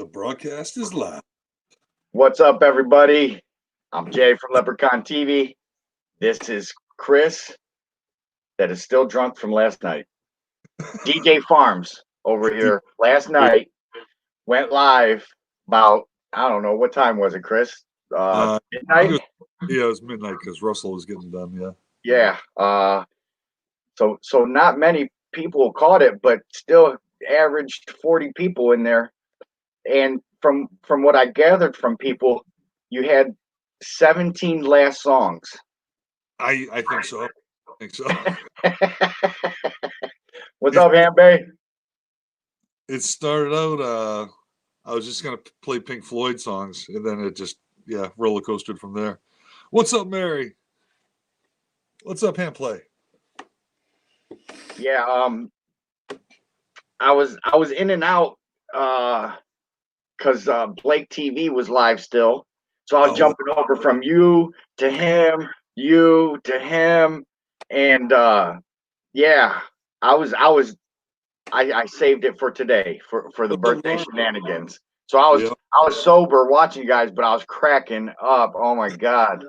The broadcast is live. What's up, everybody? I'm Jay from Leprechaun TV. This is Chris, that is still drunk from last night. DJ Farms over here last night went live about, I don't know, what time was it, Chris? Midnight? It was midnight because Russell was getting done, yeah. Yeah. So not many people caught it, but still averaged 40 people in there. And from what I gathered from people, you had 17 last songs. I think so. What's up, Hambe? It started out, I was just going to play Pink Floyd songs, and then it just, roller coastered from there. What's up, Mary? What's up, Handplay? Yeah, I was in and out because Blake TV was live still. So I was jumping over from you to him, and I saved it for today for the birthday shenanigans. So I was sober watching you guys, but I was cracking up. Oh my God.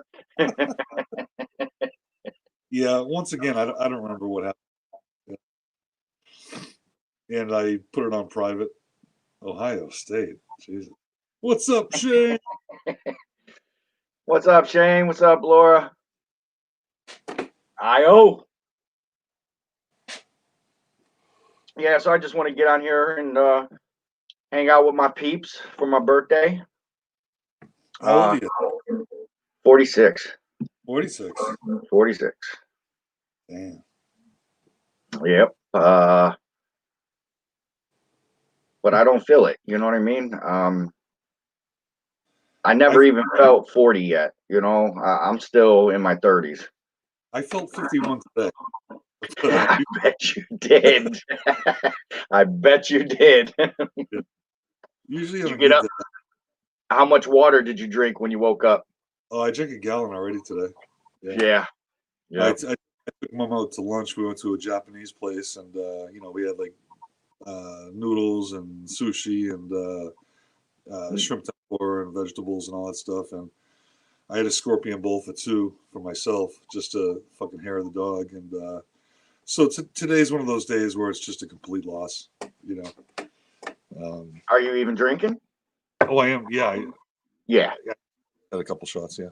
Yeah, once again, I don't remember what happened. And I put it on private. Ohio State. Jesus. What's up, Shane? What's up, Shane? What's up, Laura? IO. Yeah, so I just want to get on here and hang out with my peeps for my birthday. How old are you? 46. 46. 46. Damn. Yep. But I don't feel it. You know what I mean? I never even felt 40 yet. You know, I'm still in my 30s. I felt 51 today. I bet you did. I bet you did. Usually, you get up. How much water did you drink when you woke up? Oh, I drank a gallon already today. Yeah. I took Mom out to lunch. We went to a Japanese place, and we had like noodles and sushi and shrimp tempura and vegetables and all that stuff. And I had a scorpion bowl for two for myself, just to fucking hair the dog. And so today's one of those days where it's just a complete loss, you know. Are you even drinking? Oh, I am. Yeah. Yeah. Had a couple shots. Yeah.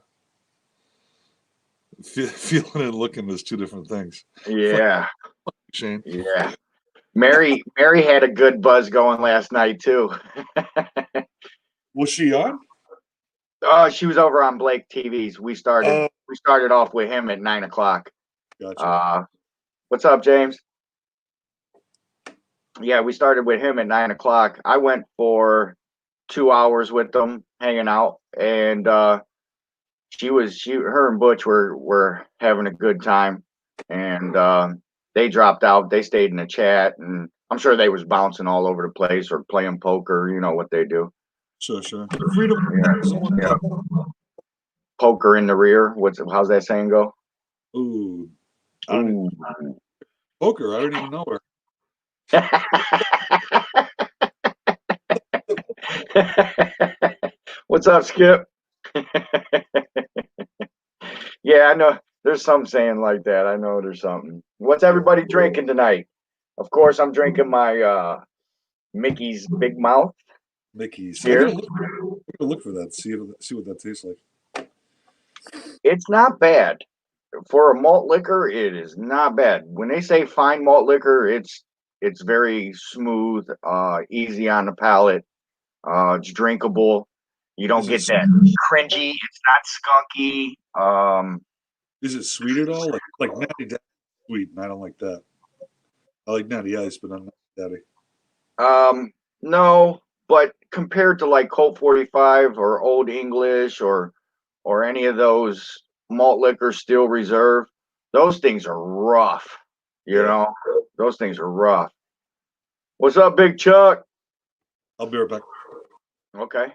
Feeling and looking is two different things. Yeah. Shane. Yeah. Mary had a good buzz going last night too. Was she on? She was over on Blake TV's. We started off with him at 9 o'clock. Gotcha. What's up, James? Yeah, we started with him at 9 o'clock. I went for 2 hours with them, hanging out, and her and Butch were having a good time, and they dropped out. They stayed in the chat, and I'm sure they was bouncing all over the place or playing poker. You know what they do. Sure. Freedom. Yeah. Poker in the rear. How's that saying go? Ooh. Poker. I don't even know her. What's up, Skip? Yeah, I know there's some saying like that. I know there's something. What's everybody drinking tonight? Of course, I'm drinking my Mickey's Big Mouth. Mickey's. Here. I gotta look for that. See what that tastes like. It's not bad for a malt liquor. It is not bad. When they say fine malt liquor, it's very smooth, easy on the palate. It's drinkable. You don't get that cringy. It's not skunky. Is it sweet at all? Like Natty Daddy sweet, and I don't like that. I like Natty Ice, but I'm not Daddy. No, but compared to like Colt 45 or Old English or any of those malt liquor Steel Reserve, those things are rough. You know, those things are rough. What's up, Big Chuck? I'll be right back. Okay.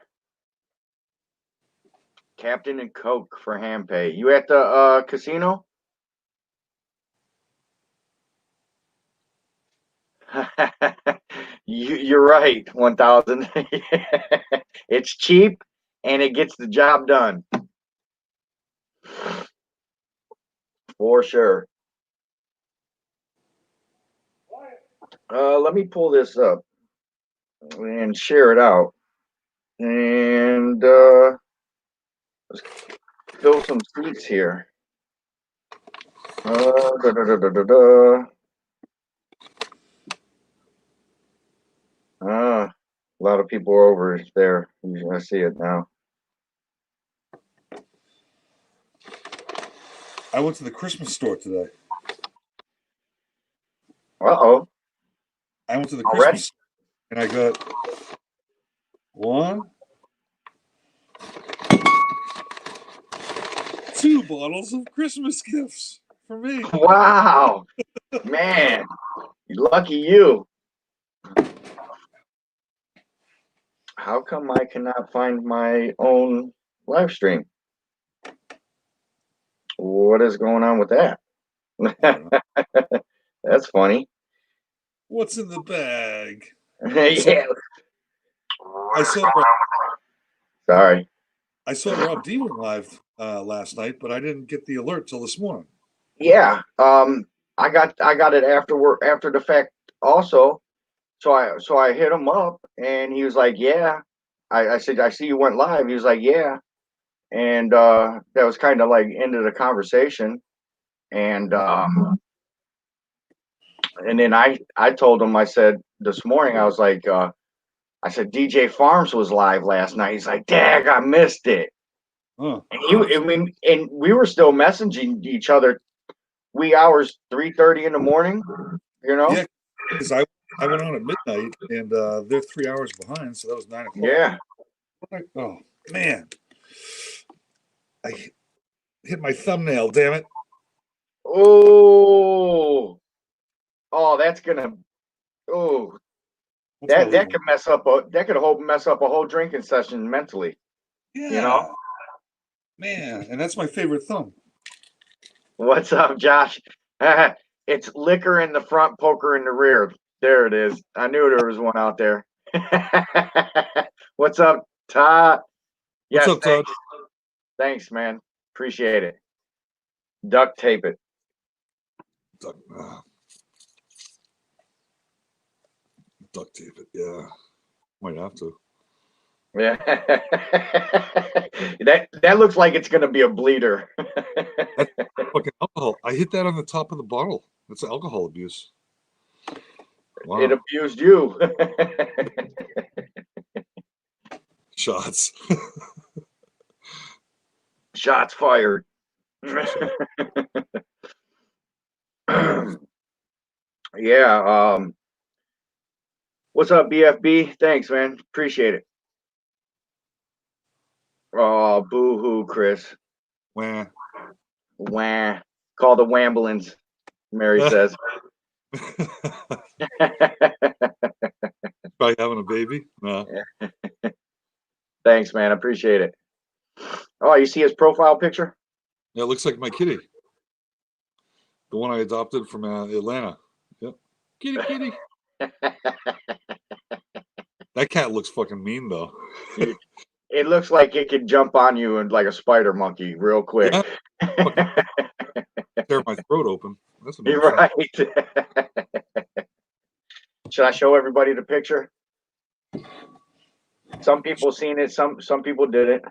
Captain and Coke for Handpay. You at the casino? You're right. 1,000. It's cheap and it gets the job done for sure. Let me pull this up and share it out, and let's fill some seats here. Da, da, da, da, da, da. A lot of people are over there. I see it now. I went to the Christmas store today. Uh-oh. I went to the Already? Christmas store and I got one, 2 bottles of Christmas gifts for me. Wow. Man, lucky you. How come I cannot find my own live stream? What is going on with that? That's funny. What's in the bag? Yeah. I saw Sorry. Rob D went live last night, but I didn't get the alert till this morning. Yeah. I got it after the fact also. So I hit him up and he was like, yeah. I said, I see you went live. He was like, yeah. And that was kind of like end of the conversation. And then I told him, I said this morning, I was like, I said DJ Farms was live last night. He's like, Dag, I missed it. Huh. And we were still messaging each other wee hours, 3:30 in the morning. You know? Yeah, because I went on at midnight and they're 3 hours behind, so that was 9 o'clock. Yeah. Oh man, I hit my thumbnail. Damn it! Oh, that's gonna. Oh, That's that could mess up a whole drinking session mentally. yeah, You know? man, and that's my favorite thumb. What's up, Josh? It's liquor in the front, poker in the rear. There it is. I knew there was one out there. What's up, Todd? What's Yes, up, Todd? Thanks, man. Appreciate it. Duct tape it. Duct tape it. Yeah, might have to. Yeah. that looks like it's gonna be a bleeder. That's fucking alcohol. I hit that on the top of the bottle. That's alcohol abuse. Wow. It abused you. Shots. Shots fired. Yeah. What's up, BFB? Thanks, man. Appreciate it. Oh, boo-hoo, Chris. Wah. Wah. Call the Wamblins, Mary says. Probably having a baby. No. Thanks, man. I appreciate it. Oh, you see his profile picture? Yeah, it looks like my kitty. The one I adopted from Atlanta. Yep. Kitty. That cat looks fucking mean, though. It looks like it could jump on you and like a spider monkey real quick. Yeah. Tear my throat open. That's You're right. Should I show everybody the picture? Some people seen it. Some people didn't.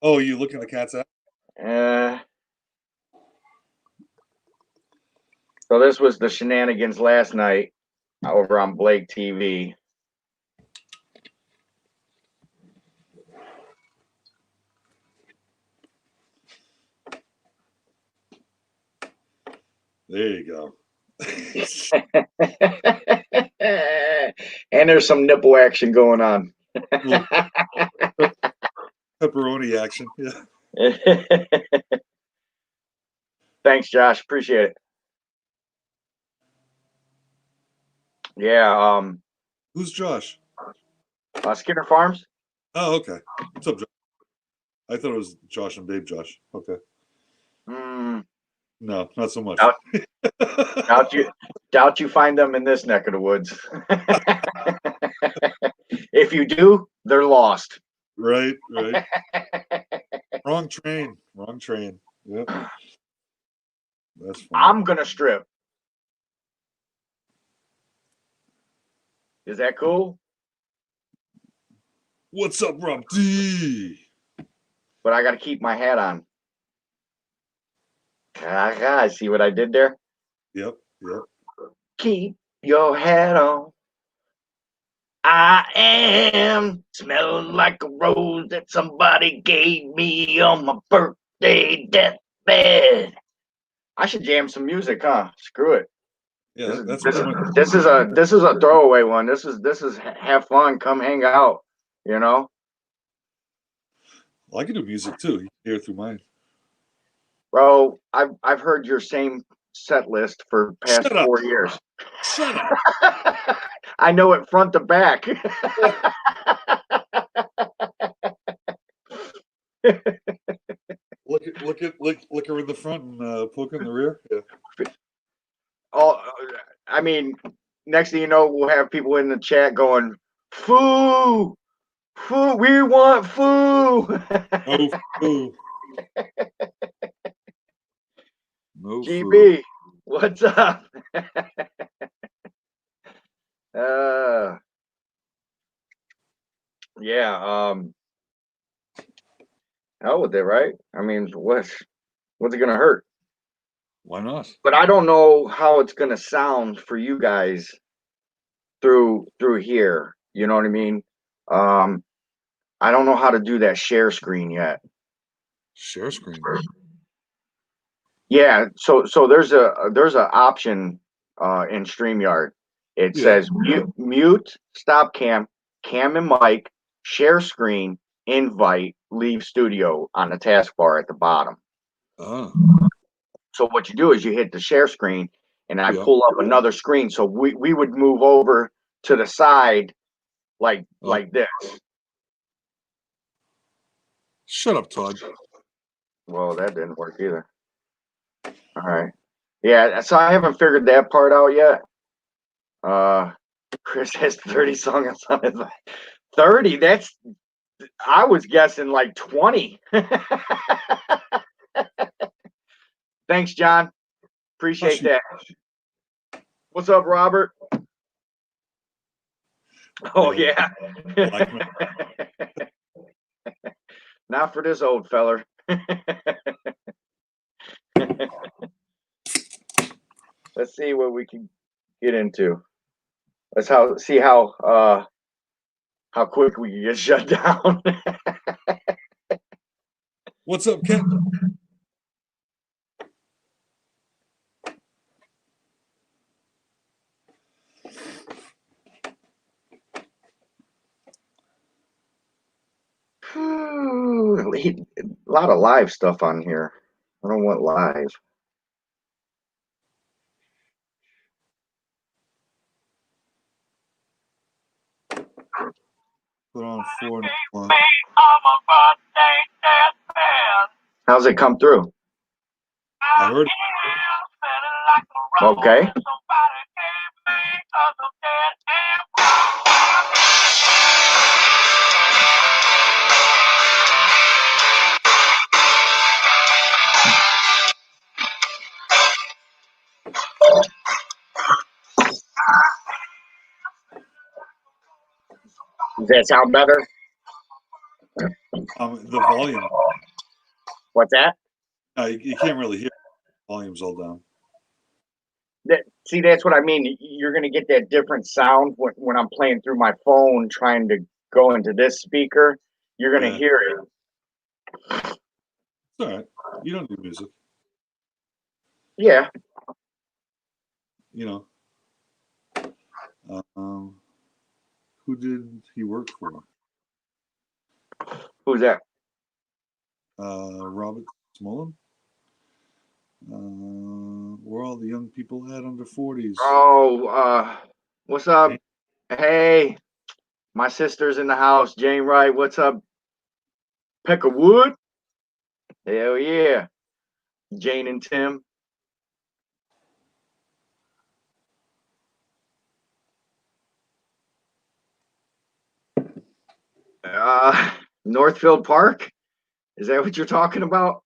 Oh, you looking at the cat's ass? So this was the shenanigans last night over on Blake TV. There you go. And there's some nipple action going on. Pepperoni action. Yeah. Thanks, Josh. Appreciate it. Yeah. Who's Josh? Skinner Farms. Oh, okay. What's up, Josh? I thought it was Josh and Babe Josh. Okay. No, not so much. Doubt you find them in this neck of the woods. If you do, they're lost. Right. Wrong train. Yep. That's funny. I'm gonna strip. Is that cool? What's up, Rob D? But I got to keep my hat on. See what I did there? Yep. Keep your hat on. I am smelling like a rose that somebody gave me on my birthday deathbed. I should jam some music, huh? Screw it. Yeah, This is a throwaway one. This is have fun, come hang out, you know? Well, I can do music too. You can hear it through mine. Bro, I've heard your same set list for past 4 years. Shut up. I know it front to back. Look her in the front and poke her in the rear. Yeah. I mean, next thing you know, we'll have people in the chat going, "Foo, foo, we want foo." No foo. No GB, foo. what's up? Yeah. Hell with it, right? I mean, what's it gonna hurt? Why not? But I don't know how it's gonna sound for you guys through here. You know what I mean? I don't know how to do that share screen yet. Share screen. Yeah, so there's a option in StreamYard. It says mute, stop cam, cam and mic, share screen, invite, leave studio on the taskbar at the bottom. Oh. So what you do is you hit the share screen and I pull up another screen. So we would move over to the side like this. Shut up, Todd. Well, that didn't work either. All right. Yeah, so I haven't figured that part out yet. Chris has 30 songs on his 30. I was guessing like 20. Thanks, John. Appreciate that. What's up, Robert? Oh, yeah. Not for this old feller. Let's see what we can get into. Let's see how quick we can get shut down. What's up, Ken? A lot of live stuff on here. I don't want live. Put on 4 1. How's it come through? I heard it. Okay. Does that sound better? The volume. What's that? You can't really hear. Volume's all down. See, that's what I mean. You're going to get that different sound when I'm playing through my phone trying to go into this speaker. You're going to hear it. It's all right. You don't do music. Yeah. You know. Who did he work for? Who's that? Robert Smolin. Where all the young people at under 40s? Oh, what's up? Hey, my sister's in the house. Jane Wright, what's up? Peck of wood? Hell yeah. Jane and Tim. Northfield Park? Is that what you're talking about?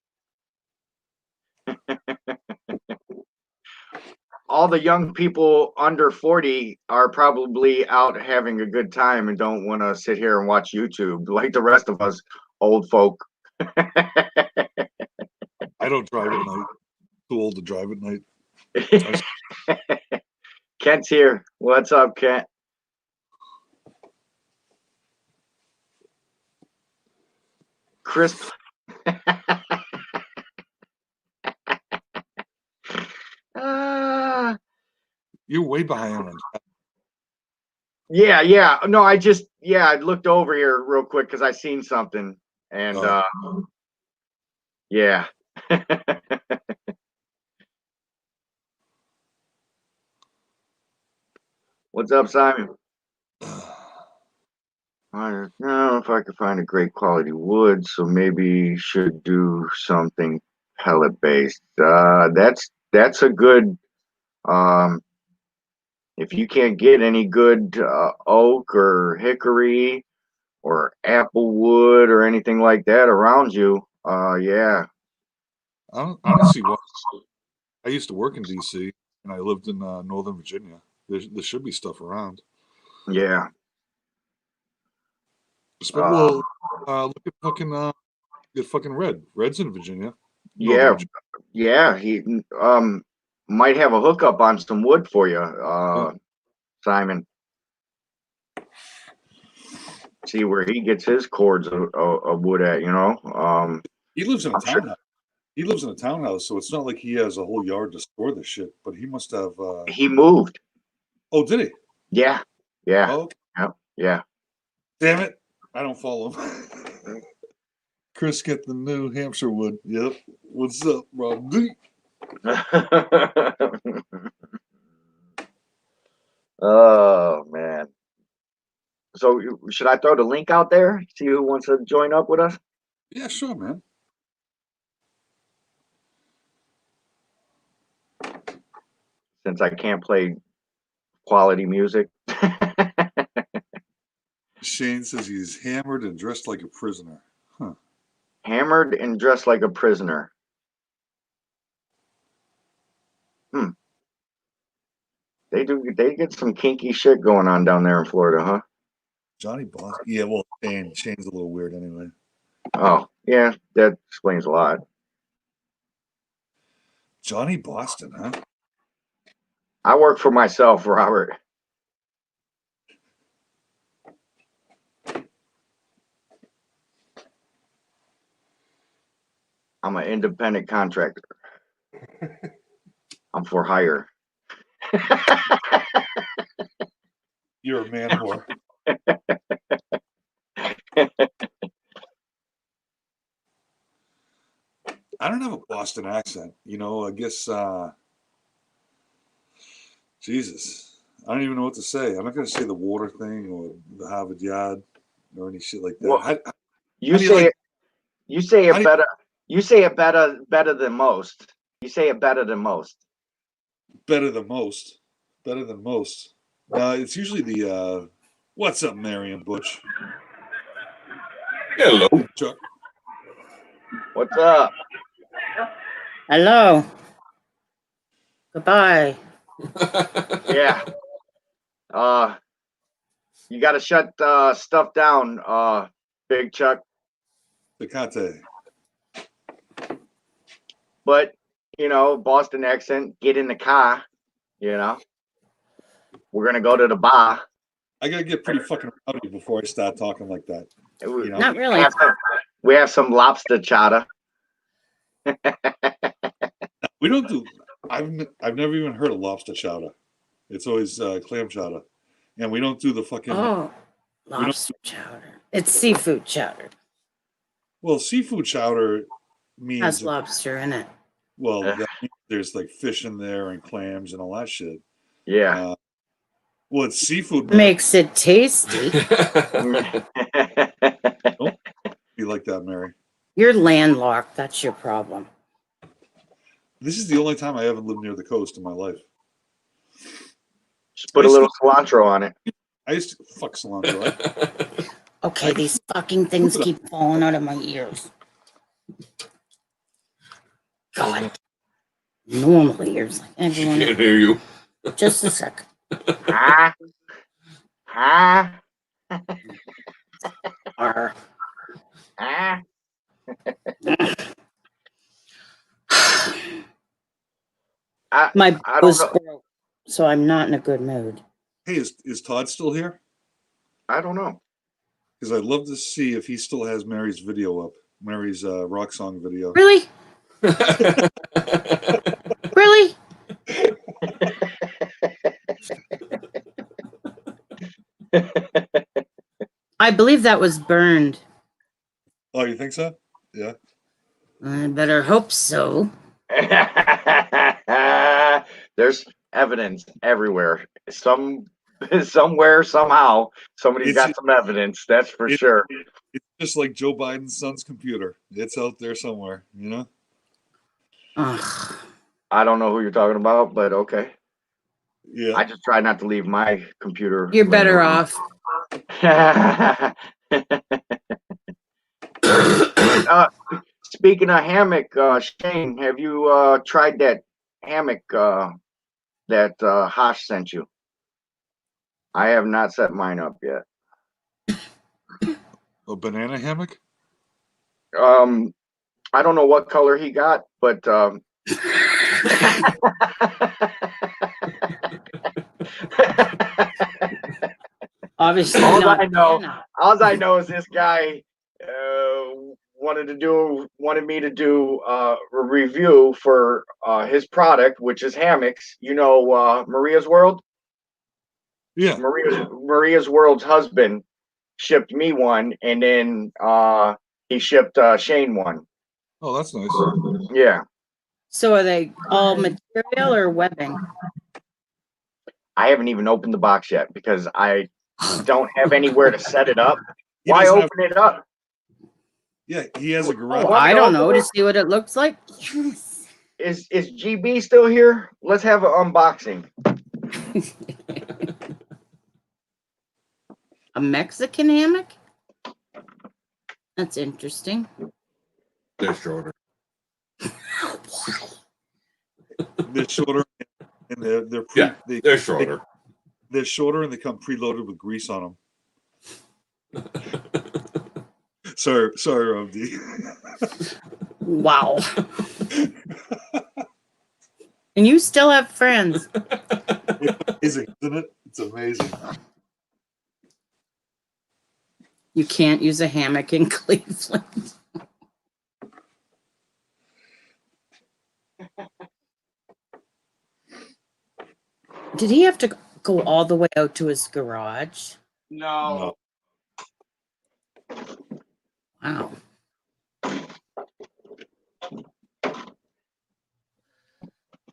All the young people under 40 are probably out having a good time and don't want to sit here and watch YouTube like the rest of us old folk. I don't drive at night. Too old to drive at night. Kent's here. What's up, Kent? Chris. You're way behind on. Yeah. No, I looked over here real quick because I seen something, and yeah. What's up, Simon? I don't know if I could find a great quality wood, so maybe should do something pellet based. That's a good. If you can't get any good oak or hickory or apple wood or anything like that around you, yeah. I don't see what. I used to work in DC and I lived in Northern Virginia. There should be stuff around. Yeah. Well, look at fucking Red. Red's in Virginia. Yeah, Virginia. yeah. He might have a hookup on some wood for you, Simon. See where he gets his cords of wood at, you know. He lives in a townhouse. He lives in a townhouse, so it's not like he has a whole yard to store this shit. But he must have. He moved. Oh, did he? Yeah. Oh. Yeah. Damn it! I don't follow him. Chris, get the New Hampshire wood. Yep. What's up, Rob D? Oh man. So should I throw the link out there? See who wants to join up with us? Yeah, sure, man. Since I can't play quality music. Shane says he's hammered and dressed like a prisoner. Huh. Hammered and dressed like a prisoner. They get some kinky shit going on down there in Florida, huh? Johnny Boston. Yeah, well, Shane's a little weird anyway. Oh, yeah, that explains a lot. Johnny Boston, huh? I work for myself, Robert. I'm an independent contractor. I'm for hire. You're a man whore. I don't have a Boston accent. You know, I guess, Jesus, I don't even know what to say. I'm not going to say the water thing or the Harvard Yard or any shit like that. Well, you say it better. You say it better than most. You say it better than most. Better than most. Better than most. It's usually the, what's up, Marion Butch? Hello. Chuck. What's up? Hello. Goodbye. Yeah. You got to shut stuff down, Big Chuck. Picante. But, you know, Boston accent, get in the car, you know. We're going to go to the bar. I got to get pretty fucking rowdy before I start talking like that. You know? Not really. We have some lobster chowder. We don't do. I've never even heard of lobster chowder. It's always clam chowder, and we don't do the fucking. Oh, lobster chowder. It's seafood chowder. Well, seafood chowder means Has lobster in it. Well, that means there's like fish in there and clams and all that shit. Yeah. Well, it's seafood. Makes it tasty. Don't be like that, Mary. You're landlocked. That's your problem. This is the only time I haven't lived near the coast in my life. Just put a little cilantro on it. I used to fuck cilantro. Okay, these fucking things keep falling out of my ears. God. Normal ears like She everyone can't else. hear you. Just a sec. Huh? Huh? Arr. Huh? My I don't was know. broke, so I'm not in a good mood. Hey, is Todd still here? I don't know. Because I'd love to see if he still has Mary's video up. Mary's rock song video. Really? Really? I believe that was burned. Oh, you think so? Yeah. I better hope so. There's evidence everywhere. Somewhere, somehow, somebody's It's got some evidence. That's for it, sure. it's just like Joe Biden's son's computer. It's out there somewhere, you know? Ugh. I don't know who you're talking about, but okay. Yeah. I just try not to leave my computer. You're laying better around. off. Speaking of hammock, Shane, have you tried that hammock that Hosh sent you? I have not set mine up yet. A banana hammock? I don't know what color he got, but Obviously all not. I know, Anna. all I know is this guy wanted me to do a review for his product, which is hammocks. You know, Maria's World. Yeah. Maria's World's husband shipped me one, and then he shipped Shane one. Oh, that's nice. Yeah, So are they all material or webbing? I haven't even opened the box yet because I don't have anywhere to set it up. He Why doesn't open have- it up? Yeah, he has a garage. Oh, Want me I to don't know. open To it? see what it looks like? Yes. Is GB still here? Let's have an unboxing. A Mexican hammock? That's interesting. They're shorter. They're shorter and they're Yeah, they're shorter. They're shorter and they come preloaded with grease on them. Sorry, Romd. Wow. And you still have friends. It's amazing, isn't it? It's amazing. You can't use a hammock in Cleveland. Did he have to go all the way out to his garage? No. Wow.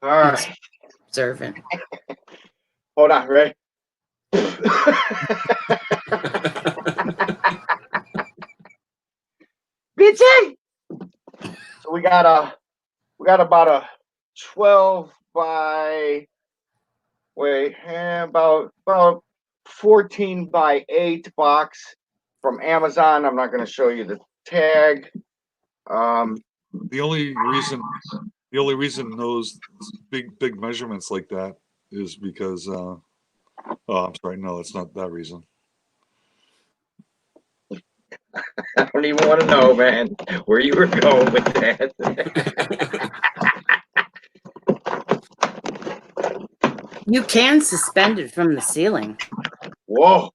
All right. Observant. Hold on, Ray. Bitchy. So we got about a 12 by about 14 by 8 box from Amazon. I'm not going to show you the tag. The only reason those big measurements like that is because oh, I'm sorry, no, it's not that reason. I don't even want to know, man, where you were going with that. You can suspend it from the ceiling. Whoa.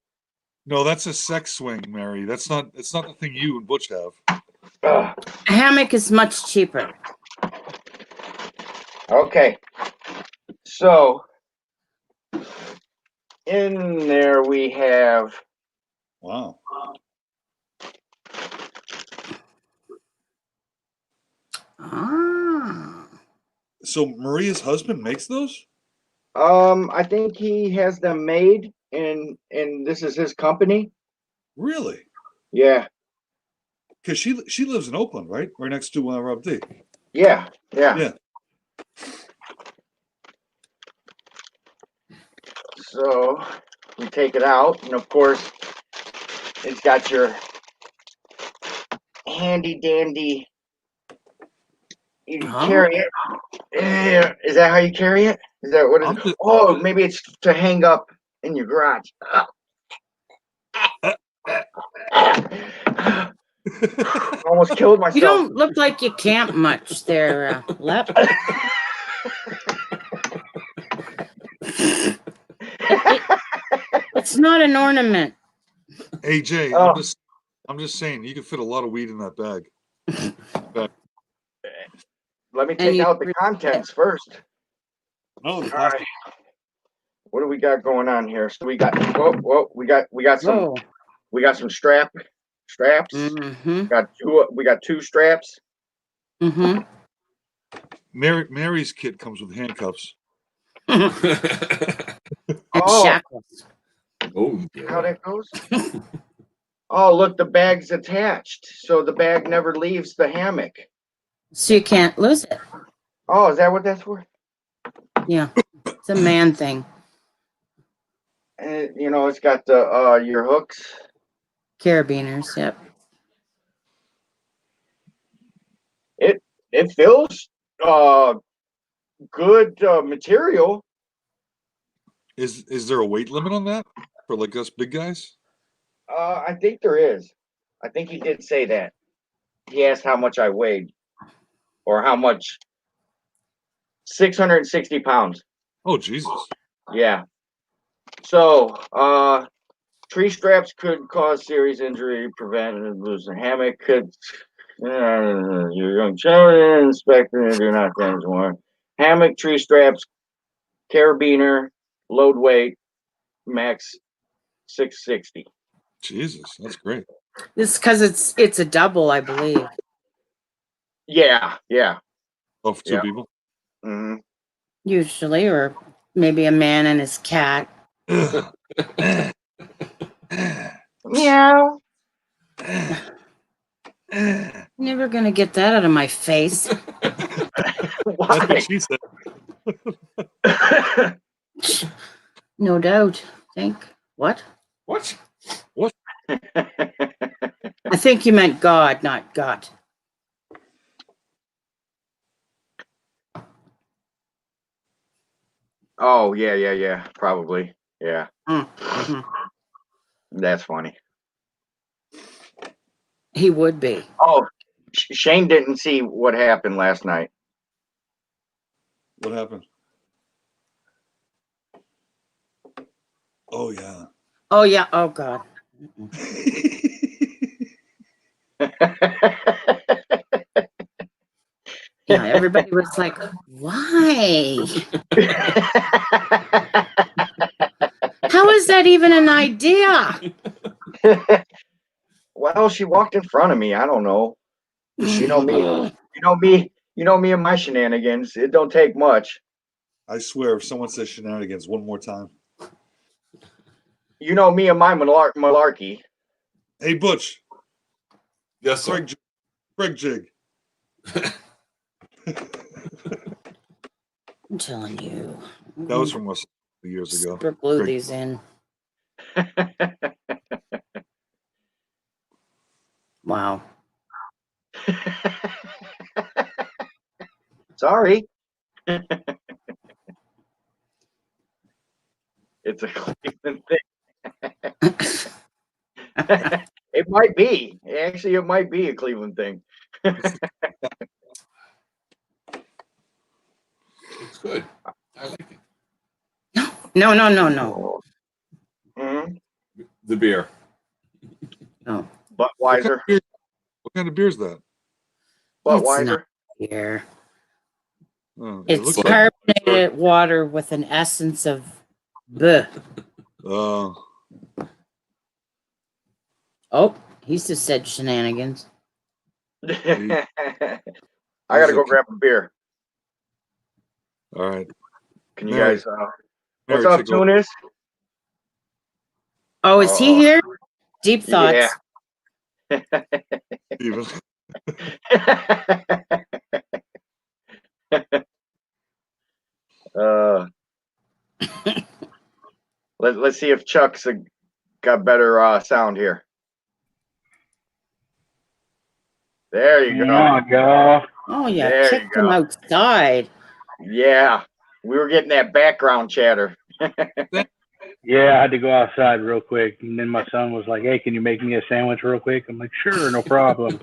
No, that's a sex swing, Mary. It's not the thing you and Butch have. A hammock is much cheaper. Okay. So in there we have Wow. Ah. So Maria's husband makes those? I think he has them made and this is his company. Really? Yeah. Because she lives in Oakland, right? Right next to Rob D. Yeah. Yeah. So we take it out, and of course, It's got your handy dandy. You Huh? carry it. Yeah. Is that how you carry it? Is that what I'm it is? just- Oh, maybe it's to hang up in your garage. Almost killed myself. You don't look like you camp much there, Lep. It's not an ornament. Hey Jay, Oh. I'm just saying you can fit a lot of weed in that bag. Let me And take you- out the contents first. No, the All plastic. right. What do we got going on here? So we got we got some Whoa. straps. Mm-hmm. We got two straps. Mm-hmm. Mary's kit comes with handcuffs. And Oh, shackles. Oh, how yeah. that goes? Oh, look, the bag's attached, so the bag never leaves the hammock. So you can't lose it. Oh, is that what that's for? Yeah. It's a man thing. And you know, it's got the your hooks. Carabiners, yep. It feels good material. Is there a weight limit on that for like us big guys? I think there is. I think he did say that. He asked how much I weighed, or how much. 660 pounds. Oh Jesus! Yeah. So, tree straps could cause serious injury, prevent losing hammock. Could your young children inspector do not damage one. Hammock, tree straps, carabiner, load weight, max 660. Jesus, that's great. This because it's a double, I believe. Yeah, yeah. Oh, for two Yeah. people. hmm Usually, or maybe a man and his cat. Meow. Never gonna get that out of my face. That's Why? what she said. No doubt. Think what? What? I think you meant God, not gut. Oh, yeah. Probably. Yeah. Mm-hmm. That's funny. He would be. Oh, Shane didn't see what happened last night. What happened? Oh yeah. Oh yeah. Oh God. Yeah. Everybody was like, "Why? How is that even an idea?" Well, she walked in front of me. I don't know. You know me. Ugh. You know me. You know me and my shenanigans. It don't take much. I swear, if someone says shenanigans one more time. You know me and my malarkey. Hey Butch, Yes, sir. Craig Jig. I'm telling you. That was from us years ago. Super glue Craig. these in. Wow. Sorry. It's a Cleveland thing. It might be. Actually, it might be a Cleveland thing. It's good. I like it. No. hmm The beer. No. Budweiser. What kind of beer is that? It's Budweiser. not here. Oh, it It's looks like. carbonated water with an essence of bleh. Oh, he just said shenanigans. I gotta go grab a beer. All right. Can you Mary. guys? Mary, What's up, take over. Tunis? Oh, is he here? Deep thoughts. Yeah. Steven. uh, let's see if Chuck's got better sound here. There you Come go. on, y'all. Oh, yeah, There you kicked him go. outside. Yeah, we were getting that background chatter. Yeah, I had to go outside real quick. And then my son was like, hey, can you make me a sandwich real quick? I'm like, sure, no problem.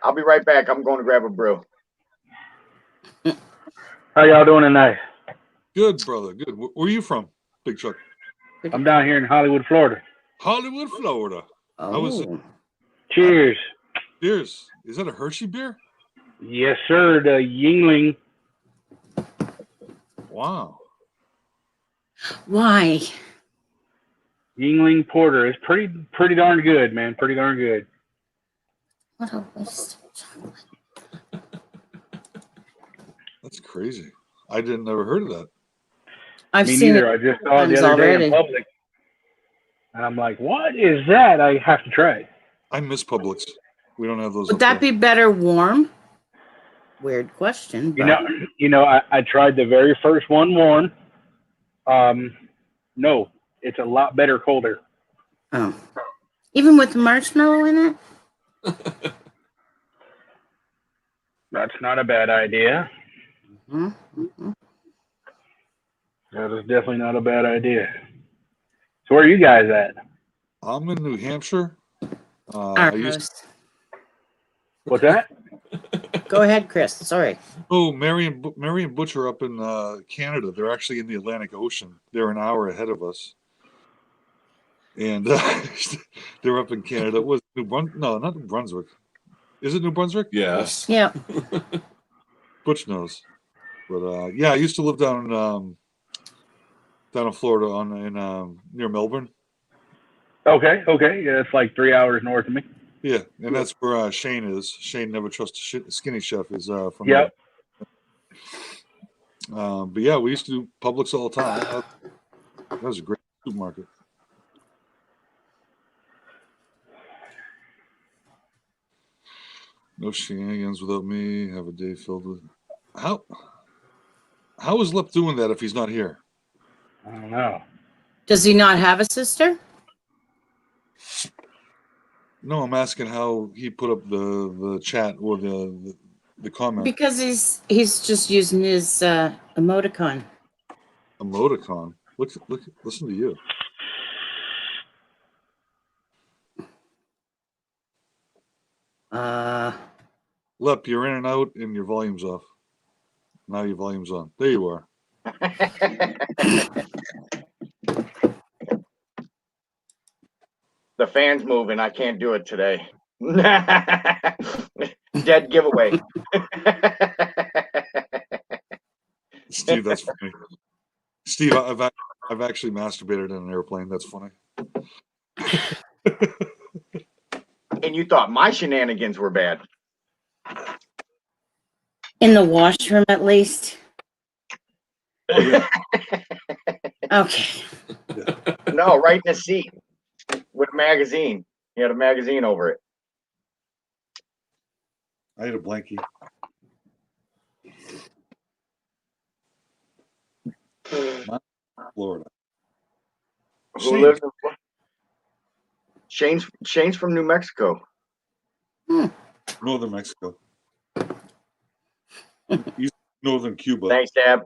I'll be right back. I'm going to grab a brew. How y'all doing tonight? Good, brother. Good. Where are you from, Big Chuck? I'm down here in Hollywood, Florida. Hollywood, Florida. How was it? Oh, Cheers. Cheers. Is that a Hershey beer? Yes, sir. The Yingling. Wow. why? Yingling Porter is pretty darn good, man. Pretty darn good. What a waste of chocolate. That's crazy. I didn't never heard of that. I've Me seen neither. it I just saw it the times other day already. in public. And I'm like, what is that? I have to try it. I miss Publix. We don't have those. Would up that there. be better warm? Weird question. You But know, I tried the very first one warm. No, it's a lot better colder. oh, even with marshmallow in it? That's not a bad idea. Mm-hmm. That is definitely not a bad idea. So where are you guys at? I'm in New Hampshire. I used Almost. What's that? Go ahead, Chris. Sorry. Oh, Mary and Butch are up in Canada. They're actually in the Atlantic Ocean. They're an hour ahead of us. And they're up in Canada. Was New Brunswick? No, not New Brunswick. Is it New Brunswick? Yes. Yeah. Butch knows. But yeah, I used to live down in Florida near Melbourne. Okay. Yeah, it's like 3 hours north of me. Yeah, and that's where Shane is. Shane Never Trust a Skinny Chef is from Yep. there. But yeah, we used to do Publix all the time. That was a great supermarket. No shenanigans without me. Have a day filled with how is Lep doing that if he's not here? I don't know. Does he not have a sister? No, I'm asking how he put up the chat or the comment. Because he's just using his emoticon. Emoticon. Look, listen to you. Lep, you're in and out and your volume's off. Now your volume's on. There you are. The fan's moving. I can't do it today. Dead giveaway. Steve, that's funny. Steve, I've actually masturbated in an airplane. That's funny. And you thought my shenanigans were bad. In the washroom, at least. Oh yeah. Okay. No, right in the seat with a magazine. He had a magazine over it. I had a blankie. Florida. Who Shane. lives in Florida? Shane's from New Mexico. Northern Mexico. Northern Cuba. Thanks, Dab.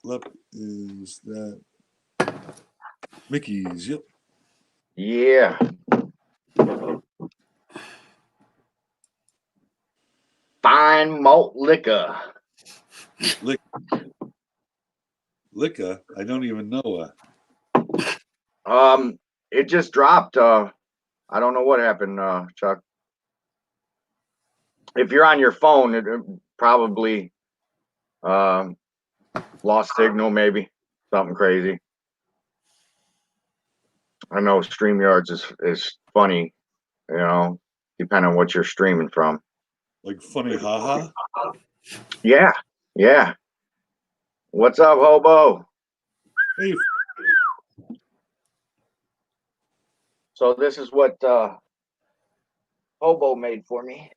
Lep is that Mickey's? Yep. Yeah. Fine malt liquor. Liquor. I don't even know. It just dropped. I don't know what happened, Chuck. If you're on your phone, it probably lost signal, maybe something crazy. I know StreamYards is funny, you know, depending on what you're streaming from. Like funny, haha. Yeah. What's up, hobo? Hey, So this is what hobo made for me.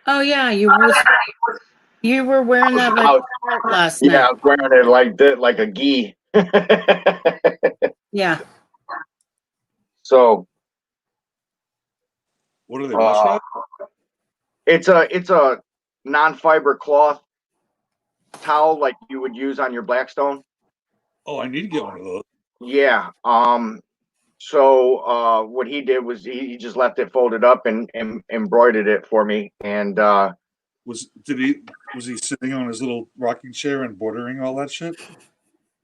Oh yeah, you were wearing that like Oh, a shirt last yeah, I night. was wearing it like that, like a gi. Yeah. So What are they? Rush wrap? it's a non-fiber cloth towel like you would use on your Blackstone. Oh, I need to get one of those. Yeah. So what he did was he just left it folded up and embroidered it for me. And Was he sitting on his little rocking chair and bordering all that shit?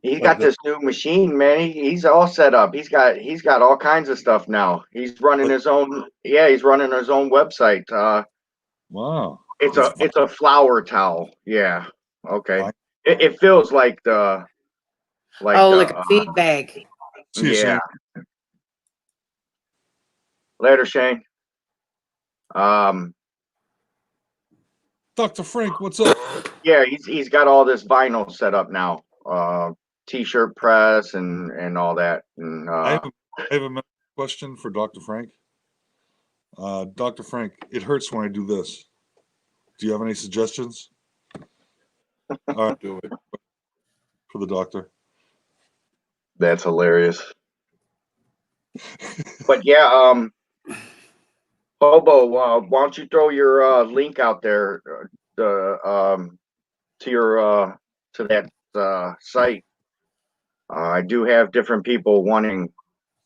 he's Like got this new machine, man. He's all set up. He's got all kinds of stuff now. He's running his own. Yeah, he's running his own website. Wow. It's a flower towel. Yeah. Okay. Fine. It feels like the Like a feed bag. See you, yeah. Shane. Later, Shane. Dr. Frank, what's up? Yeah, he's got all this vinyl set up now. T-shirt press and all that. And I have a question for Dr. Frank. Dr. Frank, it hurts when I do this. Do you have any suggestions? All right, Do it. for the doctor. that's hilarious. But yeah, Bobo, why don't you throw your link out there to your to that site? I do have different people wanting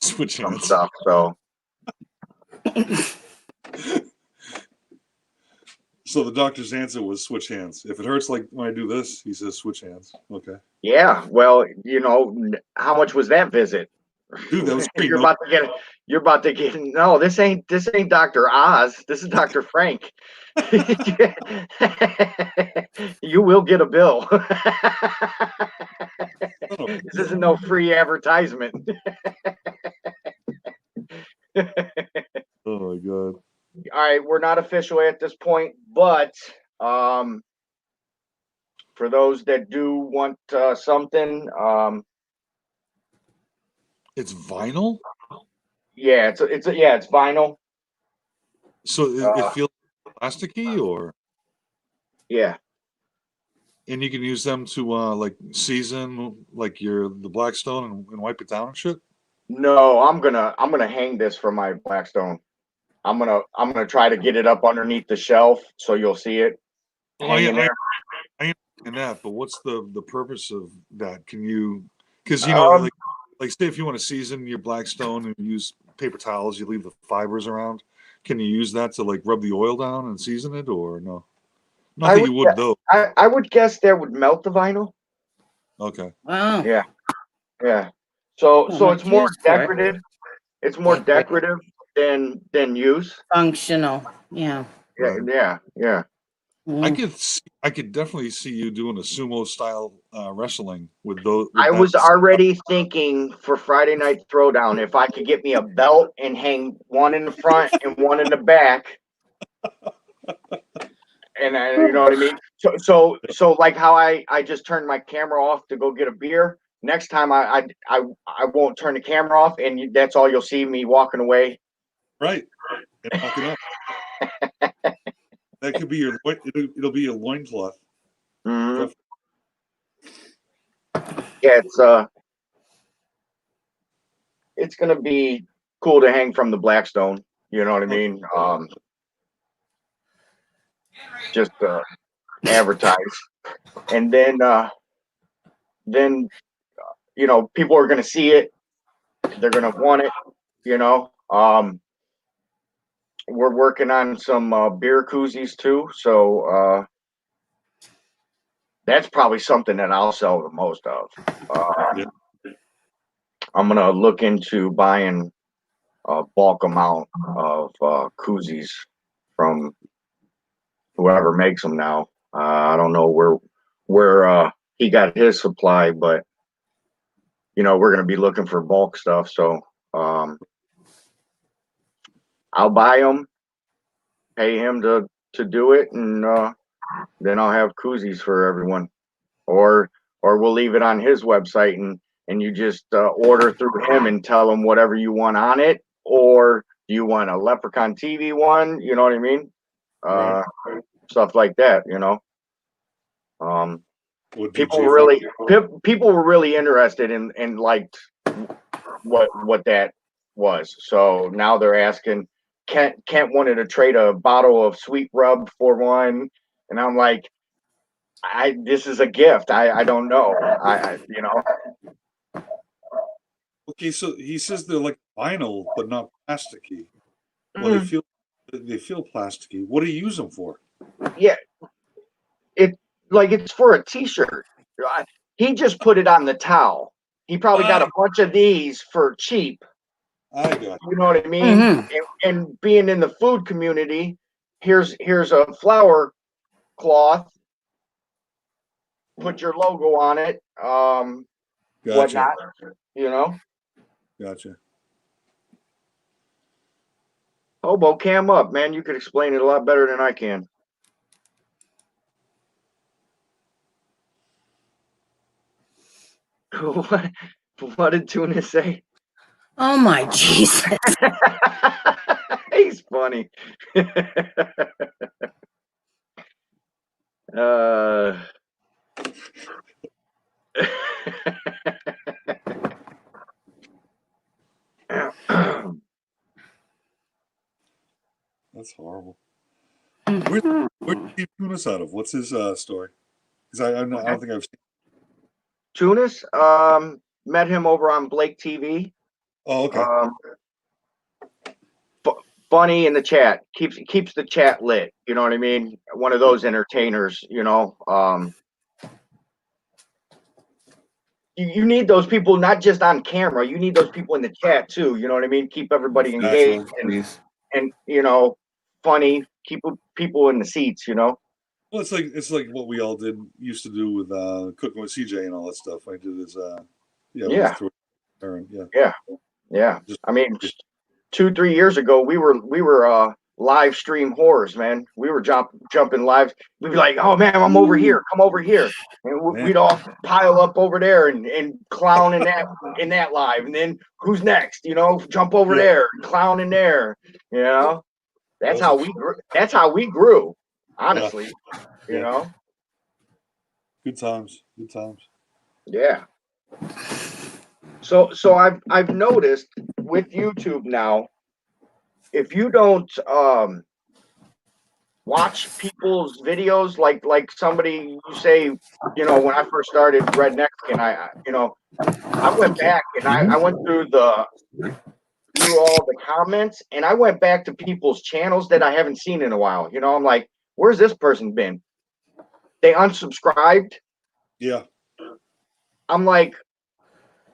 Switch some hands. stuff, so So the doctor's answer was switch hands. If it hurts like when I do this, he says switch hands. Okay. yeah. Well, how much was that visit? Dude, that was great. You're about to get no, this ain't Dr. Oz. This is Dr. Frank. You will get a bill. This isn't no free advertisement. Oh my god. All right, we're not official at this point, but for those that do want something, It's vinyl? yeah, it's vinyl. So it feels plasticky or Yeah. and you can use them to like season like the Blackstone and wipe it down and shit? No, I'm gonna hang this from my Blackstone. I'm gonna try to get it up underneath the shelf so you'll see it hanging there. I understand that, but what's the purpose of that? Can you because like say if you want to season your Blackstone and use paper towels, you leave the fibers around. Can you use that to like rub the oil down and season it or no? Not that you would though. I would guess that would melt the vinyl. Okay. Wow. Yeah. Yeah. So Well, it's more used for it. decorative. It's more decorative than use. Functional. Yeah. Yeah, Right. yeah. Mm. I could definitely see you doing a sumo style wrestling with those. I was already thinking for Friday Night Throwdown if I could get me a belt and hang one in the front and one in the back. And you know what I mean? So like how I just turned my camera off to go get a beer. Next time I won't turn the camera off, and that's all you'll see me walking away. Right. And walking up. That could be it'll be a loincloth. Mm-hmm. Yeah, it's gonna be cool to hang from the Blackstone. You know what I mean? Just advertise, and then people are gonna see it. They're gonna want it. We're working on some beer koozies too, so that's probably something that I'll sell the most of. Yeah. I'm gonna look into buying a bulk amount of koozies from whoever makes them now. I don't know where he got his supply, but we're gonna be looking for bulk stuff. So I'll buy them, pay him to do it, and then I'll have koozies for everyone, or we'll leave it on his website and you just order through him and tell him whatever you want on it, or do you want a Leprechaun TV one? You know what I mean? uh, stuff like that. What People DJ really, people were really interested in liked what that was. So now they're asking, Kent wanted to trade a bottle of Sweet Rub for one, and I'm like, this is a gift. I don't know. Okay, so he says they're like vinyl, but not plasticky. Well, Mm, they feel plasticky. What do you use them for? yeah, it's for a T-shirt. He just put it on the towel. He probably got a bunch of these for cheap. I got You know what I mean? And being in the food community, here's a flower cloth. Put your logo on it. Gotcha. Whatnot. Gotcha. Hobo, cam up, man. You could explain it a lot better than I can. What did Tuna say? Oh my Jesus. He's funny. That's horrible. Where did you tune us out of? What's his story? Because I don't think I've seen. Tunis, met him over on Blake TV. Oh, okay. Funny in the chat, keeps the chat lit. You know what I mean? One of those entertainers. You need those people not just on camera. You need those people in the chat too. You know what I mean? Keep everybody engaged and funny. Keep people in the seats. Well, it's like what we all used to do with cooking with CJ and all that stuff. I did his Yeah. Yeah. I mean, 2-3 years ago, we were live stream whores, man. We were jumping live. We'd be like, "Oh man, I'm over here. Come over here," and we'd all pile up over there and clown in that live. And then who's next? Jump over there, clown in there. That's how we grew. That's how we grew. Honestly, Good times. Good times. Yeah. So I've noticed with YouTube now, if you don't watch people's videos, like somebody you say, when I first started Redneck, and I went back and I went through all the comments, and I went back to people's channels that I haven't seen in a while. I'm like, where's this person been? They unsubscribed. Yeah. I'm like,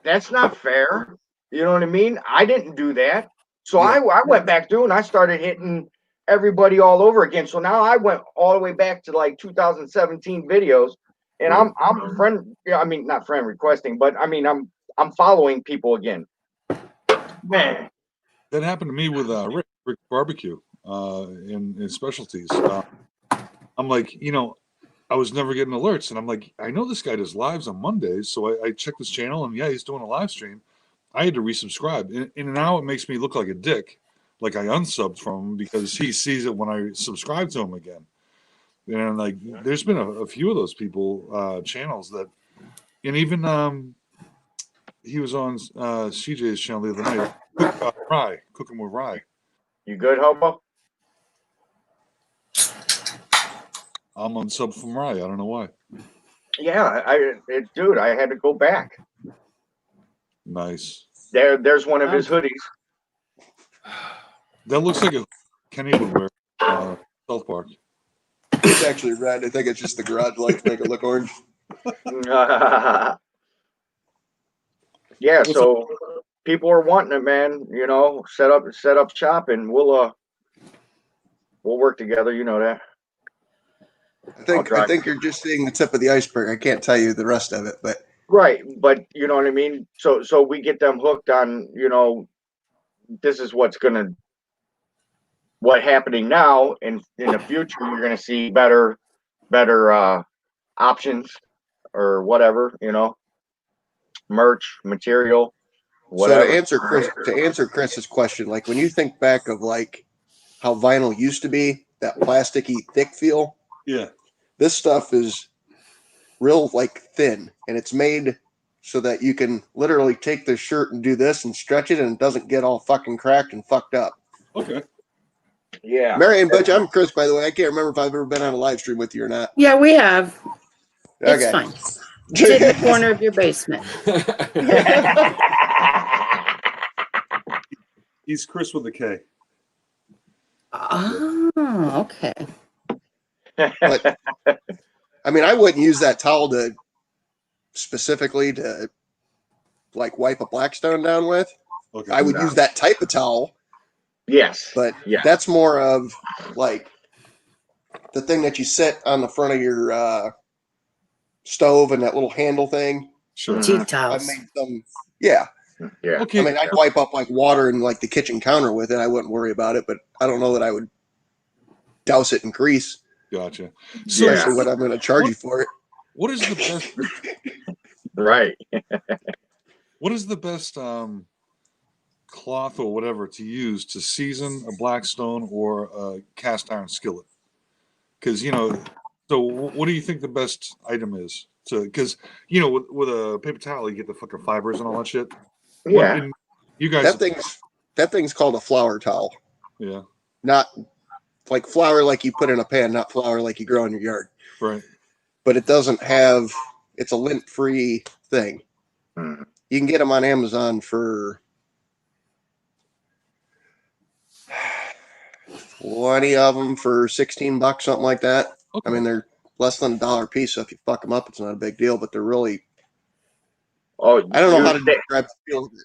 that's not fair. You know what I mean? I didn't do that. So I went back through and I started hitting everybody all over again. So now I went all the way back to like 2017 videos, and I'm friend. I mean, not friend requesting, but I mean I'm following people again. Man, that happened to me with Rick Barbecue in specialties. I'm like, I was never getting alerts, and I'm like, I know this guy does lives on Mondays, so I checked his channel, and he's doing a live stream. I had to resubscribe, and now it makes me look like a dick, like I unsubbed from him because he sees it when I subscribe to him again. And like, there's been a few of those people channels that, and even he was on CJ's channel the other night, cooking with rye. You good, Hobo? I'm on sub from rye. I don't know why. Yeah, dude, I had to go back. Nice. There's one of his hoodies. That looks like a Kenny would wear South Park. It's actually red. I think it's just the garage lights make it look orange. Yeah, so people are wanting it, man. Set up shop, and we'll work together. You know that. I think you're just seeing the tip of the iceberg. I can't tell you the rest of it, but right. But you know what I mean. So we get them hooked on. This is what's happening now, and in the future you're gonna see better options or whatever. Merch, material, whatever. So to answer Chris's question, like when you think back of like how vinyl used to be, that plasticky thick feel. Yeah. This stuff is real like thin, and it's made so that you can literally take this shirt and do this and stretch it, and it doesn't get all fucking cracked and fucked up. Okay. Yeah. Mary and Butch, I'm Chris, by the way. I can't remember if I've ever been on a live stream with you or not. Yeah, we have. It's Okay. fine. Sit in the corner of your basement. He's Chris with a K. Oh, okay. But I mean, I wouldn't use that towel to specifically to like wipe a Blackstone down with. Okay. I would use that type of towel, Yes. but Yeah. that's more of like the thing that you sit on the front of your stove and that little handle thing. Sure. Tea I towels. made some, yeah. Yeah. Okay. I mean, I'd wipe up like water in like the kitchen counter with it. I wouldn't worry about it, but I don't know that I would douse it in grease. Gotcha. So, Yeah. Especially what I'm going to charge you for it. what is the best? Right. What is the best cloth or whatever to use to season a Blackstone or a cast iron skillet? Because so what do you think the best item is? Because with a paper towel you get the fucking fibers and all that shit. Yeah. You guys. That thing's called a flour towel. Yeah. Not like flour like you put in a pan, not flour like you grow in your yard. Right. But it doesn't have. It's a lint-free thing. Mm. You can get them on Amazon for 20 of them for $16, something like that. Okay. I mean, they're less than $1 a piece, so if you fuck them up, it's not a big deal. But they're really. Oh, I don't know how to describe the feel of it.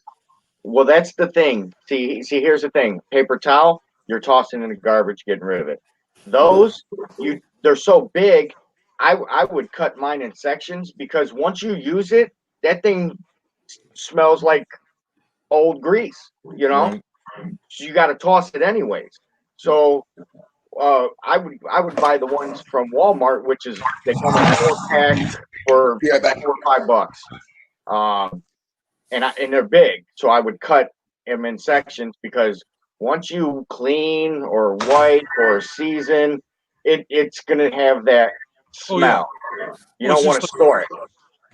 Well, that's the thing. See, here's the thing. Paper towel, you're tossing in the garbage, getting rid of it. Those, they're so big. I would cut mine in sections because once you use it, that thing smells like old grease. Right. So you got to toss it anyways. So I would buy the ones from Walmart, which is they come in 4-pack for Yeah, back. $4 or $5. And they're big, so I would cut them in sections because once you clean or wipe or season, it's gonna have that smell. You Well, it's don't want just to store it.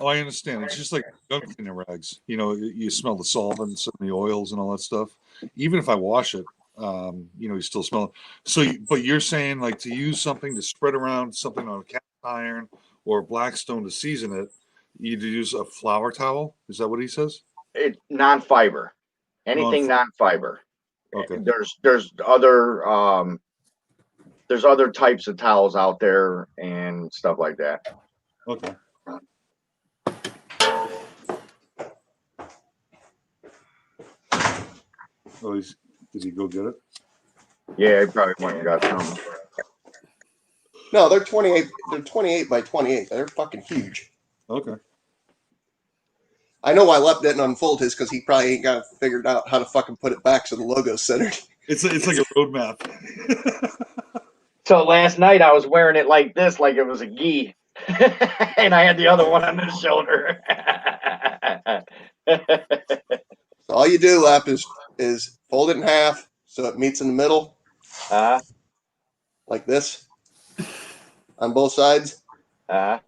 Oh, I understand. It's just like gun cleaning rags. You smell the solvents and the oils and all that stuff. Even if I wash it, you still smell it. So, but you're saying like to use something to spread around something on a cast iron or Blackstone to season it, you use a flour towel. Is that what he says? It's non-fiber. Anything non-fiber. Okay. There's other types of towels out there and stuff like that. Okay. Oh, did he go get it? Yeah, he probably went and got some. No, they're 28. They're 28 by 28. They're fucking huge. Okay. I know why Lep didn't unfold his because he probably ain't got figured out how to fucking put it back so the logo's centered. It's like a roadmap. So last night I was wearing it like this, like it was a gi, and I had the other one on the shoulder. So all you do, Lep, is fold it in half so it meets in the middle, like this, on both sides, and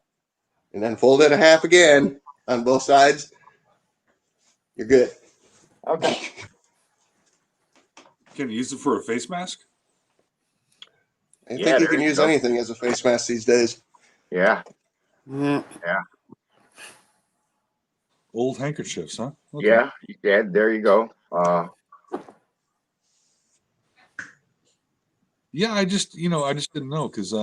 then fold it in half again on both sides. You're good. Okay. Can you use it for a face mask? I Yeah, think you there can you use go. anything as a face mask these days. Yeah. Mm. Old handkerchiefs, huh? Okay. Yeah. Yeah. There you go. Yeah, I just didn't know because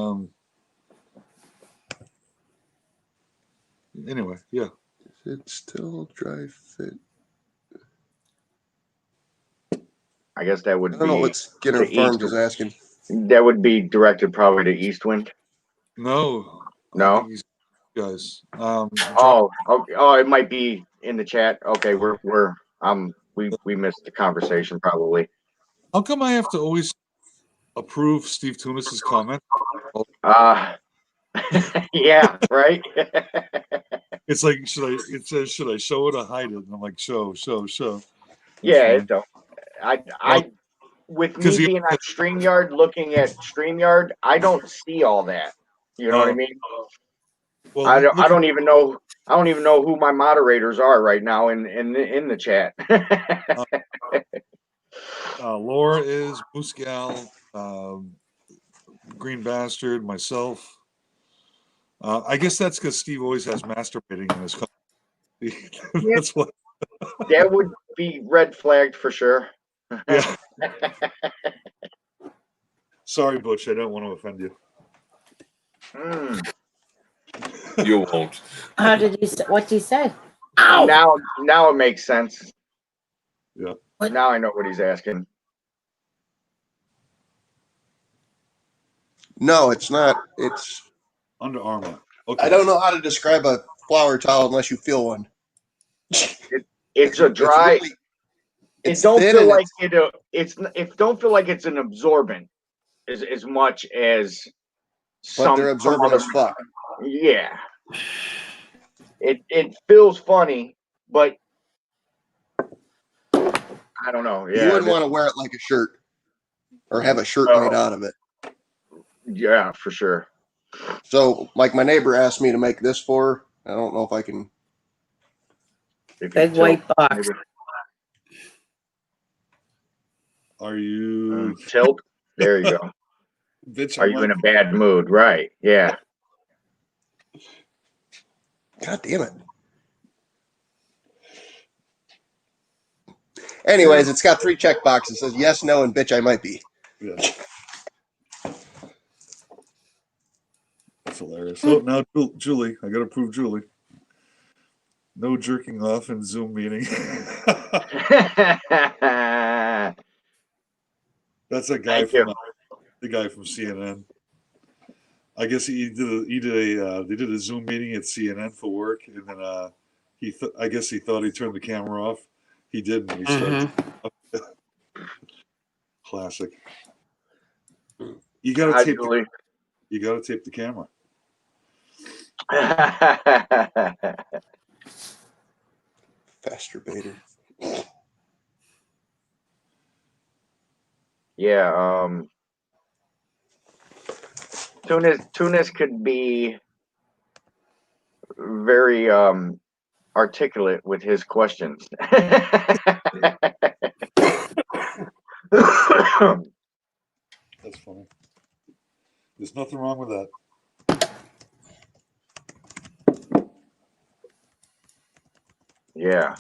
anyway, yeah. Is it still dry fit? I guess that would I don't know be what Skinner the Farms East- is asking. that would be directed probably to Eastwind. No. No? I think he's guys. Oh, okay. Oh, it might be in the chat. Okay, we missed the conversation probably. How come I have to always approve Steve Tunis's comment? Yeah, right. It's like it says should I show it or hide it? And I'm like show. That's Yeah, fine. it don't. I with 'Cause me you- being on StreamYard, looking at StreamYard, I don't see all that. You know what I Oh. mean? Well, I look, don't even know. I don't even know who my moderators are right now in the chat. Laura is Moose Gal, Green Bastard, myself. I guess that's because Steve always has masturbating in his company. That's what. That would be red flagged for sure. Yeah. Sorry, Butch. I don't want to offend you. Mm. You won't. How did he say? What did he say? Ow! Now it makes sense. Yeah. What? Now I know what he's asking. No, it's not. It's. Under Armour. Okay. I don't know how to describe a flower towel unless you feel one. It's a dry. Really, It don't thin feel and like it don't feel like it's an absorbent as much as but they're absorbent other. as fuck. Yeah. It feels funny, but I don't know. You Yeah. wouldn't want to wear it like a shirt or have a shirt made out of it. Yeah, for sure. So, like my neighbor asked me to make this for her. I don't know if I can. If you Big tilt, white box. maybe. Are you? Tilt. There you go. Bitch, Are you in a bad mood? Right. Yeah. God damn it. Anyways, it's got 3 check boxes. It says yes, no, and bitch, I might be. Yeah. That's hilarious. Oh, now Julie. I got to prove Julie. No jerking off in Zoom meeting. That's a guy Thank you. from the guy from CNN. I guess they did a Zoom meeting at CNN for work, and then I guess he thought he turned the camera off. He didn't. He started. Classic. You got Hi, to tape. Julie. You got to tape the camera. Masturbator. Yeah. Tunis could be very articulate with his questions. That's funny. There's nothing wrong with that. Yeah.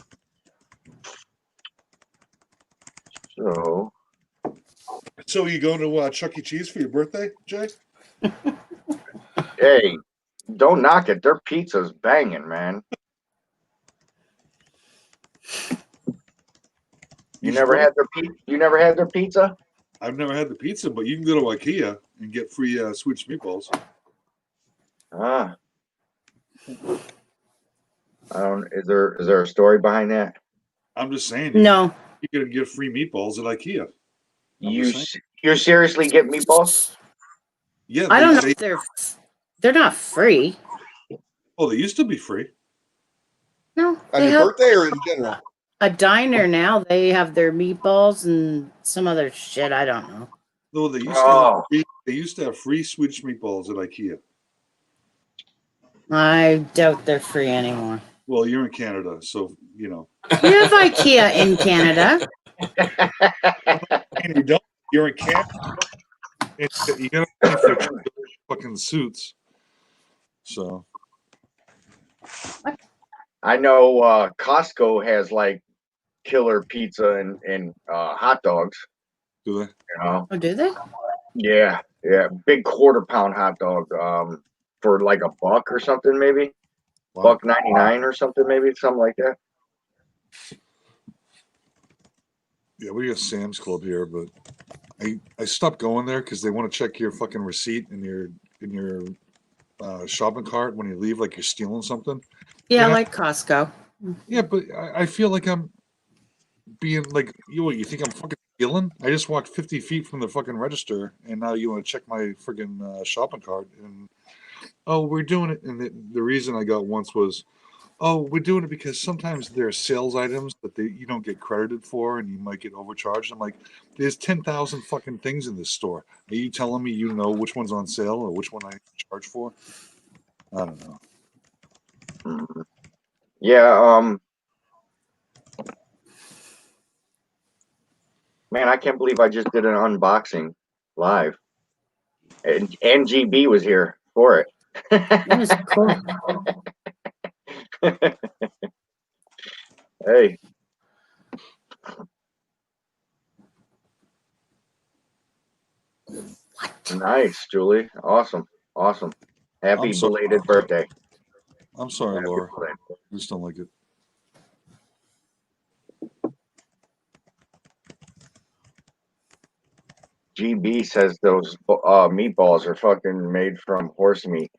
So you going to Chuck E. Cheese for your birthday, Jay? Hey, don't knock it. Their pizza's banging, man. You never had their pizza? I've never had the pizza, but you can go to IKEA and get free Swedish meatballs. Ah. Is there a story behind that? I'm just saying. No. You can get free meatballs at IKEA. You seriously get meatballs? Yeah. I don't know if they're not free. Oh, they used to be free. No. On They your have birthday or in general? a diner now. They have their meatballs and some other shit. I don't know. No, they used to have free Swedish meatballs at IKEA. I doubt they're free anymore. Well, you're in Canada, so you know. We have IKEA in Canada. And you don't. You're in Canada. You gotta pay for fucking suits. So. I know Costco has like killer pizza and hot dogs. Do they? You know? Oh, do they? Yeah, big quarter-pound hot dog for like $1 or something, maybe Wow. $1.99 or something, maybe something like that. Yeah, we got Sam's Club here, but I stopped going there because they want to check your fucking receipt in your shopping cart when you leave, like you're stealing something. Yeah, like Costco. Yeah, but I feel like I'm being like you think I'm fucking stealing? I just walked 50 feet from the fucking register, and now you want to check my freaking shopping cart? And we're doing it. And the reason I got once was, Oh, we're doing it because sometimes there are sales items that you don't get credited for, and you might get overcharged. I'm like, there's 10,000 fucking things in this store. Are you telling me you know which one's on sale or which one I charge for? I don't know. Mhm. Yeah. Man, I can't believe I just did an unboxing live, and GB was here for it. That was cool. Hey. Nice, Julie. Awesome. Happy I'm sorry. belated birthday. I'm sorry, Happy Laura. belated. I just don't like it. GB says those meatballs are fucking made from horse meat.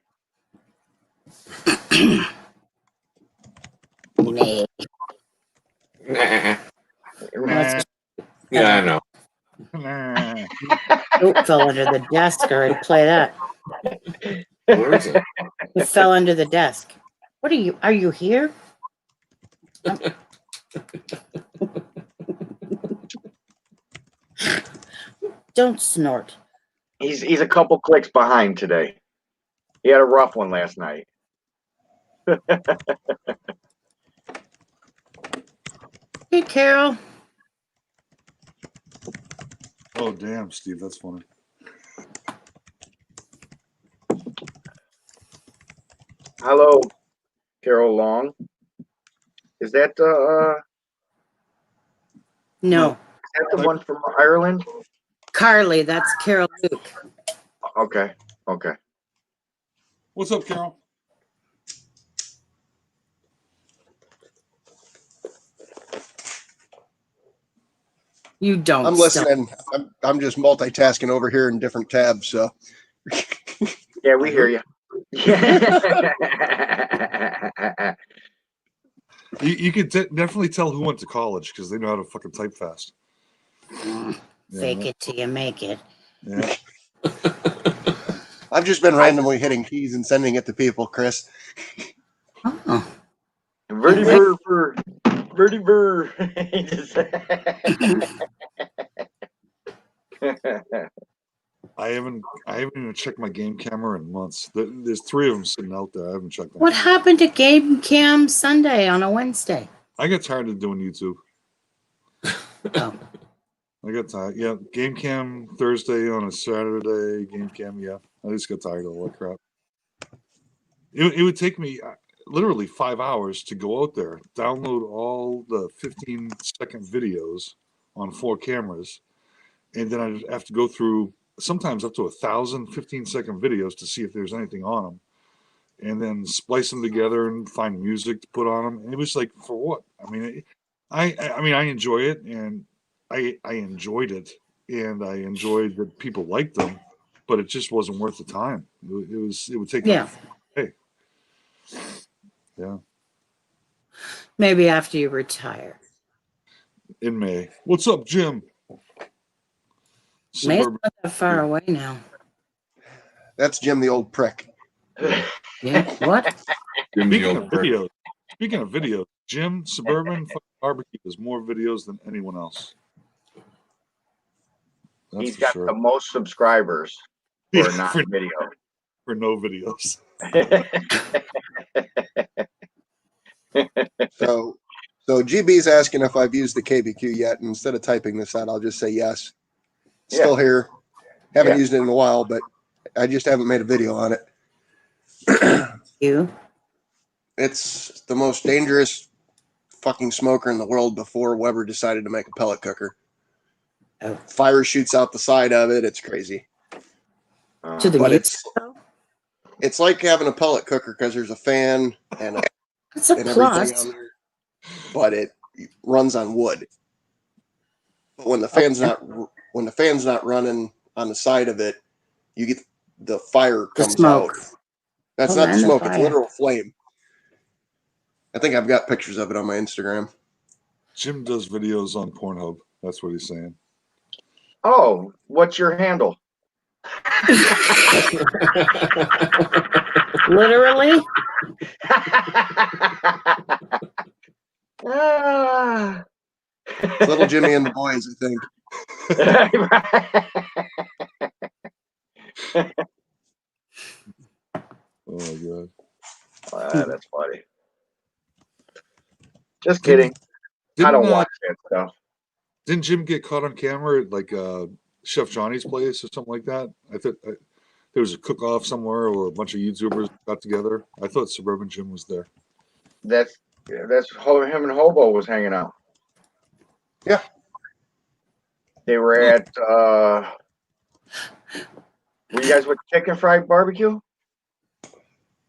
Nay. Nah. That's Yeah, I know. Nah. Oop fell under the desk. I already play that. Where is it? He fell under the desk. What are you? Are you here? Don't snort. He's a couple clicks behind today. He had a rough one last night. Hey, Carol. Oh, damn, Steve, that's funny. Hello, Carol Long. Is that No, the one from Ireland? Carly. That's Carol Luke. Okay. What's up, Carol? You don't. I'm stop. listening. I'm just multitasking over here in different tabs. So Yeah, we hear you. You could definitely tell who went to college because they know how to fucking type fast. Fake it till you make it. Yeah. I've just been randomly hitting keys and sending it to people, Chris. Oh. Verdi Ver. I haven't even checked my game camera in months. There's 3 of them sitting out there. I haven't checked them. What happened to Game Cam Sunday on a Wednesday? I got tired of doing YouTube. Oh. I got tired. Yeah, game cam Thursday on a Saturday. Game cam, yeah. I just got tired of all that crap. It would take me literally 5 hours to go out there, download all the 15-second videos on 4 cameras, and then I'd have to go through sometimes up to 1,000 15-second videos to see if there's anything on them, and then splice them together and find music to put on them. And it was like, for what? I mean, I enjoy it, and I enjoyed it, and I enjoyed that people liked them, but it just wasn't worth the time. It would take Yeah. hey. Yeah. Maybe after you retire. In May. What's up, Jim? May's Suburban. not that far away now. That's Jim, the old prick. Yeah. What? Speaking of videos, Jim Suburban Barbecue has more videos than anyone else. That's He's for got sure. the most subscribers for Yeah, not video. for no videos. So GB's asking if I've used the KBQ yet. And instead of typing this out, I'll just say yes. Still here. Haven't used it in a while, but I just haven't made a video on it. You? It's the most dangerous fucking smoker in the world before Weber decided to make a pellet cooker. Oh. Fire shoots out the side of it. It's crazy. To the But mute. it's like having a pellet cooker because there's a fan and It's a everything plus. on there, but it runs on wood. But when the fan's not running on the side of it, you get the fire The comes smoke. out. That's Oh, not the and the smoke; it's fire. literal flame. I think I've got pictures of it on my Instagram. Jim does videos on Pornhub. That's what he's saying. Oh, what's your handle? Literally? Ah. It's little Jimmy and the boys, I think. Oh my god. That's funny. Just kidding. I don't watch that stuff. Didn't Jim get caught on camera at like Chef Johnny's place or something like that? I thought there was a cook-off somewhere, or a bunch of YouTubers got together. I thought Suburban Jim was there. That's him and Hobo was hanging out. Yeah. They were at were you guys with Chicken Fried Barbecue?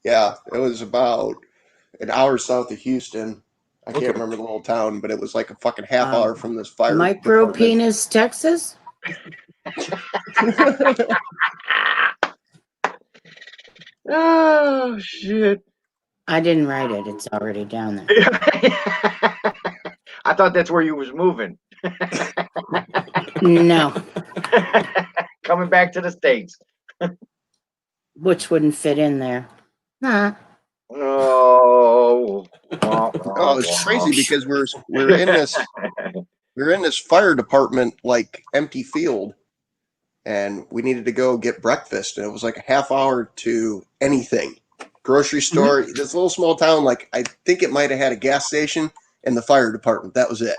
Yeah, it was about an hour south of Houston. I can't Okay. remember the little town, but it was like a fucking half hour from this fire. Micro Penis, Texas? Oh shit. I didn't write it. It's already down there. I thought that's where you was moving. No, Coming back to the States. which wouldn't fit in there. Huh. Oh. Oh, it's crazy because we're in this fire department like empty field, and we needed to go get breakfast, and it was like a half hour to anything. Grocery store, this little small town, like I think it might have had a gas station and the fire department. That was it.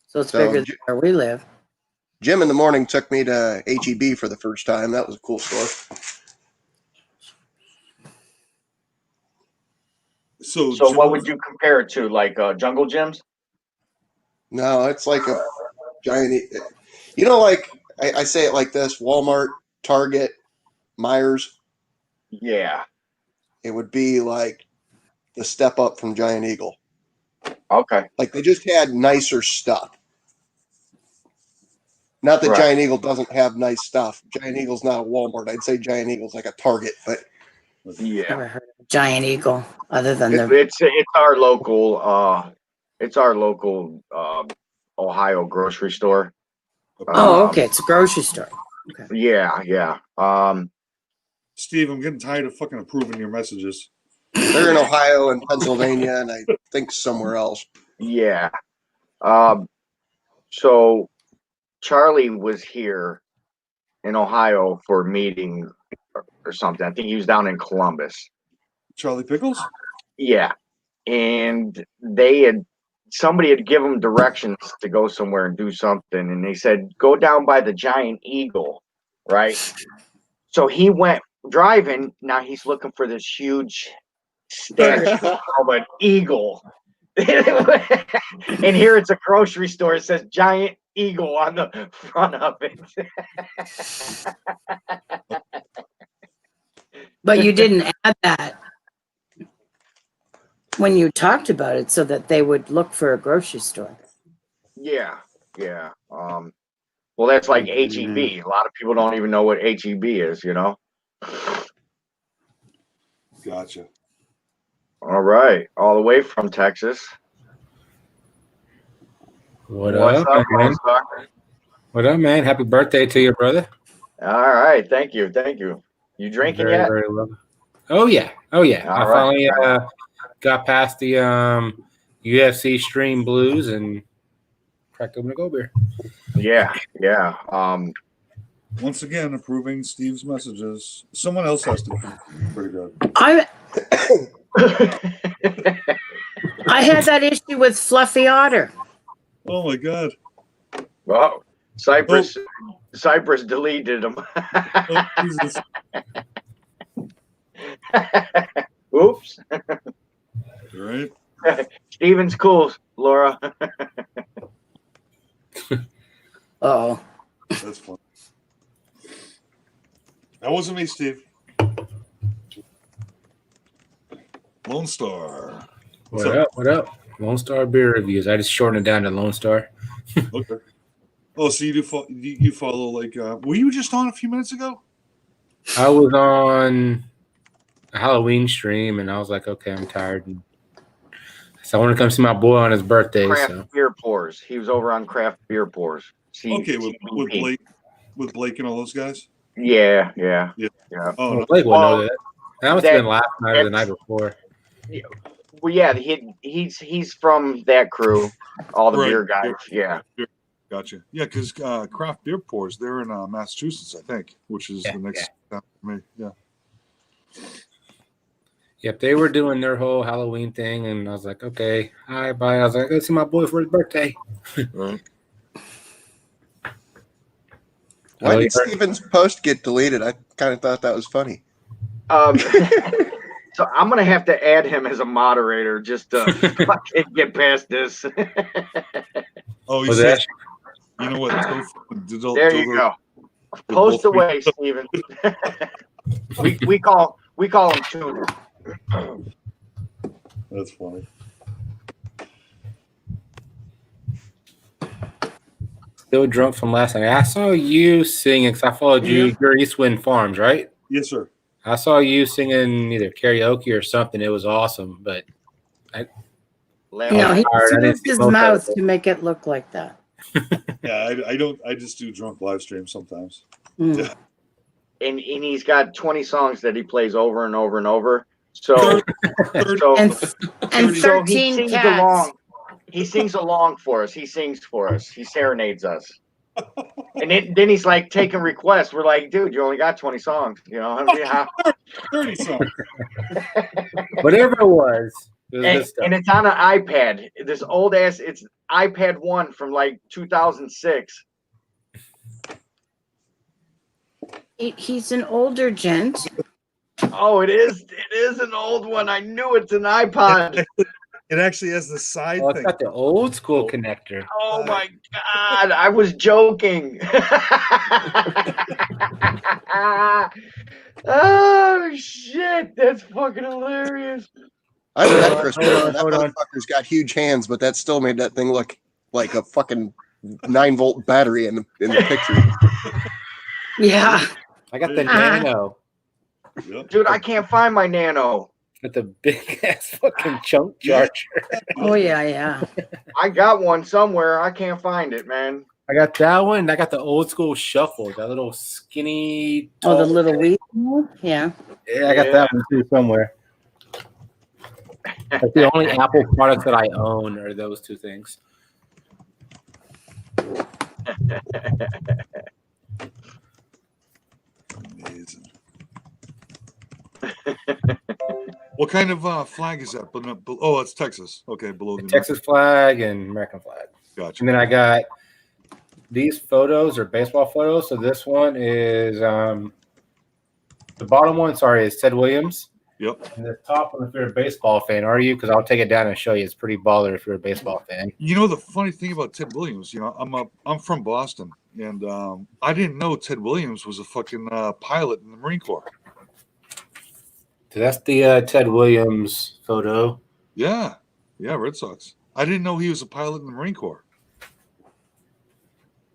So it's bigger than where we live. Jim in the morning took me to HEB for the first time. That was a cool store. So what would you compare it to? Like Jungle Gyms? No, it's like a giant. You know, like I say it like this: Walmart, Target, Myers. Yeah. It would be like the step up from Giant Eagle. Okay. Like they just had nicer stuff. Not that Right. Giant Eagle doesn't have nice stuff. Giant Eagle's not a Walmart. I'd say Giant Eagle's like a Target, but Yeah. Never heard of Giant Eagle other than It's our local Ohio grocery store. Oh, okay. It's a grocery store. Okay. Yeah. Steve, I'm getting tired of fucking approving your messages. they're in Ohio and Pennsylvania, and I think somewhere else. Yeah. So Charlie was here in Ohio for a meeting or something. I think he was down in Columbus. Charlie Pickles? Yeah. And somebody had given him directions to go somewhere and do something. And they said, go down by the Giant Eagle, right? So he went driving. Now he's looking for this huge statue of an eagle. And here it's a grocery store. It says Giant Eagle on the front of it. But you didn't add that when you talked about it so that they would look for a grocery store. Yeah. Well, that's like HEB. A lot of people don't even know what HEB is, you know? Gotcha. All right. All the way from Texas. What's What's up, up, man? Rockstar? What up, man? Happy birthday to your brother. All right. Thank you. You drinking Very, yet? very well. Oh yeah. All I right. finally got past the UFC stream blues and cracked open a go beer. Yeah. Once again, approving Steve's messages. Someone else has to be pretty good. I had that issue with Fluffy Otter. Oh my god. Well, Cypress deleted them. Oh, Jesus. Oops. Right? Steven's cool, Laura. Oh, That's fun. That wasn't me, Steve. Lone Star. What up? Lone Star beer reviews. I just shortened it down to Lone Star. Okay. Oh, so you follow like were you just on a few minutes ago? I was on a Halloween stream and I was like, okay, I'm tired. And so I want to come see my boy on his birthday. Craft Beer Pours. He was over on Craft Beer Pours. Okay, with Blake and all those guys? Yeah. Oh, no. Blake would know that. That must have been last night or the night before. Well, yeah, he's from that crew, all the Right. beer guys. Yeah. Gotcha. Yeah, because Craft Beer Pours, they're in Massachusetts, I think, which is the next town for me. Yeah. Yep, they were doing their whole Halloween thing, and I was like, okay, hi, bye. I was like, go see my boy for his birthday. Right. Why did Steven's post get deleted? I kind of thought that was funny. So I'm gonna have to add him as a moderator just to fucking get past this. Oh, he Was says, that? you know what? There you go. Post away, Steven. we call him Tutor. That's funny. Still drunk from last night. I saw you singing because I followed you. You're Eastwind Farms, right? Yes, sir. I saw you singing either karaoke or something. It was awesome, but No, he tired. used his mouth to make it look like that. Yeah, I don't. I just do drunk live streams sometimes. Mm. Yeah. And he's got 20 songs that he plays over and over and over. So, And so 13 he sings cats. along. He sings along for us. He sings for us. He serenades us. And then he's like taking requests. We're like, dude, you only got 20 songs. You know, 30 songs. whatever it was good stuff. and it's on an iPad. This old ass. It's iPad 1 from like 2006. He's an older gent. Oh, it is. It is an old one. I knew it's an iPod. It actually has the side Oh, it's thing. got the old school connector. Oh my God. I was joking. Oh shit. That's fucking hilarious. I bet Chris Hold on, that hold on. motherfucker's got huge hands, but that still made that thing look like a fucking 9-volt battery in the picture. Yeah. I got the Nano. Yep. Dude, I can't find my Nano. With the big ass fucking chunk charger. Oh yeah, yeah. I got one somewhere. I can't find it, man. I got that one. I got the old school shuffle, that little skinny. Oh, the tall- little weed. Yeah. Yeah, I got that one too somewhere. Like the only Apple products that I own are those two things. Amazing. What kind of flag is that? Oh, it's Texas. Okay, below the Texas flag and American flag. Gotcha. And then I got these photos are baseball photos. So this one is the bottom one, sorry, is Ted Williams. Yep. And the top one, if you're a baseball fan, are you? Because I'll take it down and show you. It's pretty baller if you're a baseball fan. You know the funny thing about Ted Williams, I'm from Boston, and I didn't know Ted Williams was a fucking pilot in the Marine Corps. So that's the Ted Williams photo. Yeah, Red Sox. I didn't know he was a pilot in the Marine Corps.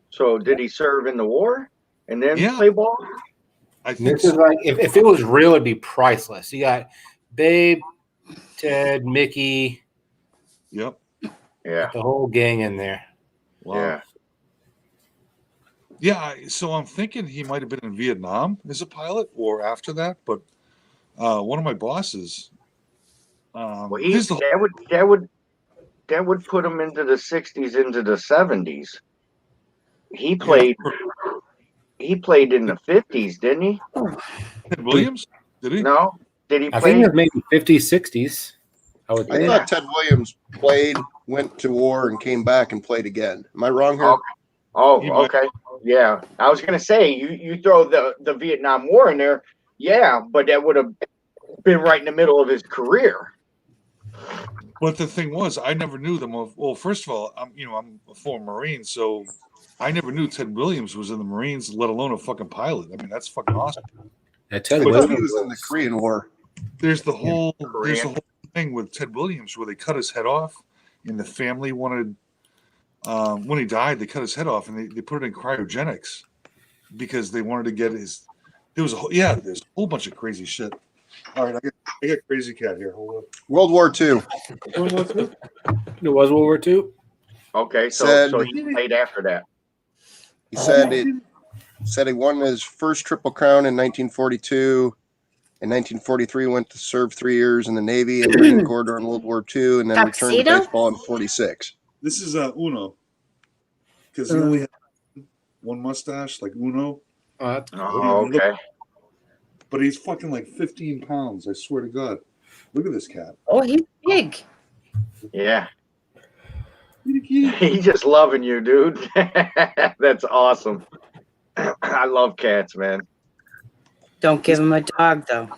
So did he serve in the war and then play ball? I think This is like if it was real, it'd be priceless. You got Babe, Ted, Mickey. Yep. Yeah. The whole gang in there. Wow. Yeah. Yeah, so I'm thinking he might have been in Vietnam as a pilot or after that, but one of my bosses. Well, that would put him into the 60s, into the 70s. He played in the 50s, didn't he? Ted Williams? Did he? No. Did he play? I think it was maybe 50s, 60s. I would I think. thought Ted Williams played, went to war, and came back and played again. Am I wrong here? Oh, okay. Yeah. I was gonna say you throw the Vietnam War in there, yeah, but that would have been right in the middle of his career. But the thing was, I never knew them. Well, first of all, I'm a former Marine, so I never knew Ted Williams was in the Marines, let alone a fucking pilot. I mean, that's fucking awesome. Yeah, Ted I thought Williams he was in the Korean War. There's the whole thing with Ted Williams where they cut his head off, and the family wanted when he died, they cut his head off and they put it in cryogenics because they wanted to get his. There's a whole bunch of crazy shit. All right, I got Crazy Cat here. Hold on. World War II. It was World War II. Okay, so he played after that. He said he won his first Triple Crown in 1942, In 1943, went to serve 3 years in the Navy and Marine Corps during World War II, and then returned to Tuxedo? baseball in 46. This is Uno, because he only had one mustache, like Uno. Oh, that's cool. Oh, okay. But he's fucking like 15 pounds. I swear to God. Look at this cat. Oh, he's big. Yeah. Kitty, kitty. He's just loving you, dude. That's awesome. I love cats, man. Don't give him a dog, though.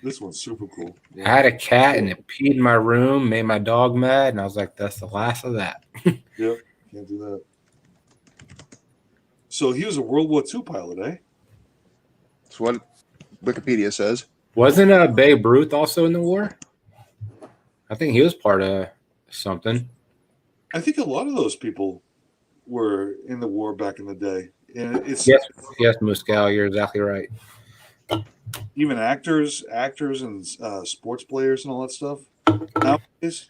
This one's super cool. I had a cat and it peed in my room, made my dog mad, and I was like, that's the last of that. Yep, can't do that. So he was a World War II pilot, eh? That's what Wikipedia says. Wasn't Babe Ruth also in the war? I think he was part of something. I think a lot of those people were in the war back in the day. And it's Yes, Muscal, you're exactly right. even actors and sports players and all that stuff. Nowadays,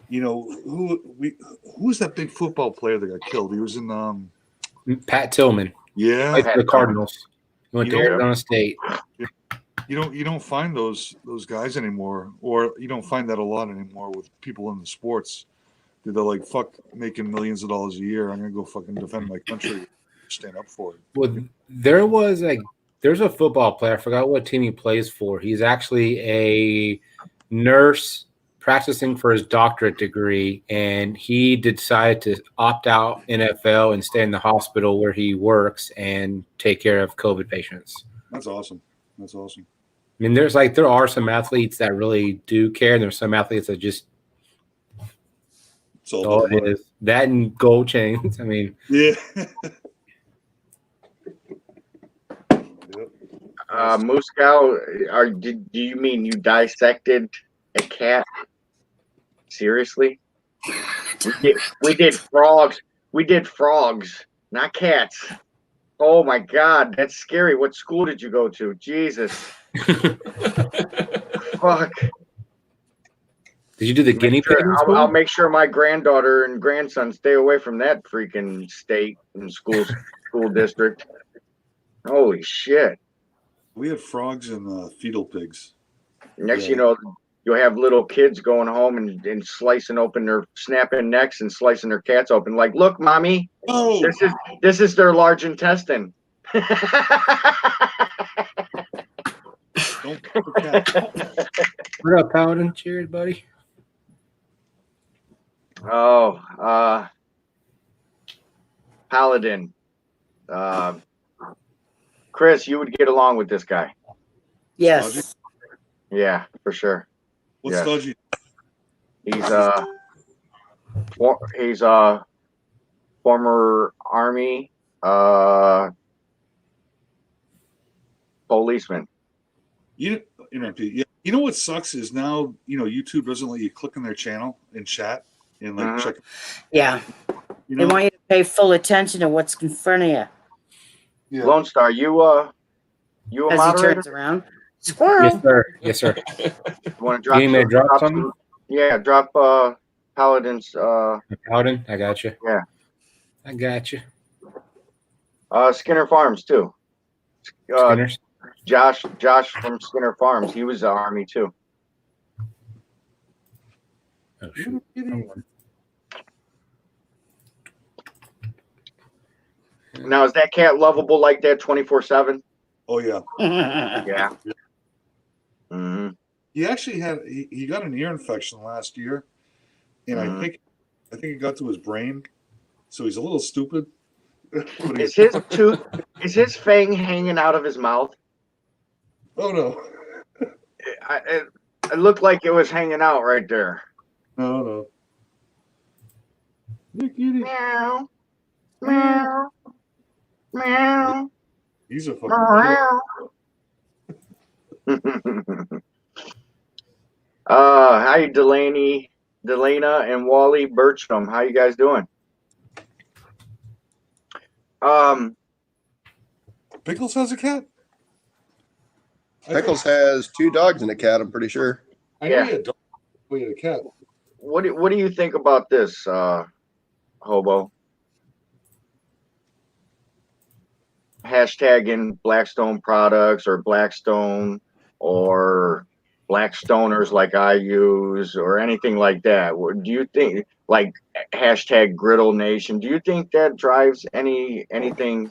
you know, who's that big football player that got killed? He was in Pat Tillman, yeah. played for the Cardinals. He went to You know- Arizona State. You don't find those guys anymore, or you don't find that a lot anymore with people in the sports. They're like, fuck making millions of dollars a year. I'm gonna go fucking defend my country, stand up for it. Well, there's a football player. I forgot what team he plays for. He's actually a nurse practicing for his doctorate degree, and he decided to opt out NFL and stay in the hospital where he works and take care of COVID patients. That's awesome. That's awesome. I mean, there are some athletes that really do care, and there's some athletes that just It's all all about it money. is. That and gold chains. I mean, Yeah. Muscow, do you mean you dissected a cat? Seriously? We did frogs. We did frogs, not cats. Oh my God, that's scary. What school did you go to? Jesus. Fuck. did you do the guinea pig? in I'll school? make sure my granddaughter and grandson stay away from that freaking state and school district. Holy shit. We had frogs and fetal pigs. Next, Yeah. you know, you'll have little kids going home and slicing open their snapping necks and slicing their cats open. Like, look, mommy, Oh, this is their large intestine. don't put the cat. What up, Paladin? Cheers, buddy. Oh, Paladin. Chris, you would get along with this guy. Yes. Yeah, for sure. What's Yeah. dodgy? He's former Army policeman. You know what sucks is now YouTube doesn't let you click on their channel and chat and like Mhm. check. Yeah. You They know, want you to pay full attention to what's in front of you yeah. Lone Star, you a as he moderator? turns around. Squirrel. Yes, sir. Yes, sir. You want to drop? You need me to drop some- something? Yeah, drop Paladin's Paladin, I got you. Yeah. I got you. Skinner Farms too. Skinners. Josh from Skinner Farms, he was the Army too. Oh shoot. Now is that cat lovable like that 24/7? Oh yeah. Yeah. Mm-hmm. He actually he got an ear infection last year, and Mhm. I think it got to his brain, so he's a little stupid. But Is his fang hanging out of his mouth? oh no, It looked like it was hanging out right there. no. Look at it. Meow, meow, meow, He's a fucking killer. meow. Hi Delana and Wally Bertram. How you guys doing? Pickles has a cat. Pickles has 2 dogs and a cat, I'm pretty sure. I know Yeah. he had a dog. He had a cat. What do you think about this, Hobo? hashtagging Blackstone products or Blackstone or Blackstoners like I use or anything like that? Do you think like hashtag Griddle Nation? Do you think that drives anything?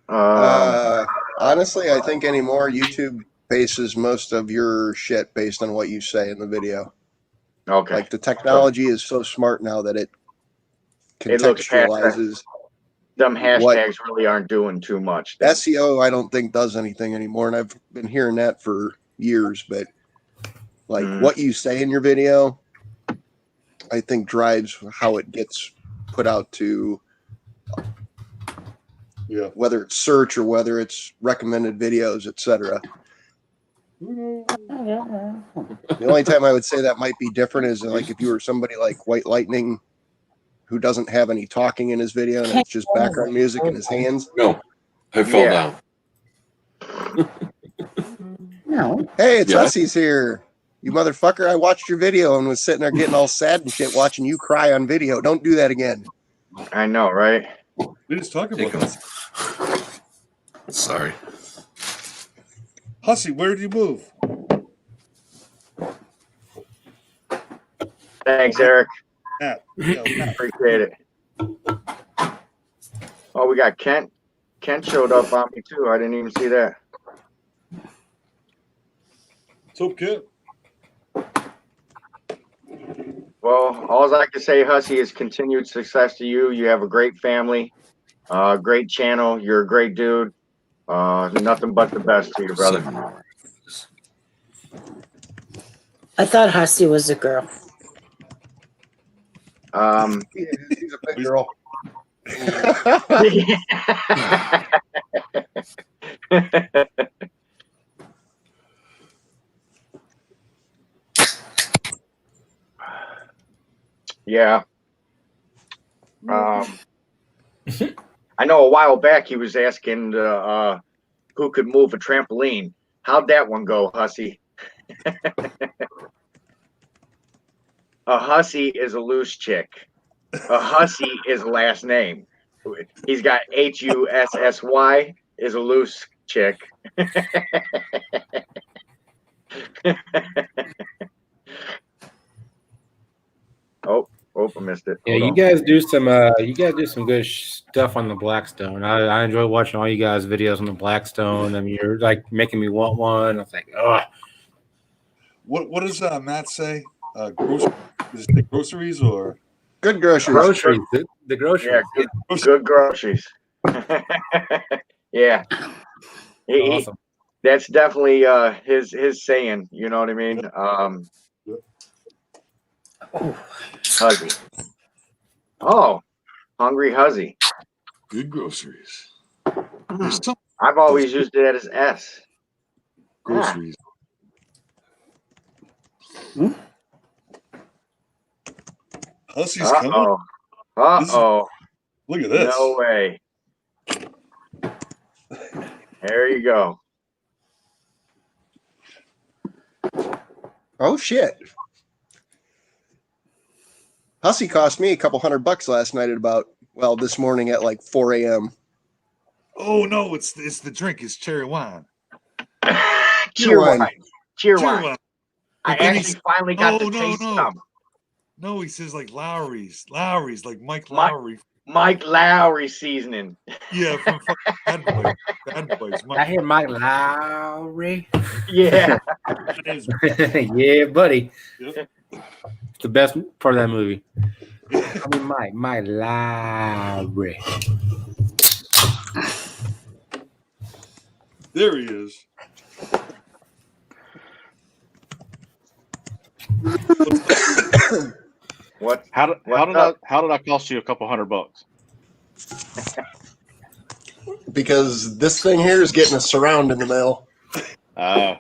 Honestly, I think anymore YouTube bases most of your shit based on what you say in the video. Okay. Like the technology is so smart now that it It looks past contextualizes. Them hashtags really aren't doing too much. Then. SEO, I don't think does anything anymore, and I've been hearing that for years. But like what you say in your video, I think drives how it gets put out to. Yeah. Whether it's search or whether it's recommended videos, etc. The only time I would say that might be different is like if you were somebody like White Lightning who doesn't have any talking in his video and it's just background music in his hands. No, I fell down. No. Hey, it's Yeah. Hussey's here. You motherfucker, I watched your video and was sitting there getting all sad and shit watching you cry on video. Don't do that again. I know, right? We just talking about Take this. Sorry. Hussey, where did you move? Thanks, Eric. Matt. Matt. Appreciate it. Oh, we got Kent. Kent showed up on me too. I didn't even see that. What's up, kid? Well, all I can say, Hussey, is continued success to you. You have a great family, great channel. You're a great dude. Nothing but the best to you, brother. I thought Hussey was a girl. She's a big girl. Yeah. I know a while back he was asking who could move a trampoline. How'd that one go, Hussey? A hussy is a loose chick. A hussy is last name. He's got Hussy is a loose chick. Oh, I missed it. Yeah, Hold you on. guys do some good stuff on the Blackstone. I enjoy watching all you guys' videos on the Blackstone. I mean, you're like making me want one. I was like, oh, What does Matt say? Is it groceries or Good groceries. groceries, the groceries. Yeah, good groceries. Yeah, Awesome. that's definitely his saying. You know what I mean? Huzzy. Oh, hungry Huzzy. good groceries? Hmm. There's some I've always used it as S. groceries. Hussey's coming. Uh-oh. Look at this. No way. There you go. Oh shit. Hussey cost me a couple $100 last night at this morning at like 4 a.m. Oh no, it's the drink. It's cherry wine. Cheer wine. wine. Cheer wine. I But then actually finally got to taste some. No, he says like Lowry's, like Mike Lowry. Mike Lowry seasoning. Yeah, from fucking Bad Boys. I hear Mike Lowry. Yeah. Yeah, buddy. Yep. It's the best part of that movie. I mean, Mike Lowry. There he is. What? How did I cost you a couple $100? Because this thing here is getting a surround in the mail. Oh,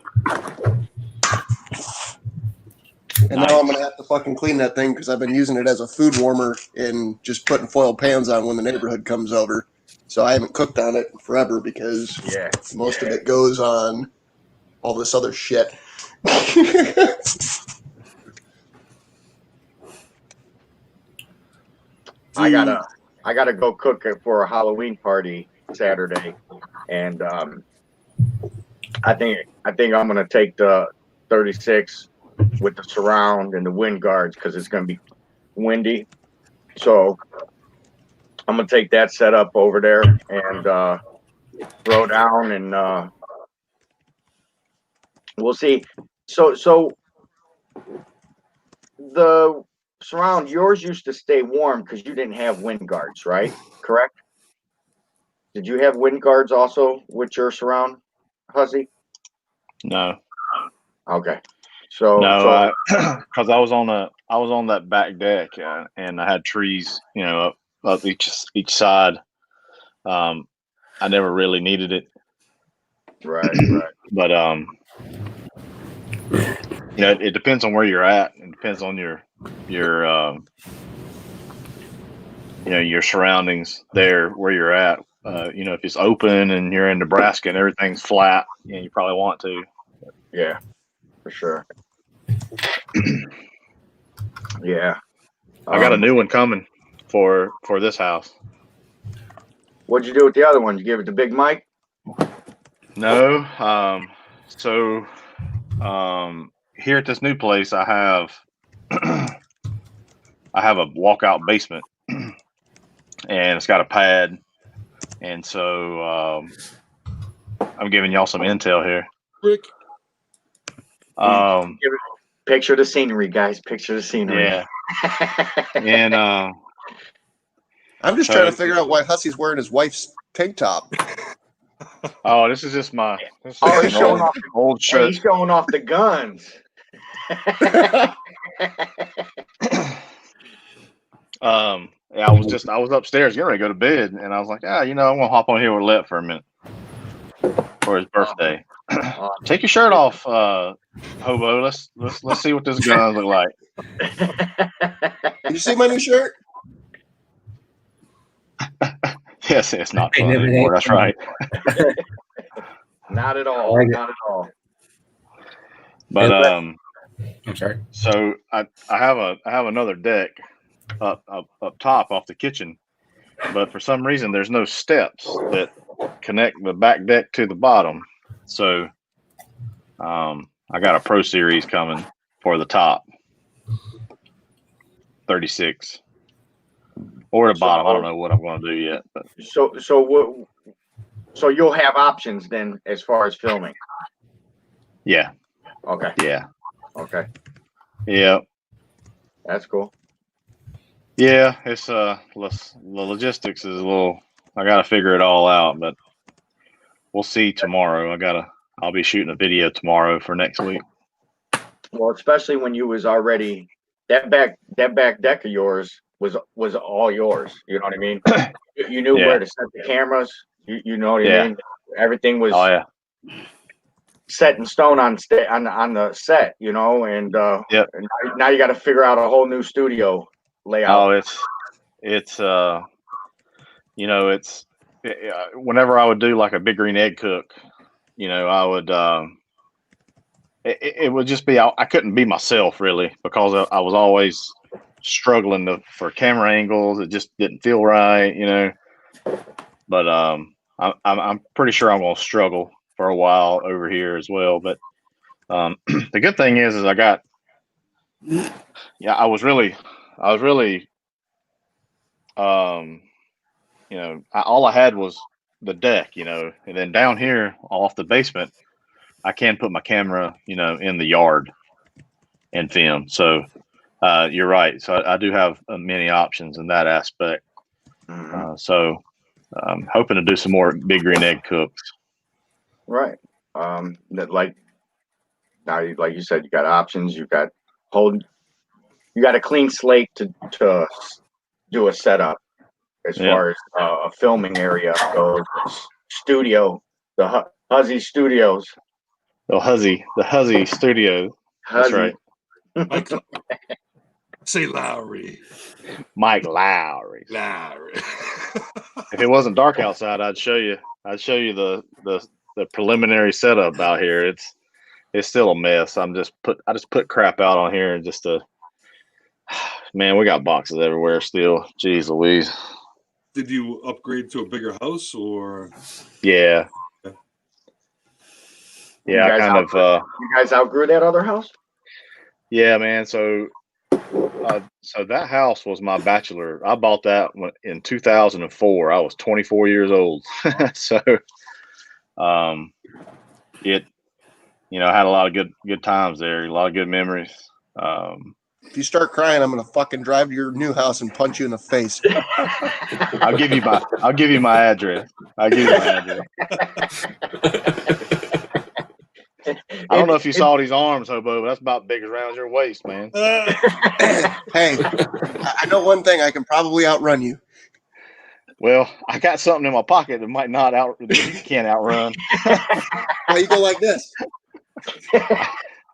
And now I'm going to have to fucking clean that thing because I've been using it as a food warmer and just putting foil pans on when the neighborhood comes over. So I haven't cooked on it forever because most of it goes on all this other shit. I gotta go cook it for a Halloween party Saturday, and I think I'm gonna take the 36 with the surround and the wind guards because it's gonna be windy. So I'm gonna take that setup over there and throw down, and we'll see. So the surround, yours used to stay warm because you didn't have wind guards, right? Correct? Did you have wind guards also with your surround, Huzzy? No, Okay. So no, because I was on that back deck, and I had trees, up each side. I never really needed it, right. but it depends on where you're at. It depends on your your surroundings there where you're at. If it's open and you're in Nebraska and everything's flat, you probably want to. Yeah, for sure. Yeah. I got a new one coming for this house. What'd you do with the other one? You give it to Big Mike? No. So here at this new place, I have a walkout basement, and it's got a pad, and so I'm giving y'all some intel here. Rick. Picture the scenery, guys. Picture the scenery. Yeah. And I'm just trying to figure out why Hussy's wearing his wife's tank top. oh, this is just my he's showing off old shirt. He's showing off the guns. Yeah, I was upstairs getting ready to go to bed, and I was like, I'm gonna hop on here with Let for a minute for his birthday. Take your shirt off, hobo. Let's see what this gun look like. Did you see my new shirt? Yes, it's not fun anymore. That's right. Not at all. Like not at all. But I'm sorry. so I have another deck up top off the kitchen, but for some reason there's no steps that connect the back deck to the bottom. So I got a Pro Series coming for the top 36 or the bottom. I don't know what I'm going to do yet. But So you'll have options then as far as filming. yeah, Okay. yeah, Okay. yeah, That's cool. yeah. It's the logistics is a little. I got to figure it all out, but we'll see tomorrow. I'll be shooting a video tomorrow for next week. Well, especially when you was already that back deck of yours was all yours. You know what I mean? You knew where to set the cameras. You know what I mean? Everything was set in stone on the set, and and now you got to figure out a whole new studio layout. Oh, it's whenever I would do like a Big Green Egg cook, I would it would just be I couldn't be myself really because I was always struggling for camera angles. It just didn't feel right, But I'm pretty sure I'm gonna struggle for a while over here as well. But the good thing is I got I was really all I had was the deck, and then down here off the basement, I can put my camera, in the yard and film. So you're right. So I do have many options in that aspect. So I'm hoping to do some more Big Green Egg cooks. Right. That like you said, you got options. You got a clean slate to do a setup as far as a filming area goes. Studio, the Huzzy Studios. The Huzzy Studio. That's right. Mike, say Lowry. Mike Lowry. Lowry. If it wasn't dark outside, I'd show you the preliminary setup out here. It's still a mess. I just put crap out on here and man, we got boxes everywhere still. Jeez Louise. did you upgrade to a bigger house or? Yeah. You Yeah, I guys kind of You guys outgrew that other house? yeah, man. So that house was my bachelor. I bought that in 2004. I was 24 years old. So it I had a lot of good times there, a lot of good memories. If you start crying, I'm gonna fucking drive to your new house and punch you in the face. I'll give you my address. I'll give you my address. I don't know if you saw these arms, Hobo, but that's about big as around your waist, man. Hey, I know one thing. I can probably outrun you. Well, I got something in my pocket that might not that you can't outrun. Well, you go like this.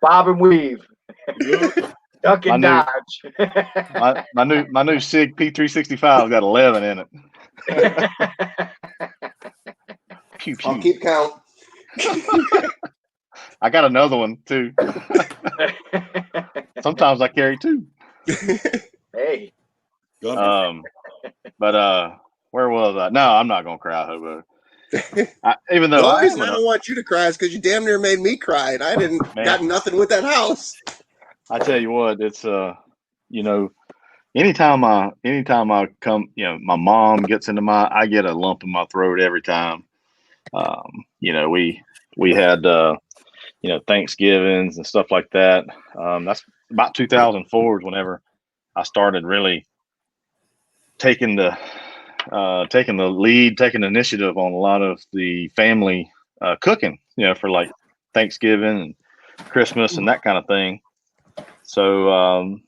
Bob and weave. Duck and My dodge. my new Sig P365 got 11 in it. Pew, pew. I'll keep count. I got another one too. Sometimes I carry two. Hey. But where was I? No, I'm not gonna cry, Hobo. Even though The only reason I don't want you to cry is because you damn near made me cry, and I didn't got nothing with that house. I tell you what, it's anytime I come, my mom gets into I get a lump in my throat every time. We had Thanksgivings and stuff like that. That's about 2004 is whenever I started really taking the lead, taking initiative on a lot of the family cooking, for like Thanksgiving and Christmas and that kind of thing. So,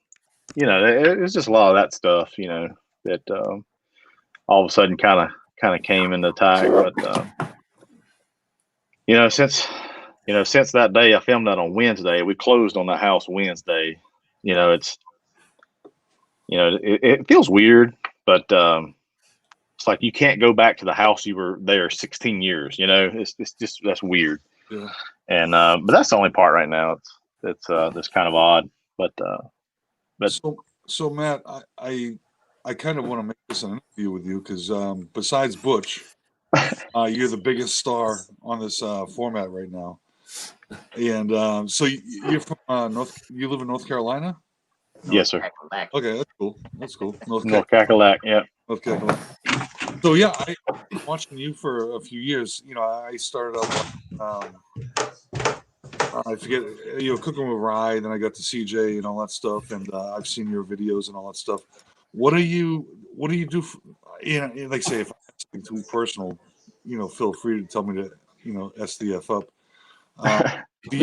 it's just a lot of that stuff, that all of a sudden kind of came into tag. But, since that day, I filmed that on Wednesday. We closed on the house Wednesday. It feels weird, but it's like you can't go back to the house you were there 16 years. It's just that's weird. Yeah. And but that's the only part right now. It's that's kind of odd. But so Matt, I kind of want to make this an interview with you because besides Butch, you're the biggest star on this format right now. And so you're from you live in North Carolina? Yes, sir. Okay, that's cool. That's cool. North Cackalack, yeah. North Cackalack. So yeah, I've been watching you for a few years. I started out I forget, Cooking with Rye, then I got to CJ and all that stuff, and I've seen your videos and all that stuff. What do you do? Like say, if I'm something too personal, feel free to tell me to, SDF up. Do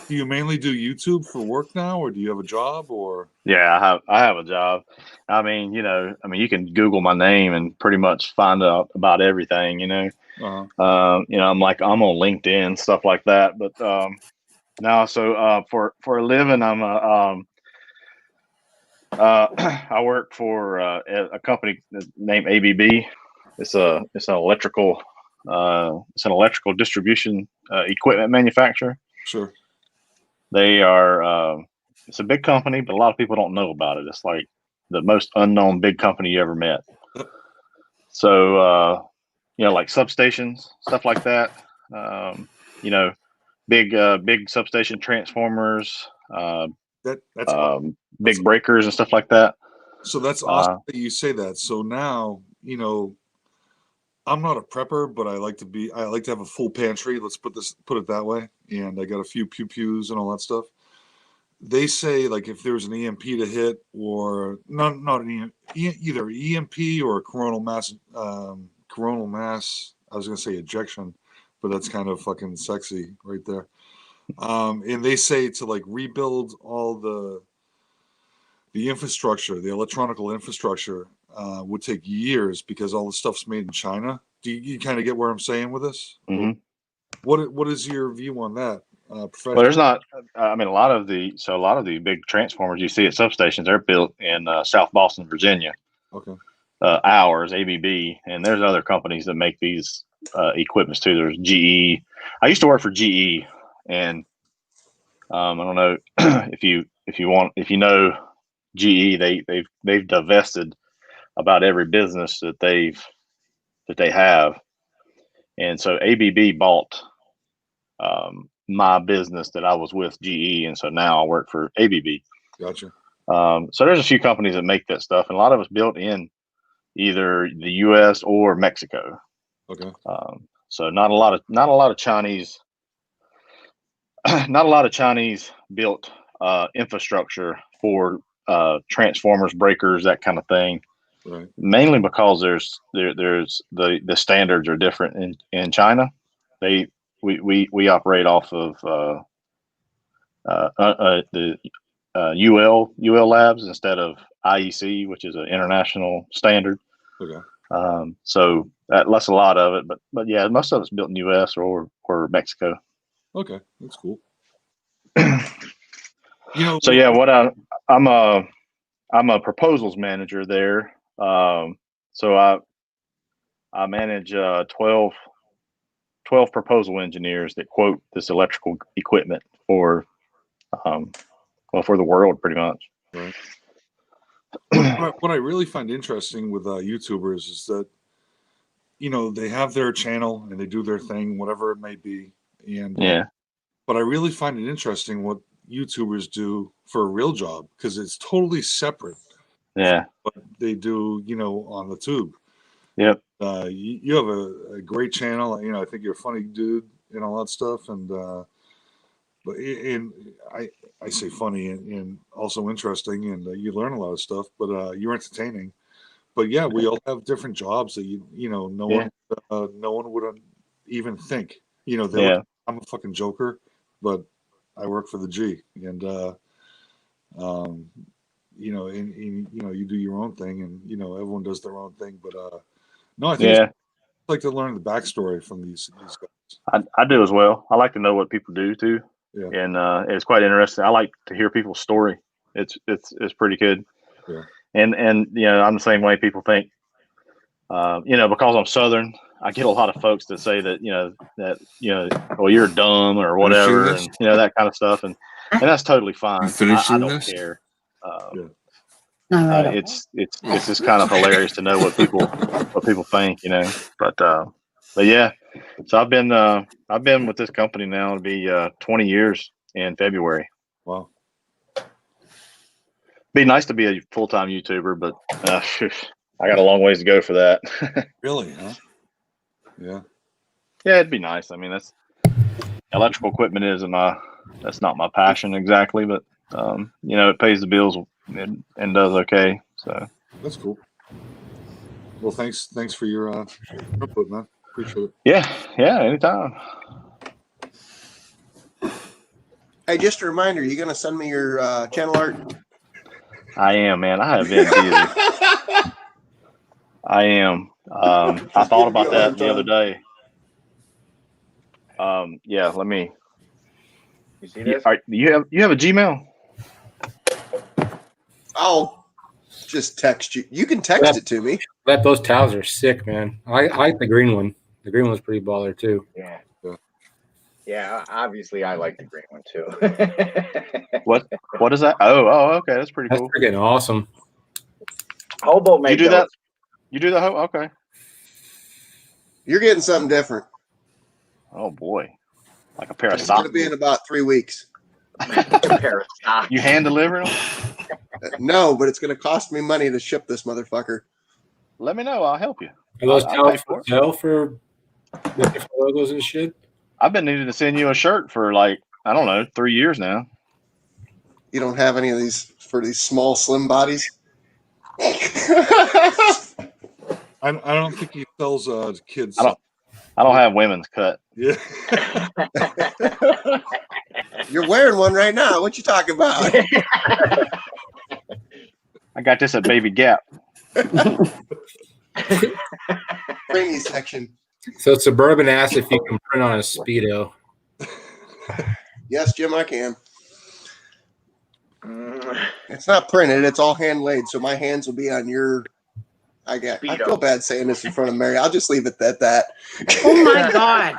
you mainly do YouTube for work now, or do you have a job, or? Yeah, I have a job. I mean, you can Google my name and pretty much find out about everything, Uh-huh. I'm on LinkedIn, stuff like that. But now, so for a living, I'm I work for a company named ABB. It's an electrical distribution equipment manufacturer. Sure. They are it's a big company, but a lot of people don't know about it. It's like the most unknown big company you ever met. So like substations, stuff like that. Big substation transformers, big breakers and stuff like that. So that's awesome that you say that. So now, I'm not a prepper, but I like to have a full pantry. Let's put it that way. And I got a few pews and all that stuff. They say like if there's an EMP to hit, or not an either EMP or a coronal mass. I was gonna say ejection, but that's kind of fucking sexy right there. And they say to like rebuild all the infrastructure, the electronical infrastructure, would take years because all the stuff's made in China. Do you kind of get where I'm saying with this? Mm-hmm. What is your view on that? Well, there's not. I mean, a lot of the big transformers you see at substations, they're built in South Boston, Virginia. Okay. Ours, ABB, and there's other companies that make these equipments too. There's GE. I used to work for GE, and I don't know if you know GE. They've divested about every business that they have. And so ABB bought my business that I was with GE, and so now I work for ABB. Gotcha. So there's a few companies that make that stuff, and a lot of it's built in either the U.S. or Mexico. Okay. So not a lot of Chinese, not a lot of Chinese built infrastructure for transformers, breakers, that kind of thing. Right. Mainly because there's the standards are different in China. We operate off of the UL labs instead of IEC, which is an international standard. Okay. So that's a lot of it, but yeah, most of it's built in US or Mexico. Okay, that's cool. So yeah, I'm a proposals manager there. So I manage 12 proposal engineers that quote this electrical equipment for for the world, pretty much. Right. What I really find interesting with YouTubers is that, they have their channel and they do their thing, whatever it may be. And yeah. But I really find it interesting what YouTubers do for a real job, because it's totally separate. Yeah. What they do, on the tube. Yep. You have a great channel. I think you're a funny dude and all that stuff. And but I say funny and also interesting, and you learn a lot of stuff. But you're entertaining. But yeah, we all have different jobs that no one would even think. I'm a fucking joker, but I work for the G, and you do your own thing, and everyone does their own thing. But no, I think I'd like to learn the backstory from these guys. I do as well. I like to know what people do too. Yeah. And it's quite interesting. I like to hear people's story. It's pretty good. Yeah. And I'm the same way. People think, because I'm Southern, I get a lot of folks that say that well, you're dumb or whatever, and that kind of stuff, and that's totally fine. I don't care. It's just kind of hilarious to know what people think, but yeah. So I've been with this company now. It'll be 20 years in February. Wow. Be nice to be a full-time YouTuber, but I got a long ways to go for that. Really, huh? Yeah. Yeah, it'd be nice. I mean, that's electrical equipment that's not my passion exactly, but it pays the bills and does okay. So that's cool. Well, thanks for your input, man. Appreciate it. Yeah, anytime. Hey, just a reminder, you gonna send me your channel art? I am, man. I have been busy. I am. I thought about that the other day. Yeah, let me. You see this? You have a Gmail? I'll just text you. You can text it to me. Those towels are sick, man. I like the green one. The green one's pretty baller too. Yeah. Obviously, I like the green one too. What is that? Oh, okay, that's pretty cool. That's freaking awesome. Hobo made you do that? You do the okay. You're getting something different. Oh boy, like a pair of It's socks. gonna be in about 3 weeks. You hand deliver them? No, but it's gonna cost me money to ship this motherfucker. Let me know. I'll help you. Are those I'll towels pay for it. sale for the different logos and shit? I've been needing to send you a shirt for like, I don't know, 3 years now. You don't have any of these for these small, slim bodies? I don't think he sells kids. I don't have women's cut. Yeah. You're wearing one right now. What you talking about? I got this at Baby Gap. Preemie section. So Suburban asked if you can print on a Speedo. Yes, Jim, I can. It's not printed. It's all hand laid. So my hands will be on your. I feel bad saying this in front of Mary. I'll just leave it at that. Oh my God.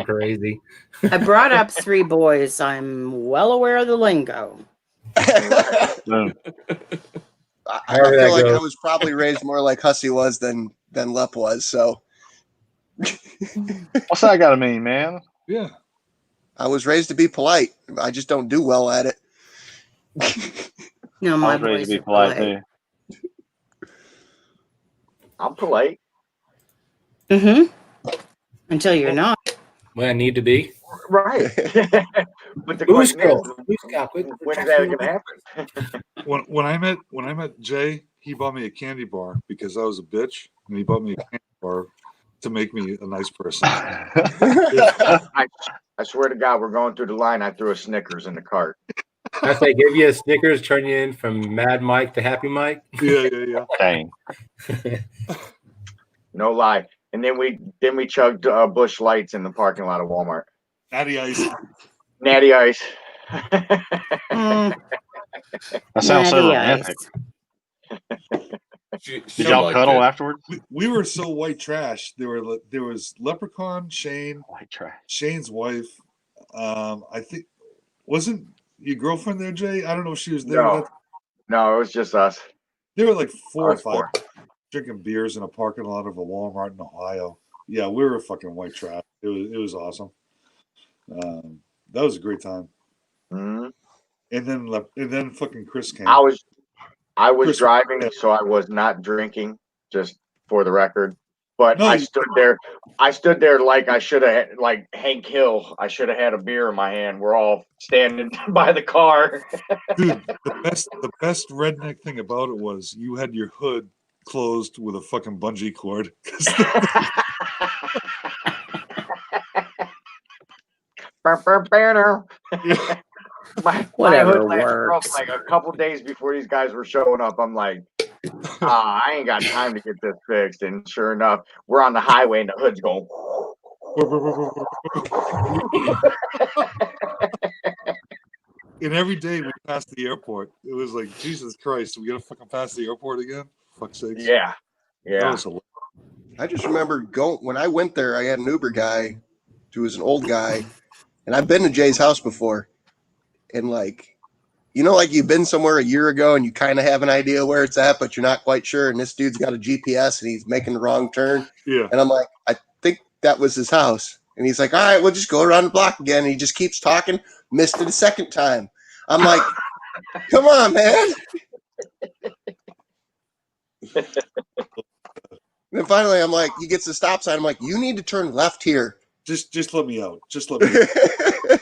Crazy. I brought up 3 boys. I'm well aware of the lingo. Boom. I However feel that like I goes. was probably raised more like Hussey was than Lep was. So What's that got to mean, man? Yeah. I was raised to be polite. I just don't do well at it. No, I my was raised boys to be are polite polite. too. I'm polite. Until you're not. When I need to be. Right. But the Moose question girl. is, Moose cow, quick. when's that going to happen? When I met Jay, he bought me a candy bar because I was a bitch, and he bought me a candy bar to make me a nice person. I swear to God, we're going through the line. I threw a Snickers in the cart. I say, give you a Snickers, turn you in from Mad Mike to Happy Mike. Yeah. Dang. No lie. And then we chugged Bush Lights in the parking lot of Walmart. Natty Ice. Natty Ice. Mm, That sounds so Natty Ice. romantic. She Did y'all liked cuddle it. afterwards? We were so white trash. There was Leprechaun, Shane, White trash. Shane's wife. I think wasn't your girlfriend there, Jay? I don't know if she was there. No, it was just us. There were like 4 or Us 5 four. drinking beers in a parking lot of a Walmart in Ohio. Yeah, we were fucking white trash. It was awesome. That was a great time. Mhm. And then fucking Chris came. I was Chris- driving, so I was not drinking, just for the record. But No, I you- stood there like I should have, like Hank Hill. I should have had a beer in my hand. We're all standing by the car. Dude, the best redneck thing about it was you had your hood closed with a fucking bungee cord. My Whatever hood latch broke works. like a couple days before these guys were showing up. I'm like, I ain't got time to get this fixed. And sure enough, we're on the highway and the hood's going. And every day we passed the airport, it was like, Jesus Christ, we gotta fucking pass the airport again? Fuck's sakes. Yeah. That Yeah. was hilarious. I just remember when I went there, I had an Uber guy who was an old guy, and I've been to Jay's house before. And like, like you've been somewhere a year ago and you kind of have an idea where it's at, but you're not quite sure. And this dude's got a GPS and he's making the wrong turn. Yeah. And I'm like, I think that was his house. And he's like, all right, we'll just go around the block again. And he just keeps talking, missed it a second time. I'm like, come on, man. And then finally, I'm like, he gets the stop sign. I'm like, you need to turn left here. Just let me out. Just let me out.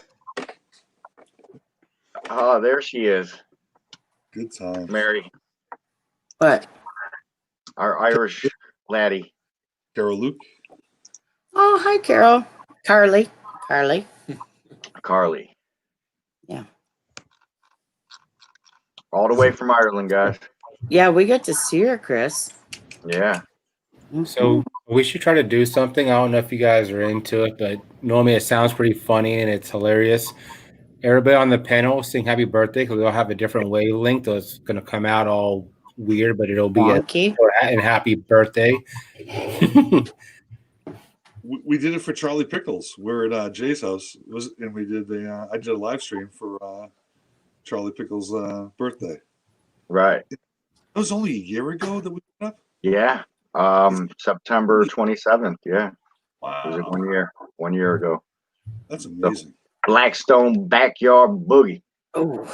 Oh, there she is, Good time. Mary, But our Irish laddie. Carol Luke. oh, hi, Carol. Carly. Carly. Yeah. All the way from Ireland, guys. Yeah, we get to see her, Chris. Yeah. So we should try to do something. I don't know if you guys are into it, but normally it sounds pretty funny and it's hilarious. Everybody on the panel sing happy birthday because we all have a different wavelength. So it's going to come out all weird, but it'll be Wonky. and happy birthday. We did it for Charlie Pickles. We're at Jay's house. And we did I did a live stream for Charlie Pickles' birthday. Right. It was only a year ago that we put up. Yeah. September 27th. Yeah. It was Wow, 1 year ago. that's amazing. Blackstone Backyard Boogie. Oh,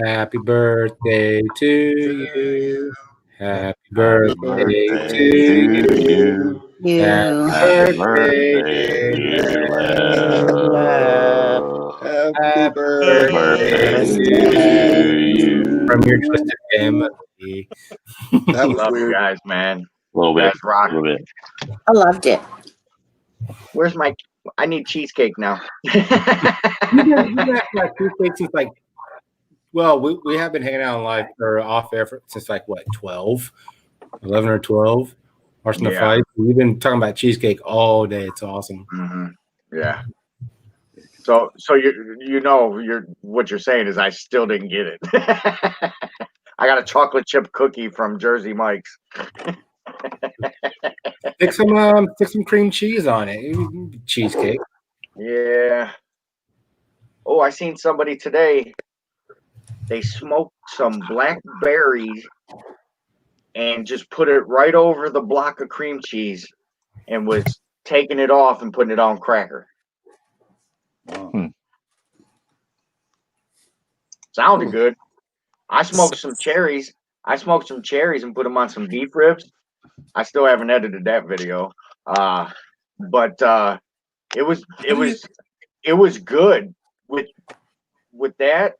Happy birthday to you. Happy birthday to you. you. Happy birthday, dear Love. Happy birthday birthday. to you. From your twisted family. That was Love you weird. guys, man. A little bit. Guys rock. A little bit. I loved it. Where's my? I need cheesecake now. We've been like two weeks since like, well, we have been hanging out on live or off air since like what, 11 or 12. Watching the Yeah. fight. We've been talking about cheesecake all day. It's awesome. Mhm. Yeah. So you're what you're saying is I still didn't get it. I got a chocolate chip cookie from Jersey Mike's. Stick some cream cheese on it. Cheesecake. Yeah. Oh, I seen somebody today they smoked some blackberries and just put it right over the block of cream cheese and was taking it off and putting it on cracker. Wow. Sounded good. I smoked some cherries. and put them on some beef ribs. I still haven't edited that video. But it was good with that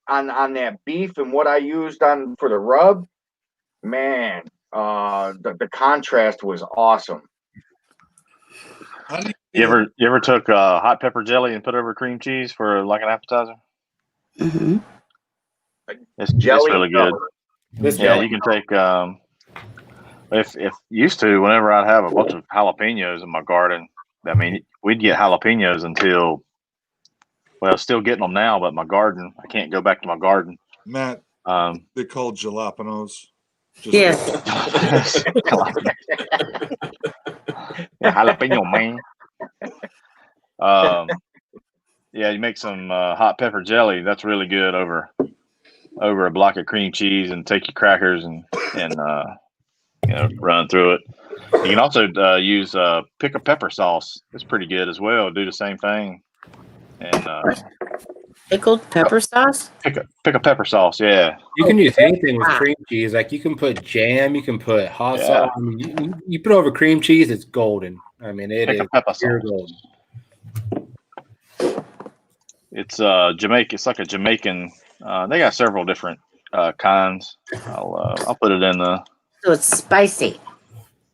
on that beef and what I used on for the rub. Man, the contrast was awesome. How do You ever took hot pepper jelly and put over cream cheese for like an appetizer? Mm-hmm. It's Jelly, really good. This Yeah, jelly. you can take if used to whenever I'd have a bunch of jalapenos in my garden. I mean, we'd get jalapenos until still getting them now, but my garden, I can't go back to my garden. Matt, they're called jalapenos. Yeah. Jalapeno man. Yeah, you make some hot pepper jelly. That's really good over a block of cream cheese, and take your crackers and run through it. You can also use pick a pepper sauce. It's pretty good as well. Do the same thing. And Pickled pepper sauce? pick a pepper sauce. Yeah. You can use anything with cream cheese. Like you can put jam, you can put hot sauce. I mean, you put over cream cheese, it's golden. I mean, it Pick is a pepper pure sauce. golden. It's Jamaican. It's like a Jamaican. They got several different kinds. I'll put it in the So it's spicy.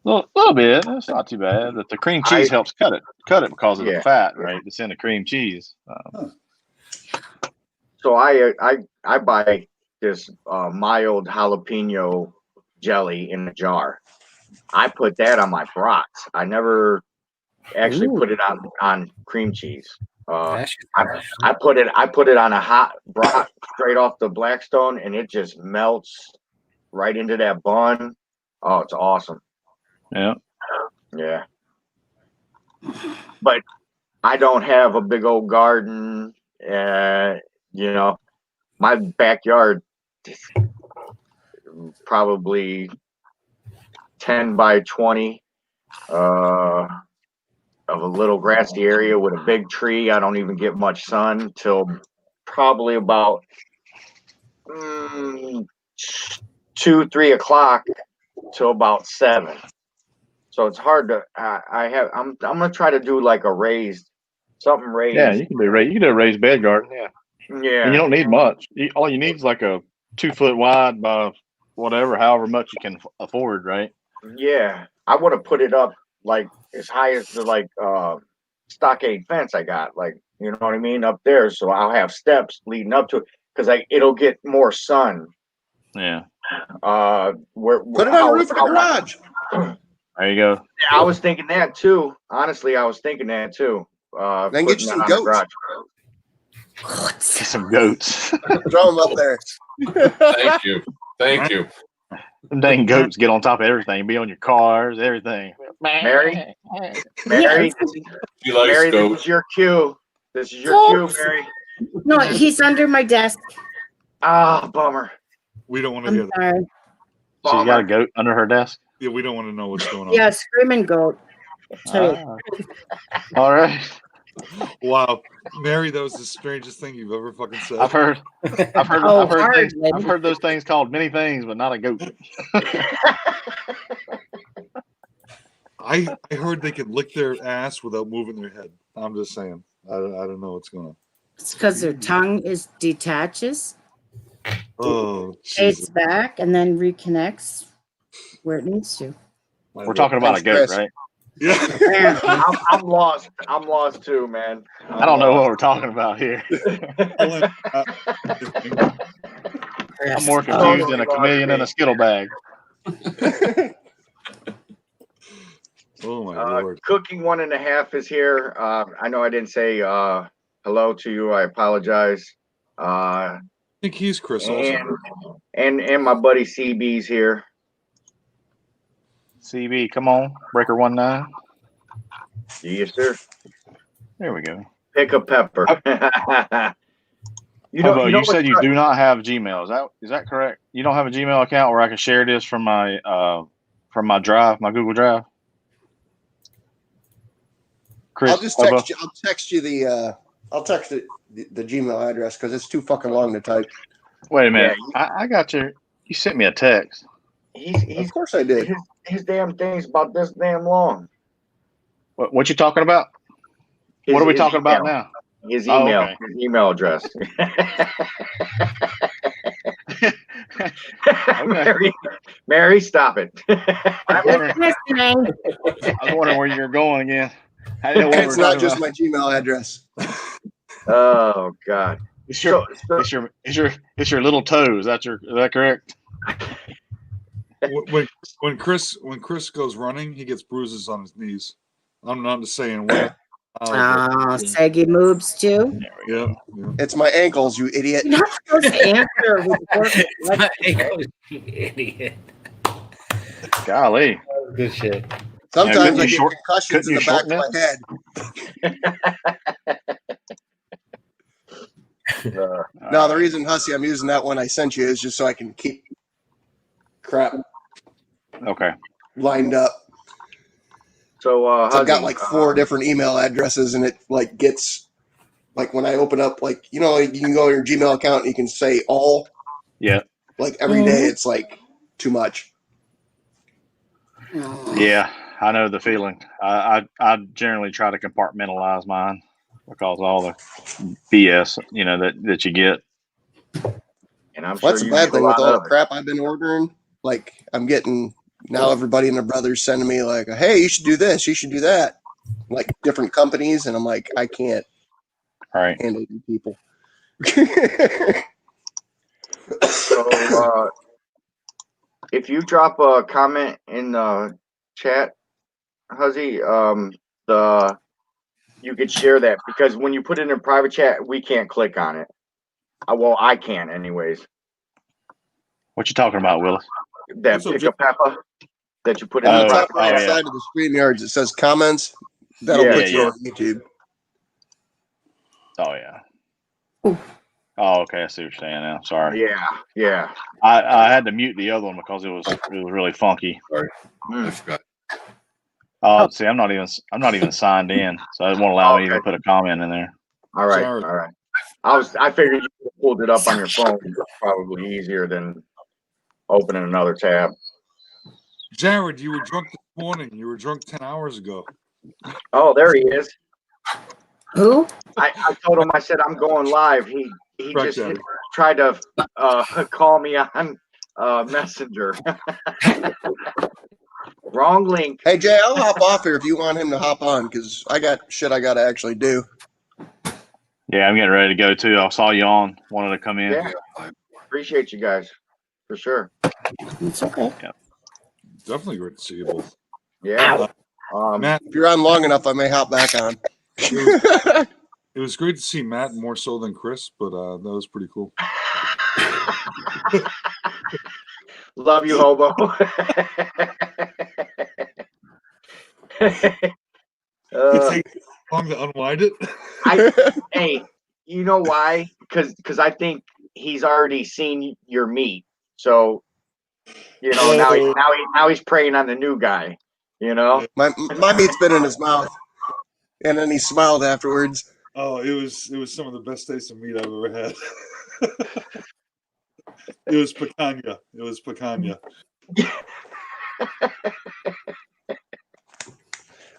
little bit. It's not too bad. But the cream cheese helps cut it because of the fat, right? It's in the cream cheese. So I buy this mild jalapeno jelly in a jar. I put that on my brats. I never actually put it on cream cheese. I put it on a hot brat straight off the Blackstone, and it just melts right into that bun. Oh, it's awesome. Yeah. Yeah. But I don't have a big old garden. My backyard is probably 10 by 20 of a little grassy area with a big tree. I don't even get much sun till probably about 2-3 o'clock till about 7. So it's hard to. I'm gonna try to do like something raised. Yeah, you can do a raised bed garden. Yeah. Yeah. And you don't need much. All you need is like a 2 foot wide by however much you can afford, right? Yeah, I would have put it up like as high as the stockade fence I got, you know what I mean, up there. So I'll have steps leading up to it because it'll get more sun. Yeah. Put it on the roof of the garage. There you go. Yeah, I was thinking that too. Honestly, I was thinking that too. Then get you some goats. Get some goats. Throw them up there. Thank you. Them dang goats get on top of everything. Be on your cars, everything. Mary, She likes Mary, goats. this is your cue. This is your cue, Mary. No, he's under my desk. Ah, bummer. We don't want to I'm hear that. sorry. She's got a goat under her desk. Yeah, we don't want to know what's going on. Yeah, screaming goat. Tell you. All right. Wow, Mary, that was the strangest thing you've ever fucking said. I've heard Oh, hard, lady. I've heard those things called many things, but not a goat. I heard they could lick their ass without moving their head. I'm just saying. I don't know what's going on. It's because their tongue detaches, Oh, aids Jesus. back, and then reconnects where it needs to. We're talking about a goat, right? Yeah. I'm lost. I'm lost too, man. I don't know what we're talking about here. I'm more confused than a chameleon in a Skittle bag. Oh my Lord. Cooking 1.5 is here. I know I didn't say hello to you. I apologize. I think he's Chris also. And my buddy CB's here. CB, come on. Breaker 19. Yes, sir. There we go. Pick a pepper. You said you do not have Gmail. Is that correct? You don't have a Gmail account where I can share this from my drive, my Google Drive? Chris, I'll just text you. I'll text you the Gmail address because it's too fucking long to type. Wait a minute. I got you sent me a text. Of course I did. His damn thing's about this damn long. What you talking about? What are we talking about now? His email, okay. his email address. Okay. Mary, stop it. I was wondering where you're going again. I didn't know what It's not just my Gmail address. Oh God. It's your little toe. Is that correct? When Chris goes running, he gets bruises on his knees. I'm not saying when. Saggy moves too. Yeah. It's my ankles, you idiot. You're not supposed to answer with My ankles, you idiot. Golly. Good shit. Sometimes I get concussions in the back of my head. No, the reason, Hussy, I'm using that one I sent you is just so I can keep crap lined up. So, I've got like 4 different email addresses, and it like gets like when I open up, like you can go on your Gmail account and you can say all. Yeah. Like every day, it's like too much. Yeah, I know the feeling. I generally try to compartmentalize mine because all the BS that you get. And I'm sure that's the bad thing with all the crap I've been ordering. Like I'm getting now, everybody and their brothers sending me like, "Hey, you should do this, you should do that," like different companies, and I'm like, I can't handle you people. So, if you drop a comment in the chat, Huzzy, you could share that because when you put it in private chat, we can't click on it. Well, I can, anyways. What you talking about, Willis? That pick Peppa that you put in the top private right side of the StreamYards, it says comments. That'll put you on YouTube. Oh yeah. Oh, okay. I see what you're saying now. Sorry. Yeah. I had to mute the other one because it was really funky. Sorry. I forgot. See, I'm not even signed in, so it won't allow me to put a comment in there. All right. I figured you pulled it up on your phone. It's probably easier than opening another tab. Jared, you were drunk this morning. You were drunk 10 hours ago. Oh, there he is. Who? I told him, I said, I'm going live. He just tried to call me on Messenger. Wrong link. Hey, Jay, I'll hop off here if you want him to hop on because I got shit I got to actually do. Yeah, I'm getting ready to go too. I saw you on. Wanted to come in. Yeah. Appreciate you guys. For sure. It's okay. Yeah. Definitely great to see you both. Yeah. Matt, if you're on long enough, I may hop back on. It was great to see Matt more so than Chris, but that was pretty cool. Love you, hobo. It takes long to unwind it. Hey, you know why? Because I think he's already seen your meat, so now he's preying on the new guy. My meat's been in his mouth, and then he smiled afterwards. Oh, it was some of the best taste of meat I've ever had. It was picanha.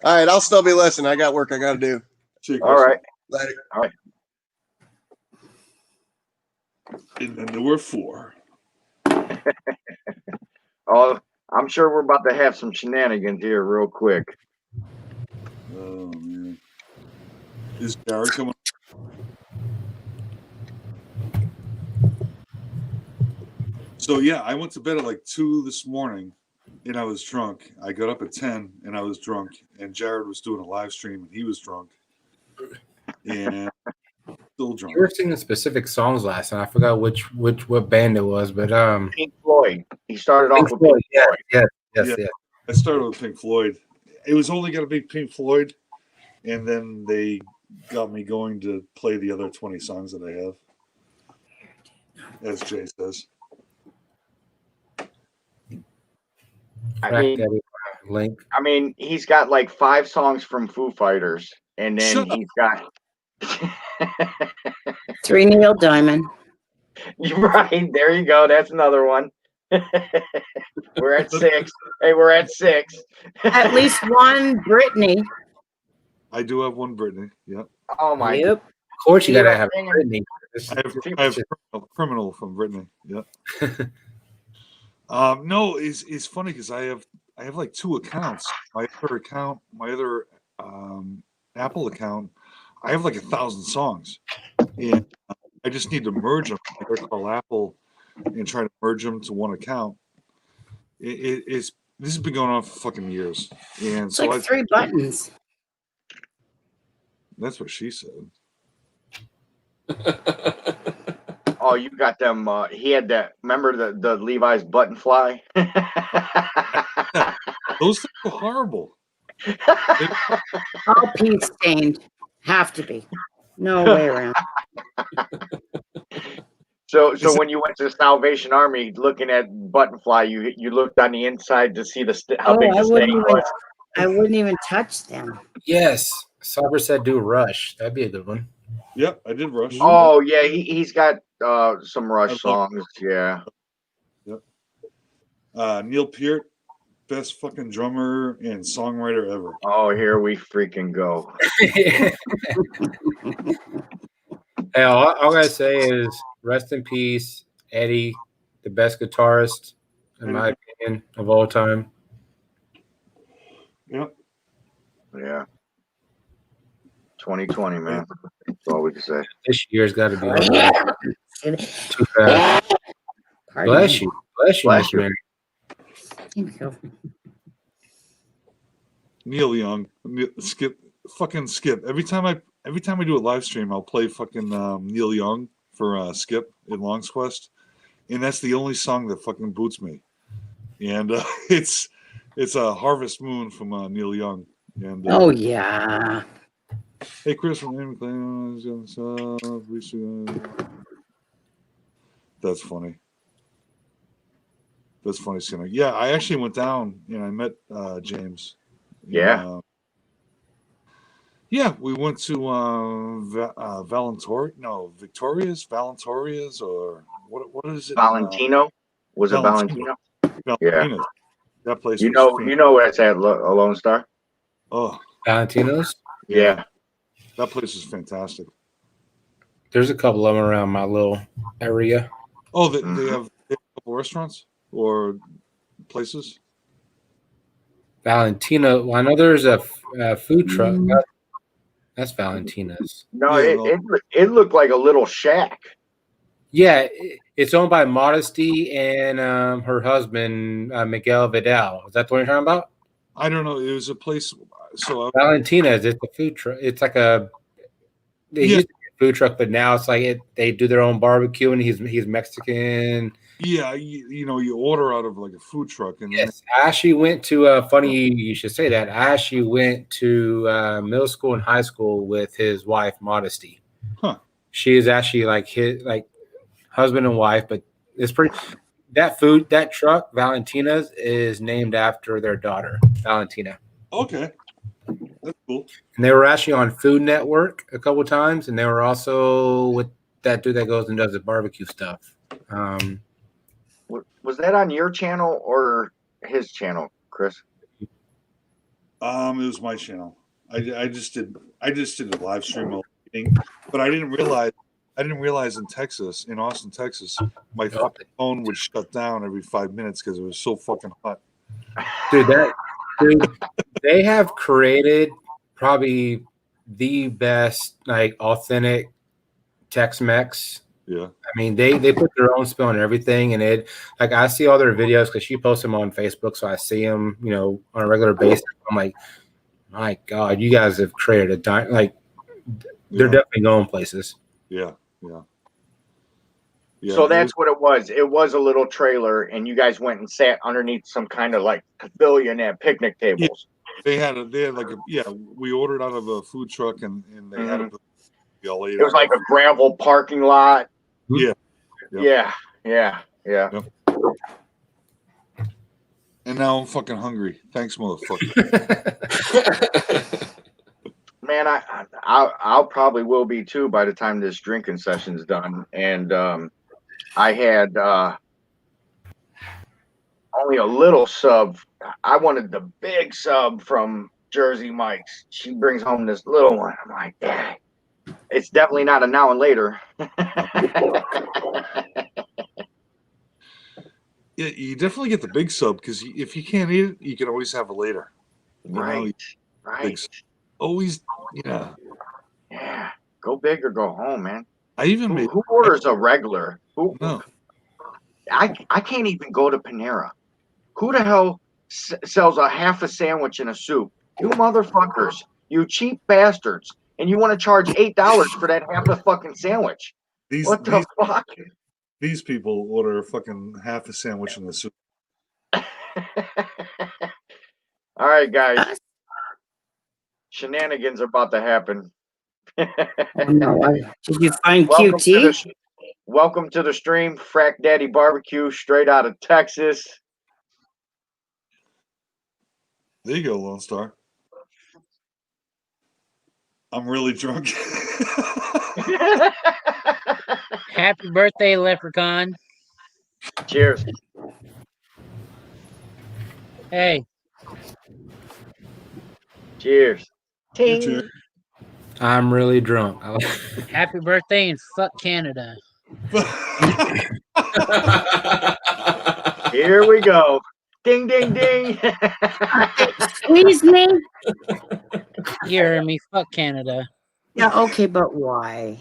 All right, I'll still be listening. I got work I got to do. All right. Later. All right. And then there were 4. Oh, I'm sure we're about to have some shenanigans here real quick. Oh man, is Jared coming? So yeah, I went to bed at like 2 this morning, and I was drunk. I got up at 10, and I was drunk. And Jared was doing a live stream, and he was drunk, and still drunk. You were singing specific songs last night. I forgot what band it was, but Pink Floyd. He started off with Pink Floyd. Yes. I started with Pink Floyd. It was only going to be Pink Floyd, and then they got me going to play the other 20 songs that I have. as Jay says. Link. I mean, he's got like 5 songs from Foo Fighters, and then Shut up. he's got 3 Neil Diamond. You're right. There you go. That's another one. We're at 6. Hey, we're at 6. At least one Britney. I do have one Britney. Yep. Oh my. Yep. Of course, you She gotta was have singing- Britney. I have criminal from Britney. Yep. No, it's funny because I have like 2 accounts. My other Apple account, I have like 1,000 songs, and I just need to merge them. I gotta call Apple and try to merge them to one account. This has been going on for fucking years, and It's so like 3 buttons. that's what she said. Oh, you got them. He had that. Remember the Levi's button fly? Those things are horrible. All pea stained. Have to be. No way around. So when you went to the Salvation Army, looking at button fly, you looked on the inside to see how big the stain was. I wouldn't even touch them. Yes, Sauber said do Rush. That'd be a good one. Yep, I did Rush. Oh yeah, he's got some Rush love- songs. Yeah. Yep. Neil Peart, best fucking drummer and songwriter ever. Oh, here we freaking go. Hey, all I gotta say is rest in peace, Eddie, the best guitarist, in my opinion, of all time. Yep. Yeah. 2020, man. That's all we can say. This year's got to be over. Pardon Too fast. Bless me. you. Bless you, Bless Miss you. Mary. Thank you. Neil Young, Skip. Every time I do a live stream, I'll play fucking Neil Young for Skip in Long's Quest, and that's the only song that fucking boots me. And it's a Harvest Moon from Neil Young. And Oh yeah. hey, Chris from that's funny. That's funny, Skinner. Yeah, I actually went down and I met James. Yeah. Yeah, we went to Valentoria's, or what is it? Valentino? Was it Valentino. Valentino? Yeah. Valentino's. That place. You was know where it's at, Lone Star? Oh, Valentino's? Yeah. that place is fantastic. There's a couple of them around my little area. Oh, they have a couple restaurants or places. Valentino. Well, I know there's a food truck. That's Valentina's. No, Yeah, it looked like a little shack. Yeah, it's owned by Modesty and her husband, Miguel Vidal. Is that the one you're talking about? I don't know. It was a place. So Valentina's. It's a food truck. It's like they used to be a food truck, but now it's like they do their own barbecue, and he's Mexican. yeah, you order out of like a food truck, and Yes, I actually went to funny you should say that. I actually went to middle school and high school with his wife, Modesty. Huh. She is actually like his husband and wife, but it's pretty. That truck, Valentina's, is named after their daughter, Valentina. okay, that's cool. And they were actually on Food Network a couple times, and they were also with that dude that goes and does the barbecue stuff. Was that on your channel or his channel, Chris? It was my channel. I just did a live stream of eating, but I didn't realize in Texas, in Austin, Texas, my fucking phone would shut down every 5 minutes because it was so fucking hot. Dude, they have created probably the best authentic Tex-Mex. Yeah. I mean, they put their own spin on everything, and I see all their videos because she posts them on Facebook, so I see them, on a regular basis. I'm like, my God, you guys have created they're definitely going places. Yeah. So that's what it was. It was a little trailer, and you guys went and sat underneath some kind of pavilion at picnic tables. Yeah, we ordered out of a food truck, and they had It was like a gravel parking lot. Yeah. Yeah, yeah, yeah. Yep. And now I'm fucking hungry. Thanks, motherfucker. Man, I'll probably will be too by the time this drinking session's done. And I had only a little sub. I wanted the big sub from Jersey Mike's. She brings home this little one. I'm like, yeah, it's definitely not a now and later. Yeah, you definitely get the big sub because if you can't eat it, you can always have it later. Right, right. Always, yeah. Yeah, go big or go home, man. I even made. Who orders a regular? No. I can't even go to Panera. Who the hell sells a half a sandwich in a soup? You motherfuckers, you cheap bastards, and you want to charge $8 for that half a fucking sandwich? What the fuck? These people order a fucking half a sandwich in the soup. All right, guys. Shenanigans are about to happen. No, did you find QT? Welcome to the stream, Frack Daddy Barbecue, straight out of Texas. There you go, Lone Star. I'm really drunk. Happy birthday, Leprechaun. Cheers. Hey. Cheers. Cheers. I'm really drunk. Happy birthday and fuck Canada. Here we go. Ding, ding, ding. Squeeze me? You heard me. Fuck Canada. Yeah, okay, but why?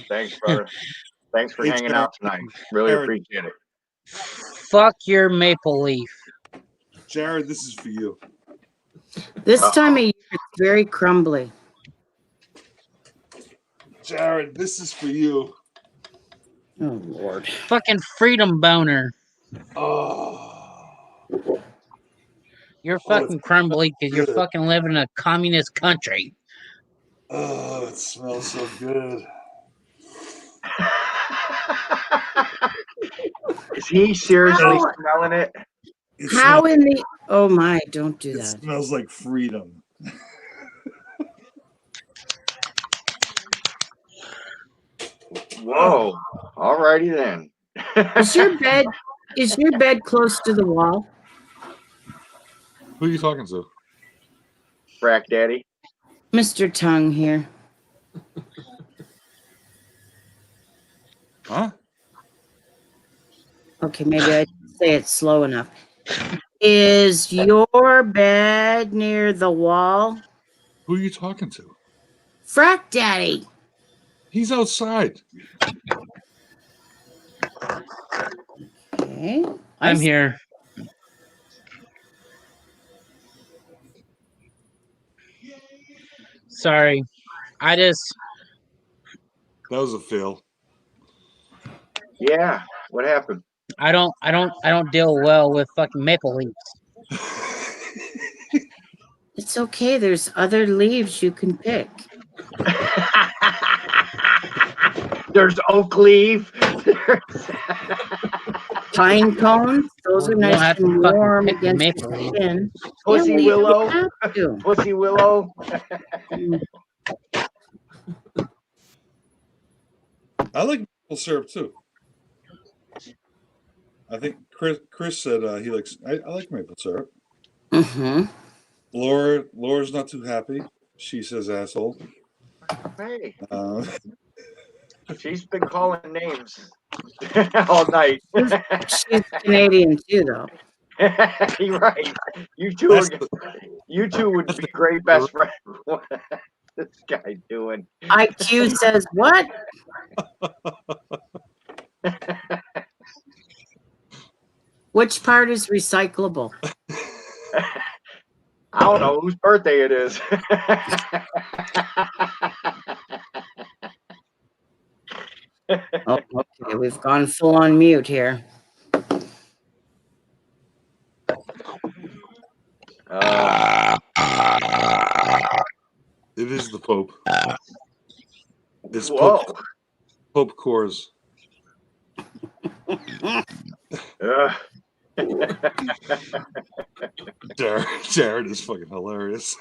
Thanks, brother. Thanks for hanging out tonight. Really appreciate it. Fuck your maple leaf. Jared, this is for you. This time of year, it's very crumbly. Jared, this is for you. Oh, Lord. Fucking freedom boner. Oh. You're fucking crumbly because you're fucking living in a communist country. Oh, it smells so good. Is he seriously smelling it? How in the... Oh, my, don't do that. It smells like freedom. Whoa. Alrighty then. Is your bed close to the wall? Who are you talking to? Frack Daddy. Mr. Tongue here. Huh? Okay, maybe I didn't say it slow enough. Is your bed near the wall? Who are you talking to? Frack Daddy. He's outside. Okay. I'm here. Sorry. That was a fail. Yeah. What happened? I don't deal well with fucking maple leaves. It's okay. There's other leaves you can pick. There's oak leaf. Pine cones. Those are nice and warm against the skin. Pussy willow. Pussy willow. I like maple syrup too. I think Chris said he likes. I like maple syrup. Mm-hmm. Laura's not too happy. She says asshole. Hey. She's been calling names all night. She's Canadian too, though. You're right. You two would be great best friends. What is this guy doing? IQ says what? Which part is recyclable? I don't know whose birthday it is. Oh, okay, we've gone full on mute here. It is the Pope. It's Whoa. Pope Coors. Jared is fucking hilarious.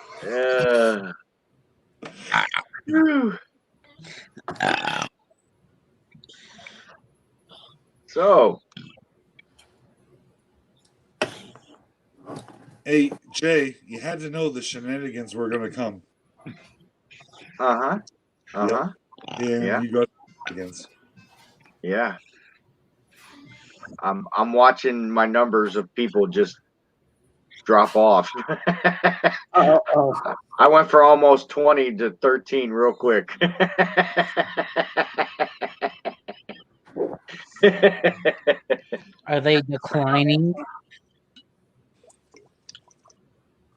So, hey Jay, you had to know the shenanigans were gonna come. and And you got shenanigans. Yeah. I'm watching my numbers of people just drop off. I went for almost 20 to 13 real quick. Are they declining?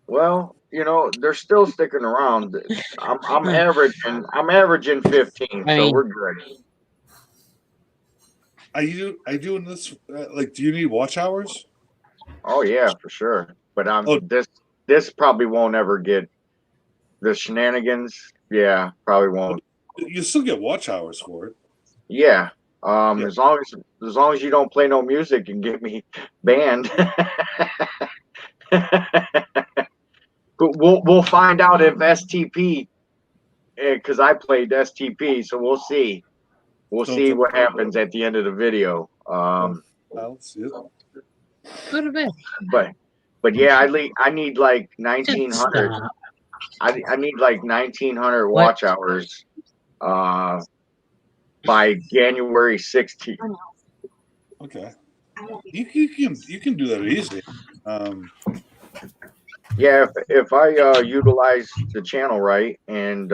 Well, they're still sticking around. I'm averaging 15, so we're good. Are you doing this? Like, do you need watch hours? Oh yeah, for sure. But this probably won't ever get the shenanigans. Yeah, probably won't. You still get watch hours for it. Yeah. As long as you don't play no music and get me banned. But we'll find out if STP, because I played STP, so we'll see. We'll see what happens at the end of the video. Go to bed. But yeah, I need like 1,900. Stop. I need like 1,900 watch hours by January 16th. Okay. You can do that easily. Yeah, if I utilize the channel right and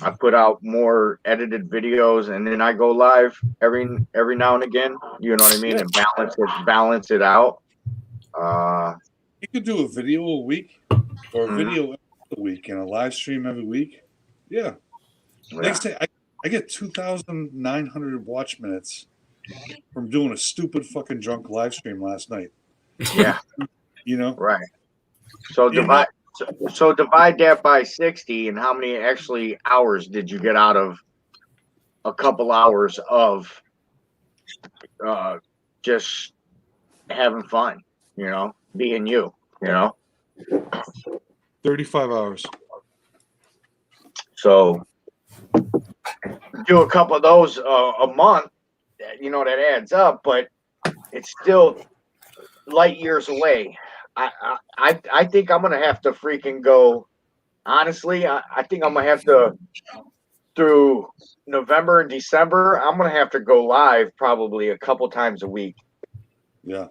I put out more edited videos and then I go live every now and again, you know what I mean, and balance it out. You could do a video a week or a video every week and a live stream every week. Yeah. Next day, I get 2,900 watch minutes from doing a stupid fucking drunk live stream last night. Yeah. Right. So divide that by 60, and how many actually hours did you get out of a couple hours of just having fun, being you, 35 hours. So do a couple of those a month, that adds up, but it's still light years away. I think I'm gonna have to freaking go. Honestly, I think I'm gonna have to, through November and December, I'm gonna have to go live probably a couple times a week. Yeah.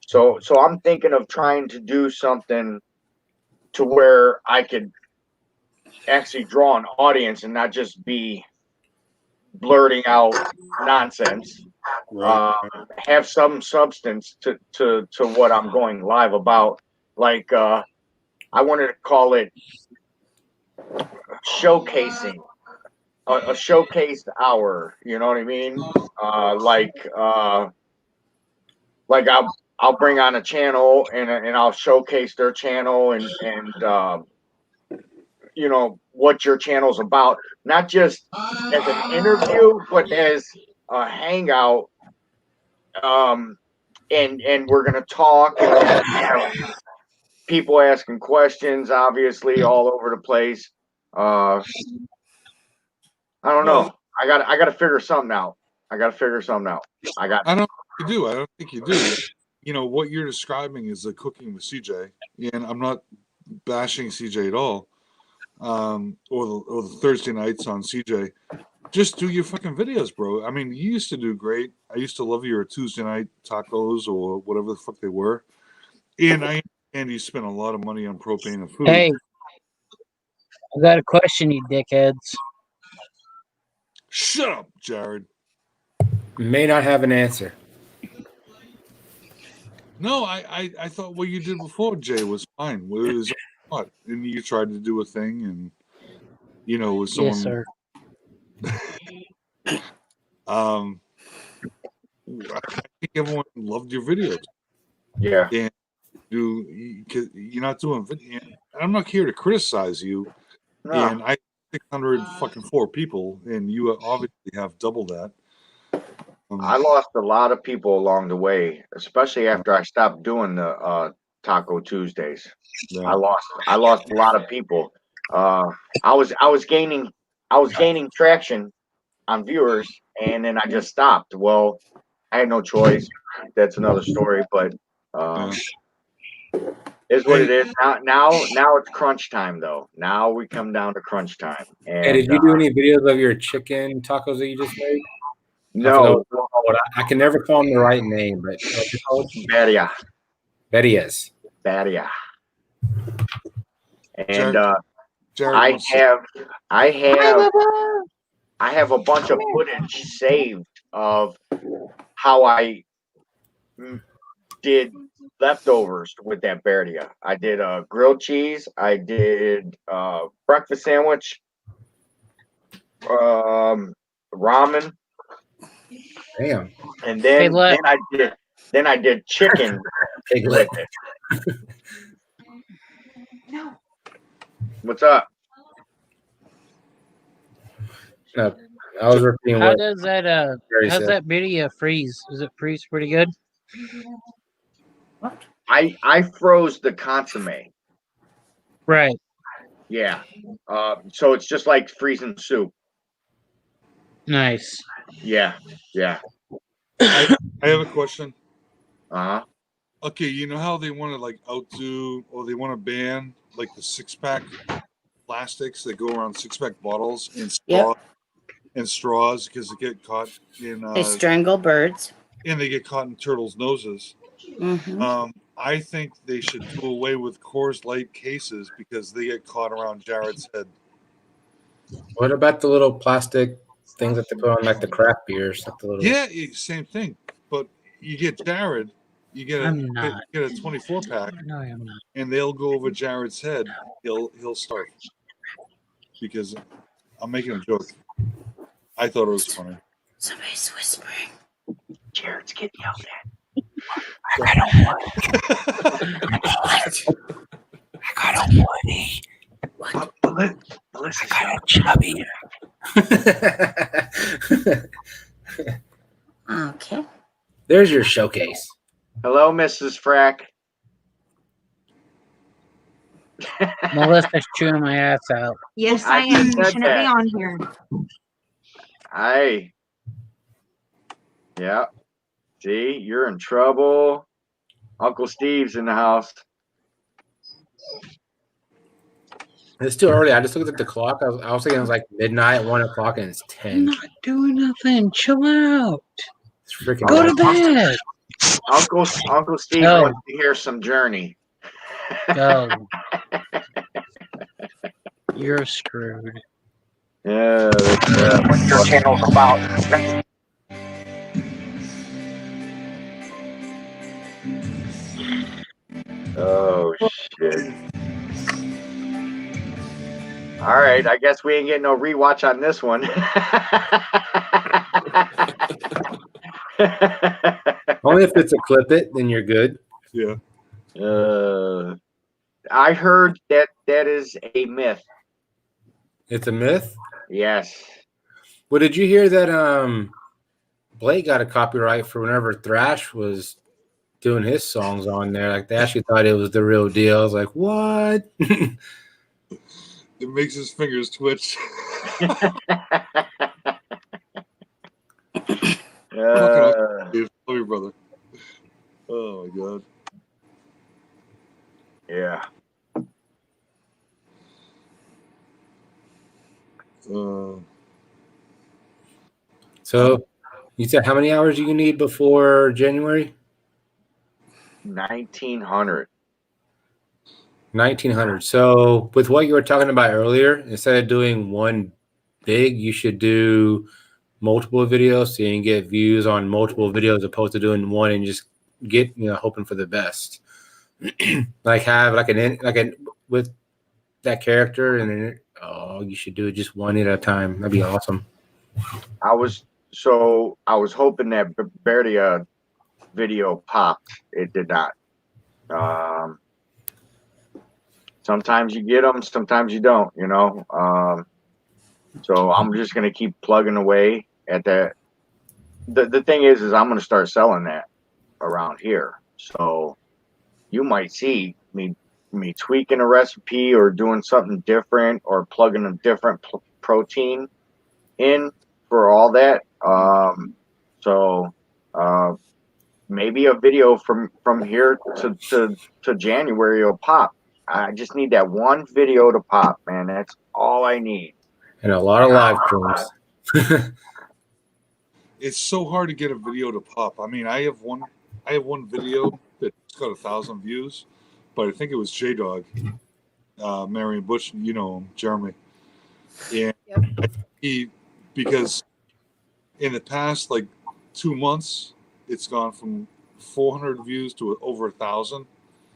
So I'm thinking of trying to do something to where I could actually draw an audience and not just be blurting out nonsense. Right. Have some substance to what I'm going live about. Like I wanted to call it showcasing, a showcased hour. You know what I mean? Like I'll bring on a channel and I'll showcase their channel and what your channel's about, not just as an interview, but as a hangout. And we're gonna talk and we're gonna have people asking questions, obviously, all over the place. I don't know. I gotta figure something out. I don't think you do. I don't think you do. What you're describing is the cooking with CJ, and I'm not bashing CJ at all. Or the Thursday nights on CJ. Just do your fucking videos, bro. I mean, you used to do great. I used to love your Tuesday night tacos or whatever the fuck they were. And I understand you spent a lot of money on propane and food. Hey, I got a question, you dickheads. Shut up, Jared. May not have an answer. No, I thought what you did before, Jay, was fine. It was fun. And you tried to do a thing, and with someone. Yes, sir. I think everyone loved your videos. Yeah. And because you're not doing video. I'm not here to criticize you. No. And I 604 people, and you obviously have double that. I lost a lot of people along the way, especially after I stopped doing the Taco Tuesdays. Yeah. I lost a lot of people. I was gaining traction on viewers, and then I just stopped. Well, I had no choice. That's another story, but is what it is. Now it's crunch time, though. Now we come down to crunch time. And Hey, did you do any videos of your chicken tacos that you just made? no, I can never call them the right name, but Badia. Bedias. Badia. And Jared I have a bunch of footage saved of how I did leftovers with that Badia. I did grilled cheese. I did breakfast sandwich, ramen. Damn. And then I did chicken with it. What's up? No, I was repeating How what does that Gary how's said. that video freeze? Does it freeze pretty good? I froze the consomme. Right. Yeah. So it's just like freezing soup. Nice. Yeah. Yeah. I have a question. Uh-huh. Okay, you know how they want to like outdo, or they want to ban like the 6-pack plastics that go around 6-pack bottles and straws because they get caught in They strangle birds. and they get caught in turtles' noses. Mm-hmm. I think they should do away with Coors Light cases because they get caught around Jared's head. What about the little plastic things that they put on like the craft beers? Like the little... Yeah, same thing. But you get Jared, you get a 24-pack, No, I'm not. and they'll go over Jared's head. He'll starve because I'm making a joke. I thought it was funny. Somebody's whispering. Jared's getting yelled at. I got a woody. Melissa, I got a chubby. Okay. There's your showcase. Hello, Mrs. Frack. Melissa's chewing my ass out. Yes, I I am. just You said shouldn't that. be on here. Yeah. See, you're in trouble. Uncle Steve's in the house. It's too early. I just looked at the clock. I was thinking it was like midnight, 1 o'clock, and it's 10. I'm not doing nothing. Chill out. It's freaking Go to late. bed. Uncle Steve No. wants to hear some Journey. Go. You're screwed. Yeah, that's what your channel's about. Oh shit. All right, I guess we ain't getting no rewatch on this one. Only if it's a clip it, then you're good. Yeah. I heard that is a myth. It's a myth. Yes. Well, did you hear that Blake got a copyright for whenever Thrash was doing his songs on there? Like they actually thought it was the real deal. I was like, what? It makes his fingers twitch. Love you, brother. Oh my god. Yeah. So you said how many hours do you need before January? 1900. 1900. So with what you were talking about earlier, instead of doing one big, you should do multiple videos so you can get views on multiple videos opposed to doing one and just get, hoping for the best. Like have with that character, and then you should do it just one at a time. That'd be awesome. I was hoping that Bertia video popped. It did not. Sometimes you get them, sometimes you don't. So I'm just gonna keep plugging away at that. The thing is I'm gonna start selling that around here. So you might see me tweaking a recipe or doing something different or plugging a different protein in for all that. So maybe a video from here to January will pop. I just need that one video to pop, man. That's all I need. And a lot of live streams. It's so hard to get a video to pop. I mean, I have one video that's got 1,000 views, but I think it was J Dog, Marion Bush, you know him, Jeremy, and he, because in the past like 2 months, it's gone from 400 views to over 1,000.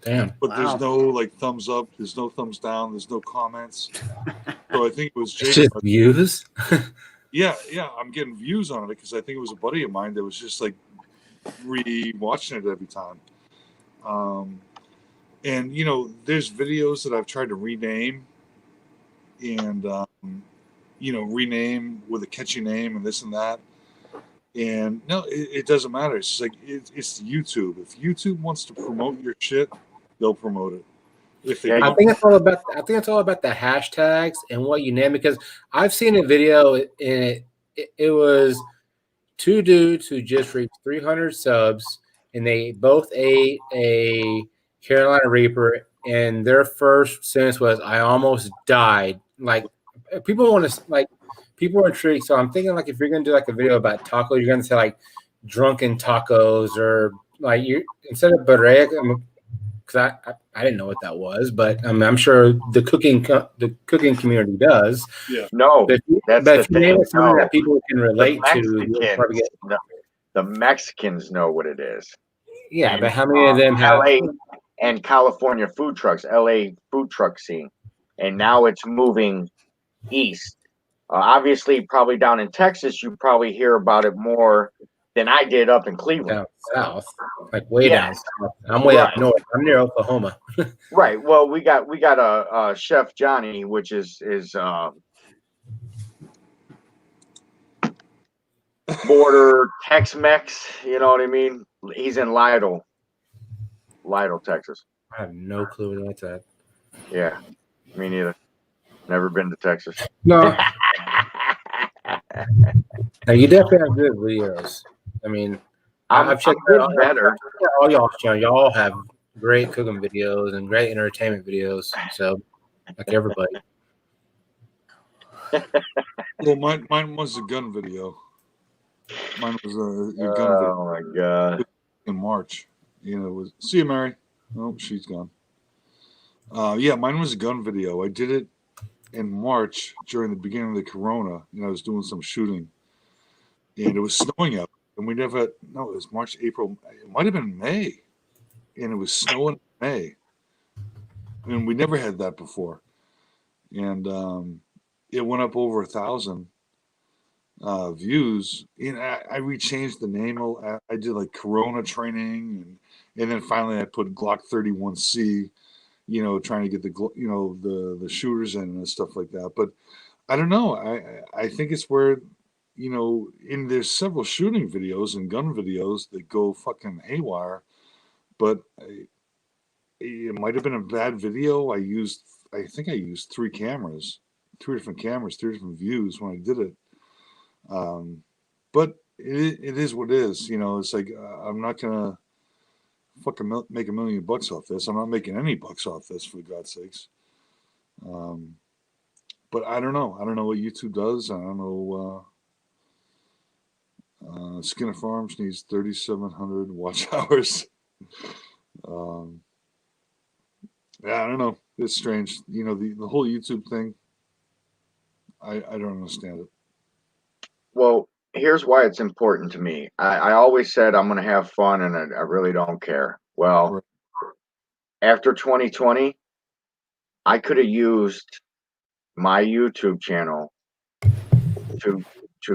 Damn. But Wow. there's no like thumbs up, there's no thumbs down, there's no comments. So I think it was J It's just Dog. views. Yeah, I'm getting views on it because I think it was a buddy of mine that was just like re-watching it every time. And you know, there's videos that I've tried to rename and you know, rename with a catchy name and this and that. And no, it doesn't matter. It's just like it's YouTube. If YouTube wants to promote your shit, they'll promote it. If they Yeah, I don't, think it's all about. I think it's all about the hashtags and what you name. Because I've seen a video and it was two dudes who just reached 300 subs, and they both ate a Carolina Reaper, and their first sentence was, "I almost died." Like people want to like people are intrigued. So I'm thinking like if you're gonna do like a video about tacos, you're gonna say like drunken tacos or like you instead of barrega. Because I didn't know what that was, but I'm sure the cooking community does. yeah. No, But that's if the you name thing. it something No. that people can The relate to, you'll Mexicans, probably get. the Mexicans know what it is. Yeah, And, but how many of them have? LA and California food trucks, LA food truck scene, and now it's moving east. Obviously, probably down in Texas, you probably hear about it more than I did up in Cleveland. Down south, like way Yeah. down south. I'm way up Right. north. I'm near Oklahoma. Right. Well, we got a Chef Johnny, which is border Tex-Mex. You know what I mean? He's in Lytle, Texas. I have no clue what that's at. Yeah, me neither. Never been to Texas. No, now you definitely have good videos. I mean, I've checked I'm out better. all y'all channel. Y'all have great cooking videos and great entertainment videos. So, like everybody. Well, mine was a gun video. Mine was a gun video Oh my god. in March. You know, it was see you, Mary. Oh, she's gone. Yeah, mine was a gun video. I did it in March during the beginning of the Corona. You know, I was doing some shooting, and it was snowing out. And we never. No, it was March, April. It might have been May, and it was snowing in May. And we never had that before. And it went up over 1,000 views. And I rechanged the name. I did like Corona training, and then finally I put Glock 31C. You know, trying to get the shooters in and stuff like that. But I don't know. I think it's where, you know, there's several shooting videos and gun videos that go fucking haywire. But it might have been a bad video. I think I used three different cameras, three different views when I did it. But it is what it is. You know, it's like I'm not gonna fucking make $1 million off this. I'm not making any bucks off this, for God's sakes. But I don't know. I don't know what YouTube does. I don't know. Skinner Farms needs 3,700 watch hours. Yeah, I don't know. It's strange. You know, the whole YouTube thing. I don't understand it. Well, here's why it's important to me. I always said I'm going to have fun, and I really don't care. Well, Right. after 2020, I could have used my YouTube channel to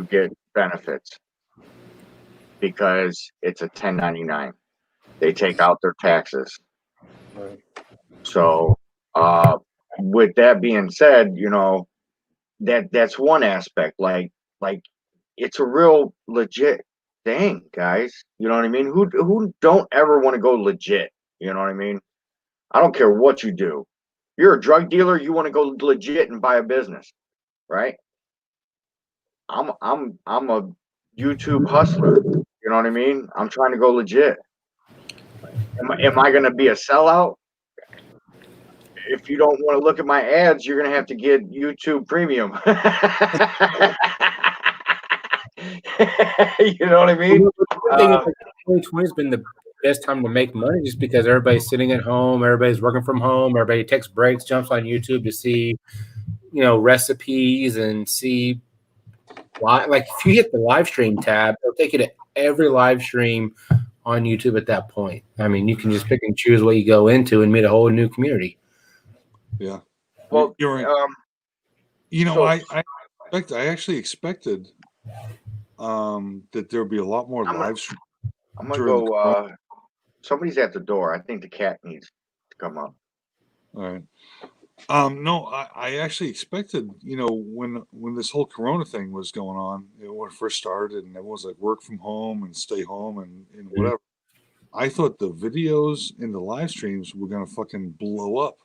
get benefits because it's a 1099. They take out their taxes. Right. So, with that being said, you know, that's one aspect. Like it's a real legit thing, guys. You know what I mean? Who don't ever want to go legit? You know what I mean? I don't care what you do. You're a drug dealer, you want to go legit and buy a business, right? I'm a YouTube hustler. You know what I mean? I'm trying to go legit. Am I going to be a sellout? If you don't want to look at my ads, you're going to have to get YouTube Premium. You know what I mean? I think 2020 has been the best time to make money just because everybody's sitting at home, everybody's working from home, everybody takes breaks, jumps on YouTube to see, recipes and see. Like if you hit the live stream tab, it'll take you to every live stream on YouTube at that point. I mean, you can just pick and choose what you go into and meet a whole new community. Yeah. Well, you're right. I actually expected that there'll be a lot more live streams. I'm gonna go. Somebody's at the door. I think the cat needs to come up. All right. No, I actually expected, when this whole Corona thing was going on, when it first started, and everyone's like work from home and stay home and whatever. I thought the videos and the live streams were gonna fucking blow up,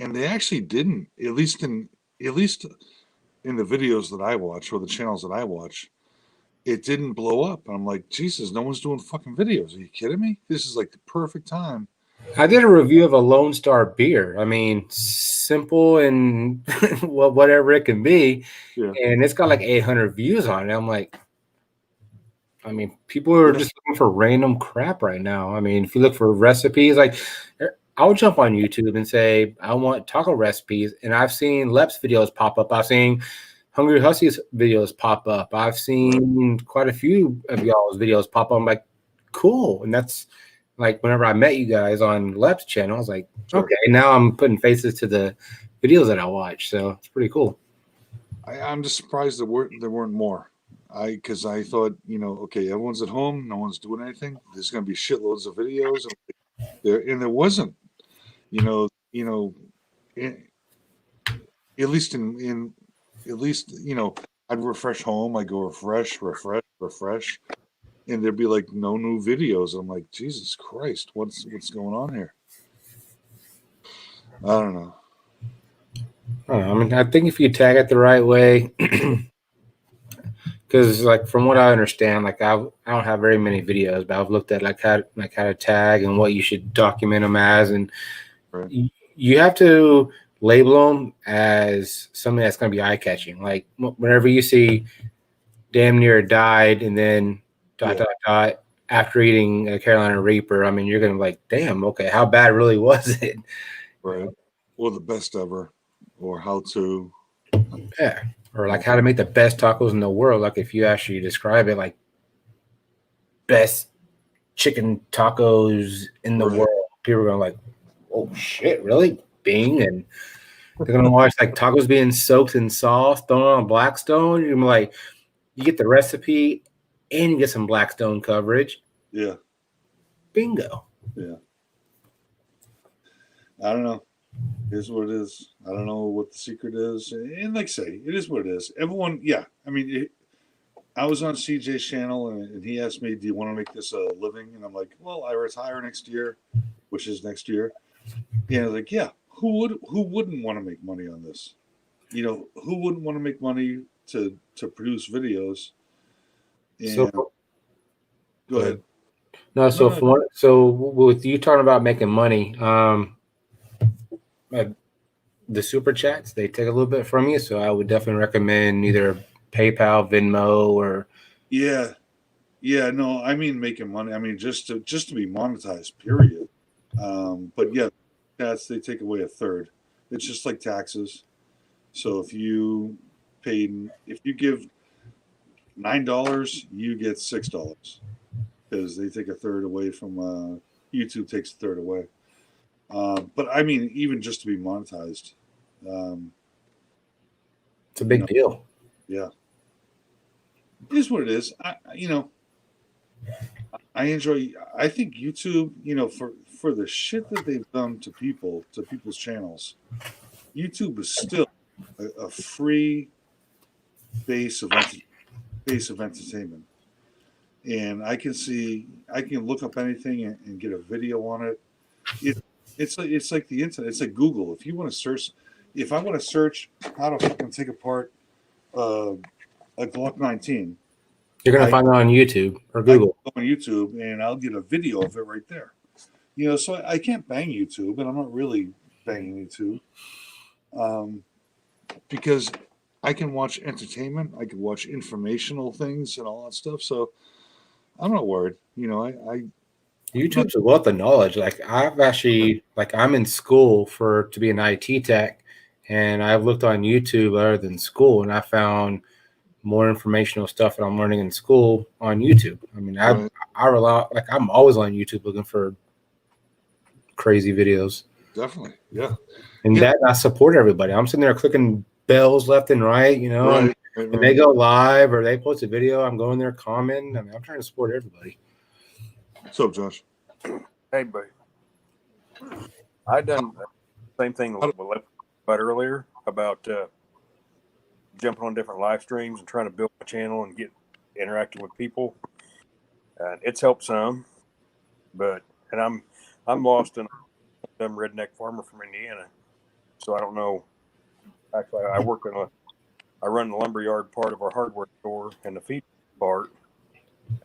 and they actually didn't. At least in the videos that I watch or the channels that I watch, it didn't blow up. And I'm like, Jesus, no one's doing fucking videos. Are you kidding me? This is like the perfect time. I did a review of a Lone Star beer. I mean, simple and well, whatever it can be. Yeah. And it's got like 800 views on it. I'm like, I mean, people are just looking for random crap right now. I mean, if you look for recipes, like I'll jump on YouTube and say, I want taco recipes. And I've seen Lep's videos pop up. I've seen Hungry Hussey's videos pop up. I've seen quite a few of y'all's videos pop up. I'm like, cool. And that's like whenever I met you guys on Lep's channel, I was like, okay, now I'm putting faces to the videos that I watch. So it's pretty cool. I'm just surprised there weren't more. Because I thought, okay, everyone's at home, no one's doing anything. There's going to be shitloads of videos, and there wasn't. At least I'd refresh home, I go refresh, and there'd be like no new videos. I'm like, Jesus Christ, what's going on here? I don't know. I mean, I think if you tag it the right way. Because, like, from what I understand, like, I don't have very many videos, but I've looked at how to tag and what you should document them as, and you have to label them as something that's going to be eye catching. Like, whenever you see "damn near died" and then ... after eating a Carolina Reaper, I mean, you're going to be like, damn, okay, how bad really was it? Right. Or the best ever, or how to. Yeah. Or like how to make the best tacos in the world. Like if you actually describe it like best chicken tacos in the world, people are going like, oh shit, really? Bing. And they're going to watch like tacos being soaked in sauce, thrown on Blackstone. You're like, you get the recipe and you get some Blackstone coverage. Yeah. Bingo. Yeah. I don't know. It is what it is. I don't know what the secret is. And like I say, it is what it is. Everyone, yeah. I mean, I was on CJ's channel and he asked me, do you want to make this a living? And I'm like, well, I retire next year, which is next year. And I was like, yeah, who wouldn't want to make money on this? Who wouldn't want to make money to produce videos? And go ahead. No, so with you talking about making money, the super chats, they take a little bit from you, so I would definitely recommend either PayPal, Venmo, or yeah, no, I mean making money. I mean just to be monetized, period. But yeah, they take away a third. It's just like taxes. So if you give $9, you get $6 because they take a third away from YouTube takes a third away. But I mean, even just to be monetized, it's a big deal. Yeah, it is what it is. I enjoy. I think YouTube, for the shit that they've done to people's channels, YouTube is still a free base of entertainment. And I can look up anything and get a video on it. It's like the internet. It's like Google. If you want to search, if I want to search how to fucking take apart a Glock 19, You're gonna find it on YouTube or Google. I go on YouTube and I'll get a video of it right there. You know, so I can't bang YouTube, and I'm not really banging YouTube, because I can watch entertainment, I can watch informational things and all that stuff. So I'm not worried. You know, I YouTube's a wealth of knowledge. Like I've actually, like I'm in school to be an IT tech, and I've looked on YouTube other than school, and I found more informational stuff that I'm learning in school on YouTube. I mean, I rely, like I'm always on YouTube looking for crazy videos. definitely, yeah. And that I support everybody. I'm sitting there clicking bells left and right, you know. Right, and when they go live or they post a video, I'm going there commenting. I mean, I'm trying to support everybody. What's up, Josh? Hey, buddy. I done the same thing with about earlier about jumping on different live streams and trying to build my channel and get interacting with people. It's helped some, but I'm lost in a dumb redneck farmer from Indiana, so I don't know. Actually, I run the lumberyard part of our hardware store and the feed part,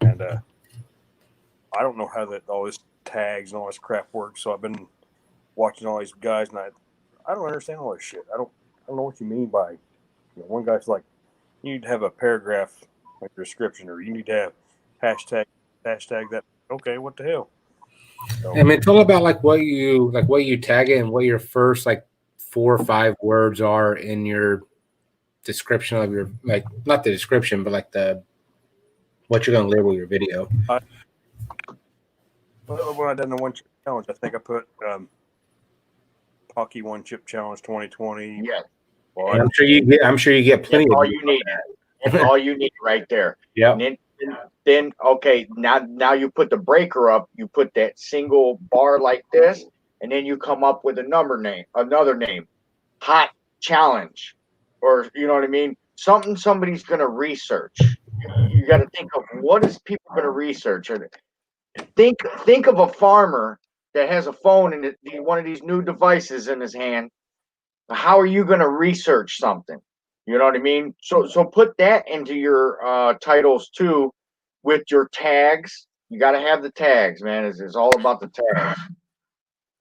and I don't know how that all this tags and all this crap works. So I've been watching all these guys, and I don't understand all this shit. I don't know what you mean by, one guy's like, you need to have a paragraph like description, or you need to have hashtag that. Okay, what the hell? So, I mean, it's all about like what you tag it and what your first like 4 or 5 words are in your description of your, like, not the description, but like what you're gonna label your video. when I done the one chip challenge, I think I put Pocky One Chip Challenge 2020. Yeah. Well, I'm sure you get plenty. That's all of you need. That's all you need right there. Yeah. Then okay, now you put the breaker up. You put that single bar like this, and then you come up with another name, hot challenge, or you know what I mean. Something somebody's gonna research. You got to think of what is people gonna research. Or think of a farmer that has a phone and one of these new devices in his hand. How are you going to research something? You know what I mean? So put that into your titles too, with your tags. You got to have the tags, man. It's all about the tags.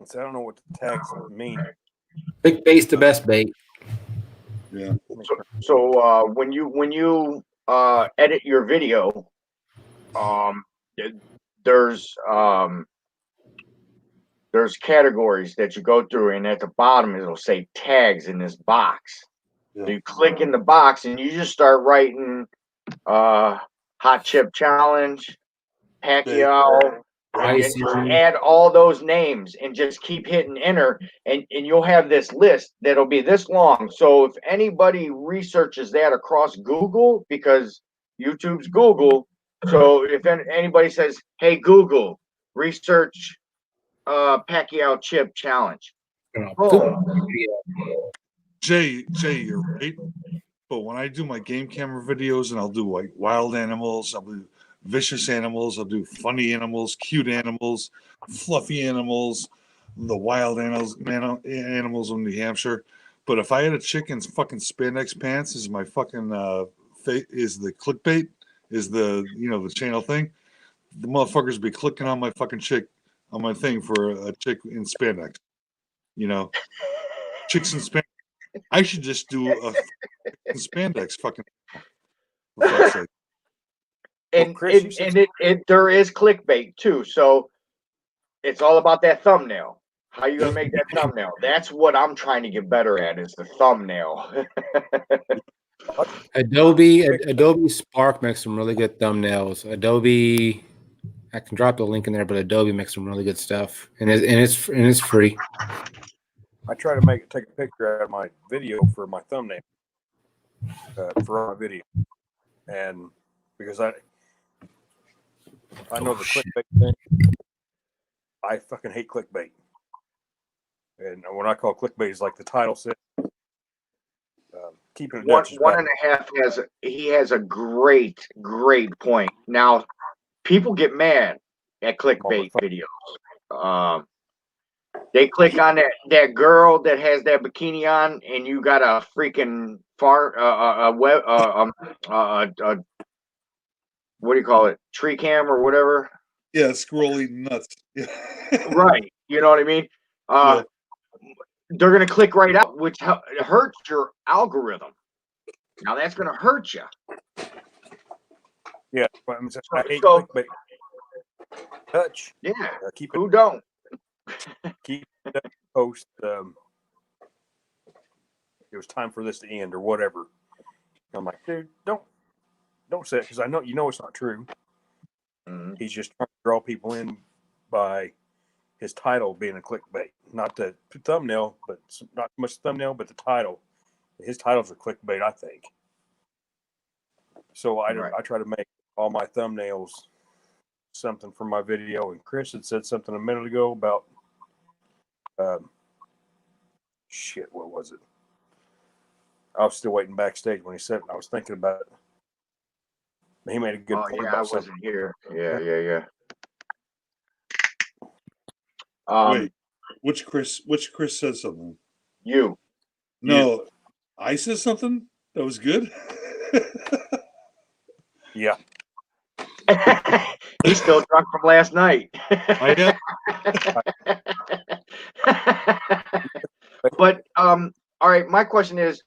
So I don't know what the tags mean. Big bait's the best bait. Yeah. So when you edit your video, there's categories that you go through, and at the bottom it'll say tags in this box. Yeah. So you click in the box and you just start writing hot chip challenge, Pacquiao, and just add all those names and just keep hitting enter, and you'll have this list that'll be this long. So if anybody researches that across Google, because YouTube's Google, so if anybody says, hey Google, research Pacquiao chip challenge. Jay, you're right. But when I do my game camera videos, and I'll do like wild animals, I'll do vicious animals, I'll do funny animals, cute animals, fluffy animals, the wild animals in New Hampshire. But if I had a chick in fucking spandex pants, is my fucking is the clickbait, is the the channel thing, the motherfuckers be clicking on my fucking chick on my thing for a chick in spandex. Chicks in spandex. I should just do a spandex fucking. And there is clickbait too, so it's all about that thumbnail. How you gonna make that thumbnail? That's what I'm trying to get better at, is the thumbnail. Adobe Spark makes some really good thumbnails. Adobe, I can drop the link in there, but Adobe makes some really good stuff, and it's free. I try to take a picture out of my video for my thumbnail for my video, and because I know the clickbait thing, I fucking hate clickbait. And what I call clickbait is like the title said, keeping it one Dutch is one bad. and a half has a great point. Now, people get mad at clickbait videos. They click on that girl that has that bikini on, and you got a freaking what do you call it? Tree cam or whatever. Yeah, scrolly nuts. Yeah. Right. You know what I mean? Yeah. They're gonna click right out, which hurts your algorithm. Now that's gonna hurt you. Yeah, I hate So- clickbait. Touch. Yeah. Keep it. Who don't? Keep it post. It was time for this to end or whatever. I'm like, dude, don't say it because I know it's not true. Mm-hmm. He's just trying to draw people in by his title being a clickbait, not the thumbnail, but not much thumbnail, but the title. His titles are clickbait, I think. So I try to make all my thumbnails something from my video. And Chris had said something a minute ago about what was it? I was still waiting backstage when he said it. And I was thinking about it. He made a good point. Yeah, about I wasn't something. here. Yeah. Wait, which Chris said something? You. No, I said something that was good. Yeah. He's still drunk from last night. I am. But all right, my question is,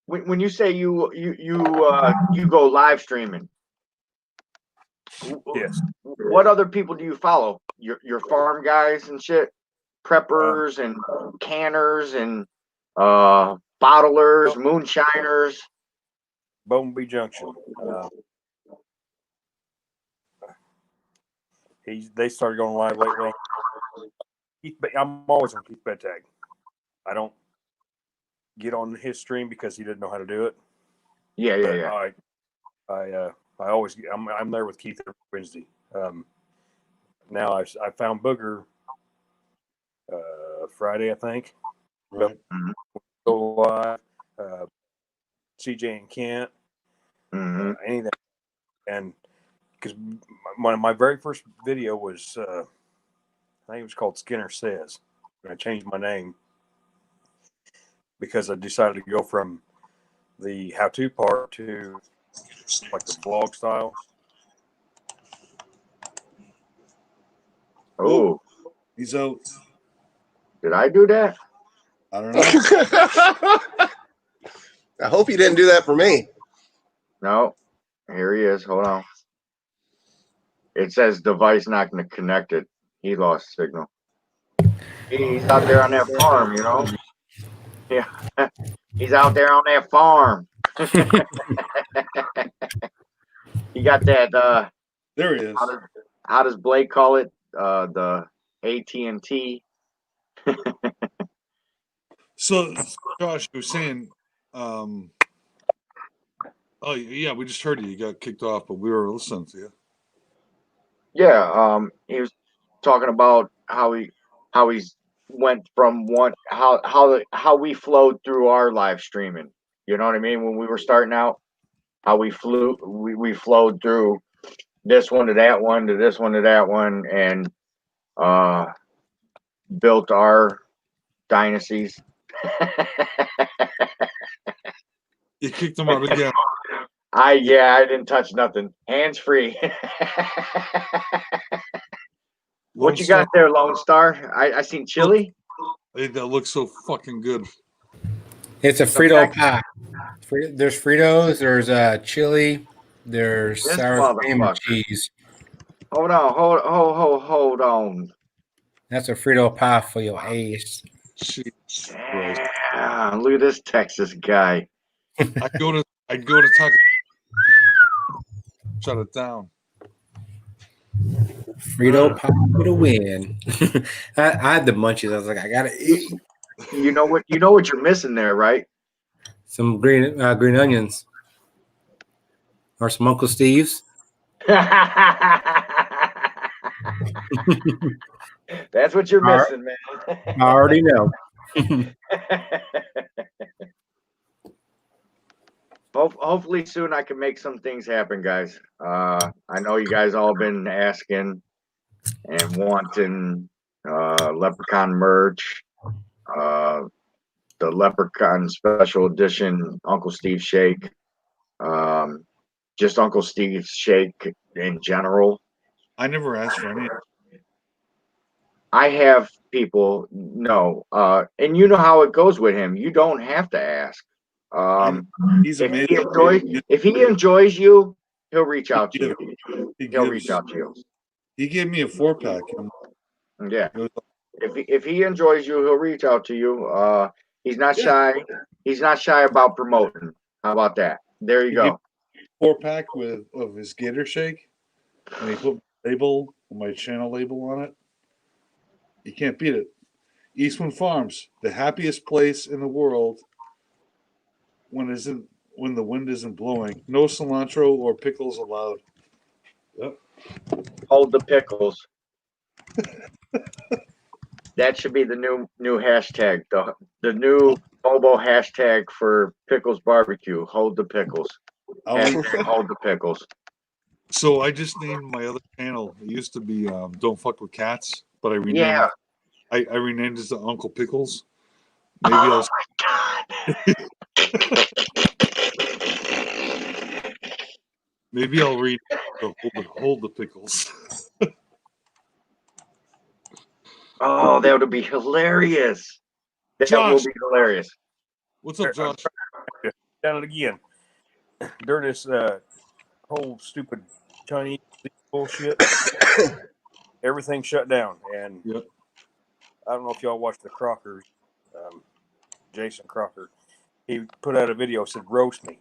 when you say you go live streaming, Yes. what other people do you follow? Your farm guys and shit, preppers and canners and bottlers, moonshiners. Bumblebee Junction. They started going live lately. I'm always on Keith Bettag. I don't get on his stream because he didn't know how to do it. Yeah. I always I'm there with Keith every Wednesday. Now I found Booger Friday, I think. Right. Go live. CJ and Kent. Anything. And because my very first video was I think it was called Skinner Says. And I changed my name because I decided to go from the how-to part to like the vlog style. Oh, he's out. Did I do that? I don't know. I hope you didn't do that for me. No. Here he is. Hold on. It says device not connected. He lost signal. He's out there on that farm, you know. Yeah, he's out there on that farm. He got that. There he is. How does Blake call it? The AT&T. So, Josh, you were saying, oh yeah, we just heard you. You got kicked off, but we were listening to you. Yeah, he was talking about how he's went from how we flowed through our live streaming. You know what I mean? When we were starting out, how we flowed through this one to that one to this one to that one, and built our dynasties. You kicked him out again. I didn't touch nothing. Hands free. What you got there, Lone Star? I seen chili. Hey, that looks so fucking good. It's a Frito pie. There's Fritos, there's chili, there's This sour cream and motherfucker. cheese. Hold on. That's a Frito pie for your ass. Damn, look at this Texas guy. I'd go to Taco. Shut it down. Frito pie for the win. I had the munchies. I was like, I gotta eat. You know what you're missing there, right? Some green onions. Or some Uncle Steve's. That's what you're missing, man. I already know. Hopefully soon I can make some things happen, guys. I know you guys all been asking and wanting Leprechaun merch, the Leprechaun special edition Uncle Steve shake, just Uncle Steve's shake in general. I never asked for any. I have people know, and you know how it goes with him. You don't have to ask. He's If amazing. if he enjoys you, he'll reach out to you. He'll reach out to you. He gave me a 4-pack. Yeah. If he enjoys you, he'll reach out to you. He's not shy. He's not shy about promoting. How about that? There you go. 4-pack of his Gator Shake, and he put my channel label on it. You can't beat it. Eastwood Farms, the happiest place in the world when the wind isn't blowing. No cilantro or pickles allowed. Yep. Hold the pickles. That should be the new hashtag. The new Bobo hashtag for Pickles Barbecue. Hold the pickles. Hashtag hold the pickles. So I just named my other channel. It used to be Don't Fuck with Cats, but I renamed I renamed it to Uncle Pickles. Maybe my God. Maybe I'll read hold the pickles. Oh, that would be hilarious. That will be hilarious. What's up, Josh? Done it again. During this whole stupid Chinese bullshit, everything shut down. And I don't know if y'all watched the Crocker, Jason Crocker. He put out a video, said, roast me.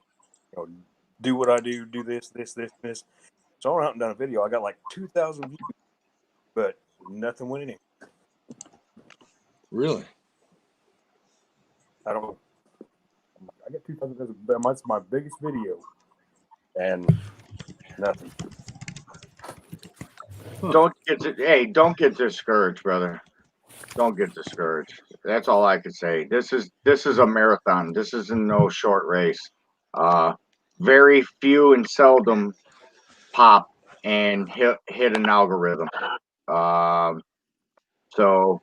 You know, do what I do, do this. So I went out and done a video. I got like 2,000 views, but nothing went in it. Really? I don't know. I got 2,000 views. That's my biggest video. And nothing. Don't get discouraged, brother. Don't get discouraged. That's all I could say. This is a marathon. This isn't no short race. Very few and seldom pop and hit an algorithm. So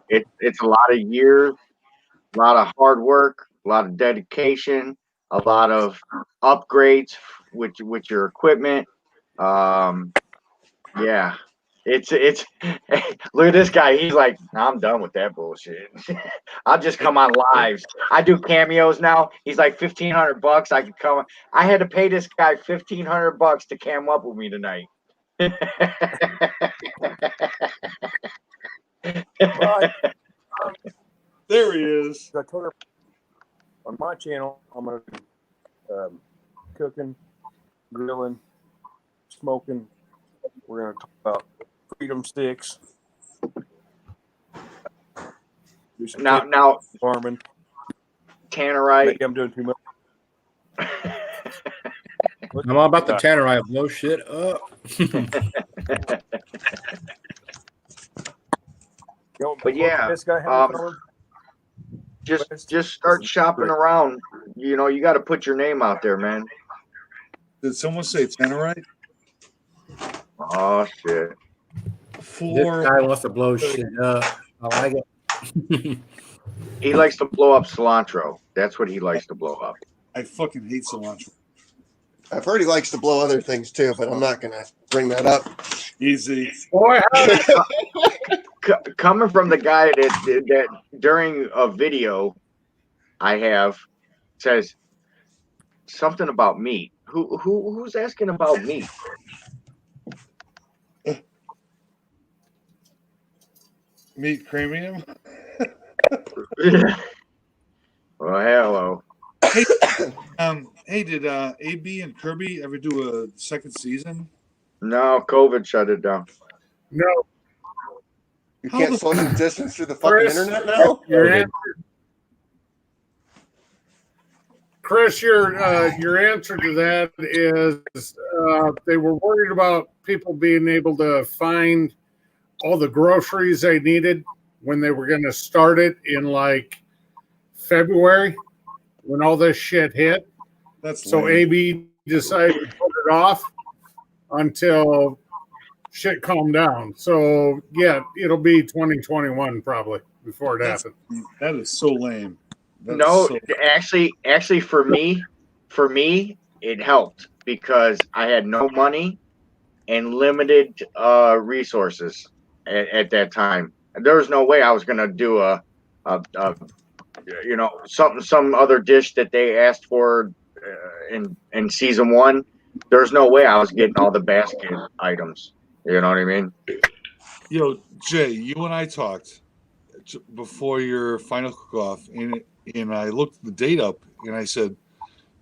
it's a lot of years, a lot of hard work, a lot of dedication, a lot of upgrades with your equipment. Yeah. It's look at this guy. He's like, I'm done with that bullshit. I'll just come on lives. I do cameos now. He's like $1,500. I could come. I had to pay this guy $1,500 to cam up with me tonight. There he is. I told her on my channel, I'm gonna do cooking, grilling, smoking. We're gonna talk about freedom sticks. Now farming. Tannerite. Maybe I'm doing too much. I'm all about the Tannerite. Blow shit up. But yeah, just start shopping around. You know, you got to put your name out there, man. Did someone say Tannerite? Oh shit! This guy wants to blow shit up. I like it. He likes to blow up cilantro. That's what he likes to blow up. I fucking hate cilantro. I've heard he likes to blow other things too, but I'm not gonna bring that up. Easy. Boy, coming from the guy that during a video I have says something about meat. Who's asking about meat? Meat premium. Well, hello. Hey, did AB and Kirby ever do a second season? No, COVID shut it down. No. You can't social distance through the fucking internet now? Chris, your answer to that is they were worried about people being able to find all the groceries they needed when they were going to start it in like February when all this shit hit. That's So lame. AB decided to put it off until shit calmed down. So yeah, it'll be 2021 probably before it happens. That is so lame. That is No, so- actually, for me, it helped because I had no money and limited resources at that time. There was no way I was gonna do a some other dish that they asked for in season 1. There's no way I was getting all the basket items. You know what I mean? Yo, Jay, you and I talked before your final cook-off, and I looked the date up, and I said,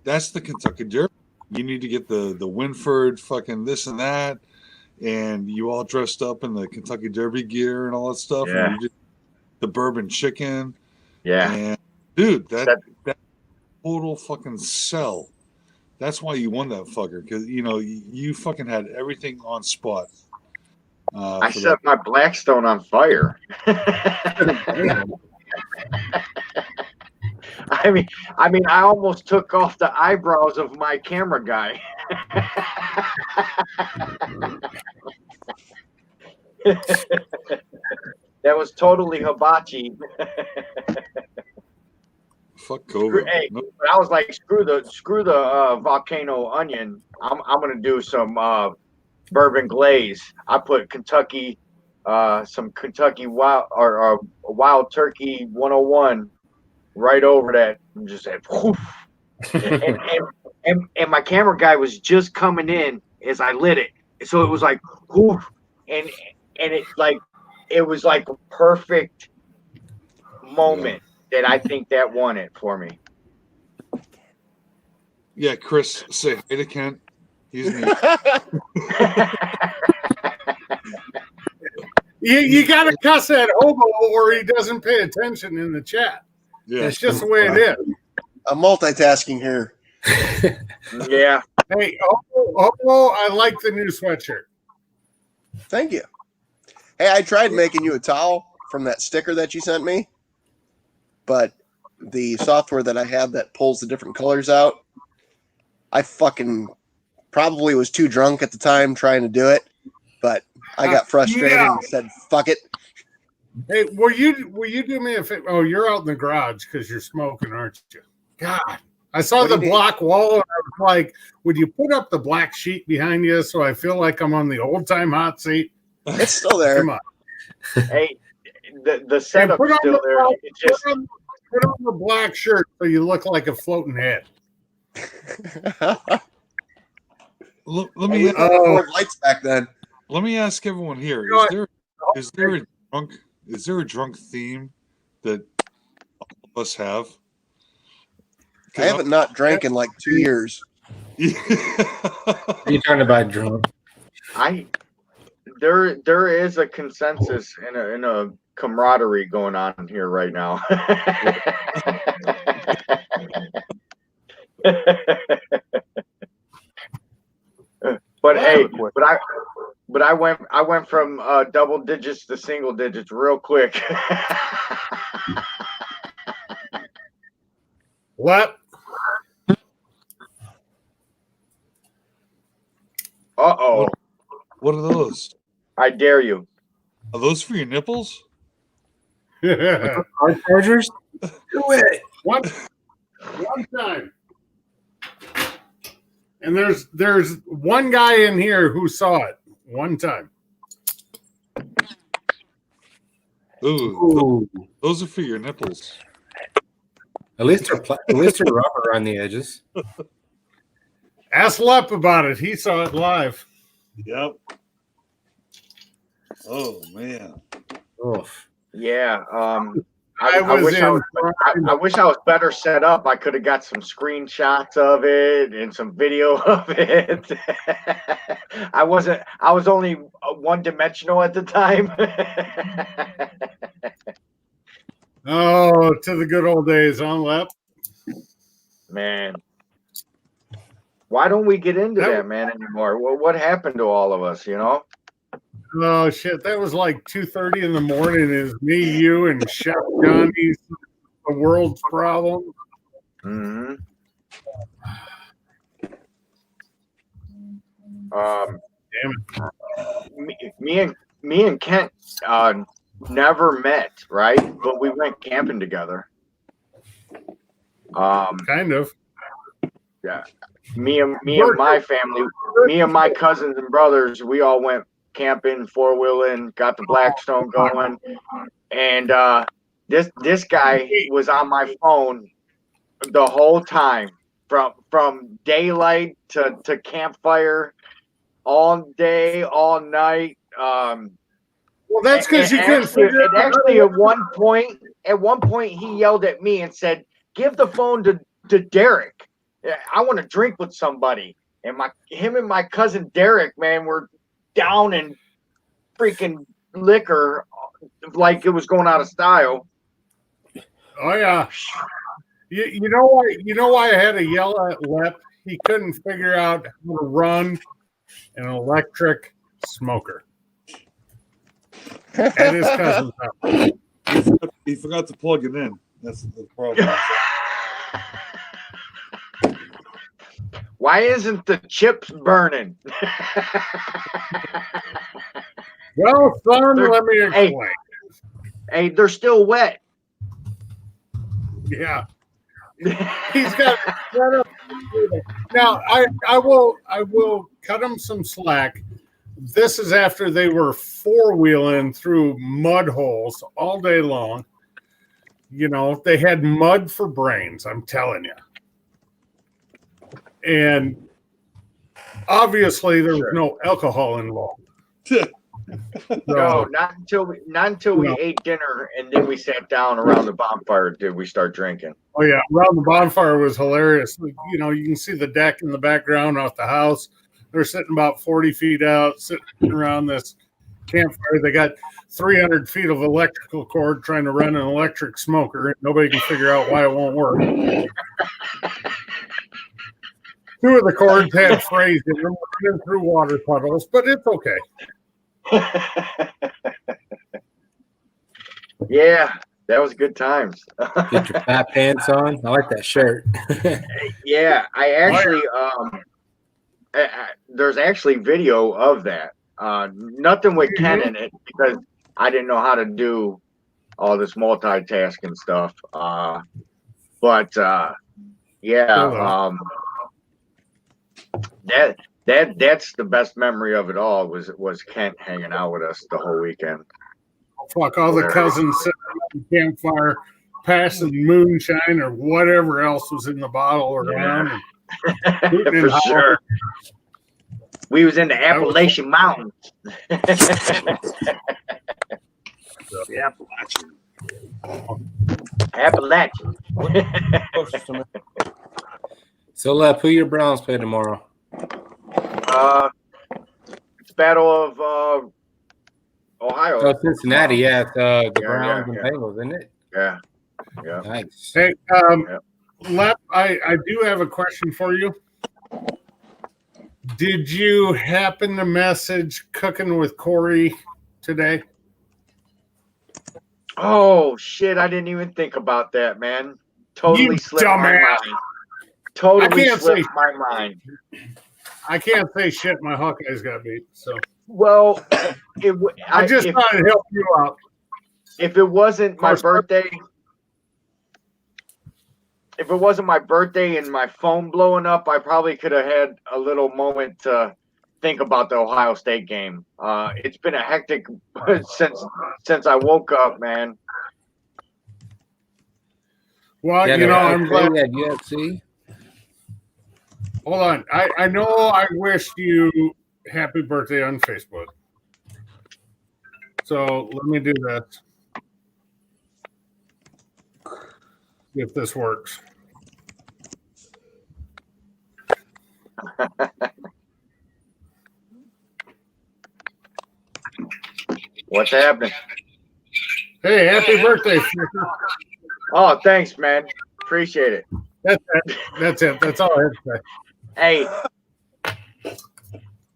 "That's the Kentucky Derby. You need to get the Winford fucking this and that, and you all dressed up in the Kentucky Derby gear and all that stuff, Yeah. and you did the bourbon chicken, Yeah. and dude, that total fucking sell. That's why you won that fucker, because you fucking had everything on spot." I set my Blackstone on fire. I mean, I almost took off the eyebrows of my camera guy. That was totally hibachi. Fuck COVID. Hey, but I was like, screw the volcano onion. I'm gonna do some bourbon glaze. I put some Kentucky wild turkey 101 right over that, and just said, whoof. and my camera guy was just coming in as I lit it, so it was like, whoof, and it was like a perfect moment that I think that won it for me. Yeah, Chris, say hi to Kent. He's neat. You got to cuss that hobo or he doesn't pay attention in the chat. Yeah, It's just the way it is. I'm multitasking here. Yeah. Hey, hobo, I like the new sweatshirt. Thank you. Hey, I tried making you a towel from that sticker that you sent me, but the software that I have that pulls the different colors out, I fucking probably was too drunk at the time trying to do it, but I got frustrated and said, fuck it. Hey, will you do me a favor? Oh, you're out in the garage because you're smoking, aren't you? God, I saw the block wall and I was like, would you put up the black sheet behind you so I feel like I'm on the old time hot seat? It's still there. Come on. Hey, the setup's still there. It's just put on the black shirt so you look like a floating head. Let me lights back then. Let me ask everyone here: is there a drunk theme that all of us have? I haven't not drank in like 2 years. What are you talking about, drunk? There is a consensus and a camaraderie going on here right now. But hey, but I went from double digits to single digits real quick. What? Uh-oh. What are those? I dare you. Are those for your nipples? Yeah. Car chargers? Do it. One time. And there's one guy in here who saw it one time. Ooh, those are for your nipples. At least they're rubber on the edges. Ask Lep about it. He saw it live. Yep. Oh man. Oof. Yeah. I wish I was better set up. I could have got some screenshots of it and some video of it. I was only one dimensional at the time. Oh, to the good old days, huh, Lep? Man. Why don't we get into that, man, anymore? Well, what happened to all of us, you know? Oh shit, that was like 2:30 in the morning. Is me, you, and Chef Johnny's The World's Problem. Mm-hmm. Damn Me and Kent never met, right? But we went camping together. Kind of. Yeah. Me and my family, me and my cousins and brothers, we all went camping, 4-wheeling, got the Blackstone going, and this guy was on my phone the whole time, from daylight to campfire, all day, all night. Well, that's because you couldn't figure And out. actually, at one point, he yelled at me and said, "Give the phone to Derek. I want to drink with somebody." And him and my cousin Derek, man, were down in freaking liquor like it was going out of style. Oh yeah. You know why I had to yell at Lep? He couldn't figure out how to run an electric smoker. At his cousin's house. He forgot to plug it in. That's the problem. Why isn't the chips burning? Well, son, let me explain. Hey, they're still wet. Yeah. He's got set up. Now I will cut him some slack. This is after they were 4-wheeling through mud holes all day long. You know, they had mud for brains, I'm telling you. And obviously there was no alcohol involved. No, not until we ate dinner and then we sat down around the bonfire did we start drinking. Oh yeah, around the bonfire was hilarious. You know, you can see the deck in the background off the house. They're sitting about 40 feet out, sitting around this campfire. They got 300 feet of electrical cord trying to run an electric smoker, and nobody can figure out why it won't work. 2 of the cords had frays in them, running through water puddles, but it's okay. Yeah, that was good times. Get your fat pants on. I like that shirt. Yeah, I actually there's actually video of that. Nothing with Ken in it because I didn't know how to do all this multitasking stuff. But that's the best memory of it all was Kent hanging out with us the whole weekend. Fuck, all the cousins sitting around the campfire, passing moonshine or whatever else was in the bottle around. And for sure. We was in the Appalachian Mountains. The Appalachian. So, Lep, who your Browns play tomorrow? It's Battle of Ohio. Oh, Cincinnati, yeah. It's the Browns and Bengals, isn't it? Yeah. Nice. Hey, Lep, I do have a question for you. Did you happen to message Cooking with Corey today? Oh shit! I didn't even think about that, man. Totally slipped my mind. Totally slipped my mind. I can't say shit. My Hawkeyes got beat. So well, I just thought it'd help you out. If it wasn't my birthday. If it wasn't my birthday and my phone blowing up, I probably could have had a little moment to think about the Ohio State game. It's been a hectic since I woke up, man. Well, Yeah, you know, I'm glad. Yeah, UFC. Hold on. I know I wished you happy birthday on Facebook. So let me do this. If this works. What's happening? Hey, happy birthday, Flicker. Oh, thanks, man. Appreciate it. That's it. That's it. That's all I have to say. Hey,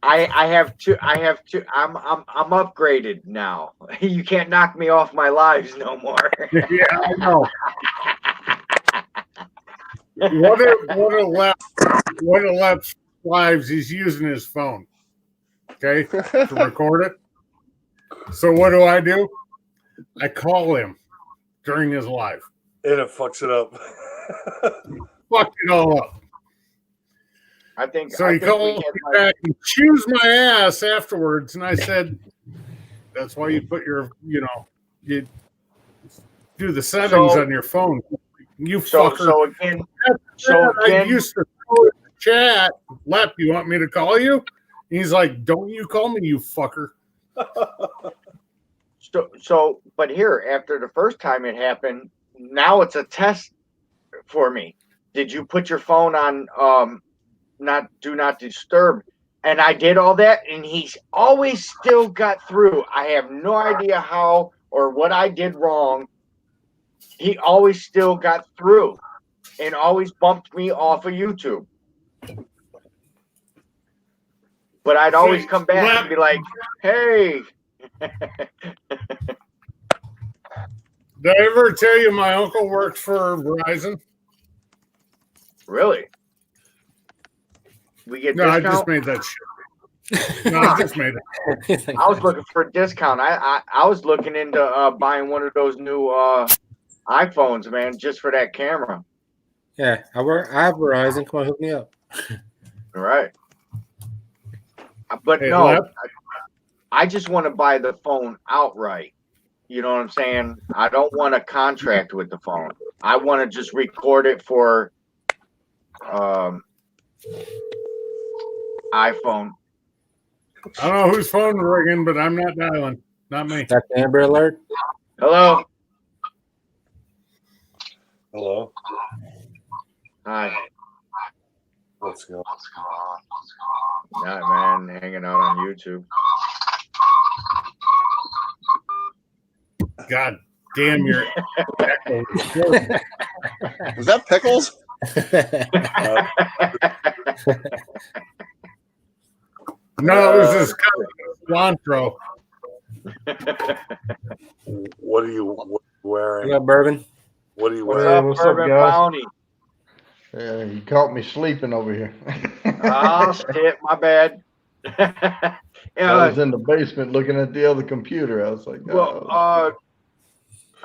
I have two. I'm upgraded now. You can't knock me off my lives no more. Yeah, I know. What are Lep's lives? He's using his phone. okay, to record it. So what do? I call him during his live. And it fucks it up. Fucked it all up. I think So I he think we called had me like, back and chews my ass afterwards, and I said, "That's why you put you do the settings on your phone. You fucker." so again, I used to throw it in the chat. Lep, you want me to call you? And he's like, "Don't you call me, you fucker." So, but here, after the first time it happened, now it's a test for me. Did you put your phone on do not disturb? And I did all that, and he's always still got through. I have no idea how or what I did wrong. He always still got through and always bumped me off of YouTube. But I'd always come back and be like, hey. Did I ever tell you my uncle works for Verizon? Really? We get No, discount? I just made that shit. No, I just made it. I was looking for a discount. I was looking into buying one of those new iPhones, man, just for that camera. Yeah, I have Verizon. Come on, hook me up. All right. But Hey, no, Lep? I just want to buy the phone outright. You know what I'm saying? I don't want a contract with the phone. I want to just record it for iPhone. I don't know whose phone is ringing, but I'm not dialing. Not me. That's Amber Alert. Hello. Hello. Hi. What's going on? Not man, hanging out on YouTube. God damn your echo. Was that Pickles? No, it was this cilantro. What are you wearing? You got bourbon? What are you What's wearing? up, what's up, Bourbon guys? Bounty? Yeah, you caught me sleeping over here. Oh, shit, my bad. I was in the basement looking at the other computer. I was like, Well, oh.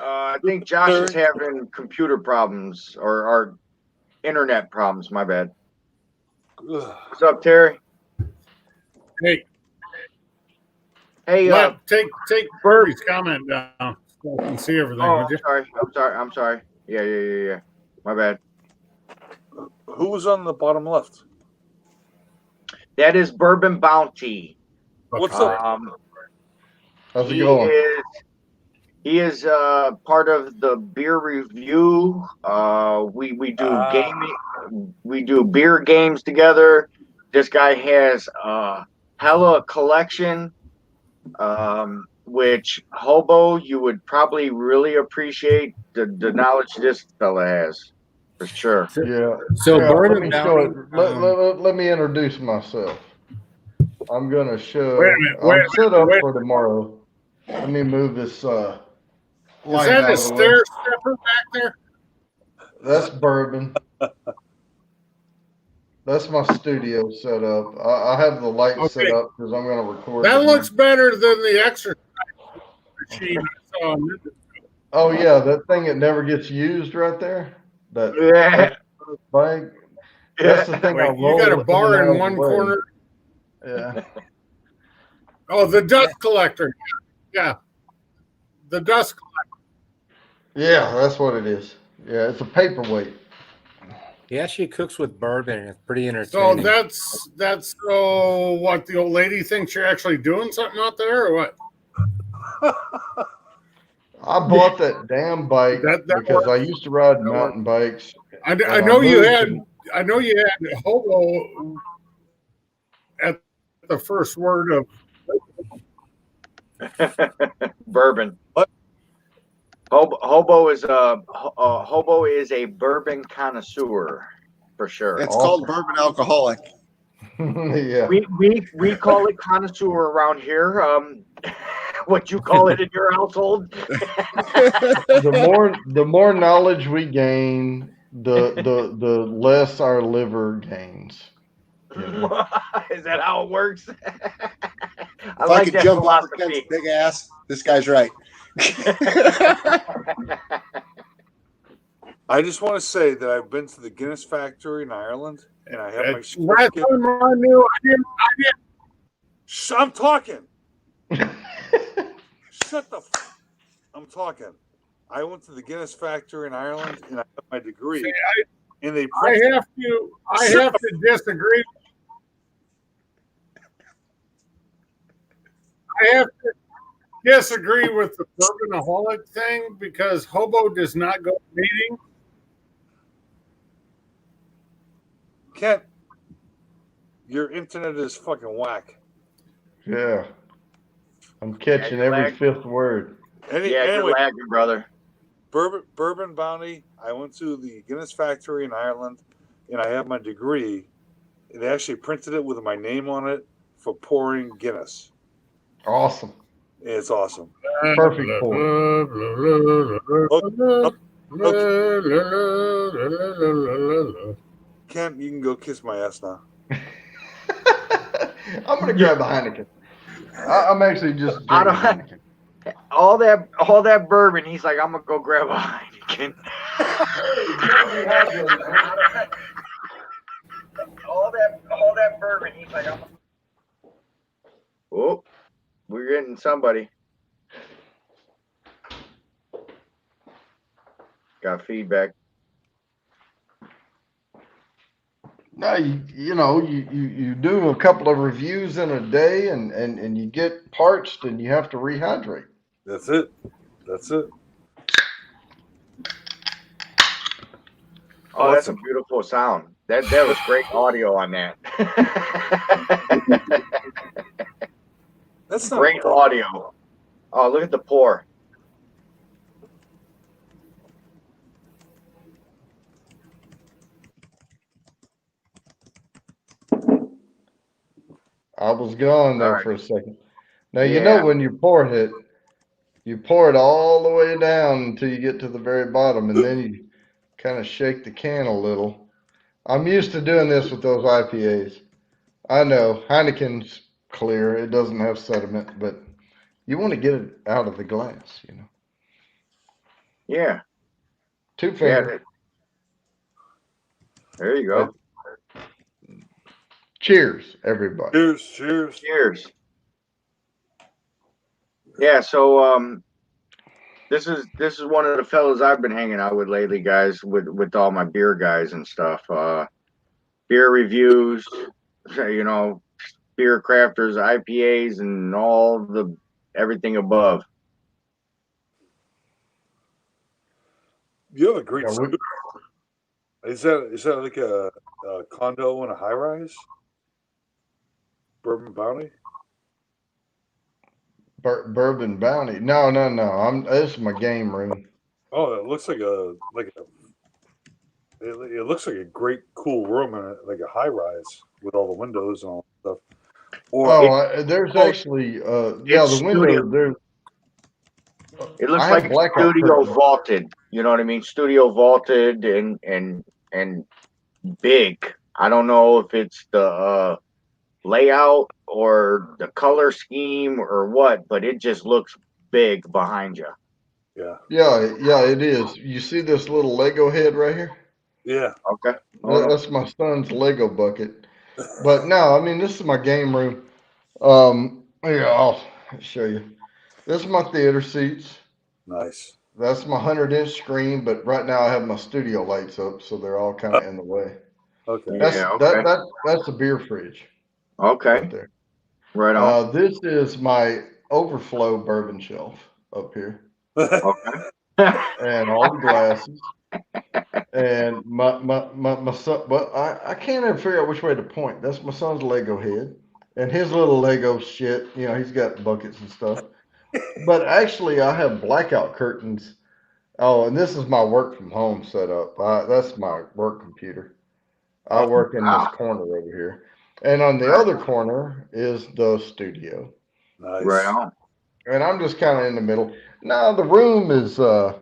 I think Josh is having computer problems or internet problems. My bad. What's up, Terry? Hey, Hey, Lep, take Bert. Birdie's comment down so I can see everything. Oh, Would you? I'm sorry. Yeah. My bad. Who was on the bottom left? That is Bourbon Bounty. What's up? How's it going? He is part of the beer review. We do gaming. We do beer games together. This guy has hella collection, which Hobo, you would probably really appreciate the knowledge this fella has, for sure. Yeah. So Yeah, Bourbon let me introduce myself. I'm gonna show. Wait a minute, I'm set up for tomorrow. Let me move this. Is Light that out a of the way. stair stepper back there? That's Bourbon. That's my studio set up. I have the light set up because I'm going to record. That it. looks better than the exercise machine I saw. Oh yeah, that thing that never gets used right there. That bag. That's the thing. I Wait, you roll got a it bar out of in the one way. corner. Yeah. Oh, the dust collector. Yeah, the dust collector. Yeah, that's what it is. Yeah, it's a paperweight. He actually cooks with bourbon. It's pretty So entertaining. that's so what the old lady thinks you're actually doing something out there, or what? I bought that damn bike That because I used to ride mountain bikes. I and know you moved had. to- I know you had Hobo at the first word of Bourbon. What? Hobo is a bourbon connoisseur, for sure. It's called bourbon alcoholic. Yeah. We call it connoisseur around here. What you call it in your household? The more knowledge we gain, the less our liver gains. know? Is that how it works? I If I like could that jump over Ken's philosophy. big ass, this guy's right. I just want to say that I've been to the Guinness factory in Ireland, and I have my Last time I knew, I didn't. I'm talking. Shut the. I'm talking. I went to the Guinness factory in Ireland, and I got my degree. See, and they. I have to disagree. I have to disagree with the bourbonaholic thing because Hobo does not go to meeting. Kent, your internet is fucking whack. Yeah. I'm catching every lagging. fifth word. Anyway, you're lagging, brother. Bourbon Bounty. I went to the Guinness factory in Ireland, and I have my degree. They actually printed it with my name on it for pouring Guinness. Awesome. It's awesome. Perfect pour. Kent, you can go kiss my ass now. I'm gonna grab a Heineken. I'm actually just drinking Heineken. All that bourbon. He's like, I'm gonna go grab a Heineken. all that bourbon. He's like, oh, we're getting somebody. Got feedback. No, you do a couple of reviews in a day and you get parched and you have to rehydrate. That's it. Oh, that's a beautiful sound. That was great audio on that. That's not great audio. Oh, look at the pour. I was gone there for a second. Now, you know when you pour it all the way down until you get to the very bottom, and then you kind of shake the can a little. I'm used to doing this with those IPAs. I know Heineken's clear; it doesn't have sediment, but you want to get it out of the glass, you know. Yeah. 2 finger. There you go. Cheers, everybody. Cheers. Yeah, so this is one of the fellas I've been hanging out with lately, guys, with all my beer guys and stuff. Beer reviews, beer crafters, IPAs, and everything above. You have a great studio. Is that like a condo and a high rise? Bourbon Bounty? Bourbon Bounty. No. This is my game room. Oh, it looks like it looks like a great cool room and like a high rise with all the windows and all that stuff. There's actually the window there. It looks like studio vaulted. You know what I mean? Studio vaulted and big. I don't know if it's the layout or the color scheme or what, but it just looks big behind you. Yeah, it is. You see this little Lego head right here? Yeah. Okay. That's my son's Lego bucket. But no, I mean, this is my game room. Here, I'll show you. This is my theater seats. Nice. That's my 100-inch screen, but right now I have my studio lights up, so they're all kind of in the way. Okay. That's a beer fridge. Okay. Right there. Right on. This is my overflow bourbon shelf up here. Okay. And all the glasses. And my son, but I can't ever figure out which way to point. That's my son's Lego head. And his little Lego shit, he's got buckets and stuff. But actually, I have blackout curtains. Oh, and this is my work from home setup. That's my work computer. I work in this corner over here. And on the other corner is the studio. Nice. Right on. And I'm just kind of in the middle. Now, the room is, I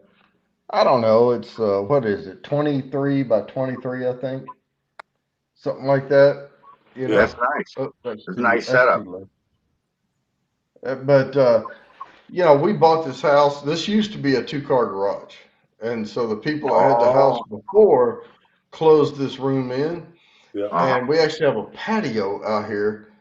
don't know, it's, what is it, 23 by 23, I think? Something like that. You know, That's nice. oh, that's It's a too, nice that's setup. too low. But you know, we bought this house. This used to be a 2-car garage, and so the people that had the house before closed this room in, Yeah. and we actually have a patio out here.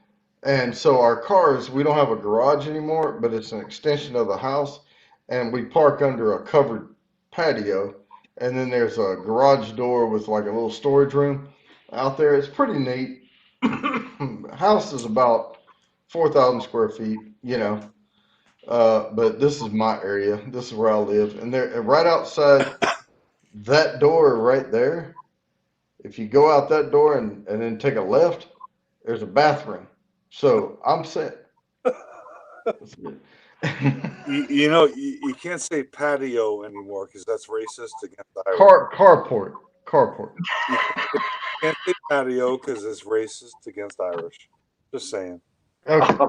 And so our cars, we don't have a garage anymore, but it's an extension of the house, and we park under a covered patio. And then there's a garage door with like a little storage room out there. It's pretty neat. House is about 4,000 square feet, you know. But this is my area. This is where I live. And there, right outside that door right there, if you go out that door and then take a left, there's a bathroom. So I'm set. That's good. You know, you can't say patio anymore because that's racist against Irish. Carport. You can't say patio because it's racist against Irish. Just saying. Okay.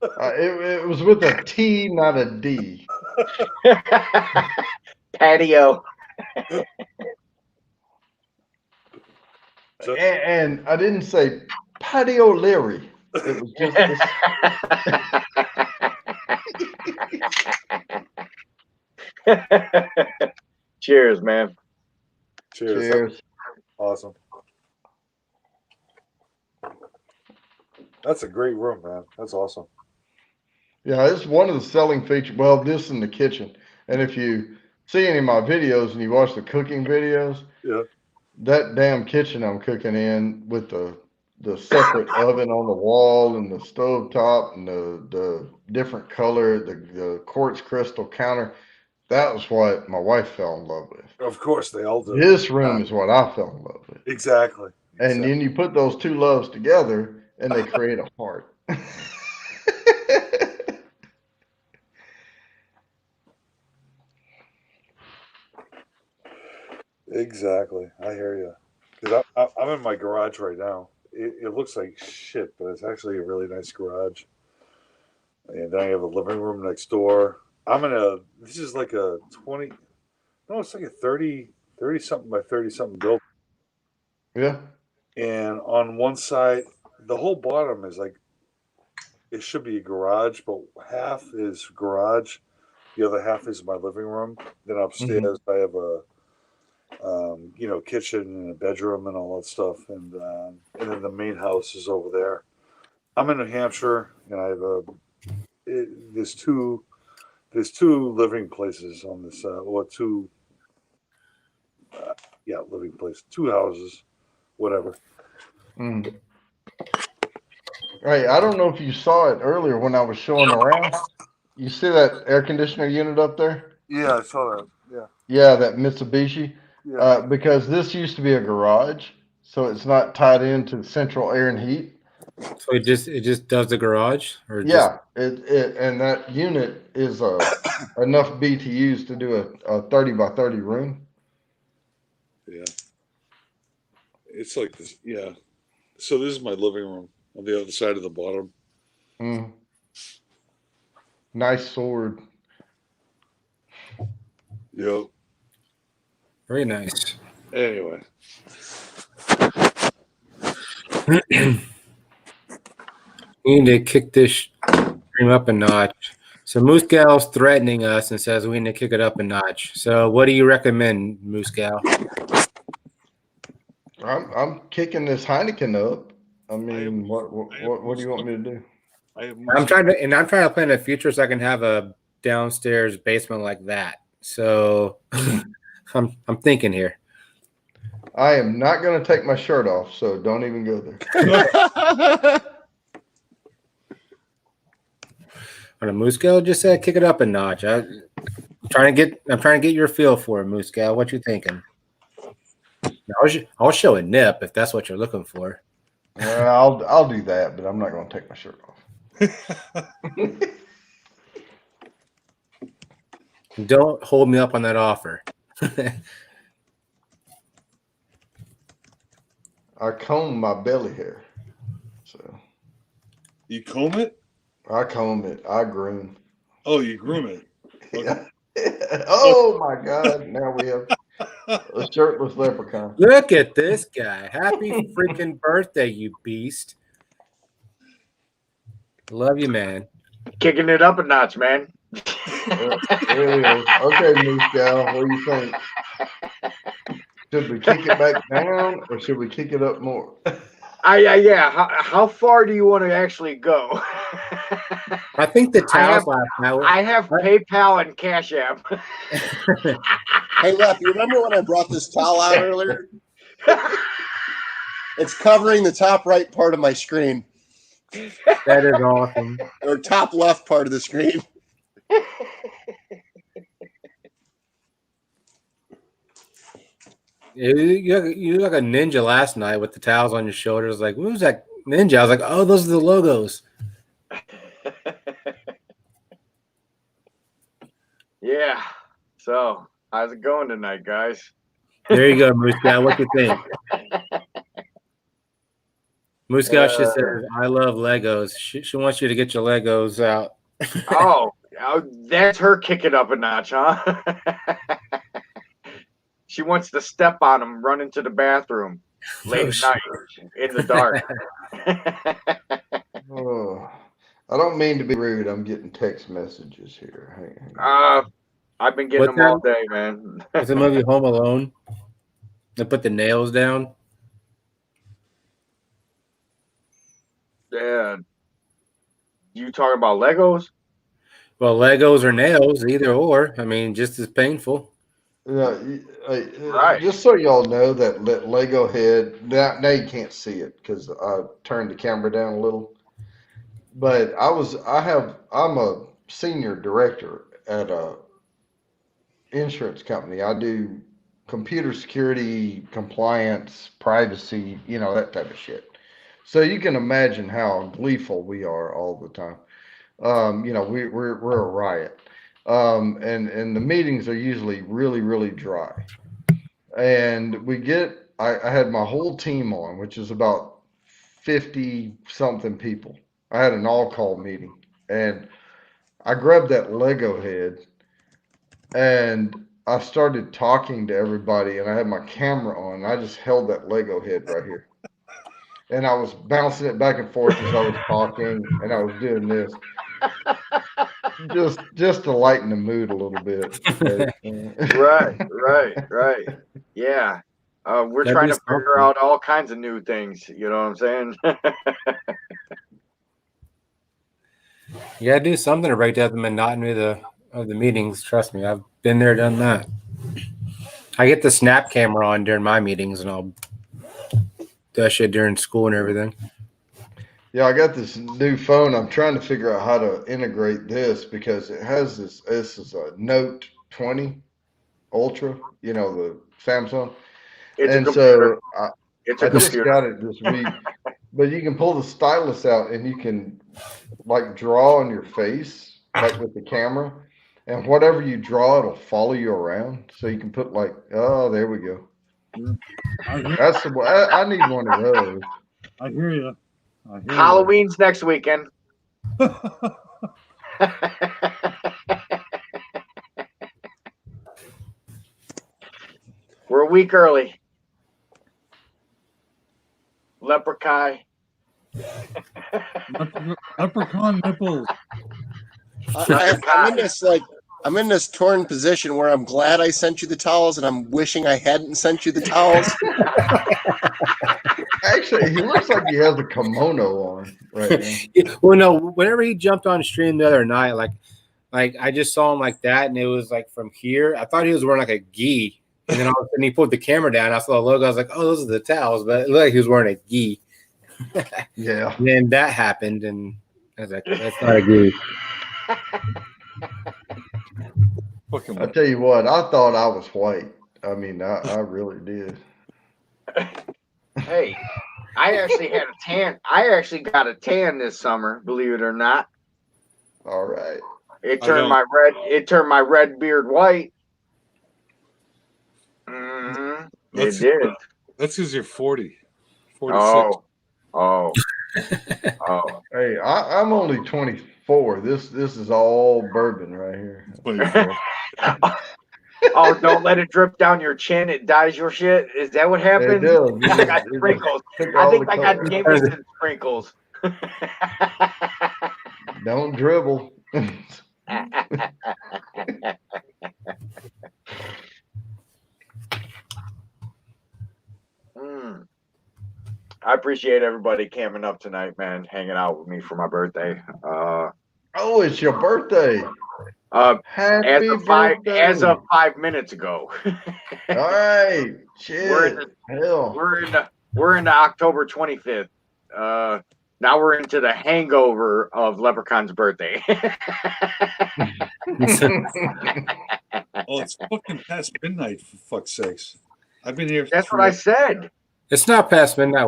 It was with a T, not a D. Patio. And I didn't say patio Larry. It was just this. Cheers, man. Cheers. Cheers. Awesome. That's a great room, man. That's awesome. Yeah, it's one of the selling features. Well, this in the kitchen. And if you see any of my videos and you watch the cooking videos, Yeah. that damn kitchen I'm cooking in with the separate oven on the wall and the stove top and the different color, the quartz crystal counter, that was what my wife fell in love with. Of course, they all do. This room is what I fell in love with. Exactly. And then you put those two loves together and they create a heart. Exactly. I hear you. Because I'm in my garage right now. It looks like shit, but it's actually a really nice garage. And then I have a living room next door. This is like a 20, no, it's like a 30 something by 30 something building. Yeah. And on one side, the whole bottom is like, it should be a garage, but half is garage. The other half is my living room. Then upstairs, I have a, kitchen and a bedroom and all that stuff. And then the main house is over there. I'm in New Hampshire, and I have there's two living places on this, living places, 2 houses, whatever. Mm. Hey, I don't know if you saw it earlier when I was showing around. You see that air conditioner unit up there? Yeah, I saw that. Yeah. Yeah, that Mitsubishi. Yeah. Because this used to be a garage, so it's not tied into central air and heat. So it just does the garage, or Yeah, it and that unit is enough BTUs to do a 30 by 30 room. Yeah. It's like this. Yeah. So this is my living room on the other side of the bottom. Mm. Nice sword. Yep. very nice. Anyway. We need to kick this stream up a notch. So Moose Gal's threatening us and says we need to kick it up a notch. So what do you recommend, Moose Gal? I'm kicking this Heineken up. I mean, what do you want me to do? I'm trying to plan a future so I can have a downstairs basement like that. So I'm thinking here. I am not going to take my shirt off, so don't even go there. On a Moose Gal just said kick it up a notch. I'm trying to get your feel for it, Moose Gal. What you thinking? I'll show a nip if that's what you're looking for. I'll do that, but I'm not going to take my shirt off. Don't hold me up on that offer. I comb my belly hair. So you comb it? I comb it. I groom. Oh, you groom it. Okay. Yeah. Oh my God! Now we have A shirtless leprechaun. Look at this guy. Happy freaking birthday, you beast. Love you, man. Kicking it up a notch, man. There it is. Okay, Moose Gal, what do you think? Should we kick it back down or should we kick it up more? Yeah. How far do you want to actually go? I think the towels last night. I have PayPal and Cash App. Hey, Lep, you remember when I brought this towel out earlier? It's covering the top right part of my screen. That is awesome. Or top left part of the screen. You look like a ninja last night with the towels on your shoulders. Like, who's that ninja? I was like, oh, those are the logos. Yeah. So, how's it going tonight, guys? There you go, Moose Guy. What do you think? Moose Guy just says, I love Legos. She wants you to get your Legos out. Oh, that's her kicking up a notch, huh? She wants to step on him, run into the bathroom late at night in the dark. Oh, I don't mean to be rude. I'm getting text messages here. I've been getting them all day, man. What's the movie Home Alone? They put the nails down. Yeah. You talking about Legos? Well, Legos or nails, either or. I mean, just as painful. Right. Just so y'all know that Lego head, now you can't see it because I turned the camera down a little. But I'm a senior director at a insurance company. I do computer security, compliance, privacy, that type of shit. So you can imagine how gleeful we are all the time. We're a riot. And the meetings are usually really, really dry. And I had my whole team on, which is about 50 something people. I had an all-call meeting and I grabbed that Lego head and I started talking to everybody and I had my camera on and I just held that Lego head right here. And I was bouncing it back and forth as I was talking and I was doing this. Just to lighten the mood a little bit. Right. Yeah. We're trying to figure out all kinds of new things. You know what I'm saying? You gotta do something to break down the monotony of the meetings. Trust me, I've been there, done that. I get the snap camera on during my meetings, and I'll do that shit during school and everything. Yeah, I got this new phone. I'm trying to figure out how to integrate this because it has this. This is a Note 20 Ultra, the Samsung. I just got it this week. But you can pull the stylus out and you can like draw on your face, like with the camera, and whatever you draw, it'll follow you around. So you can put there we go. That's I need one of those. I hear you. Halloween's next weekend. We're a week early. Leprechaun. Leprechaun nipples. I'm in this torn position where I'm glad I sent you the towels and I'm wishing I hadn't sent you the towels. Actually, he looks like he has a kimono on right now. Well, no, whenever he jumped on stream the other night, like I just saw him like that, and it was like from here. I thought he was wearing like a gi, and then all of a sudden he pulled the camera down. I saw the logo. I was like, oh, those are the towels, but it looked like he was wearing a gi. Yeah. And then that happened, and I was like, that's not a gi. I tell you what, I thought I was white. I mean, I really did. Hey, I actually had a tan. I actually got a tan this summer, believe it or not. All right. It turned my red beard white. Mm-hmm. It did. That's because you're 40. 46. Oh. Hey, I'm only 24. This is all bourbon right here. Oh, don't let it drip down your chin. It dyes your shit. Is that what It happens? does. I got sprinkles. I think I got Jameson sprinkles. Don't dribble. I appreciate everybody camping up tonight, man, hanging out with me for my birthday. Oh, it's your birthday. Happy birthday. As of 5 minutes ago. All right. Shit. Hell. We're into October 25th. Now we're into the hangover of Leprechaun's birthday. Oh, it's fucking past midnight, for fuck's sakes. I've been here. That's what I said. It's not past midnight.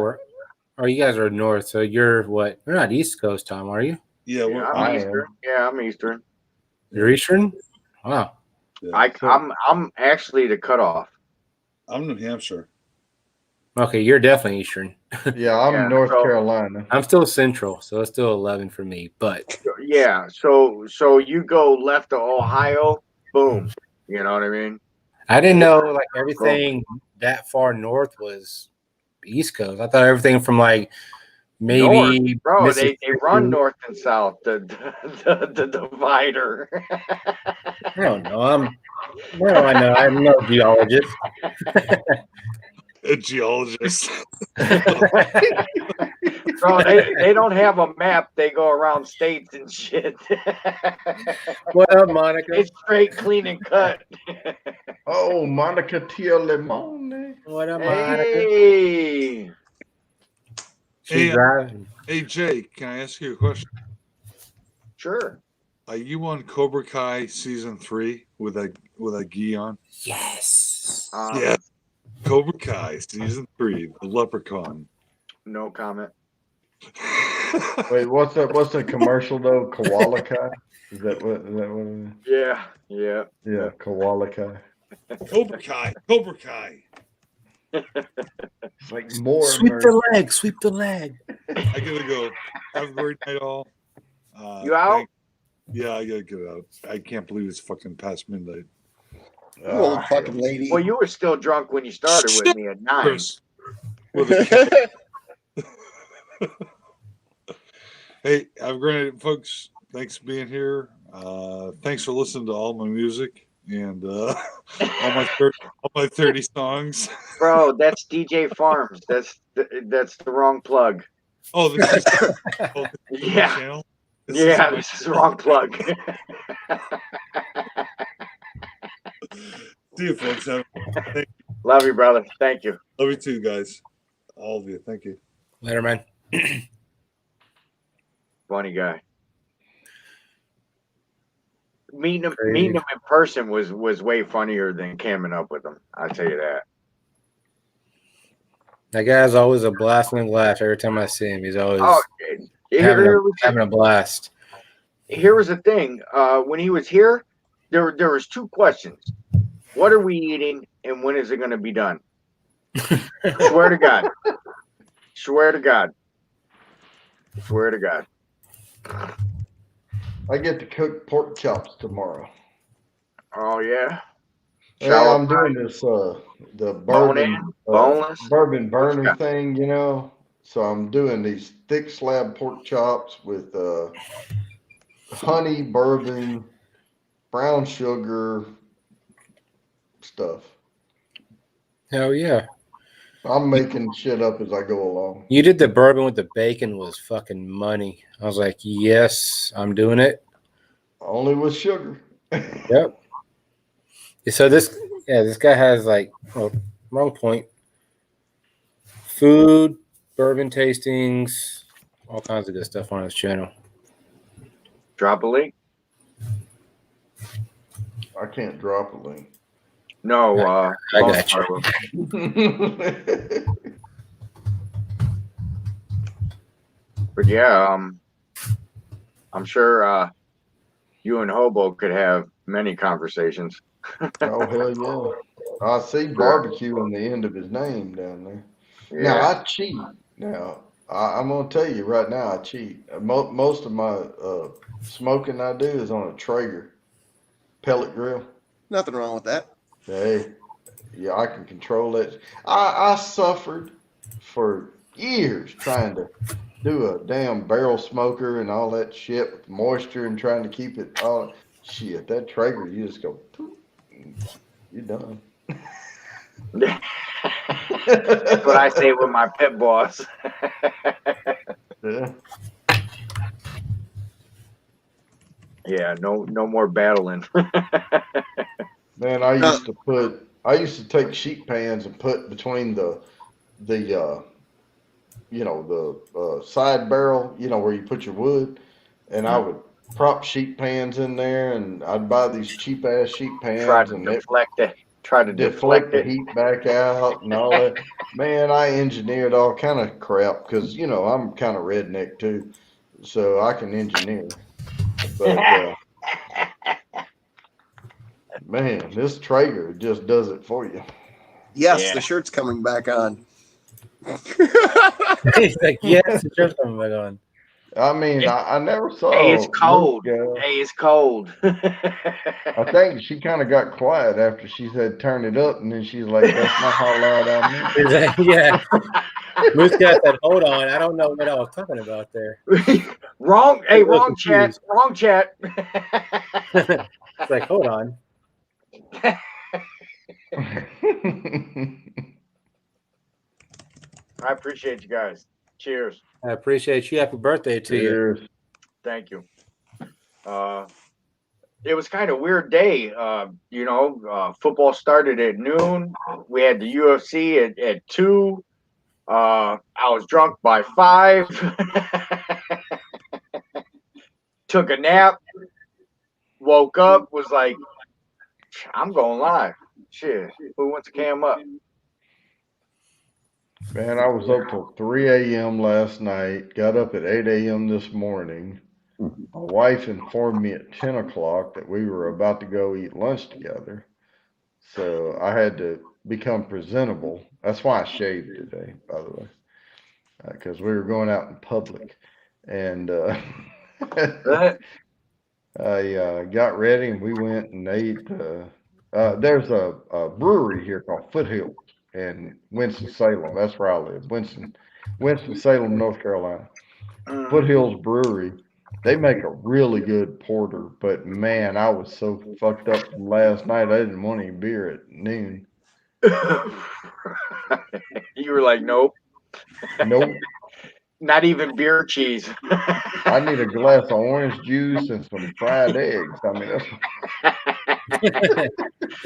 Or you guys are north, so you're what? You're not East Coast, Tom, are you? Yeah, I'm Eastern. Yeah, I'm Eastern. You're Eastern? Wow. Yeah. I'm actually the cutoff. I'm New Hampshire. Okay, you're definitely Eastern. Yeah, I'm North Carolina. I'm still Central, so it's still 11 for me. But yeah, so you go left of Ohio, boom. You know what I mean? I didn't know like everything that far north was East Coast. I thought everything from like maybe north, bro. They run north and south. The divider. I don't know. What do I know? I'm no geologist. A geologist. Bro, they don't have a map. They go around states and shit. What up, Monica? It's straight, clean, and cut. Oh, Monica Tia Limone. What up, Hey. Monica? Hey, Jay, can I ask you a question? Sure. Are you on Cobra Kai season 3 with a gi on? Yes. Yeah. Cobra Kai season 3, the Leprechaun. No comment. Wait, what's the commercial though? Koala Kai? Is that what it is? Yeah. Yeah, Koala Kai. Cobra Kai. It's like more. Sweep the leg. I gotta go. Have a great night, all. You out? Yeah, I gotta get out. I can't believe it's fucking past midnight. You old fucking lady. Well, you were still drunk when you started with me at 9. Hey, have a great night, folks. Thanks for being here. Thanks for listening to all my music and all my 30 songs. Bro, that's DJ Farms. That's the wrong plug. Oh, this is yeah. my channel? This is the wrong plug. See you, folks. Love you, brother. Thank you. Love you too, guys. All of you. Thank you. Later, man. Funny guy. Meeting him in person was way funnier than camming up with him. I'll tell you that. That guy's always a blast and a laugh every time I see him. He's always having a blast. Here was the thing. When he was here, there was 2 questions. What are we eating and when is it going to be done? Swear to God. Swear to God. Swear to God. I get to cook pork chops tomorrow. Oh yeah. Yeah, I'm doing this the bourbon bourbon burner thing, you know. So I'm doing these thick slab pork chops with honey, bourbon, brown sugar stuff. Hell yeah. I'm making shit up as I go along. You did the bourbon with the bacon was fucking money. I was like, yes, I'm doing it. Only with sugar. Yep. So this guy has like, wrong point. Food, bourbon tastings, all kinds of good stuff on his channel. Drop a link. I can't drop a link. No, I got you. But yeah, I'm sure you and Hobo could have many conversations. Oh hell yeah! I see barbecue in the end of his name down there. Yeah. Now I cheat. Now I'm gonna tell you right now, I cheat. Most of my smoking I do is on a Traeger pellet grill. Nothing wrong with that. Hey, yeah, I can control it. I suffered for years trying to do a damn barrel smoker and all that shit with moisture and trying to keep it all shit. That Traeger, you just go, poop, you're done. That's what I say with my pit boss. Yeah. Yeah, no more battling. Man, I used to take sheet pans and put between the side barrel, where you put your wood, and I would prop sheet pans in there, and I'd buy these cheap ass sheet Try pans, to and it deflect it. Try to deflect deflect the it. heat back out and all that. Man, I engineered all kind of crap because I'm kind of redneck too, so I can engineer. But man, this Traeger just does it for you. Yes, Yeah. the shirt's coming back on. He's like, yes, the shirt's coming back on. I mean, I never saw. Hey, it's cold. Luke, Hey, it's cold. I think she kind of got quiet after she said turn it up, and then she's like, "That's not how loud I meant." He's like, yeah. Moose Cat said, hold on, I don't know what I was talking about there. Wrong. Hey, I'm a little wrong chat. confused. Wrong chat. It's like, hold on. I appreciate you guys. Cheers. I appreciate you. Happy birthday to you. Cheers. Thank you. It was kind of weird day. Football started at noon. We had the UFC at 2. I was drunk by 5. Took a nap. Woke up. Was like, I'm going live. Shit. Who wants to cam up? Man, I was up till 3 a.m. last night. Got up at 8 a.m. this morning. My wife informed me at 10 o'clock that we were about to go eat lunch together. So I had to become presentable. That's why I shaved today, by the way, because we were going out in public. And I got ready and we went and ate. There's a brewery here called Foothills in Winston-Salem. That's where I live, Winston-Salem, North Carolina. Foothills Brewery. They make a really good porter, but man, I was so fucked up from last night. I didn't want any beer at noon. You were like, nope. Nope. Not even beer cheese. I need a glass of orange juice and some fried eggs. I mean,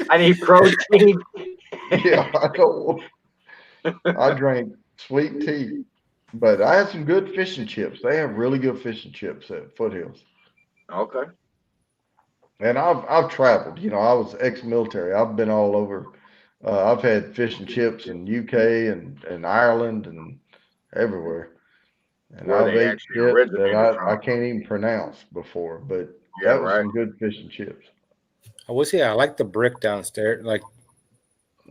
I need protein. Yeah, I drank sweet tea, but I had some good fish and chips. They have really good fish and chips at Foothills. Okay. And I've traveled. I was ex-military. I've been all over. I've had fish and chips in UK and Ireland and everywhere. And Where I've they ate actually shit originated that from. I can't even pronounce before, but Yeah, that was right. some good fish and chips. I will say I like the brick downstairs. Like,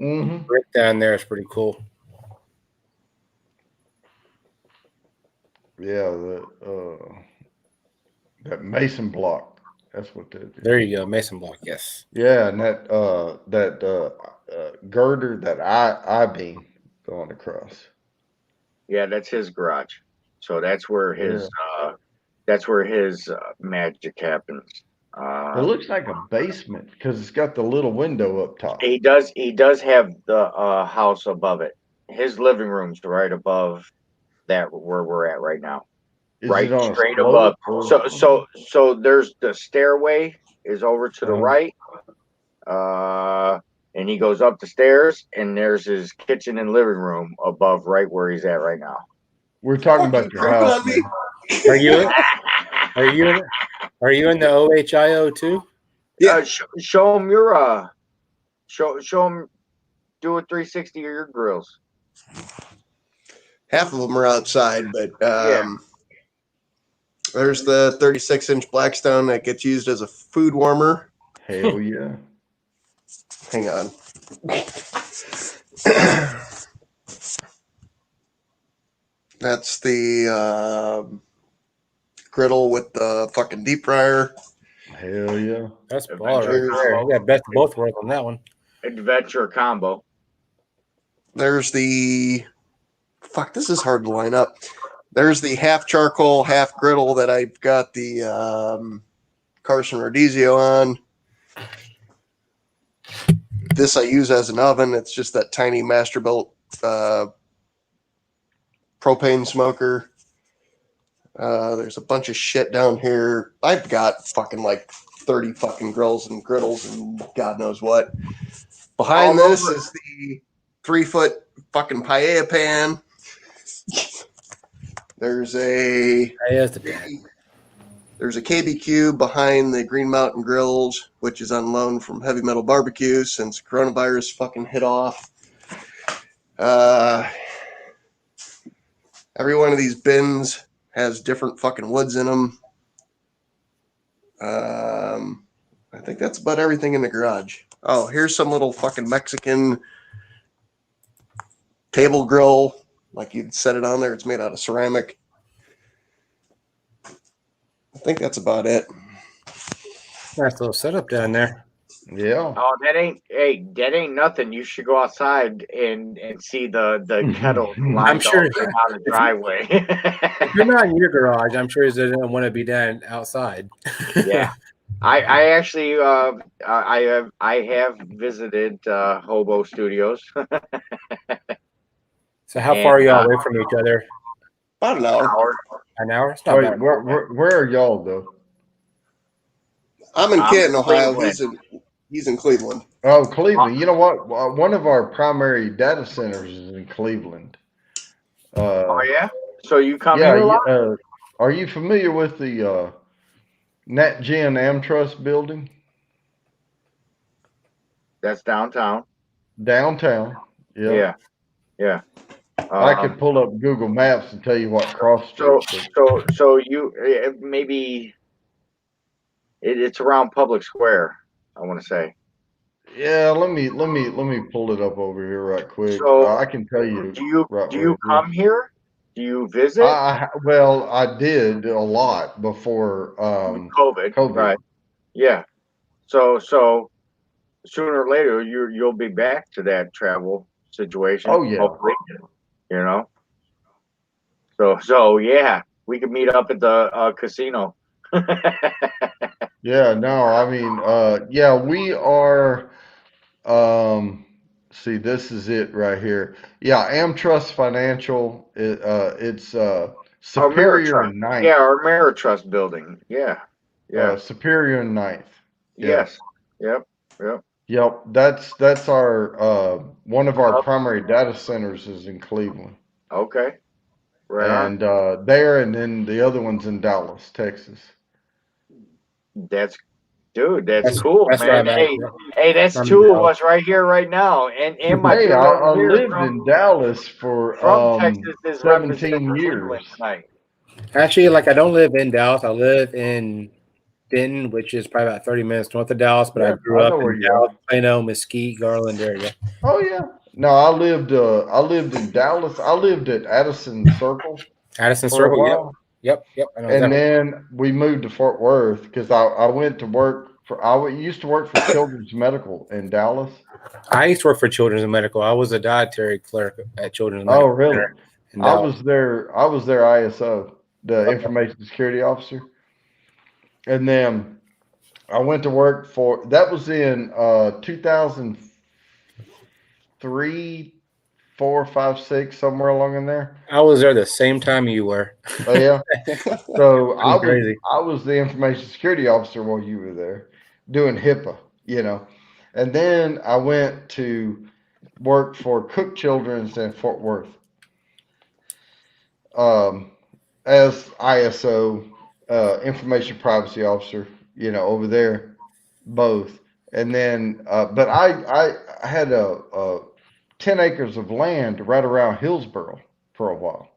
Mm-hmm. brick down there is pretty cool. Yeah, that mason block. That's what that is. There you go, mason block. Yes. Yeah, and that girder, that I-beam going across. Yeah, that's his garage. So that's where his magic happens. It looks like a basement because it's got the little window up top. He does have the house above it. His living room's right above that where we're at right now. Is right it on a straight slope above. or- So there's the stairway is over to the Uh-huh. right. And he goes up the stairs and there's his kitchen and living room above right where he's at right now. We're talking about your house, man. Are you in the OHIO too? Yeah. Show him your show him do a 360 of your grills. Half of them are outside, but Yeah. there's the 36-inch Blackstone that gets used as a food warmer. Hell yeah. Hang on. That's the griddle with the fucking deep fryer. Hell yeah. That's baller right there. You got best of both worlds on that one. adventure combo. There's the fuck. This is hard to line up. There's the half charcoal, half griddle that I've got the Carson Rodizio on. This I use as an oven. It's just that tiny Masterbuilt propane smoker. There's a bunch of shit down here. I've got fucking like 30 fucking grills and griddles and God knows what. Behind this is the 3-foot fucking paella pan. There's a KBQ behind the Green Mountain Grills, which is on loan from Heavy Metal Barbecue since coronavirus fucking hit off. Every one of these bins has different fucking woods in them. I think that's about everything in the garage. Oh, here's some little fucking Mexican table grill. Like you'd set it on there. It's made out of ceramic. I think that's about it. Nice little setup down there. Yeah. Oh, that ain't nothing. You should go outside and see the kettle lined sure up on the driveway. If you're not in your garage, I'm sure they don't want to be done outside. Yeah. I actually I have visited Hobo Studios. So how far are y'all away from each other? About an hour. An hour? It's not Wait, bad. where are y'all though? I'm in Canton, Ohio. Cleveland. He's in Cleveland. Oh, Cleveland. You know what? One of our primary data centers is in Cleveland. Oh yeah. So you come Yeah. here a lot? Are you familiar with the NatGen AmTrust building That's downtown. downtown? Yeah. Yeah. I could pull up Google Maps and tell you what cross So street. so you maybe it's around Public Square, I want to say. Yeah, let me pull it up over here right quick. So I can tell you. do you right do where you it come is. here? Do you visit? Well, I did a lot before COVID. Right. Yeah. So sooner or later you'll be back to that travel situation. Oh yeah. Hopefully, you know. So yeah, we could meet up at the casino. Yeah, no, I mean, yeah, we are. See, this is it right here. Yeah, AmTrust Financial. It's Superior and Ninth. Yeah, our Ameritrust building. Yeah. Yeah. Superior and Ninth. Yeah. Yes. Yep. Yep. That's our one of our primary data centers is in Cleveland. Okay. Right And there, and then the other one's in Dallas, Texas. That's cool, that's man. Hey, that's two of us right here, right now, and my Hey, dude I over here lived from in Dallas for Texas is 17 years. tonight. Actually, like I don't live in Dallas. I live in Denton, which is probably about 30 minutes north of Dallas, but Yeah, I grew I up know where in you Dallas, Plano, Mesquite, Garland area. Oh yeah. No, I lived in Dallas. I lived at Addison Circle. Addison for a Circle, while. Yep. I know And exactly. then we moved to Fort Worth because I went to work for used to work for Children's Medical in Dallas. I used to work for Children's Medical. I was a dietary clerk at Children's Oh, Medical. really? In I Dallas. was their ISO, the information security officer. And then I went to work for that was in 2003, 4, 5, 6, somewhere along in there. I was there the same time you were. Oh yeah. So I crazy. was the information security officer while you were there doing HIPAA, And then I went to work for Cook Children's in Fort Worth. As ISO, information privacy officer, over there, both. And then, but I had a 10 acres of land right around Hillsboro for a while.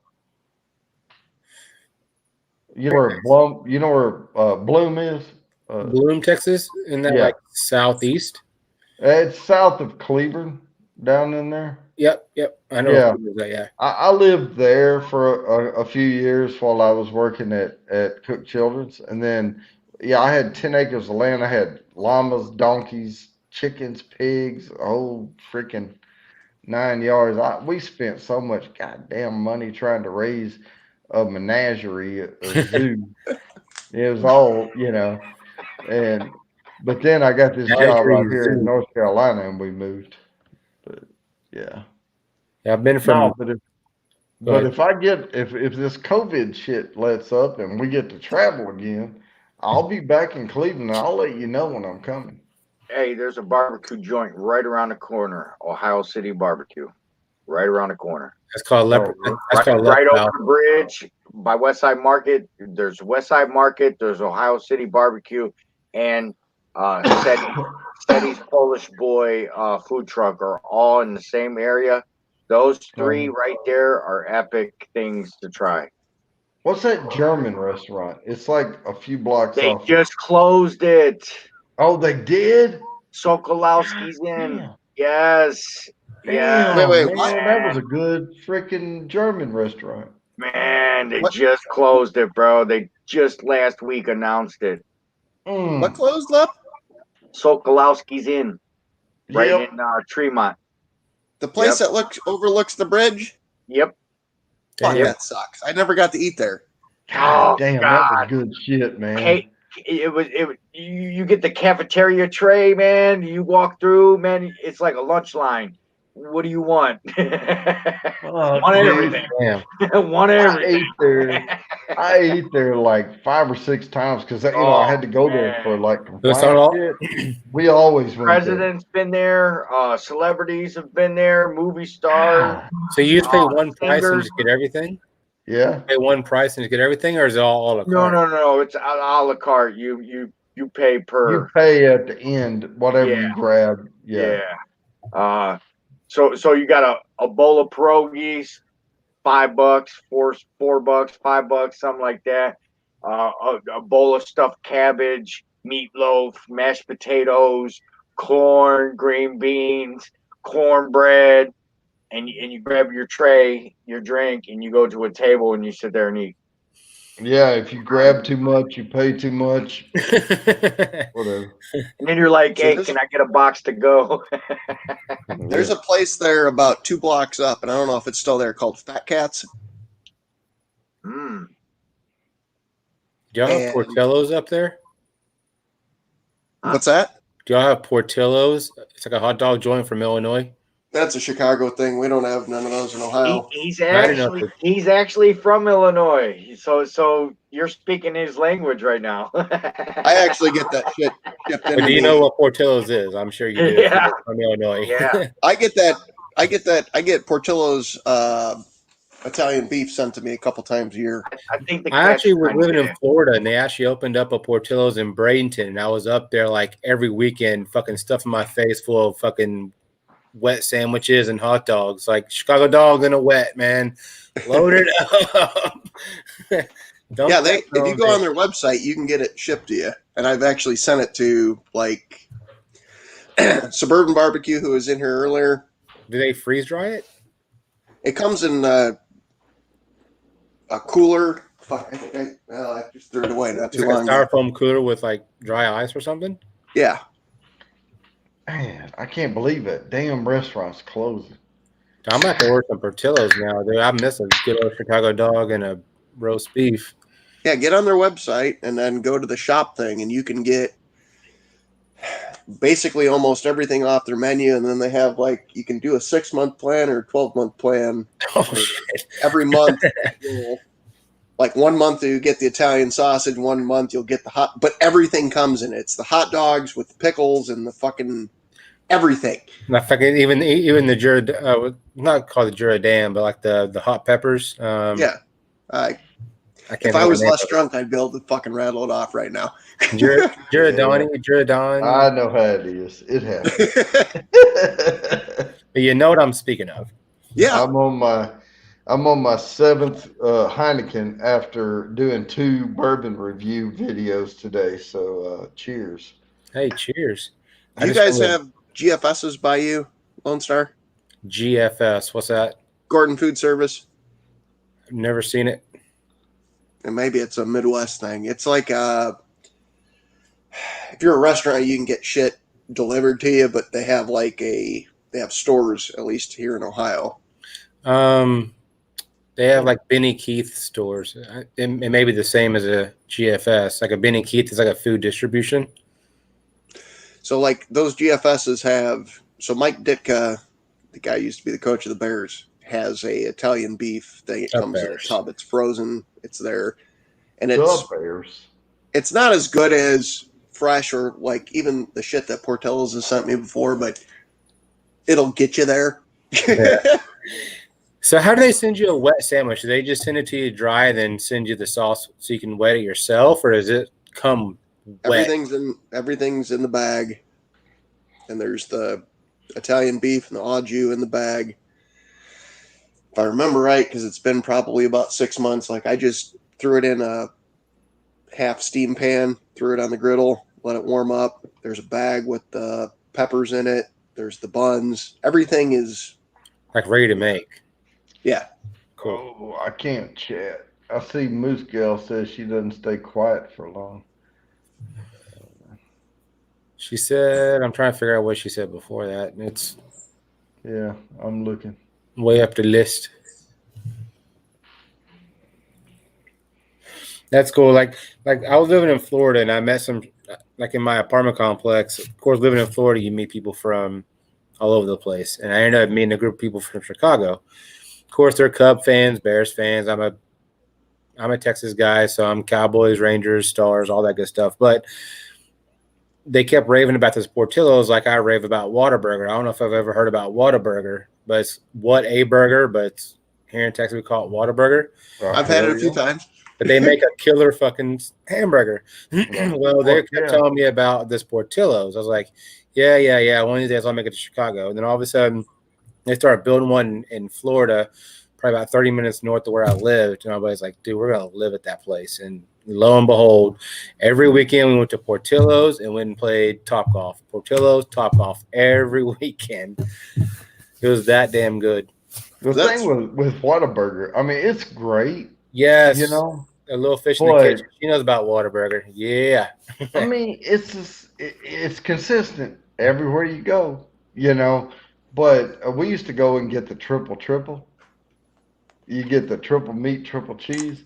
You know where Bloom is? Bloom, Texas? Isn't that like southeast? It's south of Cleveland, down in there. Yep. I know. Yeah. Yeah. I lived there for a few years while I was working at Cook Children's. And then, I had 10 acres of land. I had llamas, donkeys, chickens, pigs, whole freaking 9 yards. We spent so much goddamn money trying to raise a menagerie, a zoo. It was all, but then I got this job out here in North Carolina and we moved. But yeah. Yeah, I've been from. No, but if I get if this COVID shit lets up and we get to travel again, I'll be back in Cleveland. I'll let you know when I'm coming. Hey, there's a barbecue joint right around the corner, Ohio City Barbecue, right around the corner. That's called Leopard. Right over the bridge by Westside Market. There's Westside Market. There's Ohio City Barbecue, and Steady's Polish Boy food truck are all in the same area. Those three right there are epic things to try. What's that German restaurant? It's like a few blocks They off. just closed it. Oh, they did? Sokolowski's in. Yes. Damn, Yeah. Wait, man, what? that was a good freaking German restaurant. Man, they just closed it, bro. They just last week announced it. What closed up? Sokolowski's in. Right in Tremont. The place that overlooks the bridge? Yep. Fuck, that sucks. I never got to eat there. God damn, that was good shit, man. Hey, you get the cafeteria tray, man. You walk through, man. It's like a lunch line. What do you want? Want everything. Want everything. I ate there like 5 or 6 times because I had to go there for like compliance shit. We always went President's been there. Celebrities have been there. Movie stars. So you just pay one price and just get everything? Yeah. Pay one price and just get everything, or is it all a la carte? No. It's a la carte. You pay per. You pay at the end whatever you grab. Yeah. So you got a bowl of pierogies, $5, $4, $5, something like that. A bowl of stuffed cabbage, meatloaf, mashed potatoes, corn, green beans, cornbread, and you grab your tray, your drink, and you go to a table and you sit there and eat. Yeah, if you grab too much, you pay too much. Whatever. And then you're like, hey, can I get a box to go? There's a place there about 2 blocks up, and I don't know if it's still there, called Fat Cats. Do y'all have Portillo's up there? What's that? Do y'all have Portillo's? It's like a hot dog joint from Illinois. That's a Chicago thing. We don't have none of those in Ohio. He's actually from Illinois. So you're speaking his language right now. I actually get that shit shipped in. But do you know what Portillo's is? I'm sure you do. Yeah. From Illinois. Yeah. I get Portillo's Italian beef sent to me a couple times a year. I actually was living in Florida, and they actually opened up a Portillo's in Bradenton, and I was up there like every weekend, fucking stuffing my face full of fucking wet sandwiches and hot dogs, like Chicago dog in a wet, man. Load it up. If you go on their website, you can get it shipped to you. And I've actually sent it to like Suburban Barbecue, who was in here earlier. Do they freeze dry it? It comes in a cooler. Fuck, I just threw it away not too long. A styrofoam cooler with like dry ice or something? Yeah. Man, I can't believe it. Damn restaurant's closing. I'm about to order some Portillo's now, dude. I miss a good old Chicago dog and a roast beef. Yeah, get on their website and then go to the shop thing, and you can get basically almost everything off their menu. And then they have you can do a 6-month plan or a 12-month plan. Oh, shit. Every month. Like 1 month you get the Italian sausage, 1 month you'll get the hot, but everything comes in it. It's the hot dogs with the pickles and the fucking everything. Not fucking even the not called the Jura-Dan, but like the hot peppers. Yeah. If I was less drunk, I'd be able to fucking rattle it off right now. Jura-Dan. I know how it is. It happens. But you know what I'm speaking of. Yeah. I'm on my 7th Heineken after doing 2 bourbon review videos today. So cheers. Hey, cheers. Do you guys have GFSs by you, Lone Star? GFS, what's that? Gordon Food Service. I've never seen it. And maybe it's a Midwest thing. It's like if you're a restaurant, you can get shit delivered to you, but they have they have stores, at least here in Ohio. They have like Benny Keith stores. It may be the same as a GFS. Like a Benny Keith is like a food distribution. So like those GFSs have. So Mike Ditka, the guy who used to be the coach of the Bears, has a Italian beef thing. It comes in a tub. It's frozen. It's there, and it's not as good as fresh or like even the shit that Portillo's has sent me before, but it'll get you there. Yeah. So how do they send you a wet sandwich? Do they just send it to you dry and then send you the sauce so you can wet it yourself, or does it come wet? Everything's in the bag, and there's the Italian beef and the au jus in the bag. If I remember right, because it's been probably about 6 months, like I just threw it in a half steam pan, threw it on the griddle, let it warm up. There's a bag with the peppers in it. There's the buns. Everything is like ready to make. Yeah. Cool. Oh, I can't chat. I see Moose Gal says she doesn't stay quiet for long. She said, I'm trying to figure out what she said before that. It's yeah, I'm looking way up the list. That's cool. Like I was living in Florida and I met some, like in my apartment complex. Of course, living in Florida, you meet people from all over the place. And I ended up meeting a group of people from Chicago. Of course, they're Cub fans, Bears fans. I'm a Texas guy, so I'm Cowboys, Rangers, Stars, all that good stuff. But they kept raving about this Portillo's like I rave about Whataburger. I don't know if I've ever heard about Whataburger, but it's what a burger, but here in Texas we call it Whataburger. I've had it a few times. But they make a killer fucking hamburger. Well, they kept telling me about this Portillo's. I was like, yeah. One of these days I'll make it to Chicago. And then all of a sudden they started building one in Florida, probably about 30 minutes north of where I lived. And everybody's like, dude, we're going to live at that place. And lo and behold, every weekend we went to Portillo's and went and played Topgolf. Portillo's, Topgolf every weekend. It was that damn good. The thing with Whataburger, I mean, it's great. Yes. You know? A little fish in the kitchen. She knows about Whataburger. Yeah. I mean, it's consistent everywhere you go, you know. But we used to go and get the triple. You get the triple meat, triple cheese,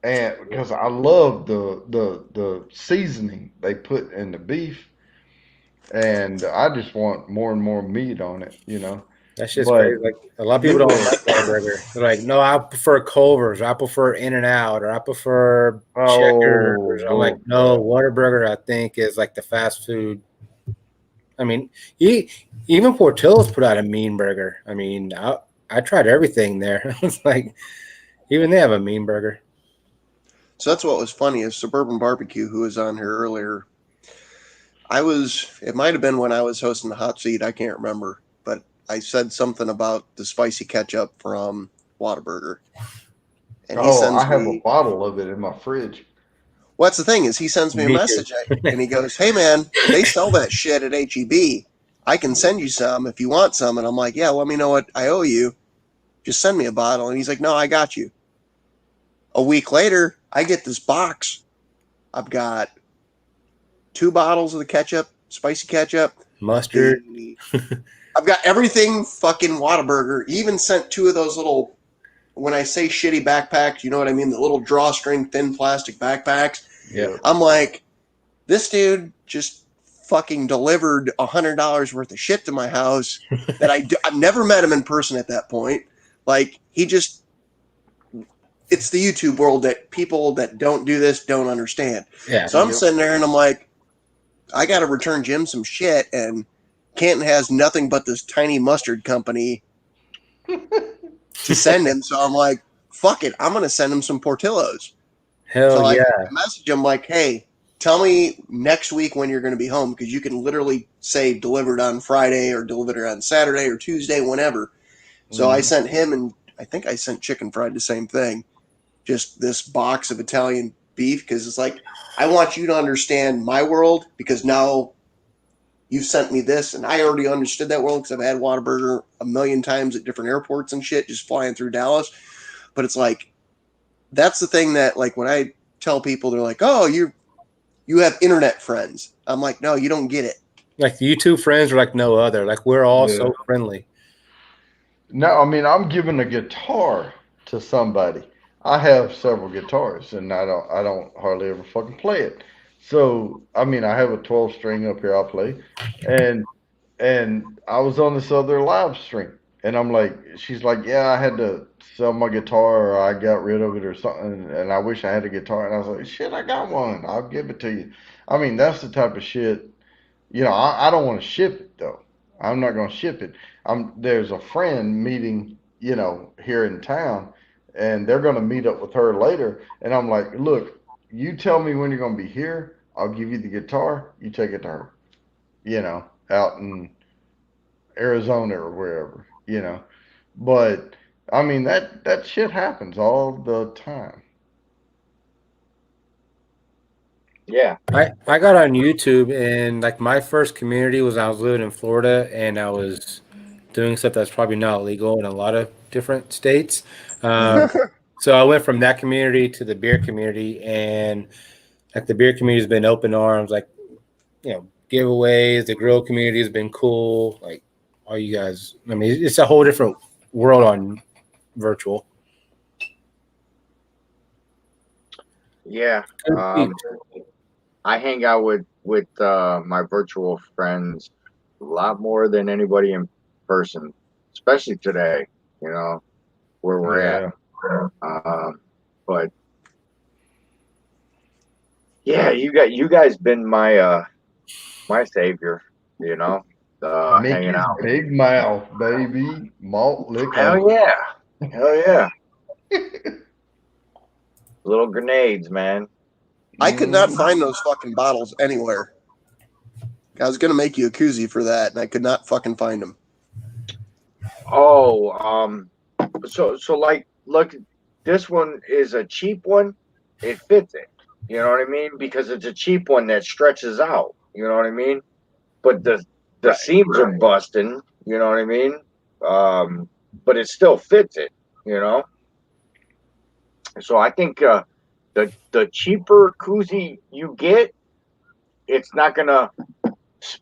and because I love the seasoning they put in the beef, and I just want more and more meat on it, you know. That's just crazy. Like a lot of people don't like Whataburger. They're like, no, I prefer Culver's, or I prefer In-N-Out, or I prefer Checkers. I'm like, no, Whataburger I think is like the fast food. I mean, even Portillo's put out a mean burger. I mean, I tried everything there. It's like, even they have a mean burger. So that's what was funny is Suburban Barbecue, who was on here earlier. It might have been when I was hosting the hot seat. I can't remember, but I said something about the spicy ketchup from Whataburger. And I have a bottle of it in my fridge. Well, that's the thing is he sends me a message and he goes, hey, man, they sell that shit at H-E-B. I can send you some if you want some. And I'm like, yeah, let me know what I owe you. Just send me a bottle. And he's like, no, I got you. A week later, I get this box. I've got 2 bottles of the ketchup, spicy ketchup. Mustard. I've got everything fucking Whataburger. He even sent 2 of those little, when I say shitty backpacks, you know what I mean? The little drawstring, thin plastic backpacks. Yeah. I'm like, this dude just fucking delivered $100 worth of shit to my house that I've never met him in person at that point. Like, it's the YouTube world that people that don't do this don't understand. Yeah. So I'm sitting there and I'm like, I got to return Jim some shit, and Canton has nothing but this tiny mustard company to send him. So I'm like, fuck it. I'm going to send him some Portillo's. Hell yeah. I message him like, hey, tell me next week when you're going to be home, because you can literally say delivered on Friday or delivered on Saturday or Tuesday, whenever. So I sent him, and I think I sent Chicken Fried the same thing, just this box of Italian beef, because it's like, I want you to understand my world, because now you've sent me this, and I already understood that world because I've had Whataburger a million times at different airports and shit, just flying through Dallas. But it's like, that's the thing that, like, when I tell people, they're like, oh, you have internet friends. I'm like, no, you don't get it. Like you two friends are like no other. Like we're all Yeah. so friendly. No, I mean I'm giving a guitar to somebody. I have several guitars, and I don't hardly ever fucking play it. So I mean I have a 12 string up here I play, and I was on this other live stream, and I'm like, she's like, yeah, I had to sell my guitar, or I got rid of it, or something, and I wish I had a guitar, and I was like, shit, I got one, I'll give it to you. I mean that's the type of shit. I don't want to ship it though. I'm not going to ship it. There's a friend meeting, here in town, and they're going to meet up with her later. And I'm like, look, you tell me when you're going to be here. I'll give you the guitar. You take it to her, out in Arizona or wherever. But I mean, that shit happens all the time. Yeah. I got on YouTube, and like my first community was I was living in Florida, and I was doing stuff that's probably not legal in a lot of different states. So I went from that community to the beer community, and like the beer community has been open arms, like giveaways. The grill community has been cool. Like all you guys, I mean, it's a whole different world on virtual. Yeah. I hang out with my virtual friends a lot more than anybody in person, especially today. Where we're at. But yeah, you guys been my savior. Hanging Mickey's out. Big Mouth, baby. Malt liquor. Hell yeah. Little grenades, man. I could not find those fucking bottles anywhere. I was gonna make you a koozie for that, and I could not fucking find them. Oh, so like, look, this one is a cheap one. It fits it. You know what I mean? Because it's a cheap one that stretches out. You know what I mean? But the seams are busting. You know what I mean? But it still fits it. So I think the cheaper koozie you get, it's not gonna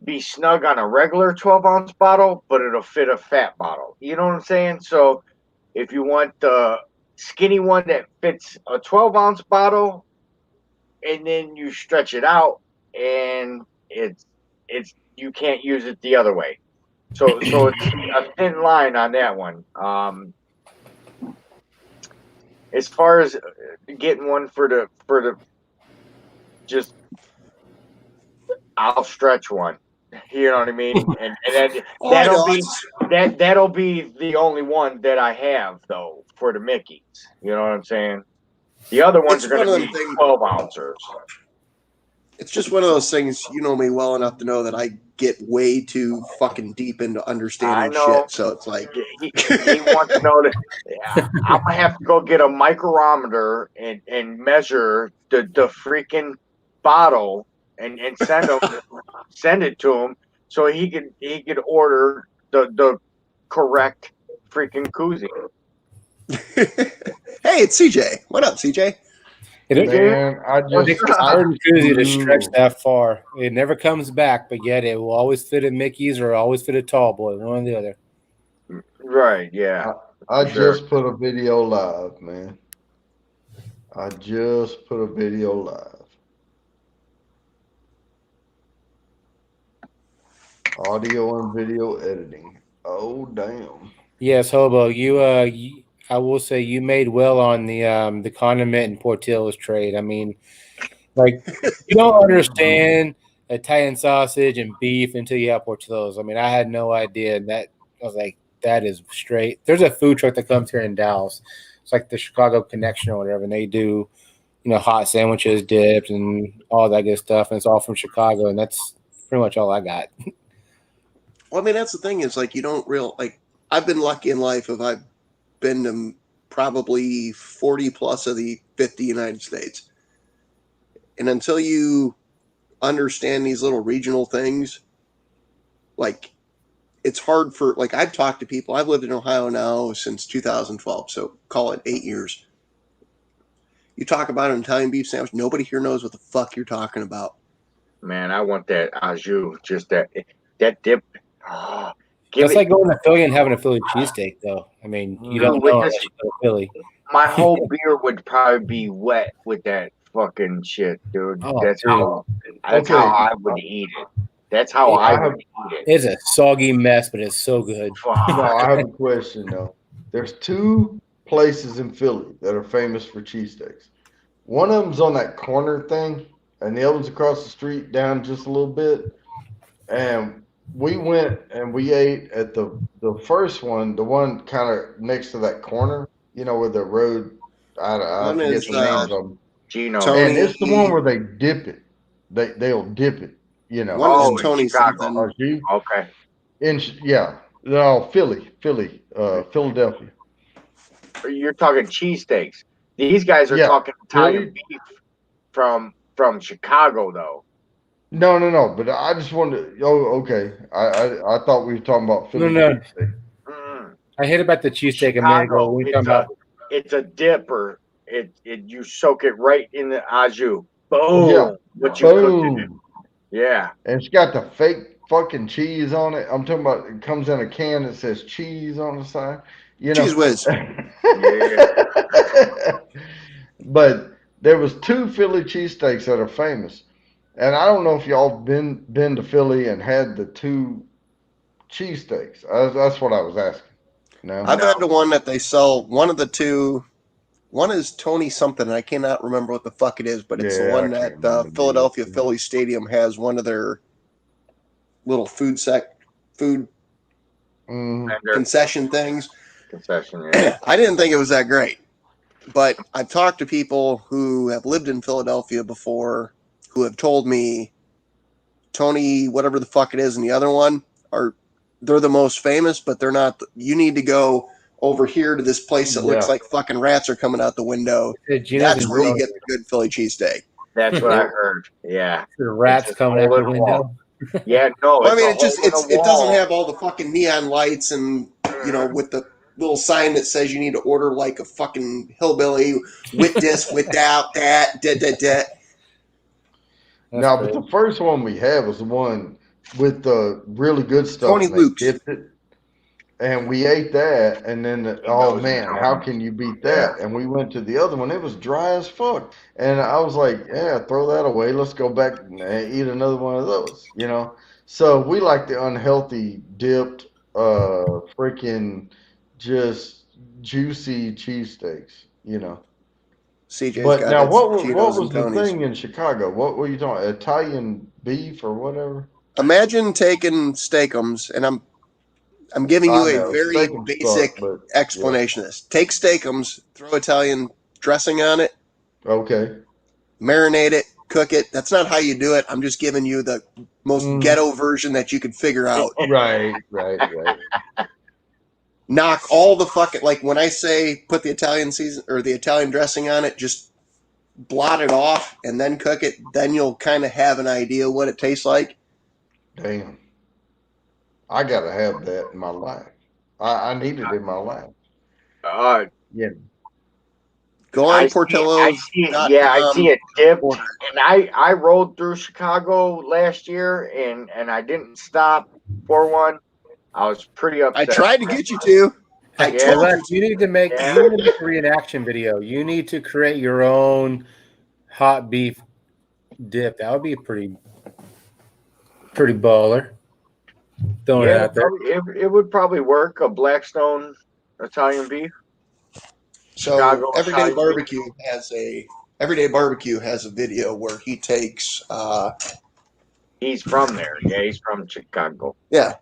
be snug on a regular 12-ounce bottle, but it'll fit a fat bottle. You know what I'm saying? So if you want the skinny one that fits a 12-ounce bottle, and then you stretch it out, and it's you can't use it the other way. So it's a thin line on that one. As far as getting one for the just, I'll stretch one. You know what I mean? And then that'll be the only one that I have though for the Mickeys. You know what I'm saying? The other ones are going to be 12 ounces. It's just one of those things. You know me well enough to know that I get way too fucking deep into understanding shit. So it's like he wants to know that. Yeah, I'm gonna have to go get a micrometer and measure the freaking bottle and send it to him so he could order the correct freaking koozie. Hey, it's CJ. What up, CJ? Man, I just certain koozie to stretch that far. It never comes back, but yet it will always fit a Mickey's or always fit a tall boy, one or the other. Right, yeah. I just put a video live, man. I just put a video live. Audio and video editing. Oh damn. Yes, Hobo, I will say you made well on the condiment and Portillo's trade. I mean, like you don't understand Italian sausage and beef until you have Portillo's. I mean, I had no idea that. I was like, that is straight. There's a food truck that comes here in Dallas. It's like the Chicago Connection or whatever, and they do, hot sandwiches, dips, and all that good stuff. And it's all from Chicago, and that's pretty much all I got. Well, I mean, that's the thing is like you don't I've been lucky in life if I've been to probably 40 plus of the 50 United States. And until you understand these little regional things, like it's hard for, like I've talked to people, I've lived in Ohio now since 2012, so call it 8 years. You talk about an Italian beef sandwich, nobody here knows what the fuck you're talking about. Man, I want that au jus. Just that dip. Oh, That's like going to Philly and having a Philly cheesesteak, though. I mean, you don't know unless you go to Philly. My whole beer would probably be wet with that fucking shit, dude. Oh, That's dude. how I would eat it. That's how I would eat it. It's a soggy mess, but it's so good. No, I have a question though. There's 2 places in Philly that are famous for cheesesteaks. One of them's on that corner thing, and the other one's across the street down just a little bit. And we went and we ate at the first one, the one kind of next to that corner, you know, where the road. I One forget is the names of them. Gino. Tony. And it's the one where they dip it. They'll dip it. You know. One is Tony something. Au jus. Okay. No, Philly, Philadelphia. You're talking cheesesteaks. These guys are talking Italian beef from Chicago, though. No. But I just wanted to. Oh, okay. I thought we were talking about Philly. No. Mm. I hit about the cheesesteak a minute ago. We talking about. It's a dipper. You soak it right in the au jus. Boom. Yeah. What you cooked it in. Yeah. And it's got the fake fucking cheese on it. I'm talking about it comes in a can that says cheese on the side. You know, Cheese whiz. But there was 2 Philly cheesesteaks that are famous. And I don't know if y'all been to Philly and had the 2 cheesesteaks. That's what I was asking. No. I've had the one that they sell. One of the 2. One is Tony something. And I cannot remember what the fuck it is, but it's the one that Philadelphia Philly Stadium has. One of their little food concession things. Concession, yeah. I didn't think it was that great, but I've talked to people who have lived in Philadelphia before who have told me Tony, whatever the fuck it is, and the other one they're the most famous, but they're not. You need to go over here to this place that looks like fucking rats are coming out the window. That's where you get the good Philly cheesesteak. That's what I heard. Yeah. The rats coming out the window. Yeah, no. Well, I mean, it doesn't have all the fucking neon lights and, you know, with the little sign that says you need to order like a fucking hillbilly with this, without that, No, but the first one we had was the one with the really good stuff. Tony Luke's. Dipped it, and we ate that, and then oh man, how can you beat that? And we went to the other one. It was dry as fuck, and I was like, yeah, throw that away. Let's go back and eat another one of those. You know. So we like the unhealthy dipped, freaking just juicy cheesesteaks. You know. CJ's But got now, his what Cheetos was and the Tonys. thing in Chicago? What were you talking? Italian beef or whatever? Imagine taking steakums, and I'm giving you a very Steakums basic suck, but, explanation of this. Take steakums, throw Italian dressing on it, Okay. marinate it, cook it. That's not how you do it. I'm just giving you the most ghetto version that you could figure out. Right. Knock all the fucking, like when I say put the Italian season or the Italian dressing on it, just blot it off and then cook it. Then you'll kind of have an idea what it tastes like. Damn. I gotta have that in my life. I need it in my life. Yeah. Go on Portillo. I see it dipped. And I rode through Chicago last year and I didn't stop for one. I was pretty upset. I tried to get you to. You need to make a reenaction video. You need to create your own hot beef dip. That would be pretty baller. Throwing it out there. It would probably work. A Blackstone Italian beef. So Chicago Everyday Italian Barbecue has a video where he takes. He's from there. Yeah, he's from Chicago. Yeah.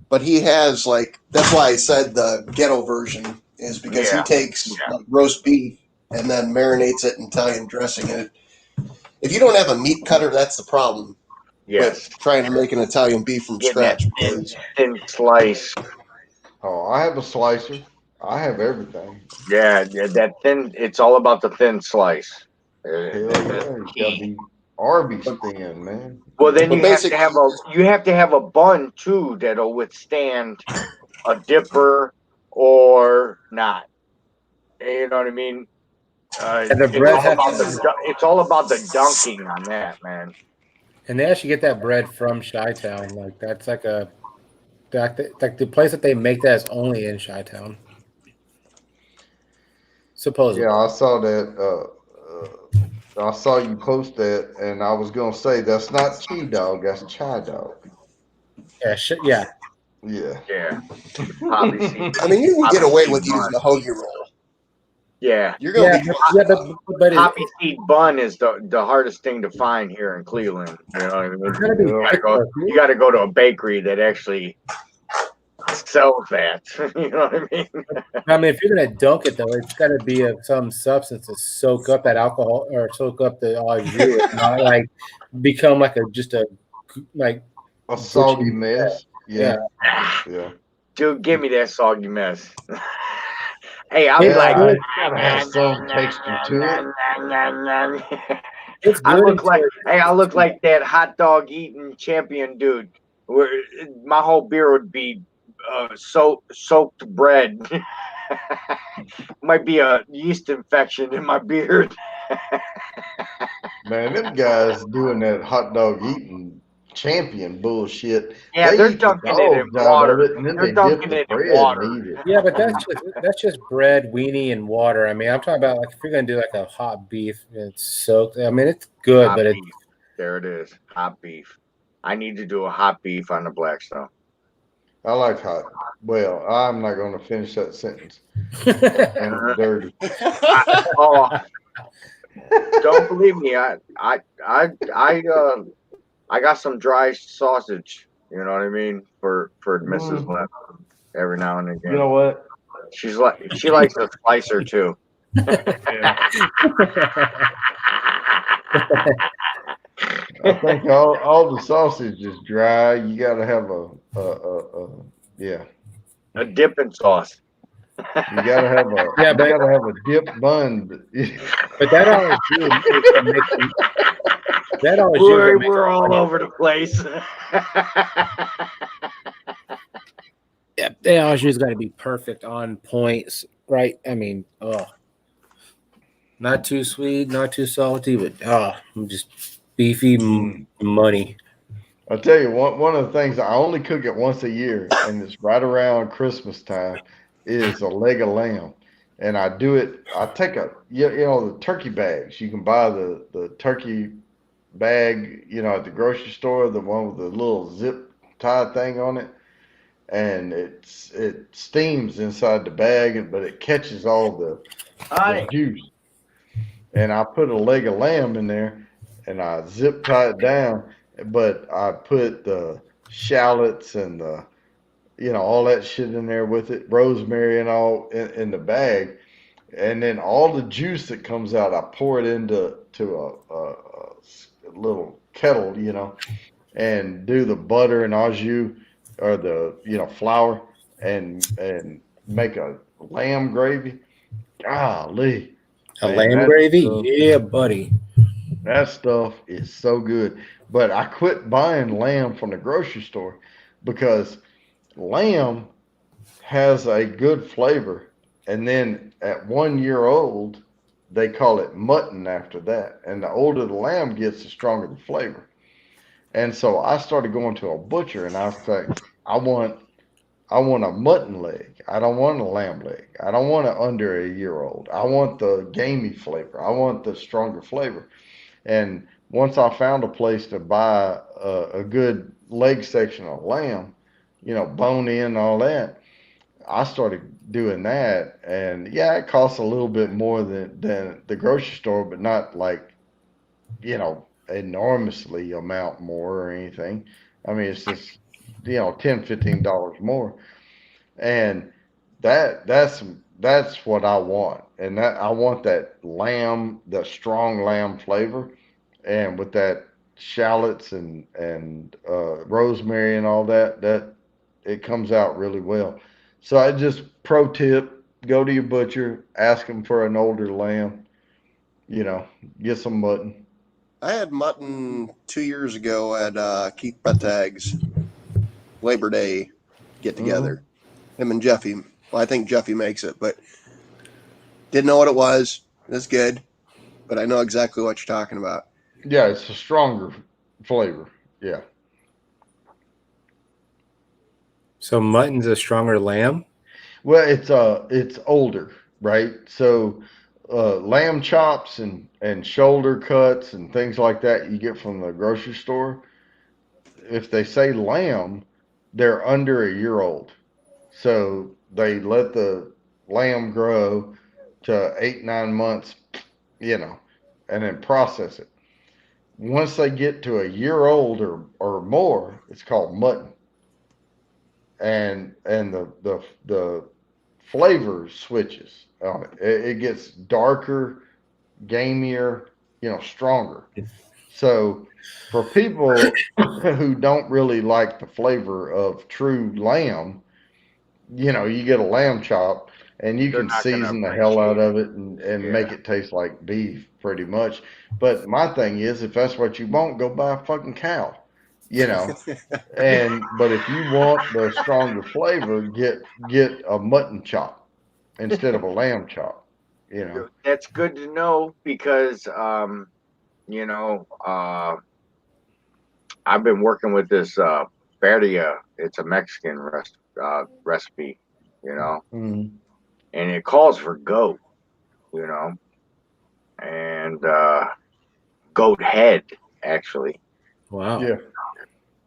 But he has that's why I said the ghetto version is because he takes roast beef and then marinates it in Italian dressing. And if you don't have a meat cutter, that's the problem. Yes. With trying to make an Italian beef from scratch. Thin slice. Oh, I have a slicer. I have everything. Yeah, that thin. It's all about the thin slice. Hell yeah, you gotta be Arby's thin, man. Well, then you have to have a bun too that'll withstand a dipper or not. You know what I mean? And the bread it's all about the dunking on that, man. And they actually get that bread from Chi-Town. Like that's like the place that they make that is only in Chi-Town. Supposedly. Yeah, I saw that. I saw you post that, and I was gonna say that's not Chi Dog, that's Chai Dog. Yeah, yeah. Yeah. Yeah. Poppy seed. I mean, you can get Poppy away seed with using bun. a hoagie roll. Yeah. You're gonna be but Poppy seed bun is the hardest thing to find here in Cleveland. You know what I mean? it's gonna be You gotta go to a bakery that actually sells that. You know what I mean? I mean, if you're gonna dunk it though, it's got to be of some substance to soak up that alcohol or soak up the au jus, and not like become like like a soggy bushy mess. Yeah. Yeah. Dude, give me that soggy mess. Hey, I'll be It's like, good. Gotta have some texture to it. It's I good look like, until hey, I look like that hot dog eating champion dude. Where my whole beer would be soaked bread. Might be a yeast infection in my beard. Man, them guys doing that hot dog eating champion bullshit. Yeah, They they're eat the dunking it in dogs out water. of it, and then They're they dip dunking the it in bread water. and eat it. Yeah, but that's just bread, weenie, and water. I mean, I'm talking about like if you're gonna do like a hot beef, it's soaked. I mean, it's good, Hot but it's beef. There it is. Hot beef. I need to do a hot beef on the Blackstone. I like hot. Well, I'm not going to finish that sentence. And dirty. Don't believe me. I got some dry sausage. You know what I mean for Mrs. Lynn every now and again. You know what? She likes a slicer too. I think all the sausage is dry. You got to have a dipping sauce. You gotta have a dip bun. But that always We're all over the place. Yeah, they always got to be perfect on points, right? I mean, not too sweet, not too salty, but I'm just beefy money. I'll tell you one of the things I only cook it once a year, and it's right around Christmas time, is a leg of lamb. And I do it. I take the turkey bags. You can buy the turkey bag, at the grocery store, the one with the little zip tie thing on it, and it steams inside the bag, but it catches all the juice. And I put a leg of lamb in there, and I zip tie it down, but I put the shallots and all that shit in there with it, rosemary and all in the bag, and then all the juice that comes out, I pour it into a little kettle, and do the butter and au jus or the flour and make a lamb gravy. Golly. Lamb gravy? Yeah, buddy. That stuff is so good. But I quit buying lamb from the grocery store because lamb has a good flavor. And then at 1 year old, they call it mutton after that. And the older the lamb gets, the stronger the flavor. And so I started going to a butcher and I was like, I want a mutton leg. I don't want a lamb leg. I don't want it under a year old. I want the gamey flavor. I want the stronger flavor. And once I found a place to buy a good leg section of lamb, bone in and all that, I started doing that. And yeah, it costs a little bit more than the grocery store, but not like, enormously amount more or anything. I mean, it's just, $10, $15 more. And that's what I want. And that I want that lamb, the strong lamb flavor, and with that shallots and rosemary and all that it comes out really well. So I just pro tip: go to your butcher, ask him for an older lamb, get some mutton. I had mutton 2 years ago at Keith Betag's Labor Day get together. Him and Jeffy. Well, I think Jeffy makes it, but didn't know what it was. It's good, but I know exactly what you're talking about. Yeah, it's a stronger flavor. Yeah. So mutton's a stronger lamb. Well, it's older, right? So lamb chops and shoulder cuts and things like that you get from the grocery store. If they say lamb, they're under a year old. So they let the lamb grow to 8, 9 months, and then process it. Once they get to a year old or more, it's called mutton. And the flavor switches on it. It gets darker, gamier, stronger. So for people who don't really like the flavor of true lamb, you get a lamb chop and you can season the hell out of it and make it taste like beef pretty much. But my thing is, if that's what you want, go buy a fucking cow, but if you want the stronger flavor, get a mutton chop instead of a lamb chop. That's good to know because I've been working with this birria. It's a Mexican recipe, Mm. and it calls for goat, and goat head actually. Wow. Yeah.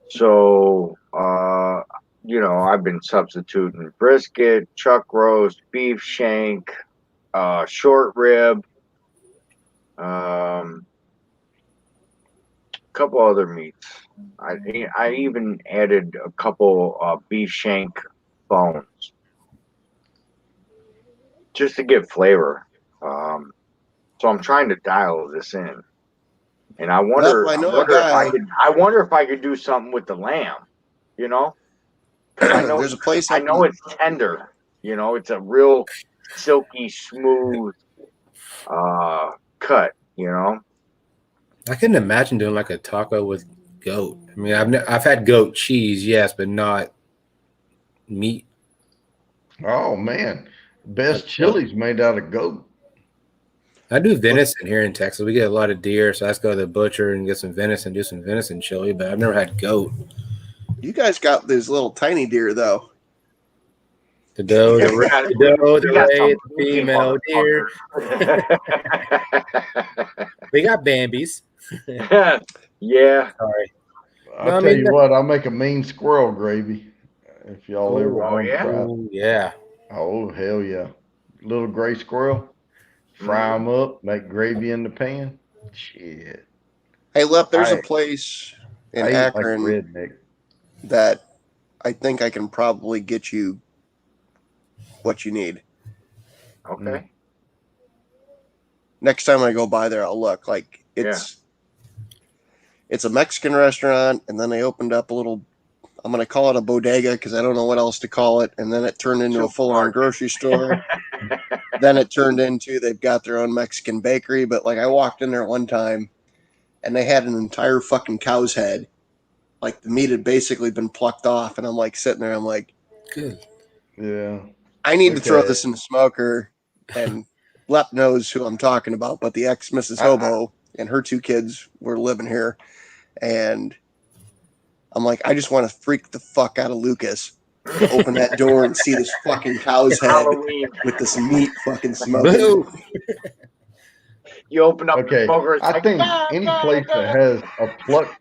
So I've been substituting brisket, chuck roast, beef shank, short rib, couple other meats. I even added a couple beef shank bones just to get flavor. So I'm trying to dial this in, and I wonder. Well, I know I wonder a if I guy. could. I wonder if I could do something with the lamb. I know. There's a place I know it's tender. It's a real silky smooth cut. I couldn't imagine doing like a taco with goat. I mean, I've had goat cheese, yes, but not meat. Oh man, best chili's made out of goat. I do venison here in Texas. We get a lot of deer, so let's go to the butcher and get some venison, do some venison chili. But I've never had goat. You guys got these little tiny deer though. The doe, the ray, the female deer. We got Bambis. Yeah. Sorry. I'll tell you what, I'll make a mean squirrel gravy if y'all ever want to try. Oh, yeah. Oh, hell yeah. Little gray squirrel, fry them up, make gravy in the pan. Shit. Hey, Lep, there's a place in Akron like that I think I can probably get you what you need. Okay. Next time I go by there, I'll look. Like it's a Mexican restaurant, and then they opened up a little. I'm going to call it a bodega because I don't know what else to call it. And then it turned into a full-on grocery store. Then it turned into they've got their own Mexican bakery. But like I walked in there one time, and they had an entire fucking cow's head. Like the meat had basically been plucked off, and I'm like sitting there. I'm like, good. Yeah. I need to throw this in the smoker. And Lep knows who I'm talking about. But the ex Mrs. Hobo and her 2 kids were living here, and I'm like, I just want to freak the fuck out of Lucas to open that door and see this fucking cow's head with this meat fucking smoking. You open up the smoker. I think any place that has a pluck,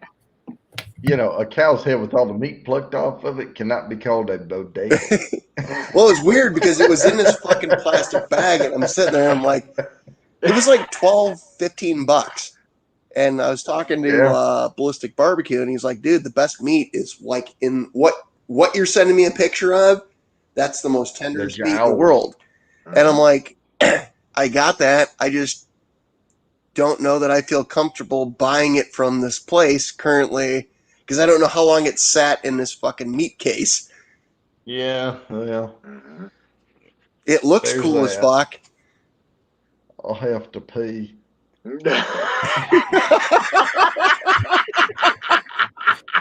a cow's head with all the meat plucked off of it cannot be called a bodega. Well, it's weird because it was in this fucking plastic bag, and I'm sitting there, I'm like, it was like $12-15. And I was talking to Ballistic Barbecue, and he's like, dude, the best meat is like in what you're sending me a picture of. That's the most tenderest meat in the world. And I'm like, I got that. I just don't know that I feel comfortable buying it from this place currently because I don't know how long it sat in this fucking meat case. Yeah, well. It looks cool as fuck. I'll have to pee.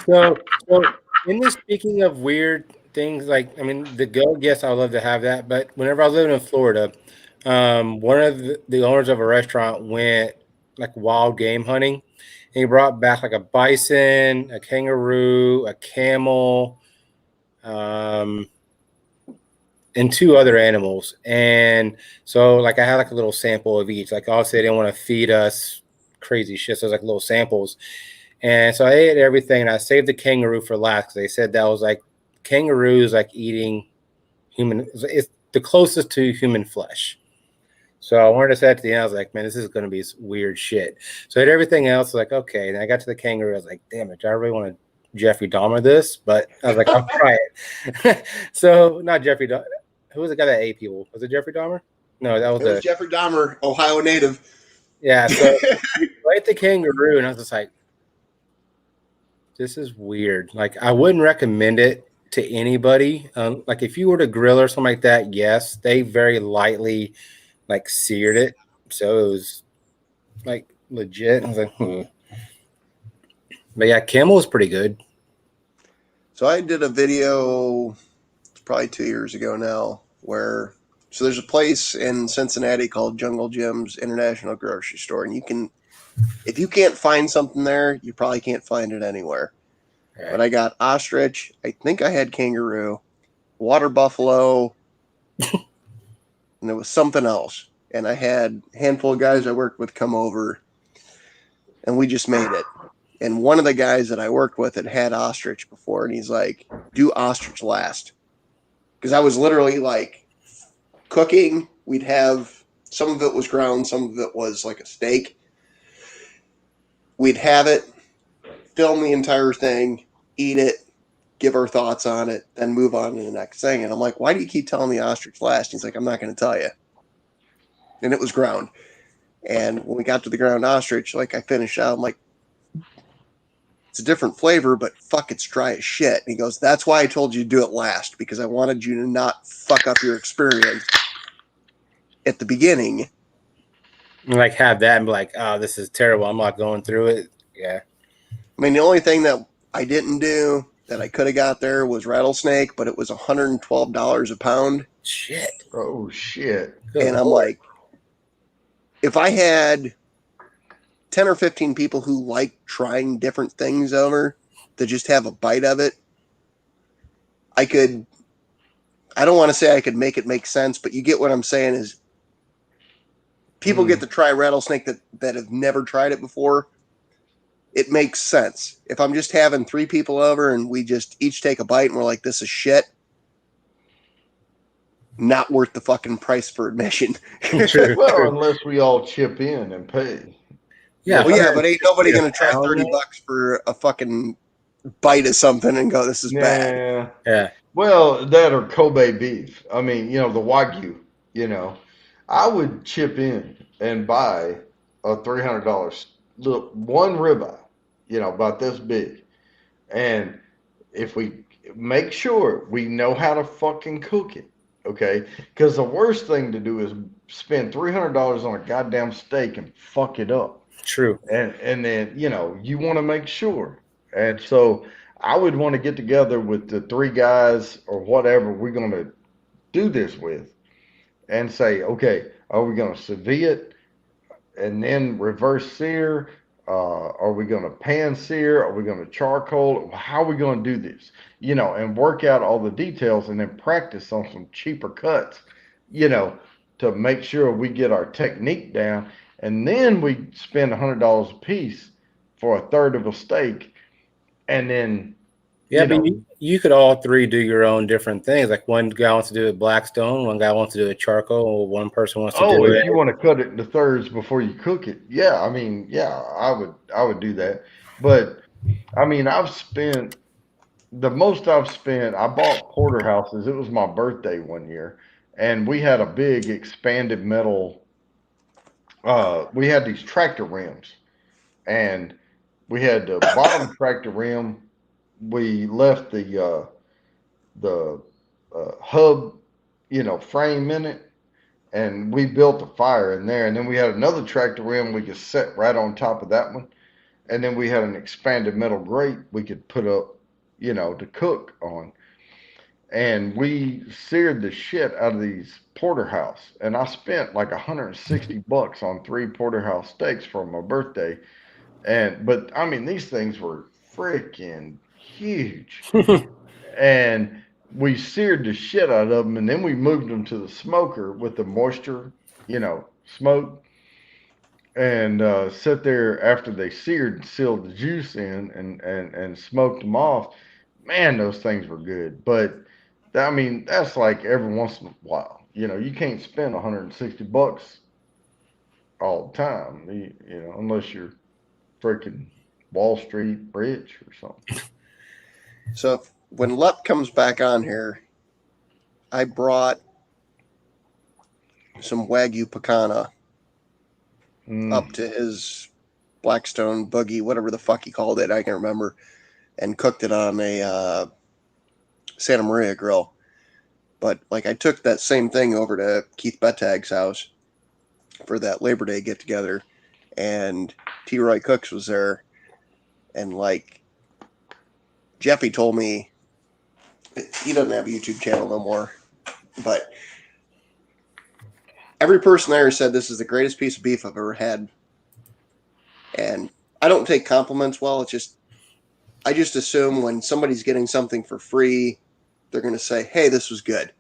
So in this, speaking of weird things, like, I mean, the goat, yes, I would love to have that. But whenever I was living in Florida, one of the owners of a restaurant went like wild game hunting, He brought back like a bison, a kangaroo, a camel, and 2 other animals. And so like I had like a little sample of each. Like obviously they didn't want to feed us crazy shit. So it was like little samples. And so I ate everything, and I saved the kangaroo for last because they said that was like kangaroos like eating human. It's the closest to human flesh. So I wanted to say at the end, I was like, man, this is going to be weird shit. So I did everything else. Like, okay. And I got to the kangaroo. I was like, damn it, do I really want to Jeffrey Dahmer this? But I was like, I'll try it. So not Jeffrey Dahmer. Who was the guy that ate people? Was it Jeffrey Dahmer? No, that was Jeffrey Dahmer, Ohio native. Yeah. So I ate the kangaroo, and I was just like, this is weird. Like, I wouldn't recommend it to anybody. Like, if you were to grill or something like that, yes, they very lightly like seared it, so it was like legit. I was like, But yeah, camel is pretty good. So I did a video, it's probably 2 years ago now, where so there's a place in Cincinnati called Jungle Jim's International Grocery Store, and you can, if you can't find something there, you probably can't find it anywhere. Right. But I got ostrich. I think I had kangaroo, water buffalo, and there was something else. And I had a handful of guys I worked with come over, and we just made it. And one of the guys that I worked with had ostrich before, and he's like, do ostrich last. Because I was literally like cooking. We'd have, some of it was ground, some of it was like a steak. We'd have it, film the entire thing, eat it, give our thoughts on it, then move on to the next thing. And I'm like, why do you keep telling me ostrich last? He's like, I'm not going to tell you. And it was ground. And when we got to the ground ostrich, like I finished out, I'm like, it's a different flavor, but fuck, it's dry as shit. And he goes, that's why I told you to do it last, because I wanted you to not fuck up your experience at the beginning. Like have that and be like, oh, this is terrible. I'm not going through it. Yeah. I mean, the only thing that I didn't do that I could have got there was rattlesnake, but it was $112 a pound. Shit. Oh shit. Good and I'm Lord. like, if I had 10 or 15 people who like trying different things over to just have a bite of it, I don't want to say I could make it make sense, but you get what I'm saying is people get to try rattlesnake that have never tried it before. It makes sense. If I'm just having 3 people over and we just each take a bite and we're like, this is shit, not worth the fucking price for admission. Well, unless we all chip in and pay. Yeah. Well, yeah, but ain't nobody going to try $30 for a fucking bite of something and go, this is bad. Yeah. Well, that or Kobe beef. I mean, the Wagyu, I would chip in and buy a $300 little one ribeye, about this big. And if we make sure we know how to fucking cook it, okay? Because the worst thing to do is spend $300 on a goddamn steak and fuck it up. True. And then, you want to make sure. And so I would want to get together with the 3 guys or whatever we're going to do this with and say, okay, are we going to sous vide it and then reverse sear? Are we going to pan sear? Are we going to charcoal? How are we going to do this? And work out all the details and then practice on some cheaper cuts, to make sure we get our technique down. And then we spend $100 a piece for a third of a steak. And then, yeah, but you could all 3 do your own different things. Like one guy wants to do it Blackstone, one guy wants to do it charcoal, one person wants to do it. If you want to cut it into thirds before you cook it, yeah, I mean, yeah, I would do that. But I mean, the most I've spent. I bought porterhouses. It was my birthday one year, and we had a big expanded metal. We had these tractor rims, and we had the bottom tractor rim. We left the hub, frame in it, and we built a fire in there. And then we had another tractor rim we could set right on top of that one, and then we had an expanded metal grate we could put up, to cook on. And we seared the shit out of these porterhouse, and I spent like $160 on 3 porterhouse steaks for my birthday. But I mean, these things were freaking huge. And we seared the shit out of them, and then we moved them to the smoker with the moisture, smoke, and sit there after they seared, sealed the juice in, and smoked them off. Man, those things were good. But I mean, that's like every once in a while. You can't spend $160 all the time, unless you're freaking Wall Street rich or something. So when Lep comes back on here, I brought some Wagyu Picana up to his Blackstone buggy, whatever the fuck he called it, I can't remember, and cooked it on a Santa Maria grill. But like, I took that same thing over to Keith Bettag's house for that Labor Day get together, and T. Roy Cooks was there, and like Jeffy told me, he doesn't have a YouTube channel no more, but every person there said this is the greatest piece of beef I've ever had. And I don't take compliments well. It's just, I just assume when somebody's getting something for free, they're going to say, hey, this was good.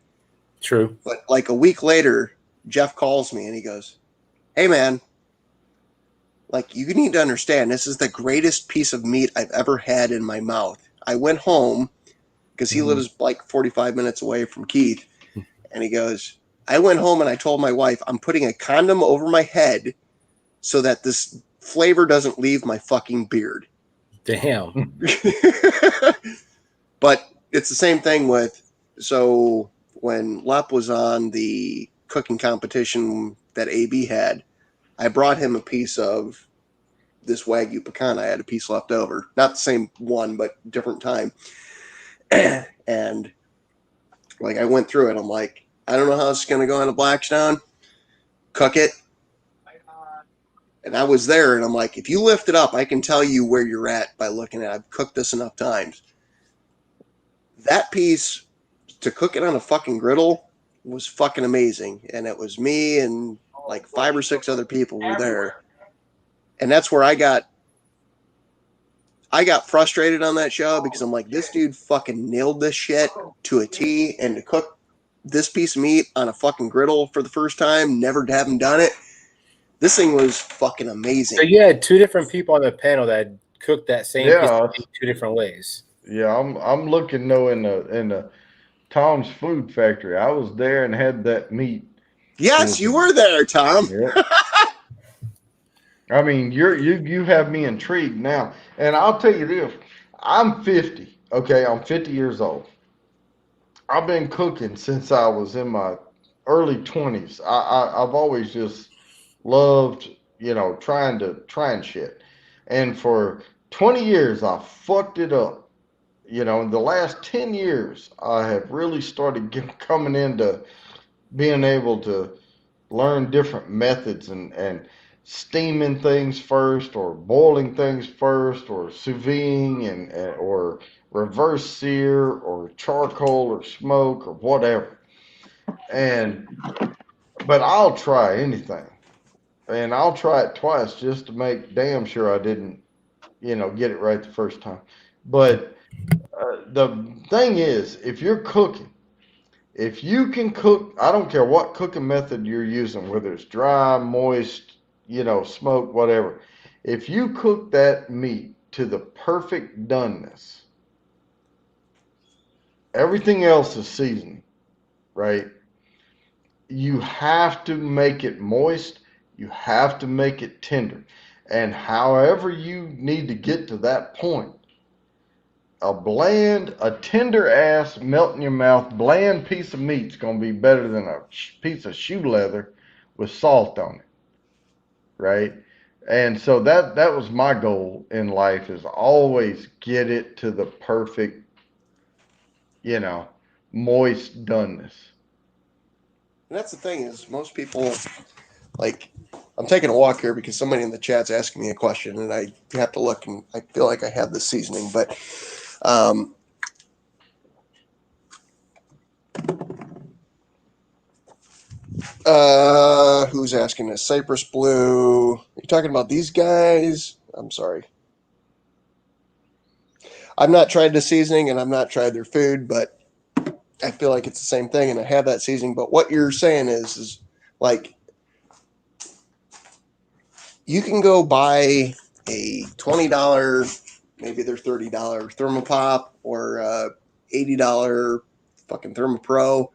True. But like a week later, Jeff calls me and he goes, hey man, like, you need to understand, this is the greatest piece of meat I've ever had in my mouth. I went home because he lives like 45 minutes away from Keith. And he goes, I went home and I told my wife, I'm putting a condom over my head so that this flavor doesn't leave my fucking beard. Damn. But it's the same thing with, so when Lep was on the cooking competition that AB had, I brought him a piece of this Wagyu pecan. I had a piece left over. Not the same one, but different time. And like, I went through it. I'm like, I don't know how it's going to go on a Blackstone. Cook it. And I was there, and I'm like, if you lift it up, I can tell you where you're at by looking at it. I've cooked this enough times. That piece, to cook it on a fucking griddle, was fucking amazing. And it was me and like 5 or 6 other people were there. And that's where I got frustrated on that show, because I'm like, this dude fucking nailed this shit to a T, and to cook this piece of meat on a fucking griddle for the first time, never having done it. This thing was fucking amazing. So you had 2 different people on the panel that cooked that same piece of meat 2 different ways. Yeah, I'm looking though in the Tom's Food Factory. I was there and had that meat. Yes, you were there, Tom. Yeah. I mean, you have me intrigued now. And I'll tell you this, I'm 50. Okay, I'm 50 years old. I've been cooking since I was in my early 20s. I've always just loved, trying shit. And for 20 years, I fucked it up. In the last 10 years, I have really started coming into being able to learn different methods and steaming things first, or boiling things first, or sous vide or reverse sear, or charcoal, or smoke, or whatever. But I'll try anything, and I'll try it twice just to make damn sure I didn't, get it right the first time. But the thing is, if you're cooking, if you can cook, I don't care what cooking method you're using, whether it's dry, moist, smoke, whatever. If you cook that meat to the perfect doneness, everything else is seasoning, right? You have to make it moist. You have to make it tender. And however you need to get to that point, a tender ass, melt in your mouth, bland piece of meat's going to be better than a piece of shoe leather with salt on it, right? And so that was my goal in life, is always get it to the perfect, moist doneness. And that's the thing, is most people, like, I'm taking a walk here because somebody in the chat's asking me a question, and I have to look, and I feel like I have the seasoning, but who's asking this? Cypress Blue. Are you talking about these guys? I'm sorry. I've not tried the seasoning and I've not tried their food, but I feel like it's the same thing, and I have that seasoning. But what you're saying is like you can go buy a $20, maybe they're $30 Thermopop or $80 fucking Thermopro.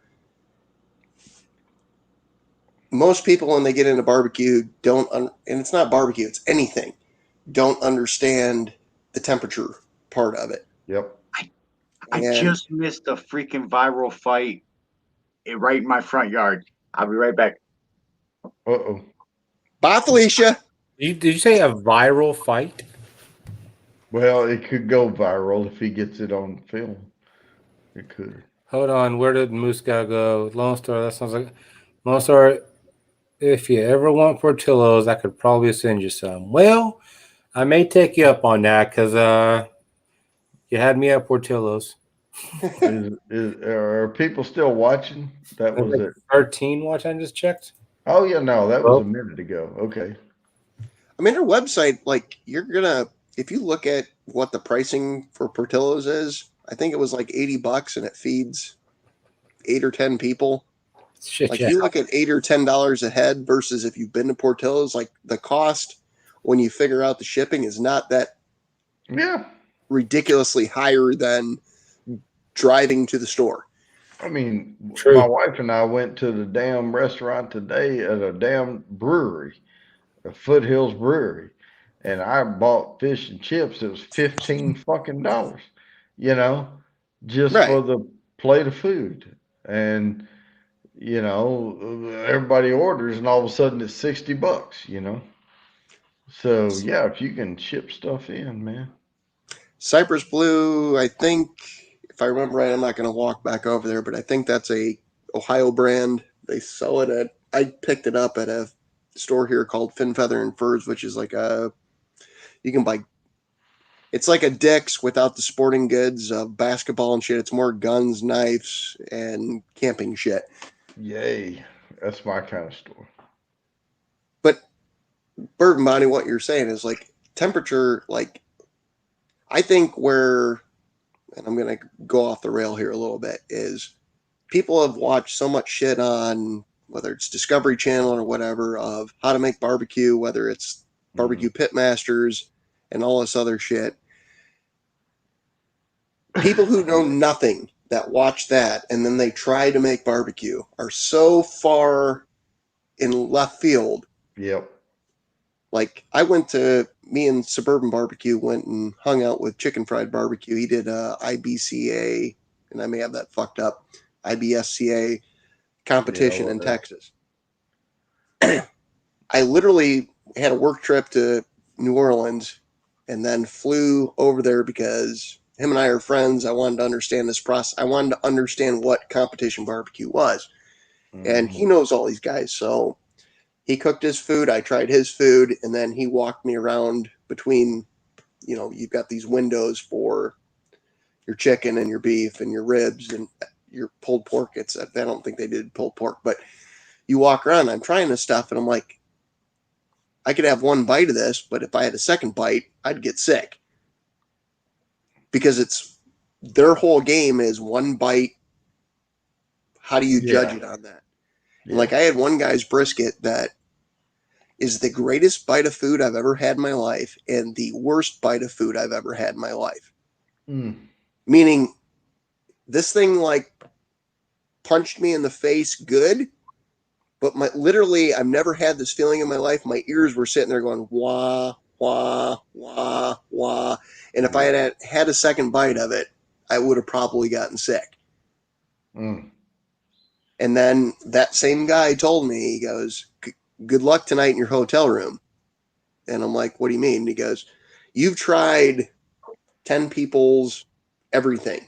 Most people, when they get into barbecue, and it's not barbecue, it's anything, don't understand the temperature part of it. Yep. I just missed a freaking viral fight right in my front yard. I'll be right back. Uh-oh. Bye, Felicia. Did you say a viral fight? Well, it could go viral if he gets it on film. It could. Hold on, where did Moose Guy go? Lone Star, that sounds like Lone Star. If you ever want Portillo's, I could probably send you some. Well, I may take you up on that because you had me at Portillo's. Are people still watching? That was like it. 13 watch. I just checked. Oh yeah, no, that was a minute ago. Okay. I mean, their website, like if you look at what the pricing for Portillo's is, I think it was like $80 and it feeds 8 or 10 people. Shit, like yeah. if you look at $8 or $10 a head versus if you've been to Portillo's, like the cost when you figure out the shipping is not that ridiculously higher than driving to the store. I mean, True. My wife and I went to the damn restaurant today at a damn brewery, a Foothills Brewery, and I bought fish and chips. It was $15 fucking dollars, just for the plate of food. And everybody orders, and all of a sudden it's $60. So yeah, if you can ship stuff in, man. Cypress Blue, I think, if I remember right, I'm not going to walk back over there, but I think that's a Ohio brand. They sell it at, I picked it up at a store here called Fin Feather and Furs, which is like you can buy, it's like a Dick's without the sporting goods of basketball and shit. It's more guns, knives, and camping shit. Yay. That's my kind of store. But Bird and Bonnie, what you're saying is like temperature, like I think where, and I'm going to go off the rail here a little bit, is people have watched so much shit on whether it's Discovery Channel or whatever of how to make barbecue, whether it's barbecue pitmasters and all this other shit. People who know nothing that watch that and then they try to make barbecue are so far in left field. Yep. Like me and Suburban Barbecue went and hung out with Chicken Fried Barbecue. He did IBCA, and I may have that fucked up, IBSCA competition in Texas. I literally had a work trip to New Orleans and then flew over there because him and I are friends. I wanted to understand this process. I wanted to understand what competition barbecue was. And he knows all these guys. So he cooked his food. I tried his food. And then he walked me around between, you've got these windows for your chicken and your beef and your ribs and your pulled pork. I don't think they did pulled pork, but you walk around. I'm trying this stuff. And I'm like, I could have one bite of this, but if I had a second bite, I'd get sick. Because their whole game is one bite. How do you judge it on that? Yeah. Like I had one guy's brisket that is the greatest bite of food I've ever had in my life and the worst bite of food I've ever had in my life. Meaning this thing like punched me in the face good, but literally I've never had this feeling in my life. My ears were sitting there going wah, wah, wah, wah. And if I had a second bite of it, I would have probably gotten sick. And then that same guy told me, he goes, good luck tonight in your hotel room. And I'm like, what do you mean? And he goes, you've tried 10 people's everything.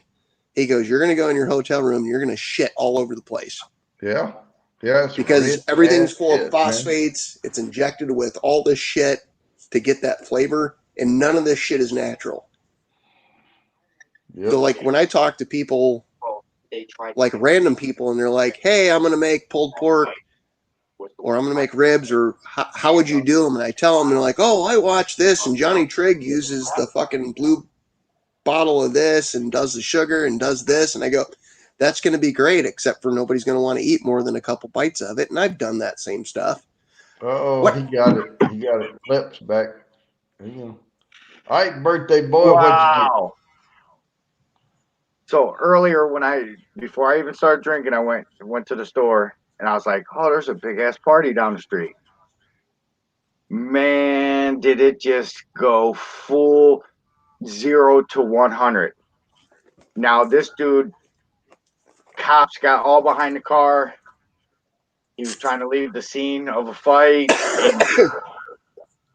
He goes, you're going to go in your hotel room and you're going to shit all over the place. Yeah. Yeah. Because everything's full of phosphates. Man. It's injected with all this shit to get that flavor. And none of this shit is natural. Yep. So like when I talk to people, like random people, and they're like, hey, I'm going to make pulled pork or I'm going to make ribs, or how would you do them? And I tell them, and they're like, oh, I watch this, and Johnny Trigg uses the fucking blue bottle of this and does the sugar and does this. And I go, that's going to be great, except for nobody's going to want to eat more than a couple bites of it. And I've done that same stuff. Oh, What? he got it. He got it. Flips back. There you go. All right, birthday boy, what'd you get? Wow. So earlier before I even started drinking, I went to the store and I was like, oh, there's a big ass party down the street. Man, did it just go full 0 to 100. Now this dude, cops got all behind the car. He was trying to leave the scene of a fight. And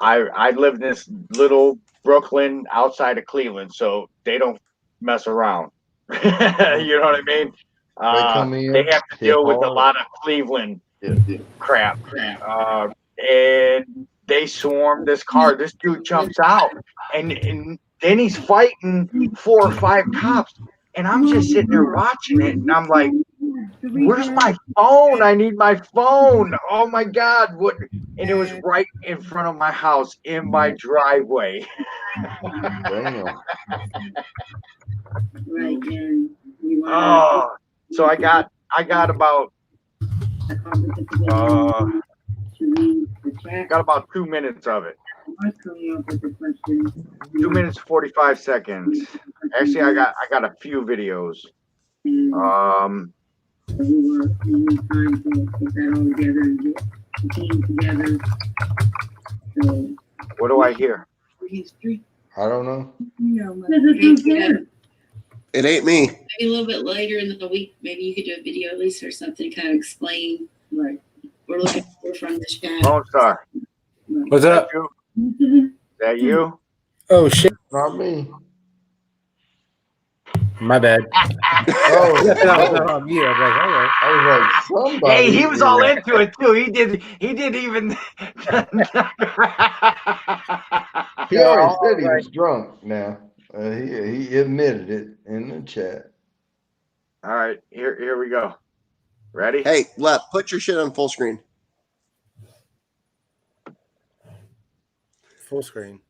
I live in this little Brooklyn outside of Cleveland, so they don't mess around. You know what I mean? They come in, they have to hit deal with a hard. lot of Cleveland Yeah. crap. And they swarm this car. This dude jumps out, and then he's fighting 4 or 5 cops. And I'm just sitting there watching it, and I'm like, where's my phone? I need my phone. Oh my God. What? And it was right in front of my house in my driveway. Damn. Oh, so I got about 2 minutes of it. 2 minutes 45 seconds. Actually, I got a few videos. What do I hear? I don't know. It ain't me. Maybe a little bit later in the week, maybe you could do a video at least or something, kind of explain what we're looking for from this guy. Lone Star. What's up? That you? Oh shit! Not me. My bad. Oh, That was on me. I was like, all right. I was like, somebody. Hey, he was all into it too. He did even. He already said he was drunk now. He admitted it in the chat. All right, here we go. Ready? Hey, Lep, put your shit on full screen. Full screen.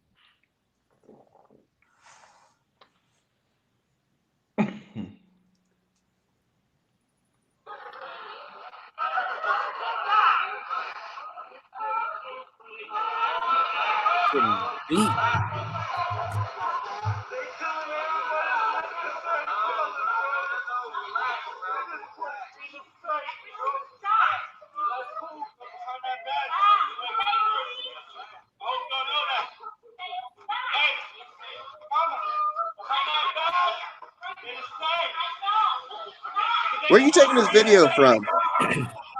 Beat. Where are you taking this video from?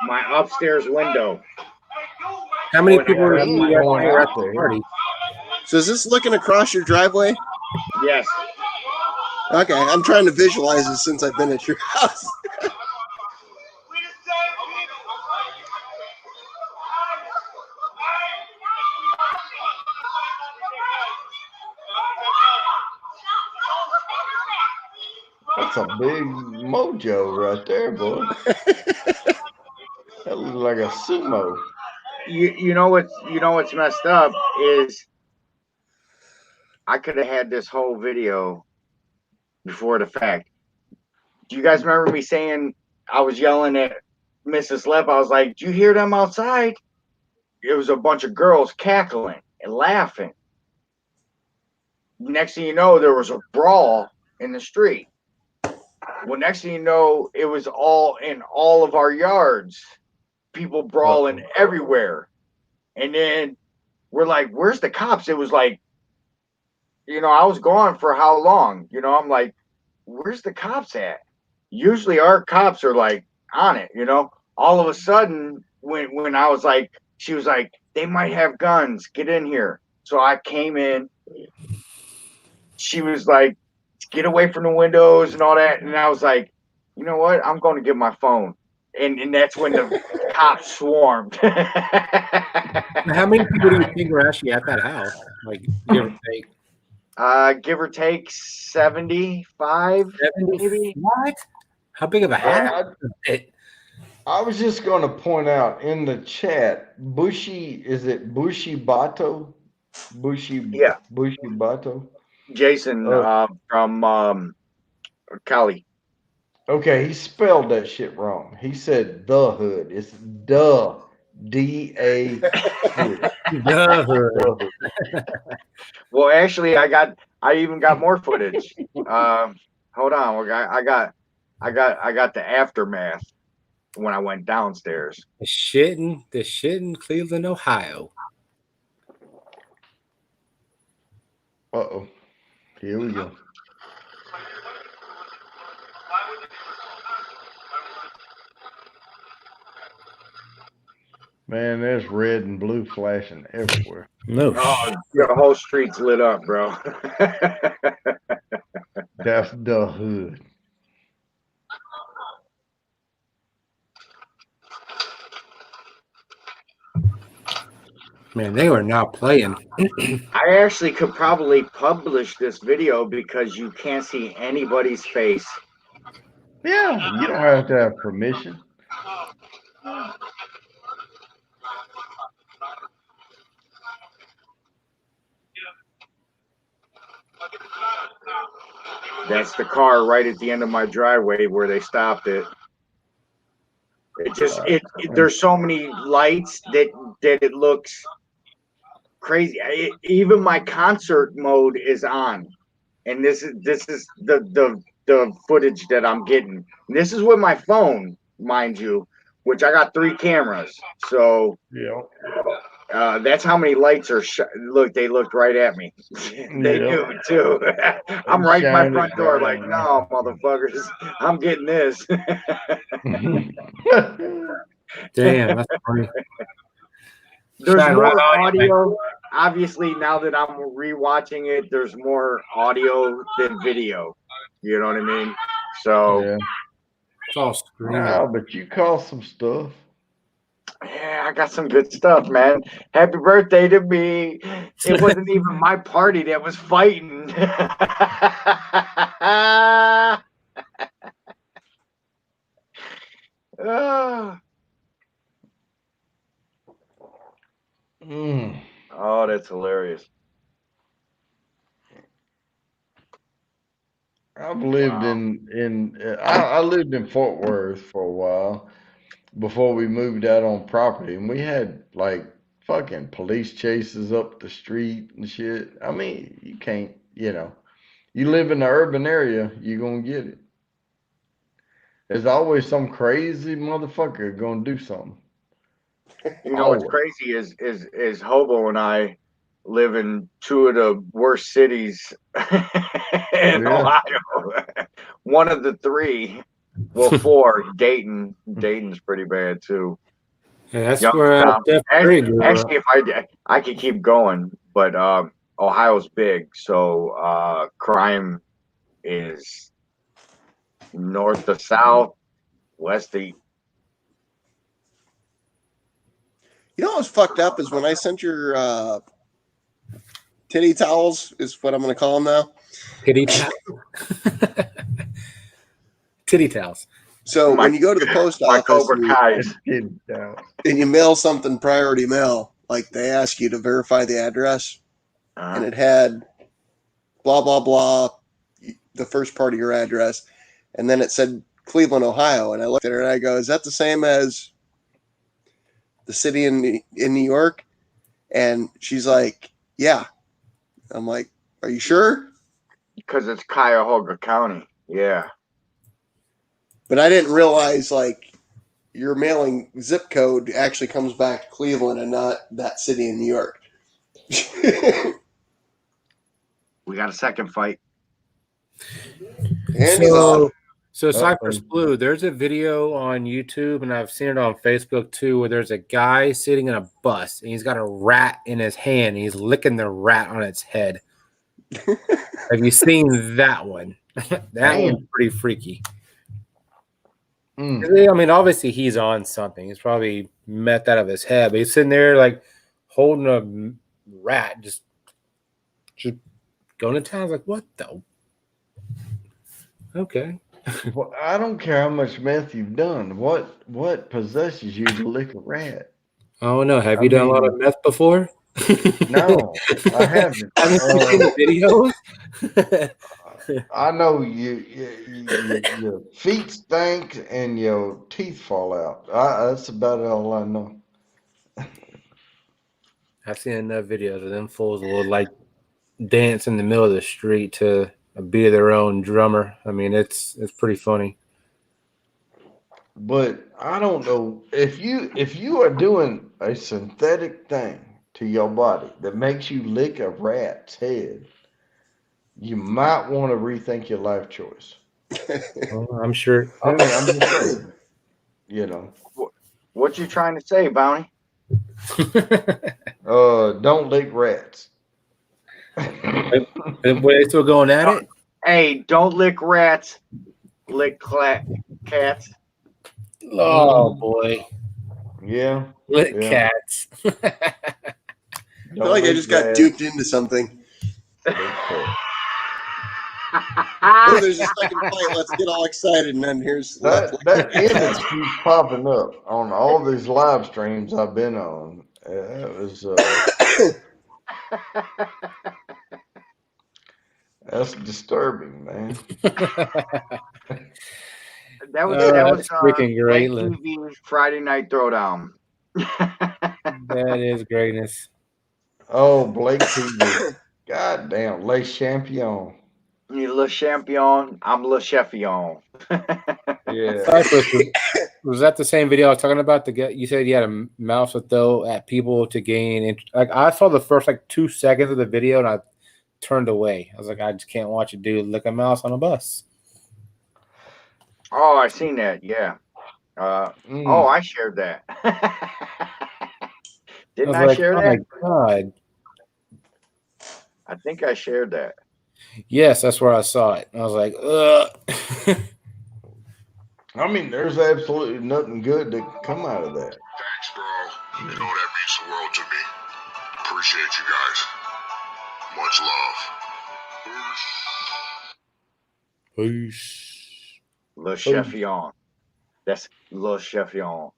My upstairs window. How many people are That's you going at out the there. party? So is this looking across your driveway? Yes. Okay, I'm trying to visualize it since I've been at your house. That's a big mojo right there, boy. That looks like a sumo. You know what's messed up is I could have had this whole video before the fact. Do you guys remember me saying I was yelling at Mrs. Lepp? I was like, "Do you hear them outside?" It was a bunch of girls cackling and laughing. Next thing you know, there was a brawl in the street. Well, next thing you know, it was all in all of our yards. People brawling everywhere. And then we're like, where's the cops? It was like, I was gone for how long? I'm like, where's the cops at? Usually our cops are like on it, All of a sudden, when I was like, she was like, they might have guns. Get in here. So I came in. She was like, get away from the windows and all that. And I was like, you know what? I'm going to get my phone. And that's when the cops swarmed. How many people do you think are actually at that house? Like, give or take? Give or take 75, maybe. What? How big of a house? I was just going to point out in the chat, Bushi, is it Bushi Bato? Yeah, Bushi Bato. Jason from Cali. Okay, he spelled that shit wrong. He said the hood. It's the D-A hood. The hood. The hood. Well, actually, I even got more footage. Hold on, I got the aftermath when I went downstairs. The shit in Cleveland, Ohio. Uh-oh. Here we go. Man, there's red and blue flashing everywhere. No. Oh, the whole street's lit up, bro. That's the hood. Man, they were not playing. I actually could probably publish this video because you can't see anybody's face. Yeah, you don't have to have permission. That's the car right at the end of my driveway where they stopped it. It just there's so many lights that it looks crazy. Even my concert mode is on, and this is the footage that I'm getting. And this is with my phone, mind you, which I got 3 cameras. So yeah, that's how many lights are. Look, they looked right at me. They do too. I'm right at my front door, like, no, motherfuckers, I'm getting this. Damn, that's funny. There's Shine more right on you, audio. Obviously, now that I'm rewatching it, there's more audio than video. You know what I mean? So yeah. It's all screaming. Wow, but you caught some stuff. yeah, I got some good stuff, man. Happy birthday to me. It wasn't even my party that was fighting. Oh, that's hilarious. I've lived I lived in Fort Worth for a while before we moved out on property, and we had like fucking police chases up the street and shit. I mean, you can't, you live in the urban area, you're gonna get it. There's always some crazy motherfucker gonna do something. You know what's crazy is Hobo and I live in 2 of the worst cities in Ohio. One of the 3, well, 4. Dayton's pretty bad too. Yeah, that's where actually, if I could keep going, but Ohio's big, so crime is north to south, west to east. You know what's fucked up is when I sent your titty towels, is what I'm going to call them now. Titty towels. Titty towels. So when you go to the post office and you mail something priority mail, like they ask you to verify the address, and it had blah, blah, blah, the first part of your address, and then it said Cleveland, Ohio. And I looked at her and I go, is that the same as the city in New York? And she's like, yeah. I'm like, are you sure? Because it's Cuyahoga County. Yeah. But I didn't realize like your mailing zip code actually comes back to Cleveland and not that city in New York. We got a second fight. So Cypress Blue, there's a video on YouTube, and I've seen it on Facebook too, where there's a guy sitting in a bus, and he's got a rat in his hand, and he's licking the rat on its head. Have you seen that one? That one's pretty freaky. I mean, obviously he's on something. He's probably met that out of his head, but he's sitting there like holding a rat, just going to town. I was like, what the? Okay. Well, I don't care how much meth you've done. What possesses you to lick a rat? Oh no, have I you done a lot mean, of meth before? no, I haven't. Haven't you seen the videos? I know your feet stink and your teeth fall out. That's about all I know. I've seen enough videos of them fools will like dance in the middle of the street to a beat of their own drummer. I mean, it's pretty funny. But I don't know if you are doing a synthetic thing to your body that makes you lick a rat's head, you might want to rethink your life choice. Well, I'm sure. I mean, I'm just saying, you know, What you trying to say, Bounty? don't lick rats. Were they still going at it? Hey, don't lick rats, lick cats. Oh boy, Yeah, lick yeah. cats. I feel like I just got duped into something. Oh, there's a second fight. Let's get all excited, and then here's that image keeps popping up on all these live streams I've been on. It was that's disturbing, man. That was That's freaking great. Blake TV Friday Night Throwdown. That is greatness. Oh, Blake TV. God damn, Le Champion. You Le Champion, I'm Le Cheffion. Yeah. Cypress, was that the same video I was talking about? You said you had a mouse to throw at people to gain. Like I saw the first 2 seconds of the video and I turned away. I was like, I just can't watch a dude lick a mouse on a bus. Oh, I seen that. Yeah. Oh, I shared that. Didn't I share oh that? My God. I think I shared that. Yes, that's where I saw it. I was like, ugh. I mean, there's absolutely nothing good to come out of that. Thanks, bro. You know that means the world to me. Appreciate you guys. Much love. Peace. Le Cheffion. That's Le Cheffion.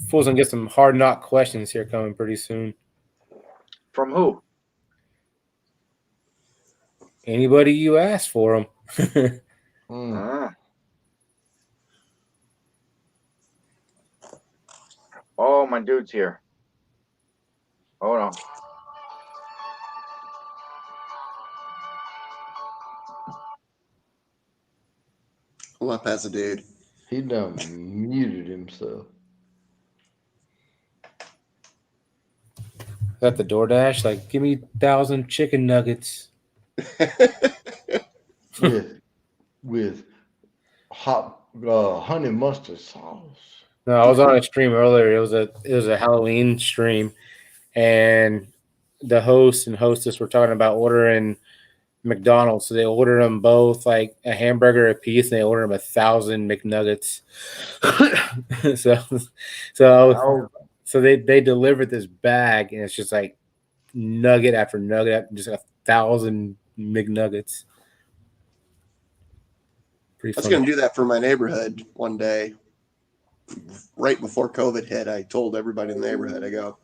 Fools and get some hard knock questions here coming pretty soon. From who? Anybody you ask for them. Oh, my dude's here. Hold on. Left has a dude. He done muted himself. Got the DoorDash, like, give me 1,000 chicken nuggets. with hot honey mustard sauce. No, I was on a stream earlier. It was a Halloween stream, and the host and hostess were talking about ordering McDonald's. So they ordered them both like a hamburger a piece, and they ordered them 1,000 McNuggets. so they delivered this bag, and it's just like nugget after nugget, just 1,000 McNuggets. I was going to do that for my neighborhood one day. Right before COVID hit, I told everybody in the neighborhood, I go,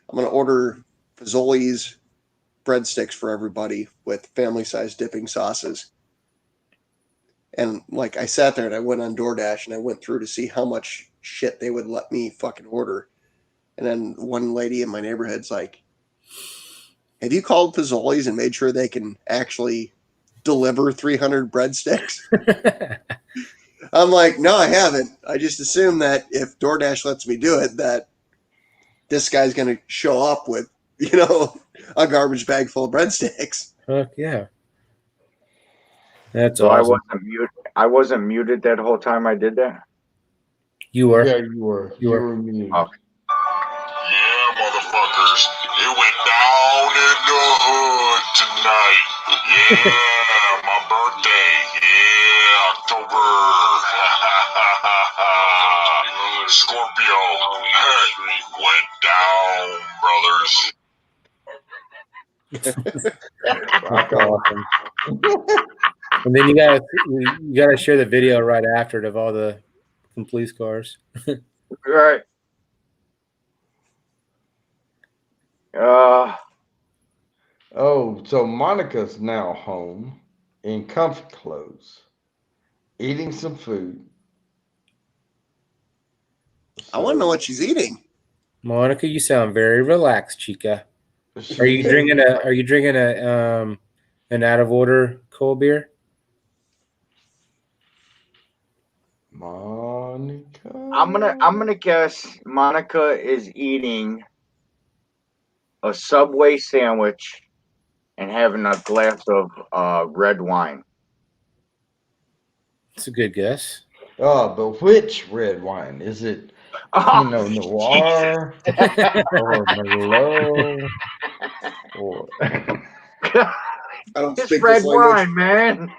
I'm going to order Fazoli's breadsticks for everybody with family-sized dipping sauces. And like I sat there and I went on DoorDash and I went through to see how much shit they would let me fucking order. And then one lady in my neighborhood's like, have you called Fazoli's and made sure they can actually deliver 300 breadsticks? I'm like, no, I haven't. I just assume that if DoorDash lets me do it, that this guy's going to show up with, a garbage bag full of breadsticks. Heck yeah. That's so awesome. I wasn't muted that whole time I did that? You were. Yeah, you were. You were muted. Okay. Yeah, motherfuckers. It went down in the hood tonight. Yeah, my birthday. Yeah, October. Scorpio. Hey, went down, brothers. Fuck off. And then you gotta share the video right after it of all the police cars. Right. Oh, so Monica's now home in comfy clothes, eating some food. I want to know what she's eating. Monica, you sound very relaxed, chica. She Are you is. drinking an out of order cold beer? Monica. I'm gonna guess Monica is eating a Subway sandwich and having a glass of red wine. It's a good guess. Oh, but which red wine? Is it Pinot Noir or Merlot? Or I don't It's speak red this language. wine, man.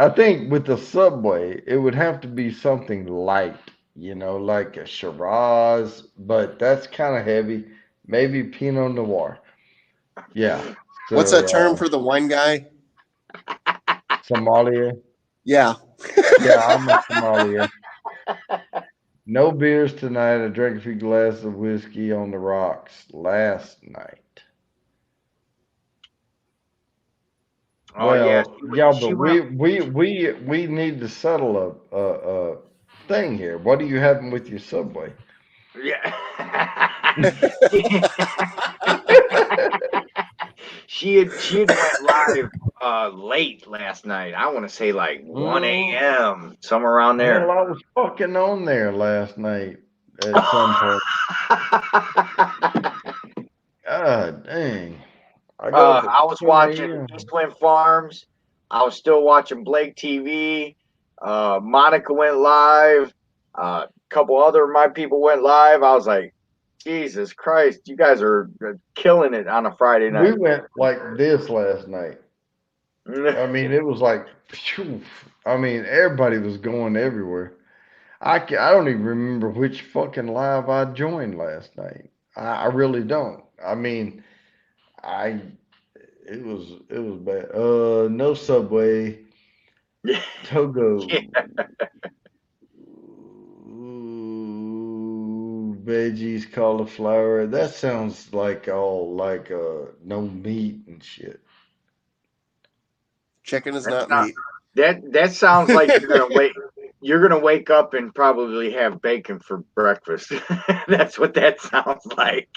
I think with the Subway, it would have to be something light, like a Shiraz, but that's kind of heavy. Maybe Pinot Noir. Yeah. What's that term for the wine guy? Somalia. Yeah. Yeah, I'm a Somalia. No beers tonight. I drank a few glasses of whiskey on the rocks last night. Oh yeah, but we need to settle a thing here. What are you having with your Subway? Yeah. she had went live late last night. I want to say like 1 a.m. somewhere around there. Hell, I was fucking on there last night at some point. God dang. I was watching East Wind Farms. I was still watching Blake TV. Monica went live. A couple other of my people went live. I was like, Jesus Christ, you guys are killing it on a Friday night. We went like this last night. I mean, it was like, phew. I mean, everybody was going everywhere. I don't even remember which fucking live I joined last night. I really don't. I mean, it was bad. No Subway. Togo. Ooh, veggies, cauliflower. That sounds like all like no meat and shit. Chicken is not meat. That sounds like you're gonna wake up and probably have bacon for breakfast. That's what that sounds like.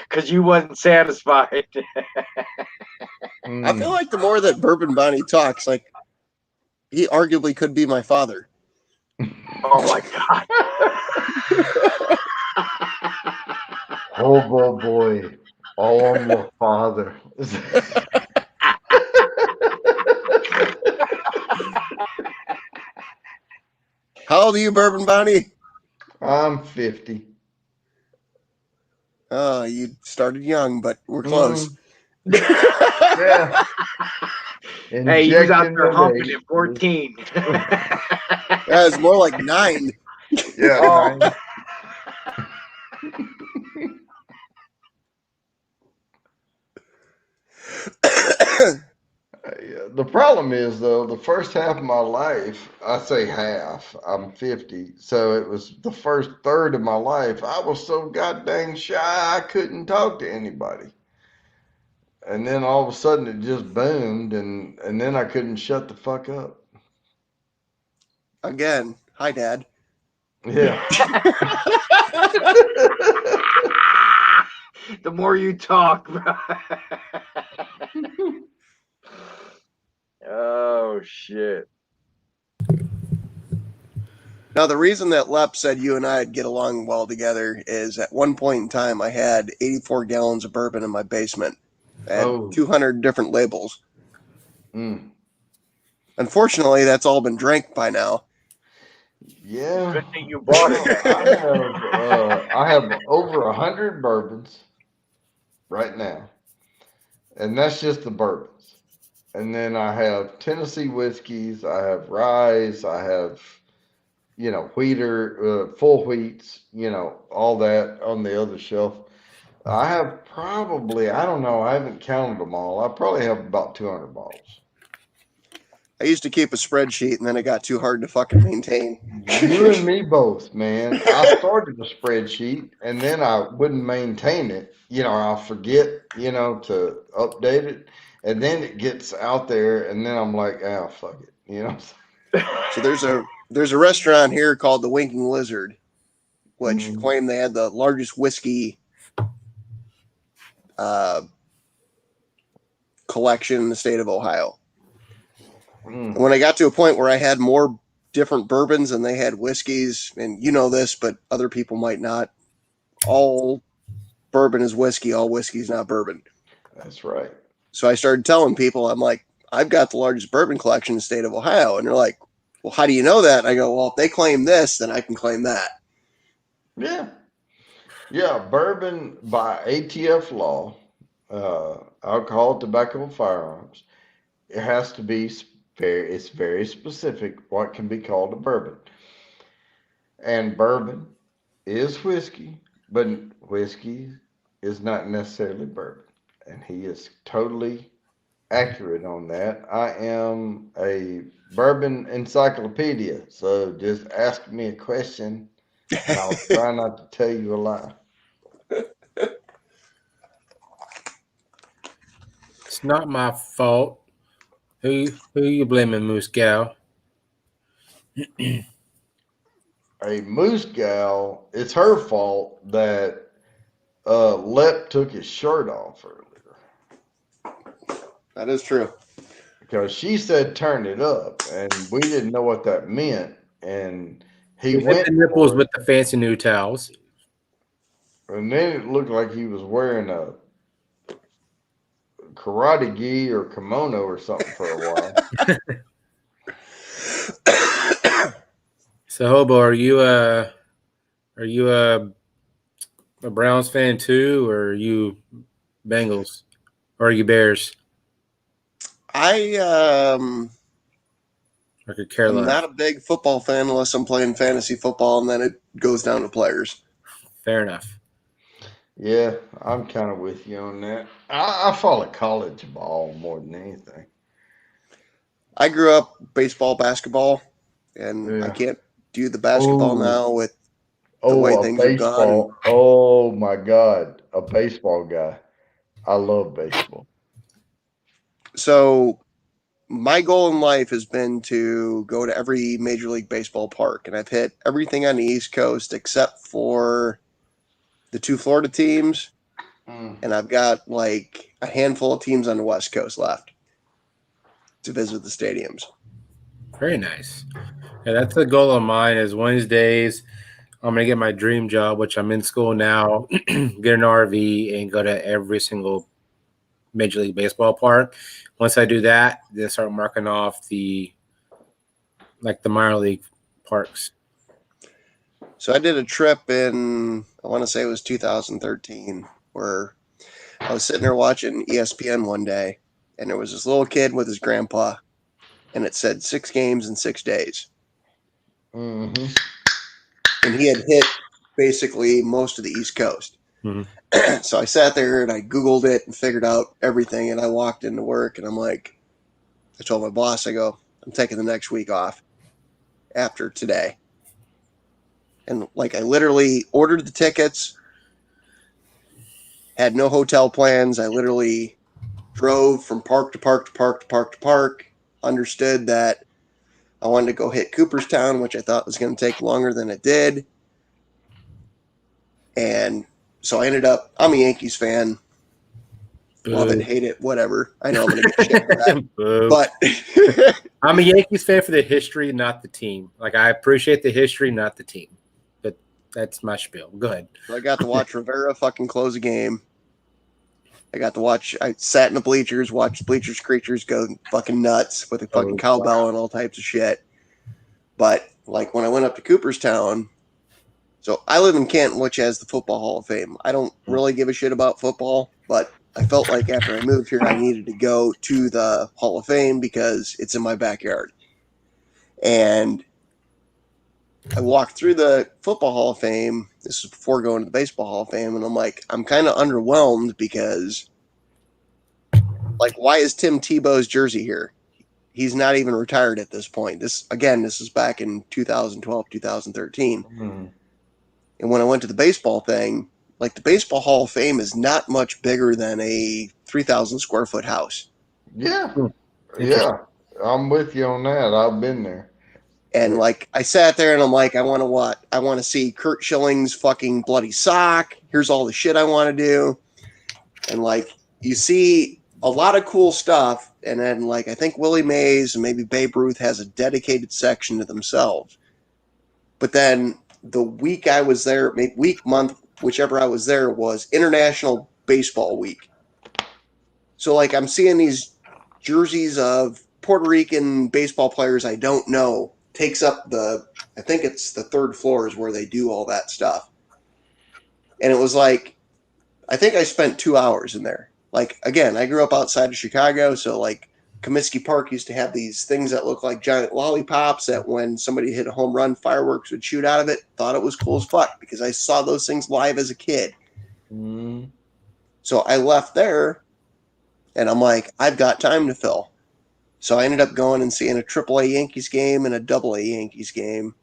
Because you wasn't satisfied. I feel like the more that Bourbon Bonnie talks, like he arguably could be my father. Oh my god. Oh boy. Oh, I'm your father. How old are you, Bourbon Bonnie? I'm 50. You started young, but we're close. Yeah. Hey, he was out there humping at 14. That was more like 9. Yeah. 9. The problem is, though, the first half of my life, I say half, I'm 50, so it was the first third of my life, I was so goddamn shy, I couldn't talk to anybody. And then all of a sudden it just boomed, and then I couldn't shut the fuck up. Again, hi, Dad. Yeah. The more you talk, bro. Oh shit. Now, the reason that Lep said you and I'd get along well together is at one point in time I had 84 gallons of bourbon in my basement. I had 200 different labels. Unfortunately, that's all been drank by now. Yeah. Good thing you bought it. I have over 100 bourbons right now. And that's just the bourbons. And then I have Tennessee whiskeys, I have ryes, I have, wheater, full wheats, all that on the other shelf. I have probably, I don't know, I haven't counted them all. I probably have about 200 bottles. I used to keep a spreadsheet, and then it got too hard to fucking maintain. You and me both, man. I started a spreadsheet and then I wouldn't maintain it. I'll forget, to update it. And then it gets out there and then I'm like, ah, fuck it, So there's a restaurant here called the Winking Lizard, which claimed they had the largest whiskey collection in the state of Ohio. And when I got to a point where I had more different bourbons than they had whiskeys, and you know this, but other people might not, all bourbon is whiskey, all whiskey is not bourbon. That's right. So I started telling people, I'm like, I've got the largest bourbon collection in the state of Ohio. And they're like, well, how do you know that? And I go, well, if they claim this, then I can claim that. Yeah. Yeah. Bourbon by ATF law, alcohol, tobacco, and firearms, it has to be it's very specific what can be called a bourbon. And bourbon is whiskey, but whiskey is not necessarily bourbon. And he is totally accurate on that. I am a bourbon encyclopedia, so just ask me a question and I'll try not to tell you a lie. It's not my fault. Who you blaming, Moose Gal? A moose gal, it's her fault that Lep took his shirt off earlier. That is true. Because she said turn it up, and we didn't know what that meant. And he Hit went the nipples for with it, the fancy new towels. and then it looked like he was wearing a karate gi or kimono or something for a while. So, Hobo, are you a Browns fan too, or are you Bengals, or are you Bears? I I could care I'm less. not a big football fan unless I'm playing fantasy football, and then it goes down to players. Fair enough. Yeah, I'm kind of with you on that. I follow college ball more than anything. I grew up baseball, basketball, and I Yeah. can't do the basketball Oh, now with the way a things have gone. baseball. Oh my God, a baseball guy. I love baseball. So my goal in life has been to go to every Major League Baseball park, and I've hit everything on the East Coast except for the two Florida teams, and I've got like a handful of teams on the West Coast left to visit the stadiums. Very nice. Yeah, that's the goal of mine. Is Wednesdays, I'm gonna get my dream job, which I'm in school now. Get an RV and go to every single Major League Baseball park. Once I do that, then start marking off the minor league parks. So I did a trip in, I want to say it was 2013, where I was sitting there watching ESPN one day, and there was this little kid with his grandpa, and it said 6 games in 6 days. Mm-hmm. And he had hit basically most of the East Coast. Mm-hmm. So I sat there and I Googled it and figured out everything, and I walked into work, and I'm like, I told my boss, I go, I'm taking the next week off after today. And like I literally ordered the tickets, had no hotel plans. I literally drove from park to park to park to park to park, understood that I wanted to go hit Cooperstown, which I thought was going to take longer than it did. And so I ended up, I'm a Yankees fan. Love it, hate it, whatever. I know I'm going to get shit for that. But I'm a Yankees fan for the history, not the team. Like, I appreciate the history, not the team. But that's my spiel. Go ahead. So I got to watch Rivera fucking close a game. I sat in the bleachers, watched Bleachers Creatures go fucking nuts with a fucking cowbell and all types of shit. But like when I went up to Cooperstown, so I live in Canton, which has the Football Hall of Fame. I don't really give a shit about football, but I felt like after I moved here, I needed to go to the Hall of Fame because it's in my backyard. And I walked through the Football Hall of Fame. This is before going to the Baseball Hall of Fame, and I'm like, I'm kind of underwhelmed because, like, why is Tim Tebow's jersey here? He's not even retired at this point. This is back in 2012, 2013. Mm-hmm. And when I went to the baseball thing, like, the Baseball Hall of Fame is not much bigger than a 3,000 square foot house. Yeah. Yeah. I'm with you on that. I've been there. And like, I sat there and I'm like, I want to what? I want to see Kurt Schilling's fucking bloody sock. Here's all the shit I want to do. And like, you see a lot of cool stuff. And then like, I think Willie Mays and maybe Babe Ruth has a dedicated section to themselves. But then the week I was there, maybe week, month, whichever I was there, was International Baseball Week. So like, I'm seeing these jerseys of Puerto Rican baseball players I don't know. Takes up I think it's the third floor is where they do all that stuff. And it was like, I think I spent 2 hours in there. Like, again, I grew up outside of Chicago, so like Comiskey Park used to have these things that look like giant lollipops that when somebody hit a home run, fireworks would shoot out of it. Thought it was cool as fuck because I saw those things live as a kid. Mm. So I left there and I'm like, I've got time to fill. So I ended up going and seeing a AAA Yankees game and a AA Yankees game.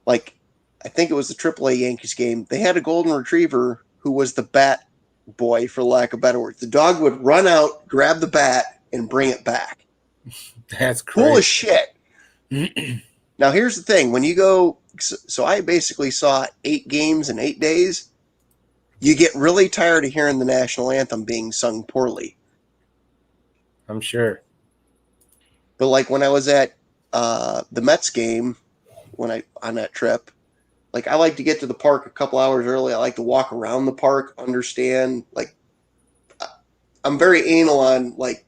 Like, I think it was the AAA Yankees game. They had a golden retriever who was the bat boy, for lack of better words. The dog would run out, grab the bat, and bring it back. That's crazy. Cool as shit. Now, here's the thing. When you go... So I basically saw 8 games in 8 days. You get really tired of hearing the national anthem being sung poorly. I'm sure. But like when I was at the Mets game, on that trip, like I like to get to the park a couple hours early. I like to walk around the park, understand. Like I'm very anal on like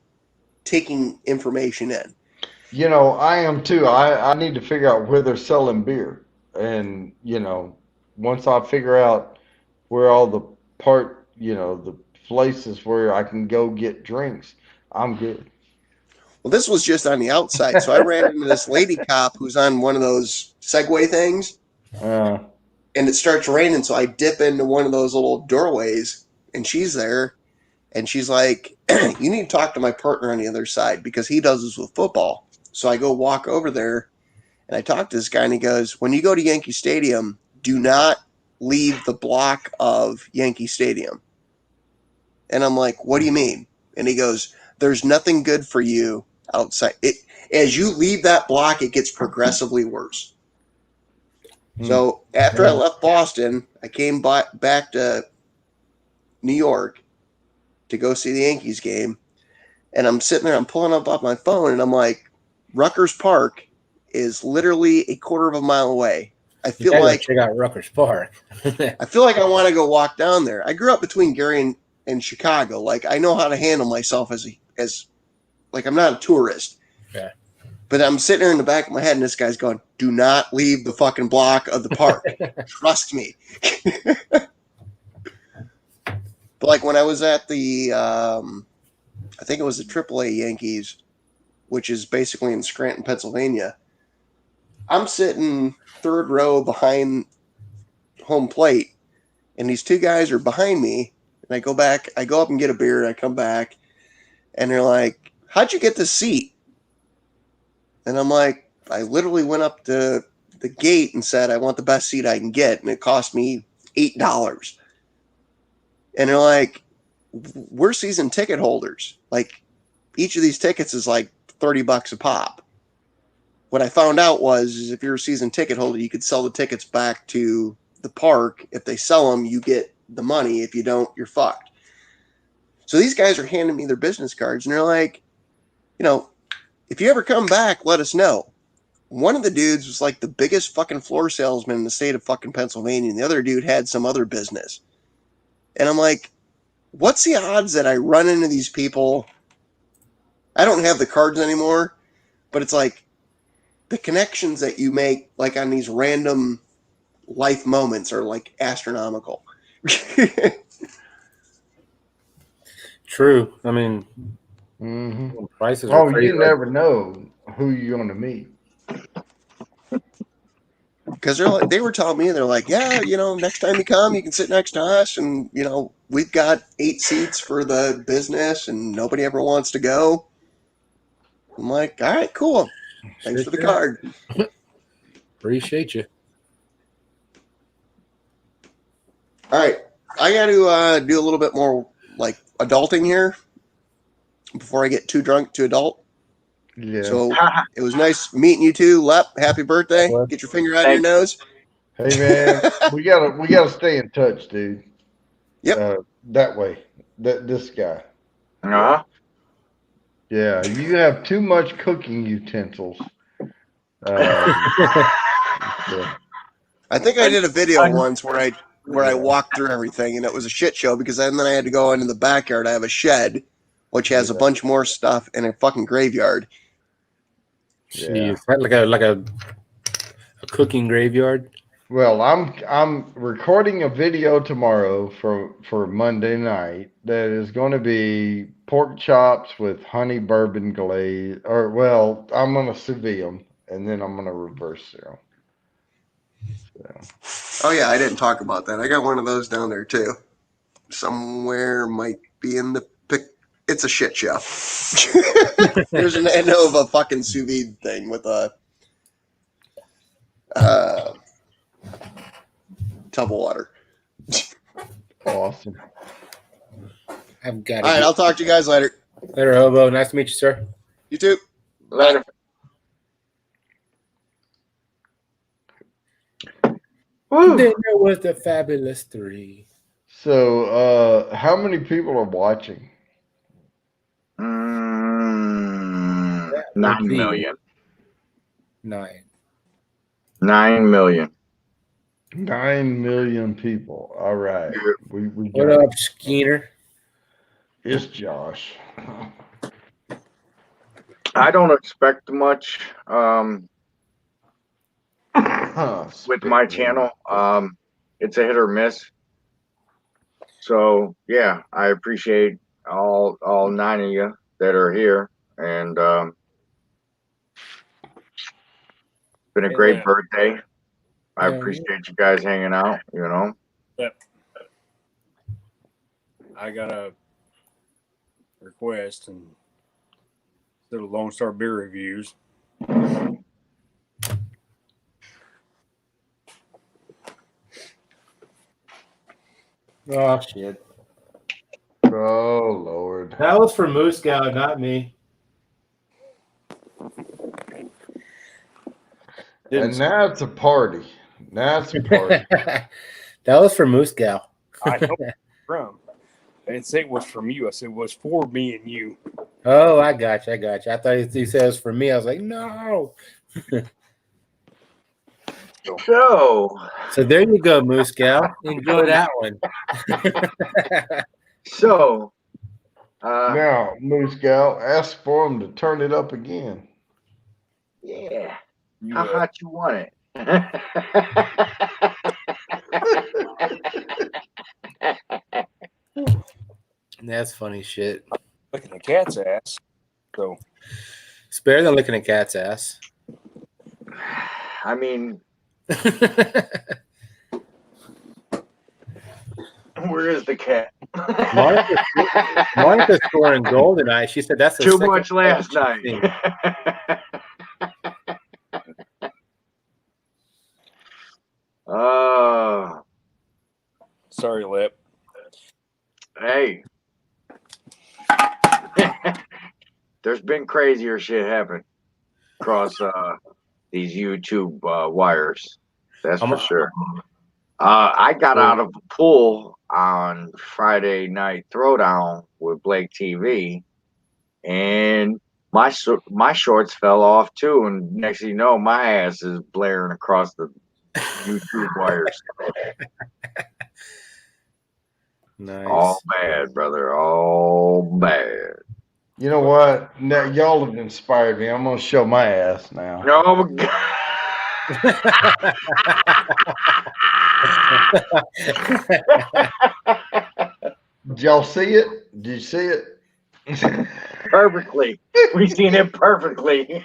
taking information in. You know, I am too. I need to figure out where they're selling beer. And, you know, once I figure out where all the the places where I can go get drinks, I'm good. Well, this was just on the outside. So I ran into this lady cop who's on one of those Segway things. And it starts raining. So I dip into one of those little doorways and she's there. And she's like, you need to talk to my partner on the other side because he does this with football. So I go walk over there and I talk to this guy and he goes, when you go to Yankee Stadium, do not leave the block of Yankee Stadium. And I'm like, what do you mean? And he goes, there's nothing good for you outside. As you leave that block, it gets progressively worse. So after I left Boston, I came back to New York to go see the Yankees game. And I'm sitting there, I'm pulling up my phone, and I'm like, Rutgers Park is literally a quarter of a mile away. I feel like check out Rutgers Park. I feel like I want to go walk down there. I grew up between Gary and Chicago. Like I know how to handle myself as like I'm not a tourist. Yeah. But I'm sitting there in the back of my head, and this guy's going, "Do not leave the fucking block of the park. Trust me." But like when I was at the, I think it was the AAA Yankees, which is basically in Scranton, Pennsylvania. I'm sitting third row behind home plate, and these 2 guys are behind me. And I go up and get a beer, and I come back, and they're like, "How'd you get this seat?" And I'm like, I literally went up to the gate and said, I want the best seat I can get. And it cost me $8. And they're like, we're season ticket holders. Like each of these tickets is like $30 a pop. What I found out is if you're a season ticket holder, you could sell the tickets back to the park. If they sell them, you get the money. If you don't, you're fucked. So these guys are handing me their business cards and they're like, if you ever come back, let us know. One of the dudes was like the biggest fucking floor salesman in the state of fucking Pennsylvania, and the other dude had some other business. And I'm like, what's the odds that I run into these people? I don't have the cards anymore, but it's like the connections that you make like on these random life moments are like astronomical. True. I mean, prices are crazy. You never know who you're going to meet. because they were telling me, they're like, yeah, next time you come, you can sit next to us, and we've got 8 seats for the business, and nobody ever wants to go. I'm like, all right, cool. Thanks for the card. Appreciate you. All right, I got to do a little bit more like adulting here before I get too drunk to adult. Yeah. So it was nice meeting you two. Lep, happy birthday. Get your finger out of your nose. Hey man, we gotta stay in touch, dude. Yep. That way. This guy. Uh-huh. Yeah, you have too much cooking utensils. Yeah. I think I did a video once where I walked through everything, and it was a shit show because then I had to go into the backyard. I have a shed, which has a bunch more stuff in a fucking graveyard. Jeez, like a cooking graveyard. Well, I'm recording a video tomorrow for Monday night that is going to be pork chops with honey bourbon glaze. Or well, I'm going to sous vide them and then I'm going to reverse sear them. So. Oh yeah, I didn't talk about that. I got one of those down there too. Somewhere might be in the pic. It's a shit show. There's an end of a fucking sous vide thing with a tub of water. Awesome. I've got. All right, I'll talk to you guys later. Later, hobo. Nice to meet you, sir. You too. Later. Woo. Dinner with the Fabulous 3. So, how many people are watching? 9 million. 9 million. 9 million people. All right. We what up, Skeeter? It's Josh. I don't expect much with my channel. It's a hit or miss. So yeah, I appreciate all 9 of you that are here, and it's been a great birthday. I appreciate you guys hanging out. Yep. I got a request and little Lone Star beer reviews. Oh shit! Oh Lord! That was for Moose Cow, not me. And now it's a party. Now it's a party. That was for Moose Cow. I know from. I didn't say it was from you. I said it was for me and you. Oh, I got you. I thought you said it was for me. I was like, no. So there you go, Moose Cow. Enjoy that one. So now, Moose Cow, ask for him to turn it up again. Yeah. How hot you want it? That's funny shit. Licking a cat's ass. So it's better than licking a cat's ass. I mean, where is the cat? Monica's scoring goal tonight. She said that's too much last night. Sorry, Lip. Hey. There's been crazier shit happen across these YouTube wires. That's for sure. I got out of the pool on Friday night throwdown with Blake TV, and my shorts fell off too. And next thing you know, my ass is blaring across the YouTube wires. Nice. All bad, brother. All bad. You know what? Now, y'all have inspired me. I'm gonna show my ass now. Oh God. Did y'all see it? Did you see it? Perfectly. We seen it perfectly.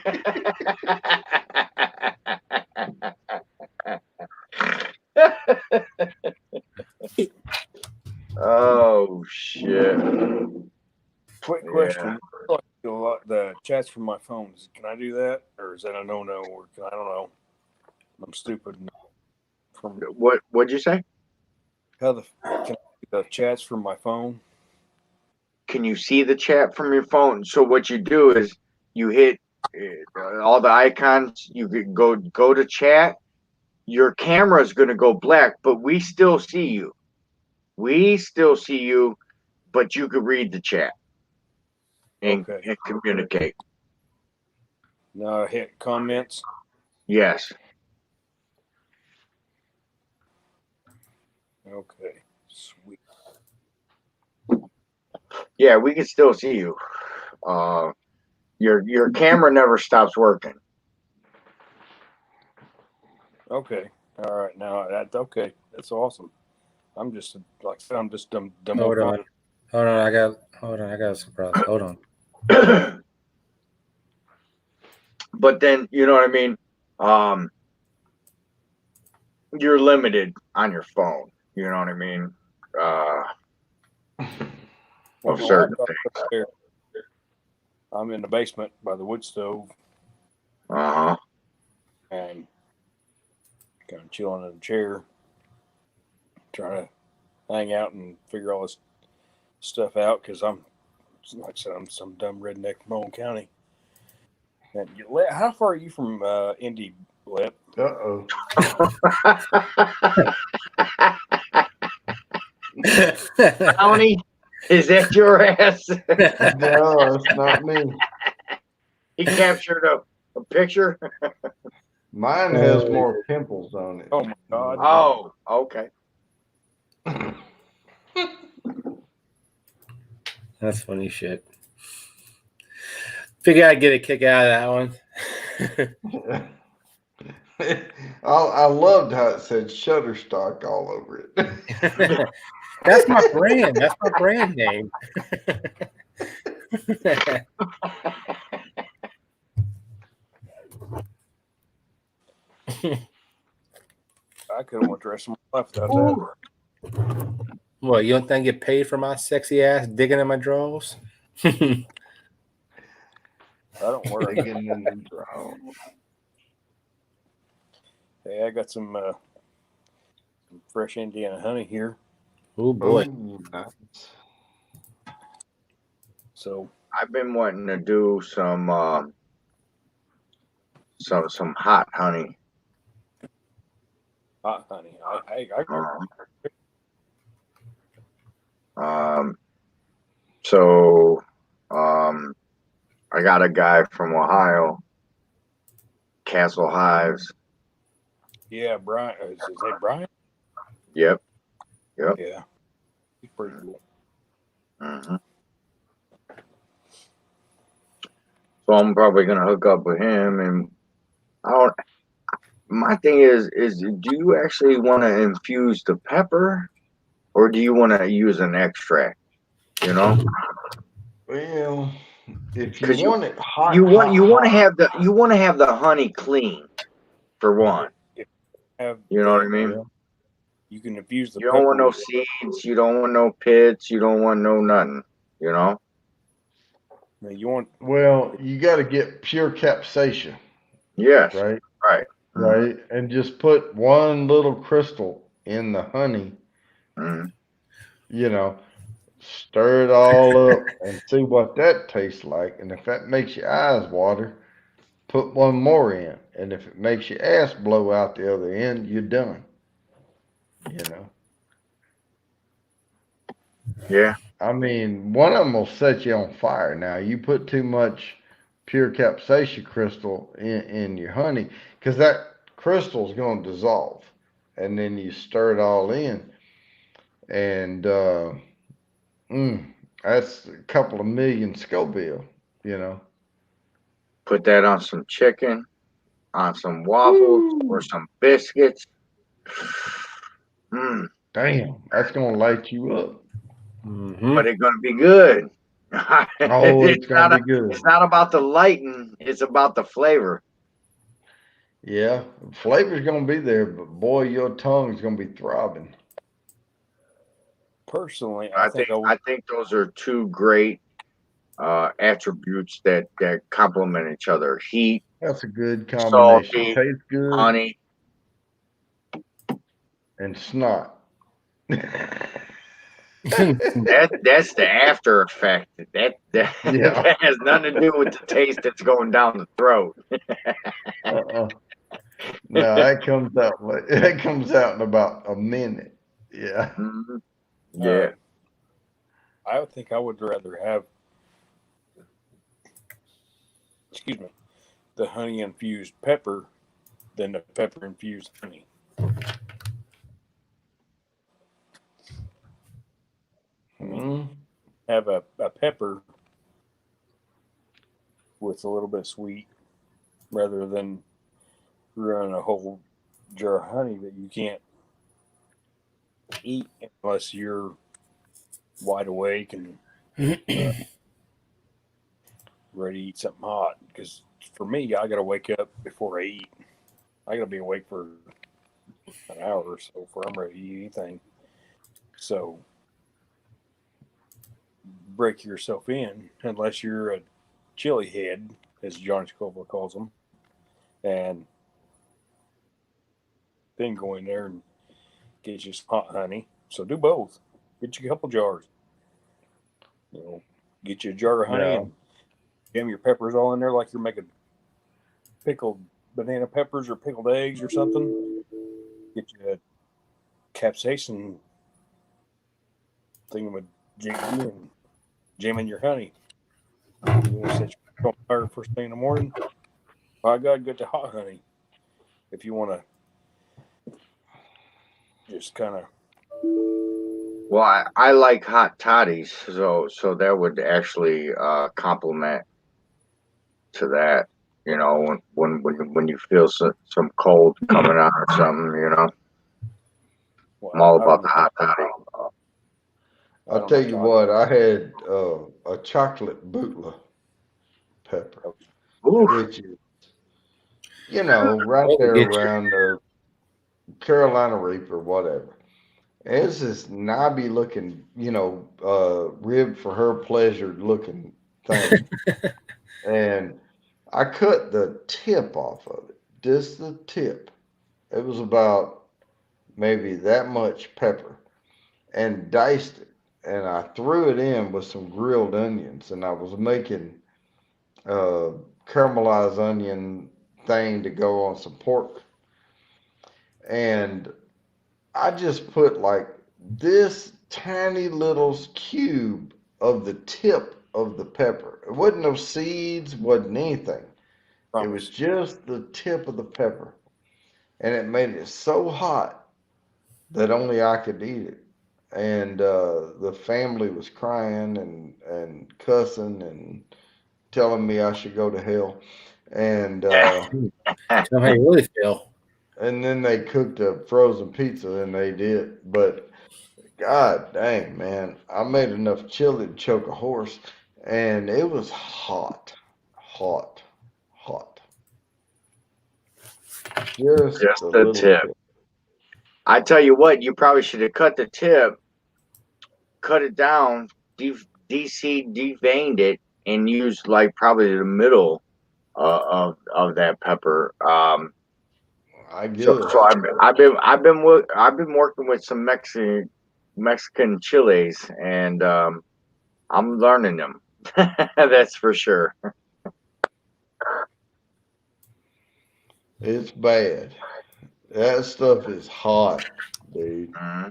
chats from my phone. Can I do that, or is that a no-no? Or I don't know. I'm stupid. What'd you say? Can I do the chats from my phone? Can you see the chat from your phone? So what you do is you hit all the icons. You could go to chat. Your camera is going to go black, but we still see you. We still see you, but you could read the chat and communicate. Now hit comments. Yes. Okay. Sweet. Yeah, we can still see you. Your camera never stops working. Okay. All right. Now that's okay. That's awesome. I'm just like I said, I'm just dumb. Hold on. I got a surprise. Hold on. But then you know what I mean. You're limited on your phone. You know what I mean. Of certain things. I'm in the basement by the wood stove. And kind of chilling in a chair, trying to hang out and figure all this stuff out because I'm, like I said, I'm some dumb redneck from Owen County. And how far are you from Indy, Lip? Uh-oh. Tony, is that your ass? No, it's not me. He captured a picture. Mine has more pimples on it. Oh my God. Oh, okay. That's funny shit. Figure I'd get a kick out of that one. I loved how it said Shutterstock all over it. That's my brand. That's my brand name. I couldn't want the rest of my life without that. What, you don't think I get paid for my sexy ass digging in my drawers? I don't worry. Digging in the drawers. Hey, I got some fresh Indiana honey here. Oh boy. Ooh, nice. So I've been wanting to do some hot honey. Hot honey. I got a guy from Ohio, Castle Hives. Yeah, Brian. Is his name Brian? Yep. Yeah. He's pretty cool. So I'm probably gonna hook up with him, and my thing is do you actually want to infuse the pepper, or do you want to use an extract? You know. Well, if you want it hot, you want to have the honey clean, for one. You know what I mean? You can infuse the You pepper. don't want no seeds. You don't want no pits. You don't want no nothing. You know. Well, you got to get pure capsaicin. Yes. Right. And just put one little crystal in the honey. You know, stir it all up and see what that tastes like. And if that makes your eyes water, put one more in. And if it makes your ass blow out the other end, you're done. You know. Yeah. I mean, one of them will set you on fire. Now, you put too much pure capsaicin crystal in your honey, because that crystal is going to dissolve. And then you stir it all in. And that's a couple of million Scoville, you know. Put that on some chicken, on some waffles, or some biscuits. Damn, that's going to light you up. But it's going to be good. Oh, it's going to be good. It's not about the lighting. It's about the flavor. Yeah, flavor's going to be there, but boy, your tongue's going to be throbbing. Personally, I think those are two great attributes that complement each other. Heat, That's a good combination. salty, Tastes good. honey, and snot. that's the after effect. That Yeah. that has nothing to do with the taste that's going down the throat. No, that comes out in about a minute. Yeah. Mhm. Yeah. I would think I would rather have, excuse me, the honey infused pepper than the pepper infused honey. I mean, have a pepper with a little bit sweet rather than running a whole jar of honey that you can't eat unless you're wide awake and ready to eat something hot. Because for me, I got to wake up before I eat. I got to be awake for an hour or so before I'm ready to eat anything. So break yourself in unless you're a chili head, as John Scoville calls them, and then go in there and get you some hot honey. So do both. Get you a couple jars. You know, get you a jar of honey and jam your peppers all in there like you're making pickled banana peppers or pickled eggs or something. Get you a capsaicin thing with jiggy and jam in your honey. You want to set your fire first thing in the morning? By God, get the hot honey. If you want to just kind of. Well, I like hot toddies, so that would actually complement to that. You know, when you feel some cold coming on or something, you know. Well, I'm all about the hot toddy. I'll tell you what, I had a chocolate bootla pepper, which is, you know, right there around the Carolina Reaper, whatever. It's this knobby looking, you know, rib for her pleasure looking thing. And I cut the tip off of it, just the tip. It was about maybe that much pepper, and diced it. And I threw it in with some grilled onions, and I was making caramelized onion thing to go on some pork. And I just put like this tiny little cube of the tip of the pepper. It wasn't no seeds, wasn't anything. It was just the tip of the pepper. And it made it so hot that only I could eat it. And the family was crying and cussing and telling me I should go to hell. And tell how you really feel. And then they cooked a frozen pizza, and they did. But God dang, man, I made enough chili to choke a horse, and it was hot, hot, hot. Just the tip. I tell you what, you probably should have cut the tip, cut it down, deveined it, and used like probably the middle of that pepper. I guess. So I've been working with some Mexican chilies, and I'm learning them. That's for sure. It's bad. That stuff is hot, dude. Mm-hmm.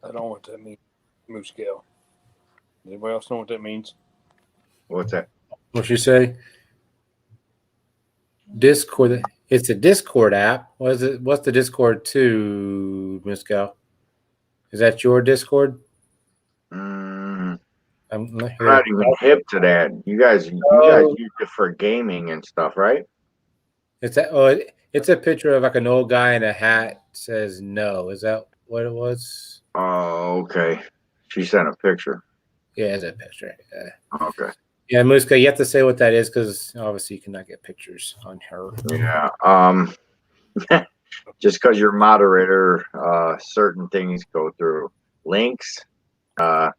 I don't know what that means, Moose Gal. Anybody else know what that means? What's that? What you say? Discord. It's a Discord app. What is it? What's the Discord to, Miss Gal? Is that your Discord? I'm not even hip to that. You guys use it for gaming and stuff, right? It's a picture of like an old guy in a hat. Says no. Is that what it was? Oh, okay. She sent a picture. Yeah, it's a picture. Yeah. Okay. Yeah, Muska, you have to say what that is because obviously you cannot get pictures on her. Yeah. Just because you're moderator, certain things go through. links are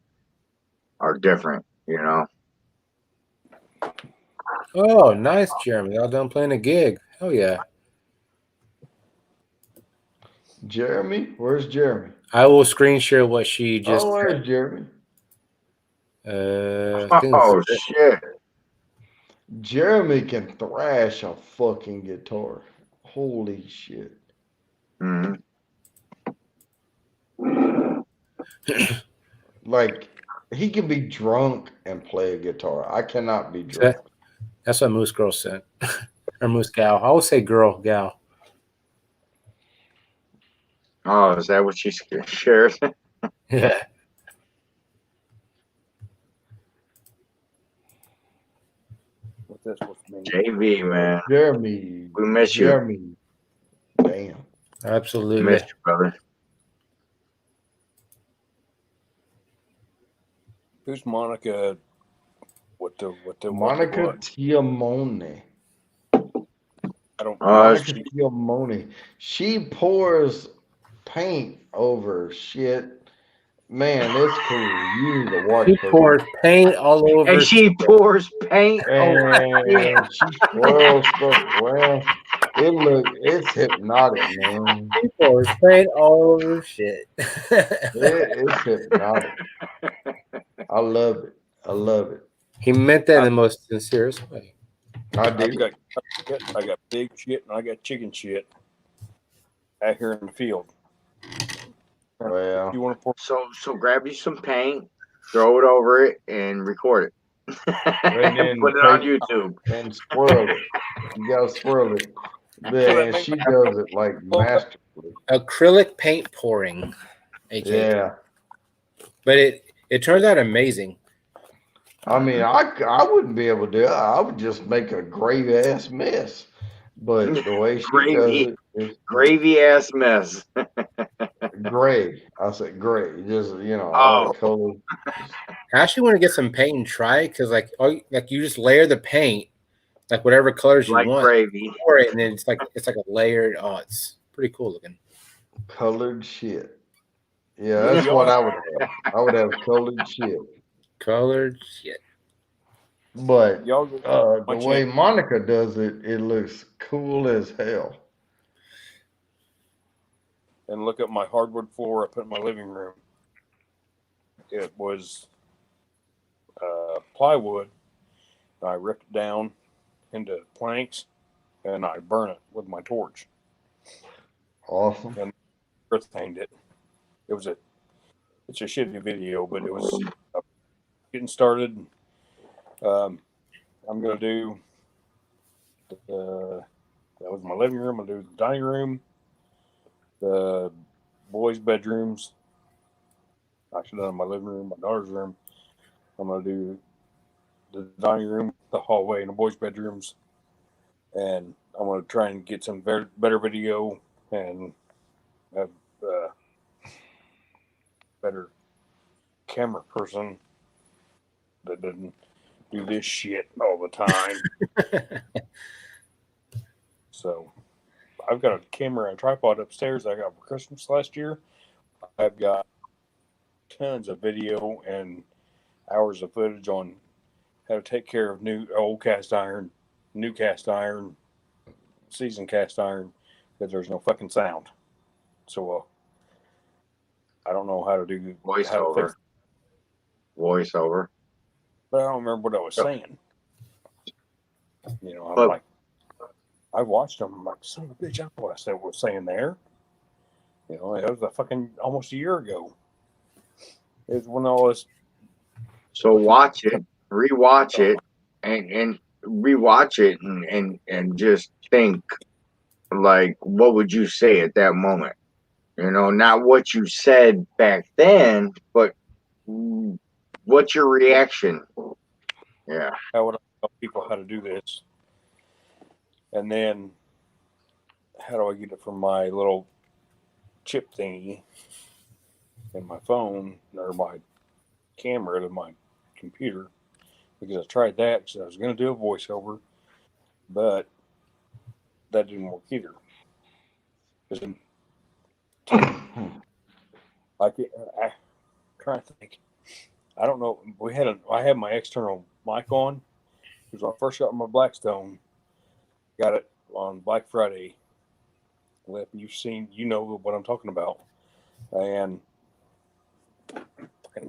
different, you know. Oh, nice, Jeremy. All done playing a gig. Hell yeah. Jeremy? Where's Jeremy? I will screen share what she just Oh, said. where's Jeremy? I think Oh it's- shit. Jeremy can thrash a fucking guitar. Holy shit. Mm-hmm. Like, he can be drunk and play a guitar. I cannot be drunk. That's what Moose Girl said. Or Moose Gal. I always say girl, gal. Oh, is that what she shares? Yeah. What this was mean. JV, man. Jeremy. We miss you. Jeremy. Damn. Absolutely. Miss you, brother. Who's Monica? Monica Tiamone. I don't. Monica Tiamone. She pours paint over shit. Man, it's cool. You need to watch She her. pours paint all over. And she pours paint over. And she swirls stuff around. It's hypnotic, man. She pours paint all over shit. It's hypnotic. I love it. I love it. He meant that in the most sincerest way. I do. I got big shit and I got chicken shit out here in the field. Well, you want to pour? So grab you some paint, throw it over it, and record it. And then put it on YouTube. And swirl it. You gotta swirl it. Then she does it like masterfully. Acrylic paint pouring. AKA. Yeah. But it turns out amazing. I mean, I wouldn't be able to do it. I would just make a gravy ass mess. But the way she does it is gravy ass mess. gray. I said gray. Just all the colors. I actually want to get some paint and try it because like you just layer the paint, like whatever colors you like want, gravy, pour it, and then it's like a layered. Oh, it's pretty cool looking. Colored shit. Yeah, that's what I would have. I would have colored shit. Colored shit. But the way Monica does it, it looks cool as hell. And look at my hardwood floor I put in my living room. It was plywood. I ripped it down into planks and I burn it with my torch. Awesome. And earth tamed it. It's a shitty video, but it was getting started. I'm gonna do that was my living room. I'll do the dining room, the boys' bedrooms. Actually, done in my living room, my daughter's room. I'm gonna do the dining room, the hallway, and the boys' bedrooms. And I'm gonna try and get some better video and have better camera person that doesn't do this shit all the time. So I've got a camera and a tripod upstairs I got for Christmas last year. I've got tons of video and hours of footage on how to take care of old cast iron, new cast iron, seasoned cast iron, because there's no fucking sound. So I don't know how to do voiceover. Voiceover. But I don't remember what I was saying. I'm like, I watched them. I'm like, son of a bitch, I know what I was saying there. It was a fucking almost a year ago. It was when all this. So watch it, rewatch it, and rewatch it, and just think, like, what would you say at that moment? Not what you said back then, but what's your reaction? Yeah. How would I tell people how to do this? And then how do I get it from my little chip thingy in my phone or my camera to my computer? Because I tried that because I was going to do a voiceover, but that didn't work either. trying to think. I don't know. I had my external mic on because when I first got my Blackstone, got it on Black Friday. Lip, you know what I'm talking about. And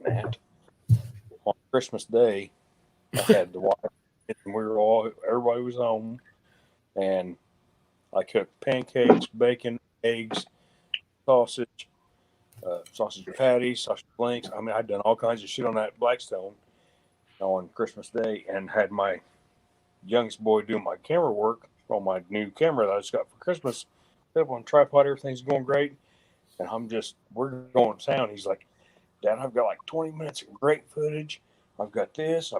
that on Christmas Day, I had the wife, and everybody was home, and I cooked pancakes, bacon, eggs, sausage, sausage patties, sausage links. I mean, I'd done all kinds of shit on that Blackstone on Christmas Day, and had my youngest boy doing my camera work on my new camera that I just got for Christmas. Up on tripod, everything's going great, and we're going to town. He's like, Dad, I've got like 20 minutes of great footage. I've got this,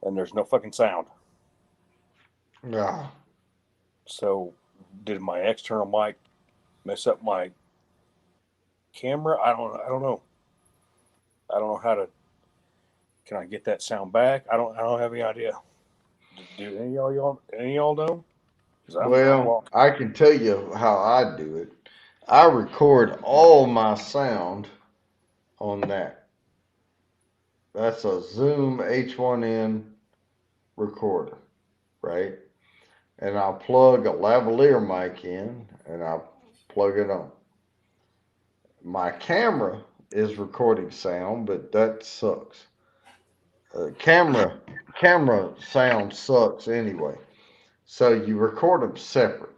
and there's no fucking sound. Yeah. So, did my external mic mess up my camera? I don't know. I don't know how to. Can I get that sound back? I don't have any idea. Do any of y'all know? Well, I can tell you how I do it. I record all my sound on that. That's a Zoom H1N recorder, right? And I'll plug a lavalier mic in and I'll plug it on. My camera is recording sound, but that sucks. Camera sound sucks anyway. So you record them separate.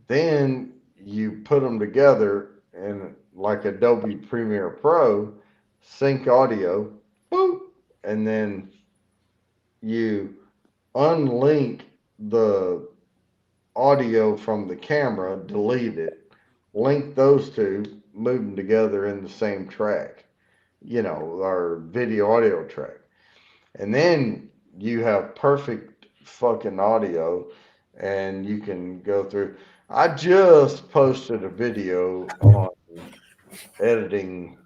Then you put them together in like Adobe Premiere Pro, sync audio, boop, and then you unlink the audio from the camera, delete it, link those two, move them together in the same track, our video audio track. And then you have perfect fucking audio and you can go through. I just posted a video on editing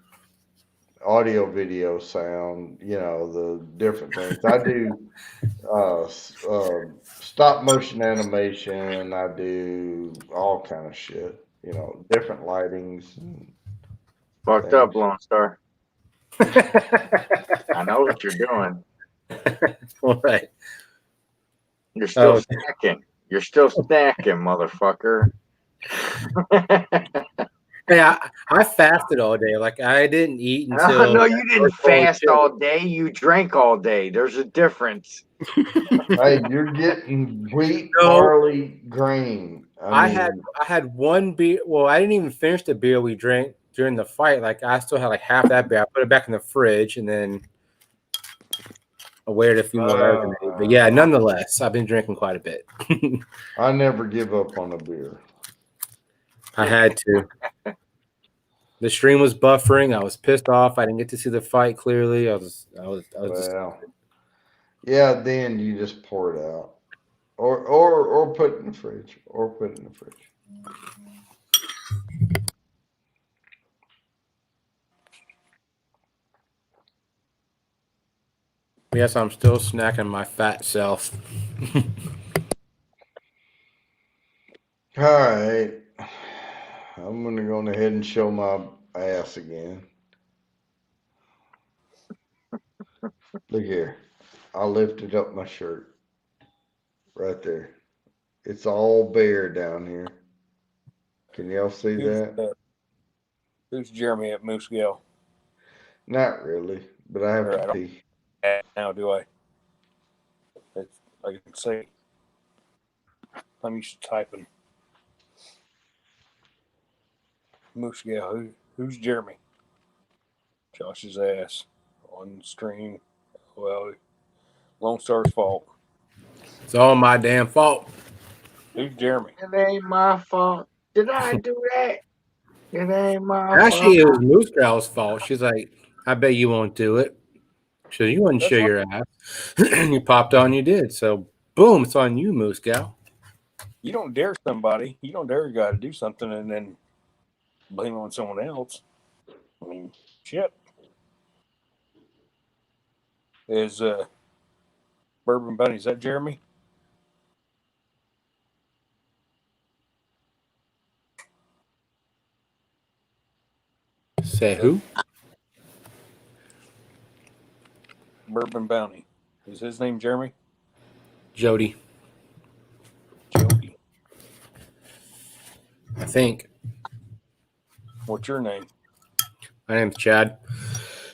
audio, video, sound, the different things. I do stop motion animation. I do all kind of shit, different lightings. And Fucked up, Lone Star. I know what you're doing. All right. You're still snacking. You're still snacking, motherfucker. Hey, I fasted all day. Like I didn't eat until. No, you didn't fast all day. You drank all day. There's a difference. Hey, you're getting wheat, barley, grain. I had one beer. Well, I didn't even finish the beer we drank during the fight. Like I still had like half that beer. I put it back in the fridge and then I waited a few more. But yeah, nonetheless, I've been drinking quite a bit. I never give up on a beer. I had to. The stream was buffering. I was pissed off. I didn't get to see the fight clearly. I was yeah, then you just pour it out. Or put it in the fridge. Yes, I'm still snacking my fat self. All right. I'm going to go ahead and show my ass again. Look here. I lifted up my shirt. Right there. It's all bare down here. Can y'all see that? Who's Jeremy at Moose Gill? Not really, but I have to pee. Now, do I? I can say. I'm used to typing. Moose Gill. Who's Jeremy? Josh's ass on stream. Well, Lone Star's fault. It's all my damn fault. Who's Jeremy? It ain't my fault. Did I do that? It ain't my Actually, fault. it was Moose Gal's fault. She's like, I bet you won't do it. So you wouldn't show your ass. You popped on, you did. So boom, it's on you, Moose Gal. You don't dare somebody. You don't dare a guy to do something and then blame it on someone else. I mean, shit. Is Bourbon Bunny, is that Jeremy? Say who? Bourbon Bounty. Is his name Jeremy? Jody, Jody. I think. What's your name? My name's Chad.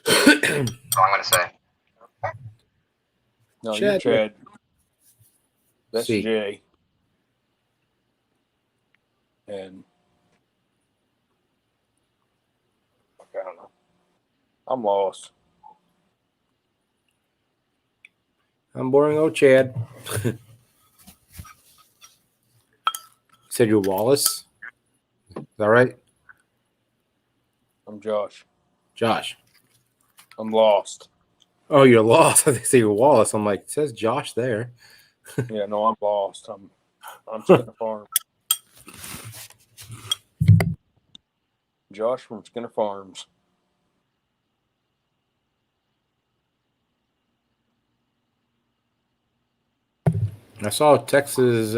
I'm gonna say. No, you're Chad. That's C. Jay. And I don't know. I'm lost. I'm boring old Chad. Said you're Wallace? Is that right? I'm Josh. Josh. I'm lost. Oh, you're lost. I think say you're Wallace. I'm like, it says Josh there. Yeah, no, I'm lost. I'm Skinner Farm. Josh from Skinner Farms. I saw Texas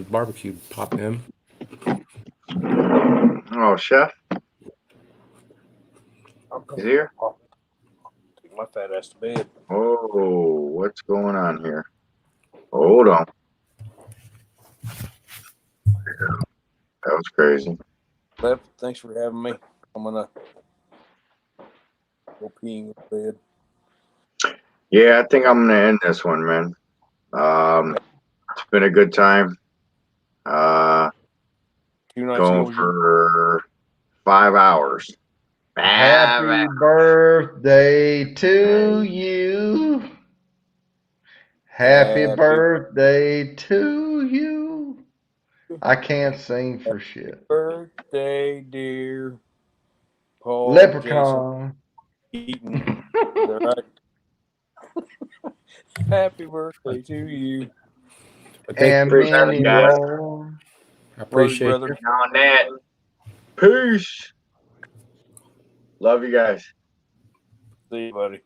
barbecue pop in. Oh, Chef, is he here? Take my fat ass to bed. Oh, what's going on here? Hold on. That was crazy. Lev, thanks for having me. I'm gonna go pee in bed. Yeah, I think I'm gonna end this one, man. It's been a good time. 2 nights Going ago, for 5 hours. Happy birthday to you. Happy birthday to you. I can't sing for shit. birthday, dear Paul Leprechaun. Jason Eaton. They're right. Happy birthday to you. And many guys. more. I appreciate brother. you. On that. Peace. Love you guys. See you, buddy.